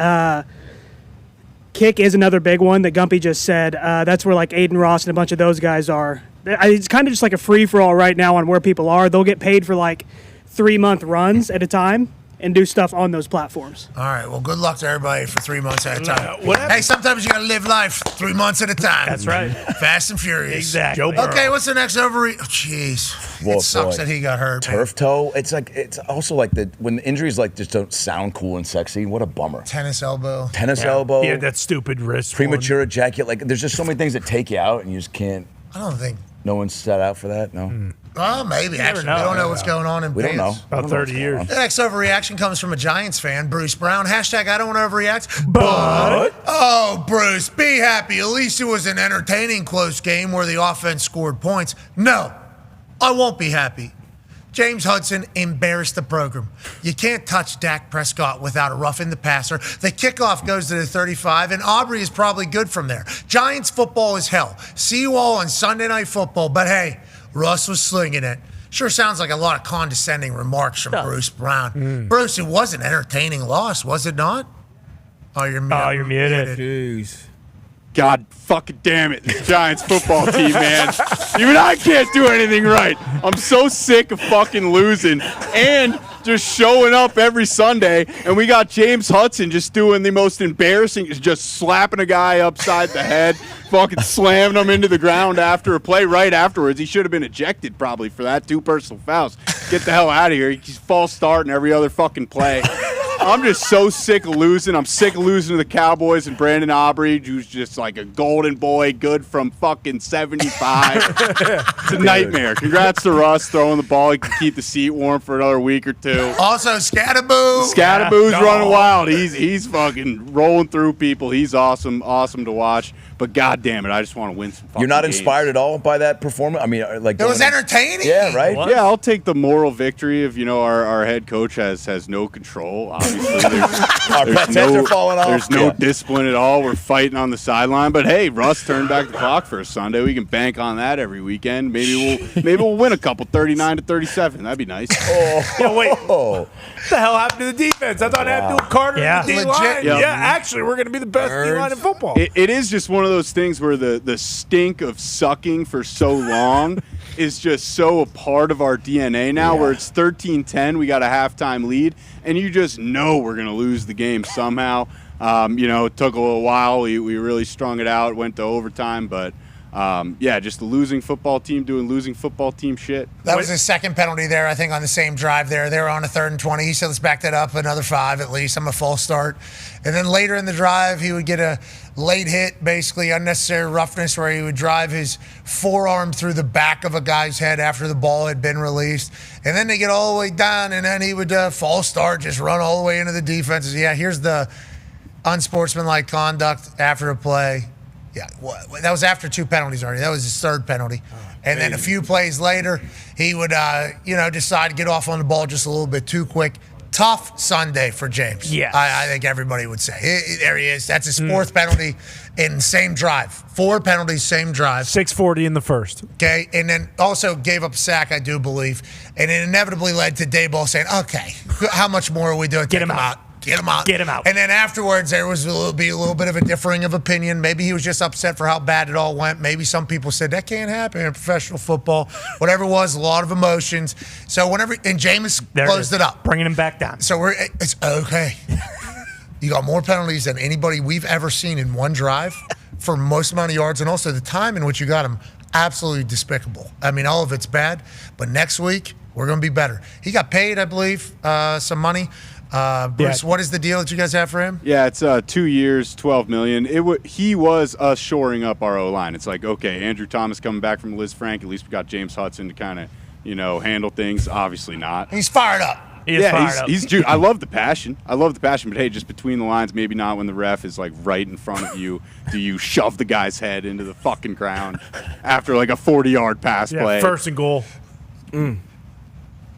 Kick is another big one that Gumpy just said. That's where like Aiden Ross and a bunch of those guys are. It's kind of just like a free-for-all right now on where people are. They'll get paid for like 3-month runs at a time and do stuff on those platforms. All right, well, good luck to everybody for 3 months at a time. Hey, sometimes you got to live life 3 months at a time. That's right. Fast and furious. Exactly. Okay, what's the next overreach? Oh, jeez. Whoa, It sucks boy. that he got hurt. Turf toe. It's also like when the injuries like just don't sound cool and sexy. What a bummer. Tennis elbow. Tennis elbow. Yeah, that stupid wrist. Premature ejaculate. Like there's just so many things that take you out, and you just can't. I don't think. No one's set out for that. No. Well, maybe, actually. know. We don't know what's going on in We don't know. pants. About 30 years. The next overreaction comes from a Giants fan, Bruce Brown. Hashtag I don't want to overreact. But, oh, Bruce, be happy. At least it was an entertaining close game where the offense scored points. No, I won't be happy. James Hudson embarrassed the program. You can't touch Dak Prescott without a roughing the passer. The kickoff goes to the 35, and Aubrey is probably good from there. Giants football is hell. See you all on Sunday Night Football, but hey, Russ was slinging it. Sure sounds like a lot of condescending remarks from Bruce Brown. Bruce, it was an entertaining loss, was it not? Oh, you're muted. Oh, you're muted. Jeez. God fucking damn it, this Giants football team, man. Even I can't do anything right. I'm so sick of fucking losing and just showing up every Sunday, and we got James Hudson just doing the most embarrassing, just slapping a guy upside the head, fucking slamming him into the ground after a play right afterwards. He should have been ejected probably for that, 2 personal fouls. Get the hell out of here. He's false starting every other fucking play. I'm just so sick of losing. I'm sick of losing to the Cowboys and Brandon Aubrey, who's just like a golden boy, good from fucking 75. It's a nightmare. Congrats to Russ throwing the ball. He can keep the seat warm for another week or 2. Also, Scatterboo. Scatterboo's running wild. He's fucking rolling through people. He's awesome to watch. But God damn it, I just want to win some fucking You're not games. inspired at all by that performance? I mean, like It was entertaining. Yeah, right? Yeah, I'll take the moral victory if, our head coach has no control. Obviously, Our pets' heads are falling off. There's no Yeah. discipline at all. We're fighting on the sideline. But hey, Russ turned back the clock for a Sunday. We can bank on that every weekend. Maybe we'll win a couple, 39-37. That'd be nice. Yeah, wait. What the hell happened to the defense? I thought Abdul Carter and the D-line. Legit. Yeah, actually, we're going to be the best D-line in football. It is just one of those things where the stink of sucking for so long is just so a part of our DNA now, where it's 13-10, we got a halftime lead, and you just know we're going to lose the game somehow. It took a little while. We really strung it out, went to overtime, but just the losing football team doing losing football team shit. That was his second penalty there, I think, on the same drive there. They were on a 3rd and 20. He said, let's back that up another 5 at least. I'm a false start. And then later in the drive, he would get a late hit, basically unnecessary roughness, where he would drive his forearm through the back of a guy's head after the ball had been released. And then they get all the way down, and then he would false start, just run all the way into the defenses. Yeah, here's the unsportsmanlike conduct after a play. Yeah, that was after 2 penalties already. That was his 3rd penalty. And then a few plays later, he would, decide to get off on the ball just a little bit too quick. Tough Sunday for James. Yes. I think everybody would say. There he is. That's his 4th penalty in same drive. 4 penalties, same drive. 6:40 in the first. Okay, and then also gave up a sack, I do believe. And it inevitably led to Dayball saying, okay, how much more are we doing? Get him out. Get him out. Get him out. And then afterwards, there was a little bit of a differing of opinion. Maybe he was just upset for how bad it all went. Maybe some people said that can't happen in professional football. Whatever it was, a lot of emotions. So and Jameis closed it up, bringing him back down. So it's okay. You got more penalties than anybody we've ever seen in one drive for most amount of yards, and also the time in which you got them, absolutely despicable. I mean, all of it's bad. But next week we're going to be better. He got paid, I believe, some money. Bruce, what is the deal that you guys have for him? Yeah, it's 2 years, $12 million. He was us shoring up our O-line. It's like, okay, Andrew Thomas coming back from Liz Frank. At least we got James Hudson to kind of, handle things. Obviously not. He's fired up. I love the passion. But hey, just between the lines, maybe not when the ref is like right in front of you. Do you shove the guy's head into the fucking ground after like a 40-yard pass play? First and goal.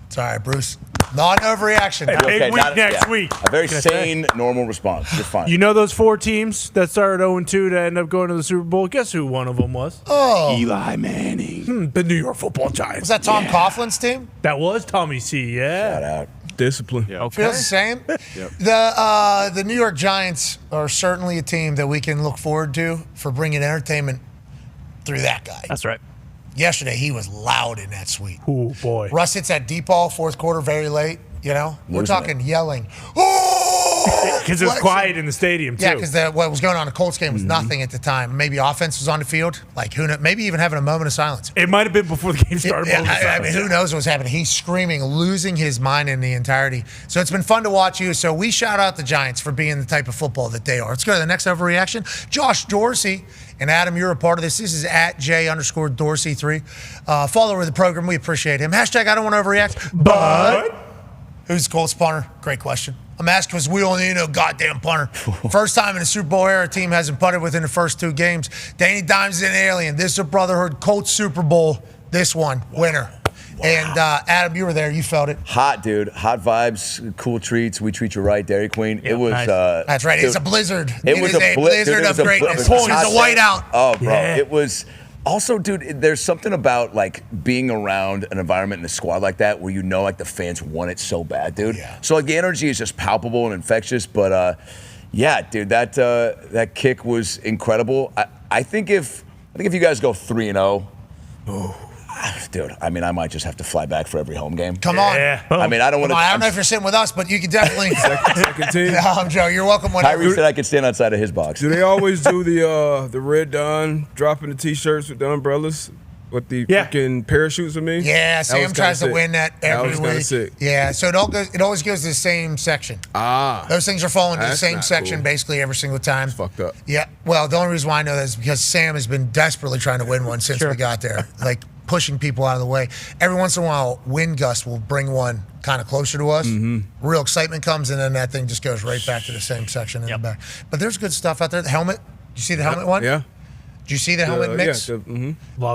Sorry, Bruce. Not an overreaction. Big week next week. A very sane, normal response. You're fine. You know those 4 teams that started 0-2 to end up going to the Super Bowl? Guess who one of them was? Oh. Eli Manning. The New York Football Giants. Was that Tom Coughlin's team? That was Tommy C, yeah. Shout out. Discipline. Feels the same. The New York Giants are certainly a team that we can look forward to for bringing entertainment through that guy. That's right. Yesterday, he was loud in that suite. Oh, boy. Russ hits that deep ball, fourth quarter, very late, We're Losing talking yelling. Because it was quiet in the stadium, too. Yeah, because what was going on in the Colts game was nothing at the time. Maybe offense was on the field. Like, who knows? Maybe even having a moment of silence. It might have been before the game started. I mean, who knows what was happening? He's screaming, losing his mind in the entirety. So it's been fun to watch you. So we shout out the Giants for being the type of football that they are. Let's go to the next overreaction. Josh Dorsey. And Adam, you're a part of this. This is at J_Dorsey3. Follower of the program. We appreciate him. # I don't want to overreact. But who's the Colts punter? Great question. I'm asking because we don't need no goddamn punter. First time in a Super Bowl era, team hasn't punted within the first 2 games. Danny Dimes is an alien. This is a brotherhood. Colts Super Bowl. This one. Winner. Wow. And Adam, you were there. You felt it. Hot, dude. Hot vibes, cool treats. We treat you right, Dairy Queen. It was. Nice. That's right. It's a blizzard. It was a blizzard of greatness. It's a whiteout. Oh, bro. Yeah. It was. Also, dude, there's something about like being around an environment in a squad like that where like the fans want it so bad, dude. Yeah. So like the energy is just palpable and infectious. But yeah, dude, that kick was incredible. I think if you guys go 3-0. Dude, I mean, I might just have to fly back for every home game. Come on. I mean, I don't want to. I don't know if you're sitting with us, but you can definitely. second team. No, I'm Joe. You're welcome. Kyrie said I could stand outside of his box. Do they always do the red Dahn dropping the T-shirts with the umbrellas with the freaking parachutes with me? Yeah, Sam tries to win that every week. That sick. Yeah, so it always goes to the same section. Those things are falling to the same section basically every single time. That's fucked up. Yeah. Well, the only reason why I know that is because Sam has been desperately trying to win one since we got there. Like pushing people out of the way. Every once in a while, wind gust will bring one kind of closer to us. Real excitement comes, and then that thing just goes right back to the same section in the back. But there's good stuff out there. The helmet. Did you see the helmet one? Yeah. Did you see the helmet mix? Yeah,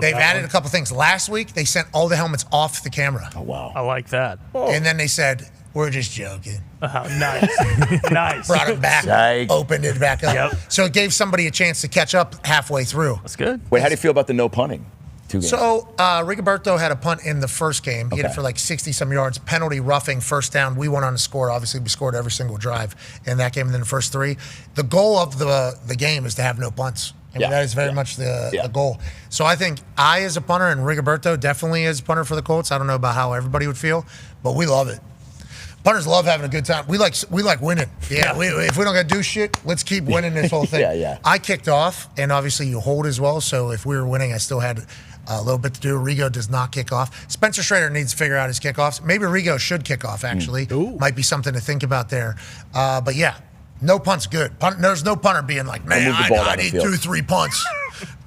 They've added a couple things. Last week, they sent all the helmets off the camera. Oh, wow. I like that. And then they said, we're just joking. Nice. Nice. Brought it back, Psych. opened it back up. Yep. So it gave somebody a chance to catch up halfway through. That's good. Wait, how do you feel about the no punting? 2 games. So Rigoberto had a punt in the first game. He hit it for like 60-some yards. Penalty, roughing, first down. We went on to score. Obviously, we scored every single drive in that game and then the first 3. The goal of the game is to have no punts. I mean, that is very much the goal. So I think I, as a punter, and Rigoberto definitely as a punter for the Colts. I don't know about how everybody would feel, but we love it. Punters love having a good time. We like winning. Yeah. If we don't got to do shit, let's keep winning this whole thing. Yeah. I kicked off, and obviously you hold as well. So if we were winning, I still had a little bit to do. Rigo does not kick off. Spencer Schrader needs to figure out his kickoffs. Maybe Rigo should kick off, actually. Might be something to think about there. But yeah, no punt's good. There's no punter being like, man, I need 2-3 punts.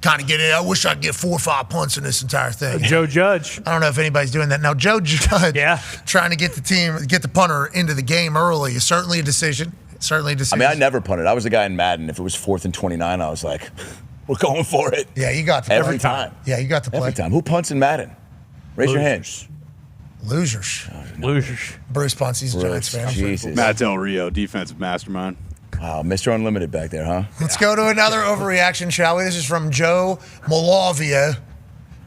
Kind of get it. I wish I could get 4 or 5 punts in this entire thing. Joe Judge. I don't know if anybody's doing that now. Joe Judge, trying to get the punter into the game early is certainly a decision. I mean, I never punted. I was the guy in Madden. If it was 4th and 29, I was like, we're going for it. Yeah, you got to play. Every time. Yeah, you got to play. Every time. Who punts in Madden? Raise your hands. Losers. Bruce punts. He's a Giants fan. Jesus. Matt Del Rio, defensive mastermind. Wow, Mr. Unlimited back there, huh? Let's go to another overreaction, shall we? This is from Joe Malavia.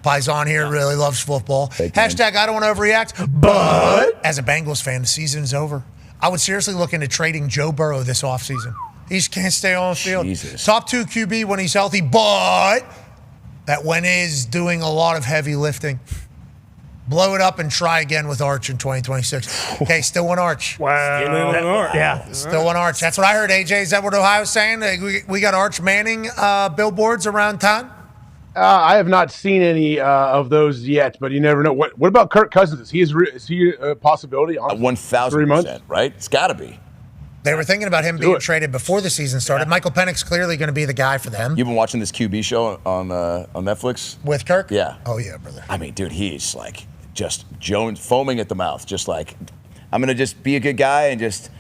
Paisan here really loves football. # I don't want to overreact, but as a Bengals fan, the season is over. I would seriously look into trading Joe Burrow this offseason. He just can't stay on the field. Jesus. Top 2 QB when he's healthy, but that when is doing a lot of heavy lifting. Blow it up and try again with Arch in 2026. Okay, still one Arch. Wow. Yeah. Still one Arch. That's what I heard, AJ. Is that what Ohio's saying? We got Arch Manning billboards around town? I have not seen any of those yet, but you never know. What about Kirk Cousins? Is he a possibility? 1,000%, right? It's got to be. They were thinking about him being traded before the season started. Yeah. Michael Penix's clearly going to be the guy for them. You've been watching this QB show on Netflix? With Kirk? Yeah. Oh, yeah, brother. I mean, dude, he's like just foaming at the mouth. Just like, I'm going to just be a good guy and just,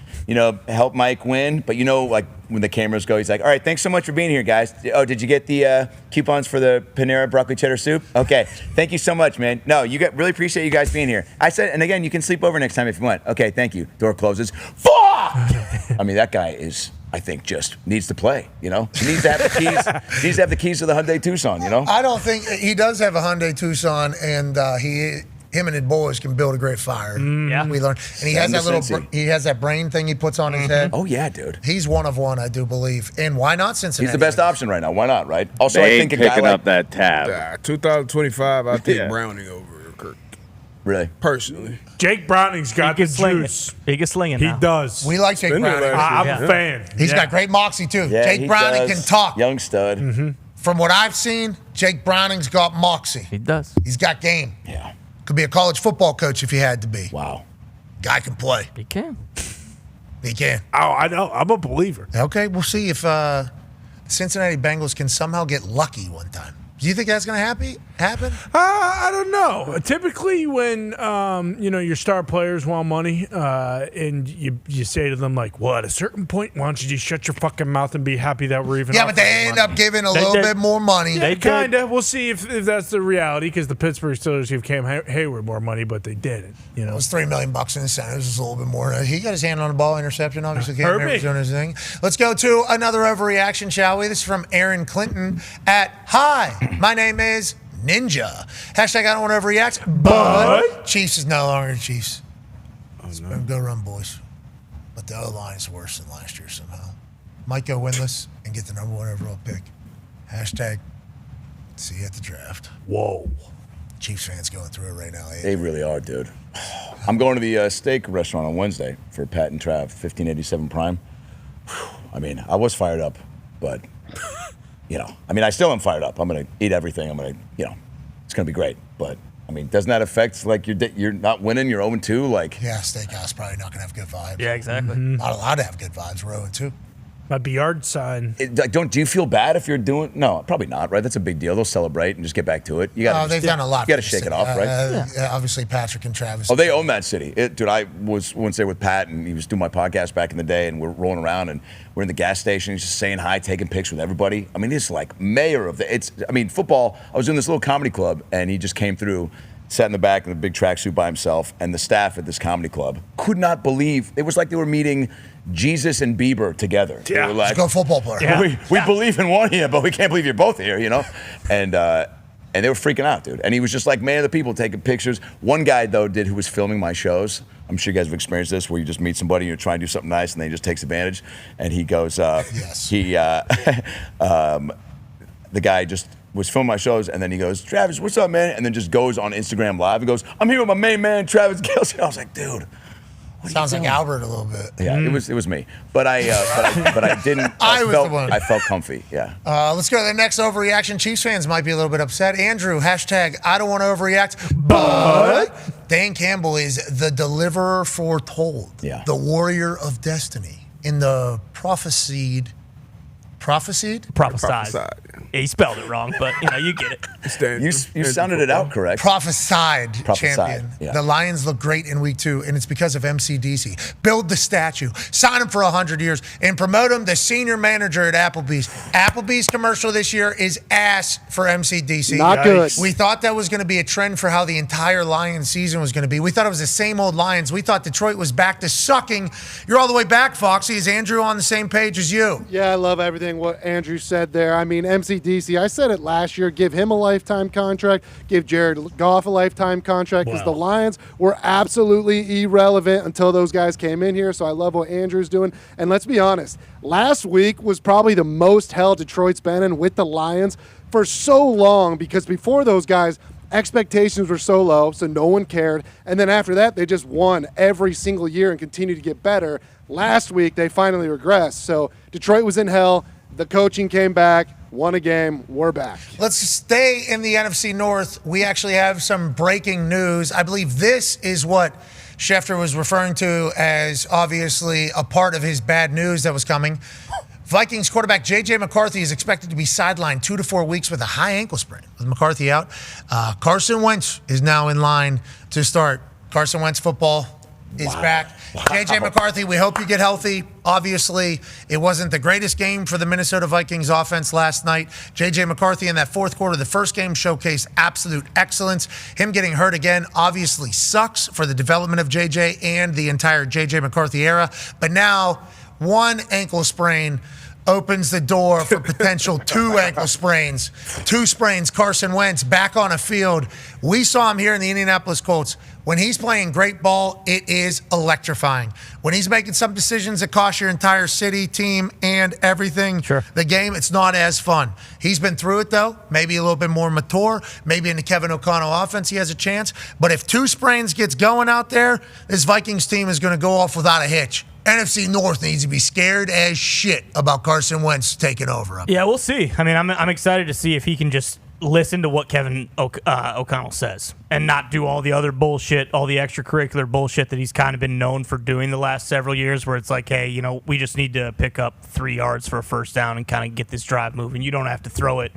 help Mike win. But, like when the cameras go, he's like, all right, thanks so much for being here, guys. Oh, did you get the coupons for the Panera broccoli cheddar soup? Okay. Thank you so much, man. No, really appreciate you guys being here. I said, and again, you can sleep over next time if you want. Okay, thank you. Door closes. Fuck! I mean, that guy I think, just needs to play, He needs to have the keys. Needs to have the keys to the Hyundai Tucson, I don't think he does have a Hyundai Tucson, and him and his boys can build a great fire. Yeah. We learned. And he has that he has that brain thing he puts on his head. Oh, yeah, dude. He's one of one, I do believe. And why not Cincinnati? He's the best option right now. Why not, right? Also, they I think a picking guy up that tab. 2025, I think Browning over Kirk. Really? Personally. Jake Browning's got the juice. He gets slinging He now. does. We like Jake Browning. I'm a fan. He's got great moxie, too. Yeah, Jake Browning can talk. Young stud. From what I've seen, Jake Browning's got moxie. He does. He's got game. Yeah. Could be a college football coach if he had to be. Wow. Guy can play. He can. He can. Oh, I know. I'm a believer. Okay, we'll see if the Cincinnati Bengals can somehow get lucky one time. Do you think that's going to happen? I don't know. Typically, when your star players want money, and you say to them like, "Well, at a certain point, why don't you just shut your fucking mouth and be happy that we're even?" Yeah, but they end up giving a little bit more money. Yeah, kind of. We'll see if that's the reality, because the Pittsburgh Steelers gave Cam Hayward more money, but they didn't. It was $3 million in incentives. It's a little bit more. He got his hand on the ball, interception. Obviously, Cam Hayward's doing his thing. Let's go to another overreaction, shall we? This is from Aaron Clinton at Hi. My name is Ninja. Hashtag I don't want to overreact, but Chiefs is no longer Chiefs. Go run, boys. But the O-line is worse than last year somehow. Might go winless and get the number 1 overall pick. Hashtag see you at the draft. Whoa. Chiefs fans going through it right now. They really are, dude. I'm going to the steak restaurant on Wednesday for Pat and Trav, 1587 Prime. I mean, I was fired up, but... I still am fired up. I'm going to eat everything. I'm going to, it's going to be great. But, doesn't that affect, like, you're not winning, you're 0-2? Like, yeah, steakhouse probably not going to have good vibes. Yeah, exactly. Not allowed to have good vibes. We're 0-2. My yard sign. Do you feel bad if you're doing? No, probably not. Right? That's a big deal. They'll celebrate and just get back to it. You got. They've done a lot. You got to shake it off, right? Obviously, Patrick and Travis. Oh, they own that city, dude. I was once there with Pat, and he was doing my podcast back in the day, and we're rolling around, and we're in the gas station. He's just saying hi, taking pics with everybody. He's like mayor of the. Football. I was in this little comedy club, and he just came through. Sat in the back in a big tracksuit by himself, and the staff at this comedy club could not believe it was like they were meeting Jesus and Bieber together. Yeah, they were like, let's go football player. Yeah. We believe in one here, but we can't believe you're both here, And they were freaking out, dude. And he was just like man of the people, taking pictures. One guy though who was filming my shows. I'm sure you guys have experienced this, where you just meet somebody and you're trying to do something nice, and then he just takes advantage. And he goes, yes. The guy just was filming my shows, and then he goes, Travis, what's up, man? And then just goes on Instagram Live and goes, I'm here with my main man, Travis Kelce. I was like, dude. Sounds like Albert a little bit. Yeah, it was me. But I didn't. I felt comfy. Yeah. Let's go to the next overreaction. Chiefs fans might be a little bit upset. Andrew, hashtag I don't want to overreact, but Dan Campbell is the deliverer foretold. Yeah. The warrior of destiny in the prophesied. Prophesied. Yeah, he spelled it wrong, but you get it. You sounded it out correct. Prophesied champion. Yeah. The Lions look great in week 2, and it's because of MCDC. Build the statue, sign him for 100 years, and promote him to senior manager at Applebee's. Applebee's commercial this year is ass for MCDC. Not good. We thought that was going to be a trend for how the entire Lions season was going to be. We thought it was the same old Lions. We thought Detroit was back to sucking. You're all the way back, Foxy. Is Andrew on the same page as you? Yeah, I love everything what Andrew said there. MCDC, I said it last year, give him a lifetime contract, give Jared Goff a lifetime contract, because the Lions were absolutely irrelevant until those guys came in here, so I love what Andrew's doing. And let's be honest, last week was probably the most hell Detroit's been in with the Lions for so long, because before those guys, expectations were so low, so no one cared. And then after that, they just won every single year and continued to get better. Last week, they finally regressed. So Detroit was in hell. The coaching came back, won a game, we're back. Let's stay in the NFC North. We actually have some breaking news. I believe this is what Schefter was referring to as obviously a part of his bad news that was coming. Vikings quarterback J.J. McCarthy is expected to be sidelined 2 to 4 weeks with a high ankle sprain. With McCarthy out, Carson Wentz is now in line to start. Carson Wentz football is back. J.J. McCarthy, we hope you get healthy. Obviously, it wasn't the greatest game for the Minnesota Vikings offense last night. J.J. McCarthy in that fourth quarter, the first game, showcased absolute excellence. Him getting hurt again obviously sucks for the development of J.J. and the entire J.J. McCarthy era. But now, one ankle sprain opens the door for potential 2 ankle sprains. 2 sprains, Carson Wentz back on a field. We saw him here in the Indianapolis Colts. When he's playing great ball, it is electrifying. When he's making some decisions that cost your entire city, team, and everything, the game, it's not as fun. He's been through it, though. Maybe a little bit more mature. Maybe in the Kevin O'Connell offense, he has a chance. But if 2 sprains gets going out there, this Vikings team is going to go off without a hitch. NFC North needs to be scared as shit about Carson Wentz taking over. Yeah, we'll see. I mean, I'm excited to see if he can just listen to what Kevin O'Connell says and not do all the other bullshit, all the extracurricular bullshit that he's kind of been known for doing the last several years, where it's like, hey, you know, we just need to pick up 3 yards for a first down and kind of get this drive moving. You don't have to throw it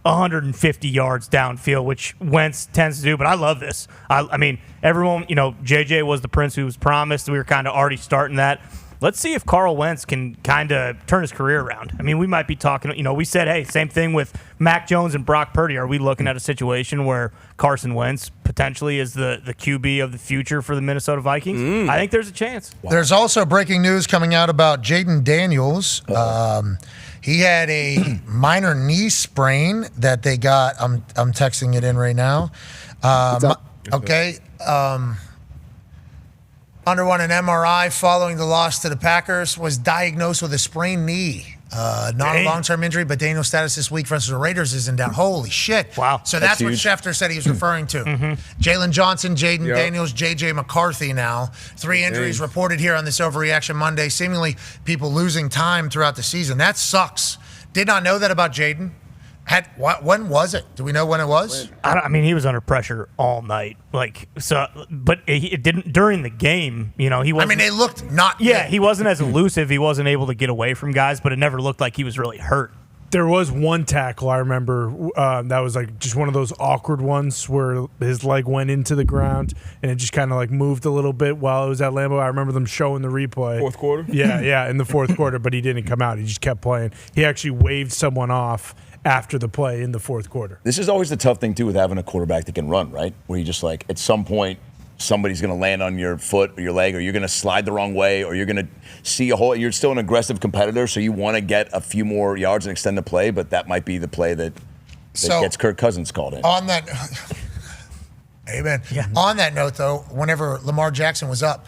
150 yards downfield, which Wentz tends to do. But I love this. I mean, everyone, you know, JJ was the prince who was promised. We were kind of already starting that. Let's see if Carl Wentz can kind of turn his career around. I mean, we might be talking, you know, we said, hey, same thing with Mac Jones and Brock Purdy. Are we looking at a situation where Carson Wentz potentially is the QB of the future for the Minnesota Vikings? I think there's a chance. There's also breaking news coming out about Jaden Daniels. He had a minor knee sprain that they got. I'm texting it in right now. Okay. Underwent an MRI following the loss to the Packers, was diagnosed with a sprained knee. Not a long-term injury, but Daniel's status this week versus the Raiders isn't down. Holy shit. Wow. So that's what Schefter said he was referring to. Jalen Johnson, Jaden Daniels, J.J. McCarthy now. 3 injuries reported here on this Overreaction Monday. Seemingly people losing time throughout the season. That sucks. Did not know that about Jaden. When was it? Do we know when it was? I mean, he was under pressure all night. But it didn't during the game. You know, he wasn't. I mean, they looked not. Yeah, he wasn't as elusive. He wasn't able to get away from guys, but it never looked like he was really hurt. There was one tackle I remember that was like just one of those awkward ones where his leg went into the ground and it just kind of like moved a little bit while it was at Lambeau. I remember them showing the replay. Fourth quarter? Yeah, in the fourth quarter, but he didn't come out. He just kept playing. He actually waved someone off after the play in the fourth quarter. This is always the tough thing, too, with having a quarterback that can run, right? Where you just like, at some point, somebody's going to land on your foot or your leg, or you're going to slide the wrong way, or you're going to see a hole. You're still an aggressive competitor, so you want to get a few more yards and extend the play, but that might be the play that gets Kirk Cousins called in. On that, amen. Yeah. On that note, though, whenever Lamar Jackson was up,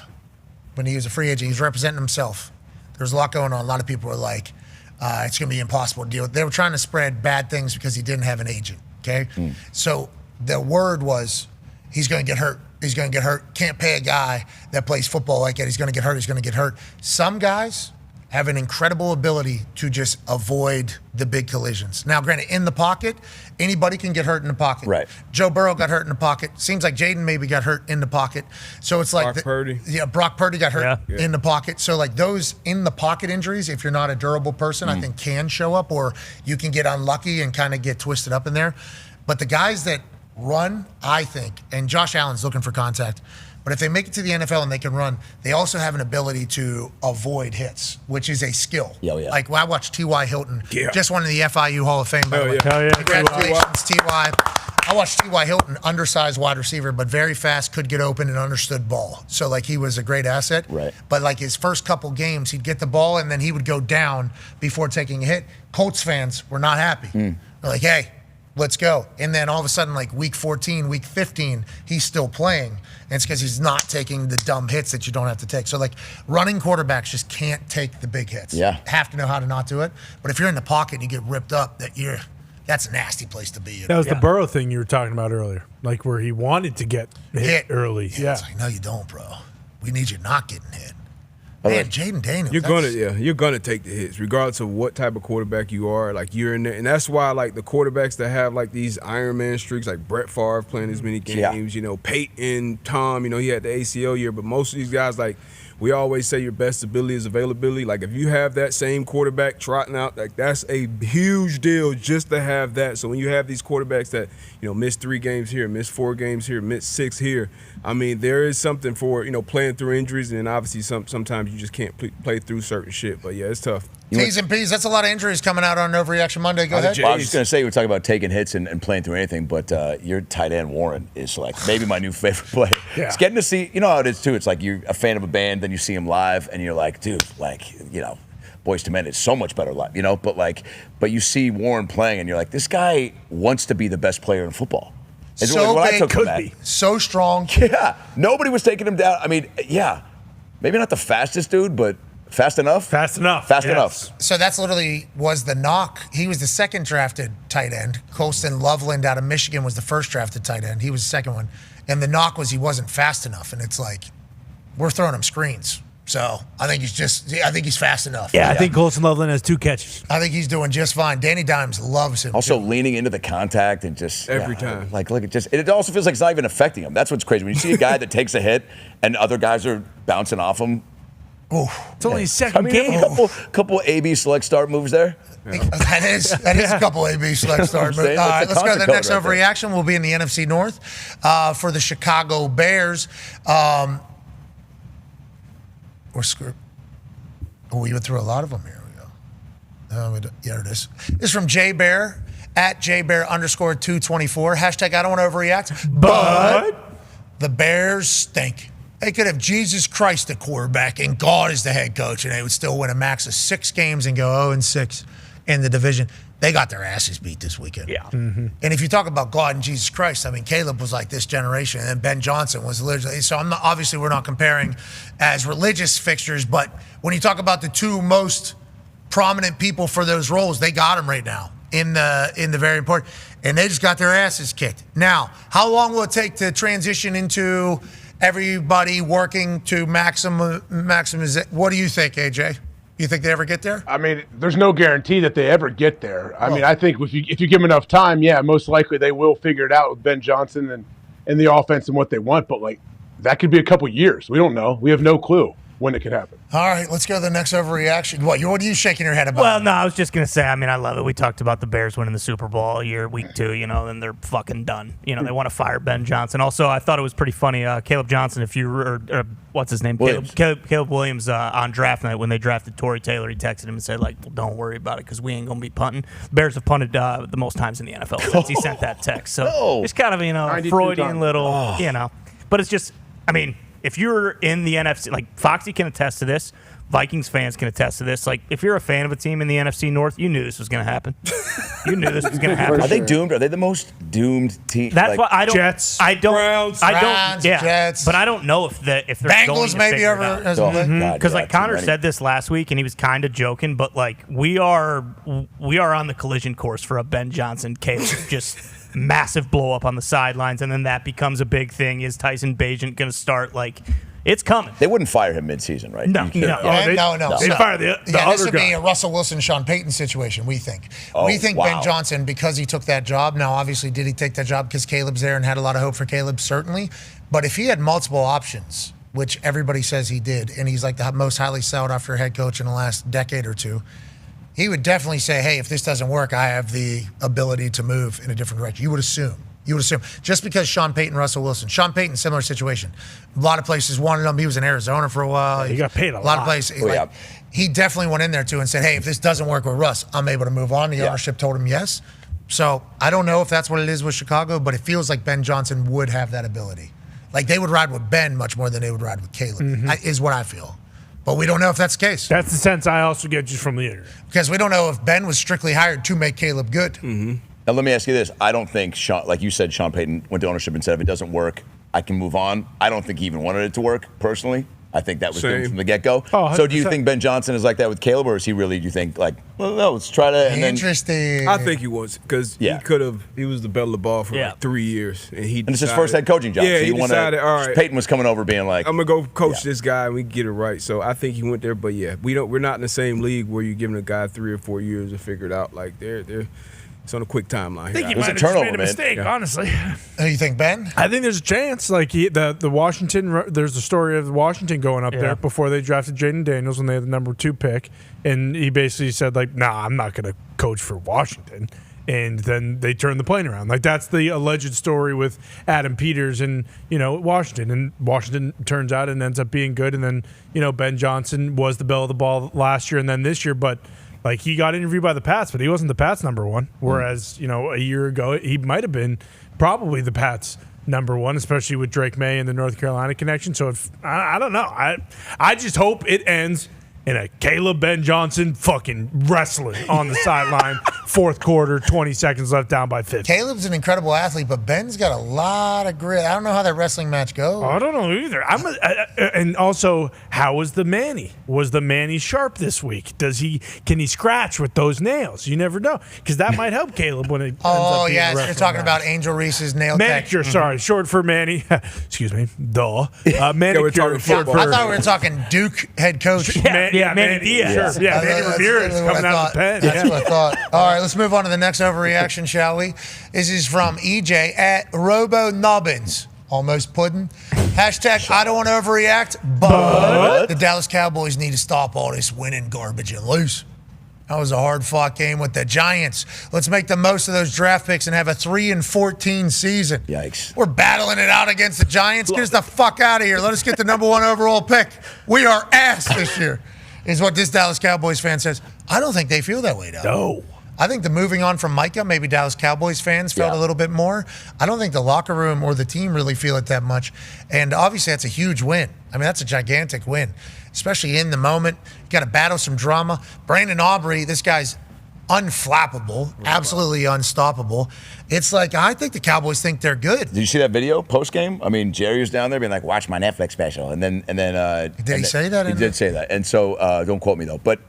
when he was a free agent, he was representing himself. There was a lot going on. A lot of people were like, it's going to be impossible to deal with. They were trying to spread bad things because he didn't have an agent, okay? So the word was, he's going to get hurt. He's going to get hurt. Can't pay a guy that plays football like that. He's going to get hurt. He's going to get hurt. Some guys have an incredible ability to just avoid the big collisions. Now, granted, in the pocket, anybody can get hurt in the pocket. Right. Joe Burrow got hurt in the pocket. Seems like Jaden maybe got hurt in the pocket. So it's like Brock Purdy. Yeah, Brock Purdy got hurt in the pocket. So like those in the pocket injuries, if you're not a durable person, I think can show up, or you can get unlucky and kind of get twisted up in there. But the guys that run, I think, and Josh Allen's looking for contact, but if they make it to the NFL and they can run, they also have an ability to avoid hits, which is a skill. Yeah. Like, I watched T.Y. Hilton, just won in the FIU Hall of Fame, by the way. Congratulations, T.Y. I watched T.Y. Hilton, undersized wide receiver, but very fast, could get open and understood ball. So, like, he was a great asset. Right. But, like, his first couple games, he'd get the ball, and then he would go down before taking a hit. Colts fans were not happy. They're like, hey, let's go. And then all of a sudden, like week 14, week 15, he's still playing. And it's because he's not taking the dumb hits that you don't have to take. So, like, running quarterbacks just can't take the big hits. Yeah. Have to know how to not do it. But if you're in the pocket and you get ripped up, that's a nasty place to be. That was the Burrow thing you were talking about earlier, like where he wanted to get hit early. It's like, no, you don't, bro. We need you not getting hit. Man, Jaden Daniels. You're gonna take the hits, regardless of what type of quarterback you are. Like you're in there, and that's why like the quarterbacks that have like these Iron Man streaks, like Brett Favre playing as many games. You know, Peyton, Tom. You know, he had the ACL year, but most of these guys like. We always say your best ability is availability. Like if you have that same quarterback trotting out, like that's a huge deal just to have that. So when you have these quarterbacks that, you know, miss 3 games here, miss 4 games here, miss 6 here, I mean, there is something for, you know, playing through injuries, and then obviously sometimes you just can't play through certain shit. But yeah, it's tough. T's and P's, that's a lot of injuries coming out on Overreaction Monday. Go ahead. Well, I was just going to say, we were talking about taking hits and playing through anything, but your tight end, Warren, is like maybe my new favorite player. Yeah. It's getting to see, you know how it is too. It's like you're a fan of a band, then you see him live, and you're like, dude, like, you know, Boys to Men is so much better live, you know? But you see Warren playing, and you're like, this guy wants to be the best player in football. Is So what I big, took from could that. be. So strong. Yeah. Nobody was taking him down. I mean, yeah. Maybe not the fastest dude, but fast enough? Fast enough. Fast enough. So that's literally was the knock. He was the second drafted tight end. Colston Loveland out of Michigan was the first drafted tight end. He was the second one. And the knock was he wasn't fast enough. And it's like, we're throwing him screens. So I think he's fast enough. Yeah, I think Colston Loveland has 2 catches. I think he's doing just fine. Danny Dimes loves him. Also leaning into the contact and just Every time. Like look, it also feels like it's not even affecting him. That's what's crazy. When you see a guy that takes a hit and other guys are bouncing off him. It's only his second game. A couple AB select start moves there. That is a couple AB select start moves. All right, let's go to the next overreaction. We'll be in the NFC North for the Chicago Bears. We're screwed. Oh, we went through a lot of them. Here we go. There it is. This is from J Bear at JBear_224. Hashtag I don't want to overreact. But the Bears stink. They could have Jesus Christ the quarterback and God is the head coach, and they would still win a max of 6 games and go 0-6 in the division. They got their asses beat this weekend. Yeah. And if you talk about God and Jesus Christ, I mean, Caleb was like this generation, and then Ben Johnson was literally. So obviously we're not comparing as religious fixtures, but when you talk about the 2 most prominent people for those roles, they got them right now in the very important, and they just got their asses kicked. Now, how long will it take to transition into everybody working to maximize? What do you think, AJ? You think they ever get there? I mean, there's no guarantee that they ever get there. I mean, I think if you give them enough time, yeah, most likely they will figure it out with Ben Johnson and the offense and what they want. But, like, that could be a couple years. We don't know. We have no clue when it could happen. All right, let's go to the next overreaction. What are you shaking your head about? Well, no, I was just going to say, I mean, I love it. We talked about the Bears winning the Super Bowl all year, week 2, you know, and they're fucking done. You know, they want to fire Ben Johnson. Also, I thought it was pretty funny. Caleb Johnson, what's his name? Williams. Caleb Williams on draft night when they drafted Torrey Taylor, he texted him and said, like, well, don't worry about it because we ain't going to be punting. The Bears have punted the most times in the NFL since he sent that text. So it's kind of, you know, Freudian little, you know. But it's just, I mean, if you're in the NFC, like Foxy can attest to this, Vikings fans can attest to this. Like, if you're a fan of a team in the NFC North, you knew this was going to happen. You knew this was going to happen. Are they doomed? Are they the most doomed team? That's why I don't. Jets, Browns, Jets. But I don't know if they're Bengals going to maybe figure ever it out. as well. Because like Connor said this last week, and he was kind of joking, but like we are on the collision course for a Ben Johnson case, just massive blow up on the sidelines, and then that becomes a big thing. Is Tyson Bagent going to start? Like, it's coming. They wouldn't fire him midseason, right? No. No. They fire the This other would be guy. a Russell Wilson, Sean Payton situation, we think. We think wow. Ben Johnson, because he took that job, now obviously did he take that job because Caleb's there and had a lot of hope for Caleb? Certainly. But if he had multiple options, which everybody says he did, and he's like the most highly sought after head coach in the last decade or two, he would definitely say, hey, if this doesn't work, I have the ability to move in a different direction. You would assume. Just because Sean Payton, Russell Wilson. Sean Payton, similar situation. A lot of places wanted him. He was in Arizona for a while. He got paid a lot. A lot of places. He definitely went in there, too, and said, hey, if this doesn't work with Russ, I'm able to move on. The ownership told him yes. So I don't know if that's what it is with Chicago, but it feels like Ben Johnson would have that ability. Like, they would ride with Ben much more than they would ride with Caleb, is what I feel. But we don't know if that's the case. That's the sense I also get just from the interview. Because we don't know if Ben was strictly hired to make Caleb good. Now, let me ask you this. I don't think, Sean, like you said, Sean Payton went to ownership and said, if it doesn't work, I can move on. I don't think he even wanted it to work, personally. I think that was Same. good from the get-go. Oh, so do you 100%. think Ben Johnson is like that with Caleb, or is he really, do you think, like, well, no, let's try to, and then Interesting. I think he was because Yeah. he was the bell of the ball for like 3 years, and and it's his first head coaching job. Yeah, so he you wanna- decided, all right, Peyton was coming over being like, I'm gonna go coach this guy and we get it right. So I think he went there, but yeah, we're not in the same league where you're giving a guy 3 or 4 years to figure it out. Like it's on a quick timeline. I think he It was might a have just turnover, made a man. mistake, Yeah. honestly. You think Ben? I think there's a chance. Like the Washington, there's a story of Washington going up there before they drafted Jaden Daniels when they had the number 2 pick, and he basically said like, "Nah, I'm not going to coach for Washington." And then they turned the plane around. Like that's the alleged story with Adam Peters and Washington. And Washington turns out and ends up being good. And then Ben Johnson was the belle of the ball last year and then this year, but. Like, he got interviewed by the Pats, but he wasn't the Pats' number 1. Whereas, a year ago, he might have been probably the Pats' number 1, especially with Drake May and the North Carolina connection. So, I don't know. I just hope it ends in a Caleb Ben Johnson fucking wrestling on the sideline, 4th quarter, 20 seconds left, down by 50. Caleb's an incredible athlete, but Ben's got a lot of grit. I don't know how that wrestling match goes. I don't know either. And also, how was the Manny? Was the Manny sharp this week? Can he scratch with those nails? You never know, because that might help Caleb when it ends up being a yes, you're wrestling talking match. about Angel Reese's nail tech. Manicure, sorry, short for Manny. Excuse me, duh. Manicure. talking football. I thought we were talking Duke head coach. Manny Diaz. Sure. Yeah, Manny That's Ramirez literally what coming I out thought. of the pen. That's what I thought. All right, let's move on to the next overreaction, shall we? This is from EJ at Robo Nubbins. Almost pudding. Hashtag I don't want to overreact, but the Dallas Cowboys need to stop all this winning garbage and lose. That was a hard-fought game with the Giants. Let's make the most of those draft picks and have a 3-14 season. Yikes. We're battling it out against the Giants. Get us the fuck out of here. Let us get the number 1 overall pick. We are ass this year, is what this Dallas Cowboys fan says. I don't think they feel that way, though. No. I think the moving on from Micah, maybe Dallas Cowboys fans felt a little bit more. I don't think the locker room or the team really feel it that much. And obviously, that's a huge win. I mean, that's a gigantic win, especially in the moment. You got to battle some drama. Brandon Aubrey, this guy's unflappable, absolutely unstoppable. It's like, I think the Cowboys think they're good. Did you see that video post game? I mean, Jerry was down there being like, "Watch my Netflix special," and then Did he say that? He did say that, and so don't quote me though. But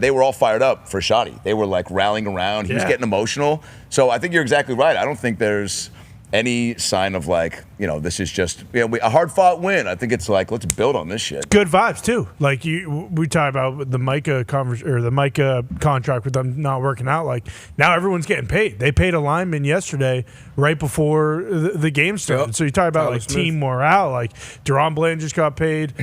they were all fired up for Shoddy. They were like rallying around. He was getting emotional. So I think you're exactly right. I don't think there's any sign of like, this is just a hard fought win. I think it's like, let's build on this shit. Good vibes too. Like we talk about the Micah the Micah contract with them not working out. Like now everyone's getting paid. They paid a lineman yesterday right before the game started. Yep. So you talk about Tyler like Smith. team morale. Like Deron Bland just got paid.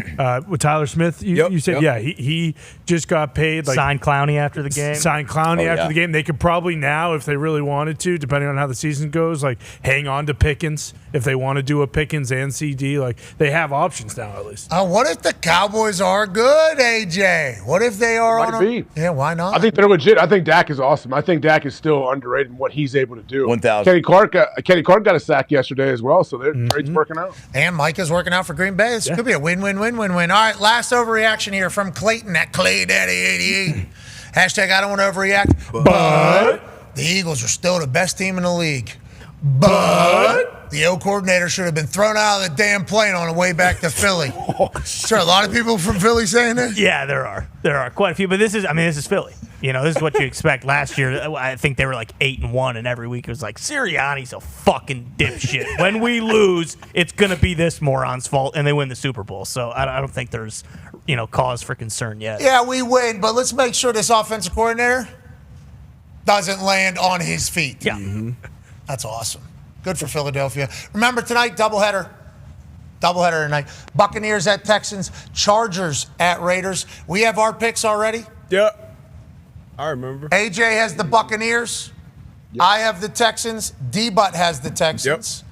With Tyler Smith, you said he just got paid. Like Signed Clowney after the game. Signed Clowney Oh, after yeah. the game. They could probably now, if they really wanted to, depending on how the season goes, like hang on to Pickens if they want to do a Pickens and CD. Like they have options now at least. What if the Cowboys are good, AJ? What if they are Might on a... be. Yeah, why not? I think they're legit. I think Dak is awesome. I think Dak is still underrated in what he's able to do. 1,000. Kenny Clark got a sack yesterday as well, so their trade's working out. And Micah's working out for Green Bay. This could be a win-win-win-win-win. All right, last overreaction here from Clayton at ClayDaddy88. Hashtag I don't want to overreact, but the Eagles are still the best team in the league. But the O coordinator should have been thrown out of the damn plane on the way back to Philly. Sure, a lot of people from Philly saying that? Yeah, there are quite a few, but this is Philly. This is what you expect. Last year, I think they were like 8-1, and every week it was like Sirianni's a fucking dipshit. When we lose, it's gonna be this moron's fault, and they win the Super Bowl. So I don't think there's cause for concern yet. Yeah, we win, but let's make sure this offensive coordinator doesn't land on his feet. Yeah. That's awesome. Good for Philadelphia. Remember tonight, doubleheader tonight. Buccaneers at Texans, Chargers at Raiders. We have our picks already. Yep. I remember. AJ has the Buccaneers. Yep. I have the Texans. D-Butt has the Texans. Yep.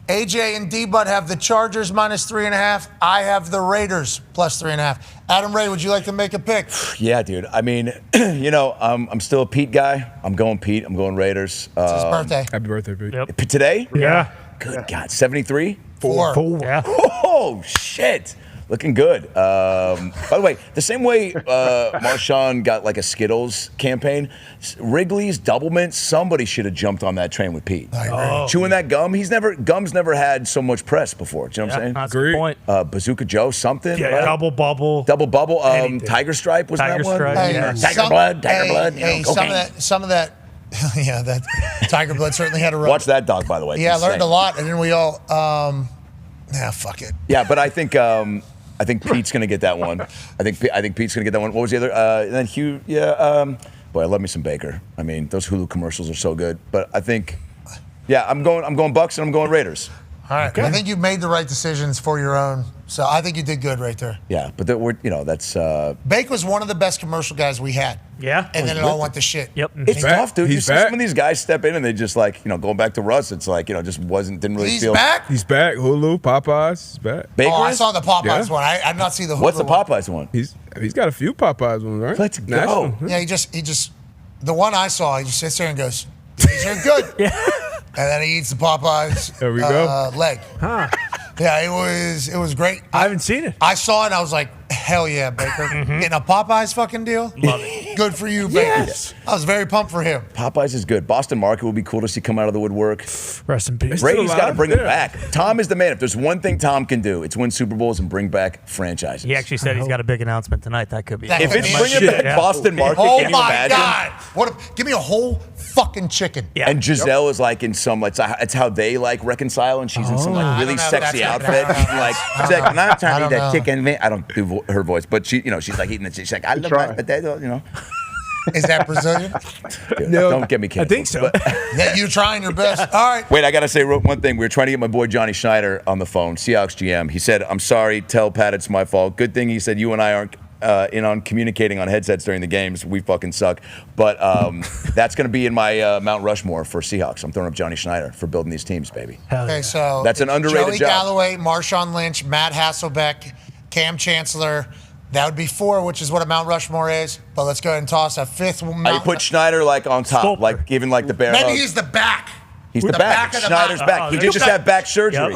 AJ and D-Butt have the Chargers -3.5. I have the Raiders +3.5. Adam Ray, would you like to make a pick? Yeah, dude. I mean, I'm still a Pete guy. I'm going Pete. I'm going Raiders. It's his birthday. Happy birthday, Pete. Today? Yeah. Good God. 73? 4. Yeah. Oh, shit. Looking good. By the way, the same way Marshawn got like a Skittles campaign, Wrigley's, Doublemint, somebody should have jumped on that train with Pete. Chewing that gum, Gum's never had so much press before. Do you know what I'm saying? That's a good point. Bazooka Joe, something. Yeah, right? Double Bubble. Tiger Stripe was Tiger that one? Stripe, Hey, yeah. Tiger Blood. Hey, some of that, yeah, that Tiger Blood certainly had a run. Watch that dog, by the way. Yeah, I Insane. learned a lot, and then we all, fuck it. Yeah, but I think Pete's gonna get that one. I think Pete's gonna get that one. What was the other? And then Hugh. Yeah. Boy, I love me some Baker. I mean, those Hulu commercials are so good. But I think, yeah, I'm going Bucks and I'm going Raiders. All right, I think you made the right decisions for your own. So I think you did good right there. Yeah, but that's. Bake was one of the best commercial guys we had. Yeah. And then it all went to shit. Yep. It's tough, dude. He's You see back. some of these guys step in and they just like, going back to Russ. It's like, just didn't really He's feel. back? He's back. Hulu, Popeyes, he's back. Baker Oh, I is? saw the Popeyes Yeah. one. I did not see the Hulu What's the one. Popeyes one? He's got a few Popeyes ones, right? Let's go. National. Yeah, he just the one I saw, he just sits there and goes, these are good. Yeah. And then he eats the Popeyes There we go. leg. Huh. Yeah, it was great. I haven't seen it. I saw it and I was like, hell yeah, Baker. Getting a Popeyes fucking deal? Love it. Good for you, Baker. Yes. I was very pumped for him. Popeyes is good. Boston Market would be cool to see come out of the woodwork. Rest in peace. Brady's got to alive? bring him Yeah. back. Tom is the man. If there's one thing Tom can do, it's win Super Bowls and bring back franchises. He actually said he's got a big announcement tonight. That could be. That If could it's be bringing shit. back Yeah. Boston Market, Oh can you my imagine? God. Give me a whole fucking chicken. Yeah. And Giselle is like in some, it's how they like reconcile, and she's in some I like don't really know if sexy that's outfit. right. She's like, I'm not trying to I eat don't that know. chicken. I don't do her voice, but she's like eating it. She's like, I love try. my potato, Is that Brazilian? Dude, No, don't get me I canceled. think so. But- Yeah, you're trying your best. All right. Wait, I got to say one thing. We were trying to get my boy Johnny Schneider on the phone, Seahawks GM. He said, I'm sorry, tell Pat it's my fault. Good thing he said you and I aren't in on communicating on headsets during the games. We fucking suck. But that's going to be in my Mount Rushmore for Seahawks. I'm throwing up Johnny Schneider for building these teams, baby. Okay, so That's an it's underrated Joey job. Galloway, Marshawn Lynch, Matt Hasselbeck, Cam Chancellor. That would be 4, which is what a Mount Rushmore is. But let's go ahead and toss a 5th Mount. You put Schneider like on top, Sculptor. like giving like the bear Maybe hug. he's the back. He's the the back. back of the Schneider's mountain. back. He did just have back surgery.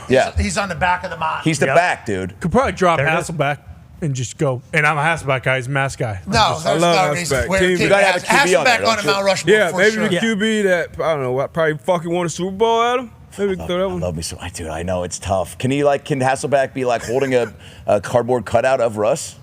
Yeah. He's on the back of the mountain. He's the Yep. back, dude. Could probably drop There it is. Hasselbeck and just go. And I'm a Hasselbeck guy. He's a mask guy. No, there's love no reason. Hasselbeck. Where Team- King You gotta have a QB on there, Hasselbeck don't on a you? Mount Rushmore Yeah, for maybe sure. the QB that, I don't know, probably fucking won a Super Bowl at him. Maybe throw that I one. love me so, dude. I know it's tough. Can Hasselbeck be like holding a cardboard cutout of Russ?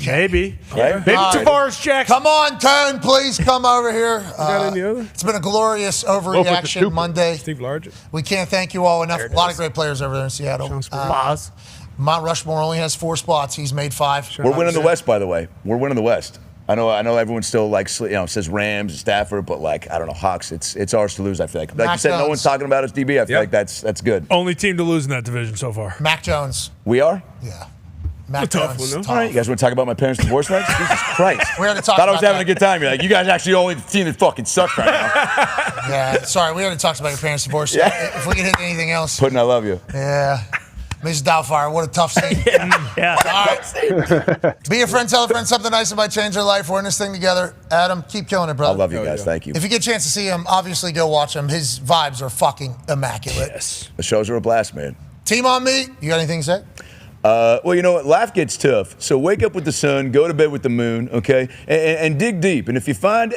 Maybe. Right? Maybe All right. Tavares Jackson. Come on, Tone, please come over here. got any other? It's been a glorious with the Overreaction stupid. Monday. Steve Largent. We can't thank you all enough. A lot of great players over there in Seattle. Boz. Mount Rushmore only has 4 spots. He's made 5. We're winning the West, by the way. We're winning the West. I know everyone still like says Rams, Stafford, but like I don't know, Hawks. It's ours to lose. I feel like you said, no one's talking about us. DB. I feel like that's good. Only team to lose in that division so far. Mac Jones. We are. Yeah. Mac tough Jones. one, though. All right, you guys want to talk about my parents' divorce rights? Jesus Christ! We already talked Thought I was about having that. a good time. You're like, you guys actually the only team that fucking sucks right now. Yeah. Sorry, we already talked about your parents' divorce. Yeah. If we could hit anything else. Puddin', I love you. Yeah. Mrs. Doubtfire, what a tough scene. Yeah. All right. Be a friend, tell a friend something nice that might change their life. We're in this thing together. Adam, keep killing it, I brother. love you guys. Thank you. If you get a chance to see him, obviously go watch him. His vibes are fucking immaculate. Yes. The shows are a blast, man. Team on me. You got anything to say? Well, you know what? Life gets tough. So wake up with the sun, go to bed with the moon, okay? And dig deep. And if you find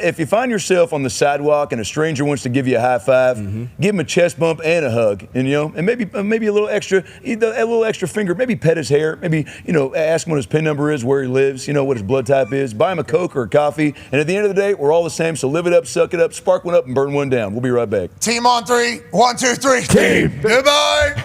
yourself on the sidewalk and a stranger wants to give you a high five, give him a chest bump and a hug, and and maybe a little extra finger. Maybe pet his hair. Maybe ask him what his PIN number is, where he lives, what his blood type is. Buy him a Coke or a coffee. And at the end of the day, we're all the same. So live it up, suck it up, spark one up, and burn one down. We'll be right back. Team on 3. 1, 2, 3. Team. Goodbye.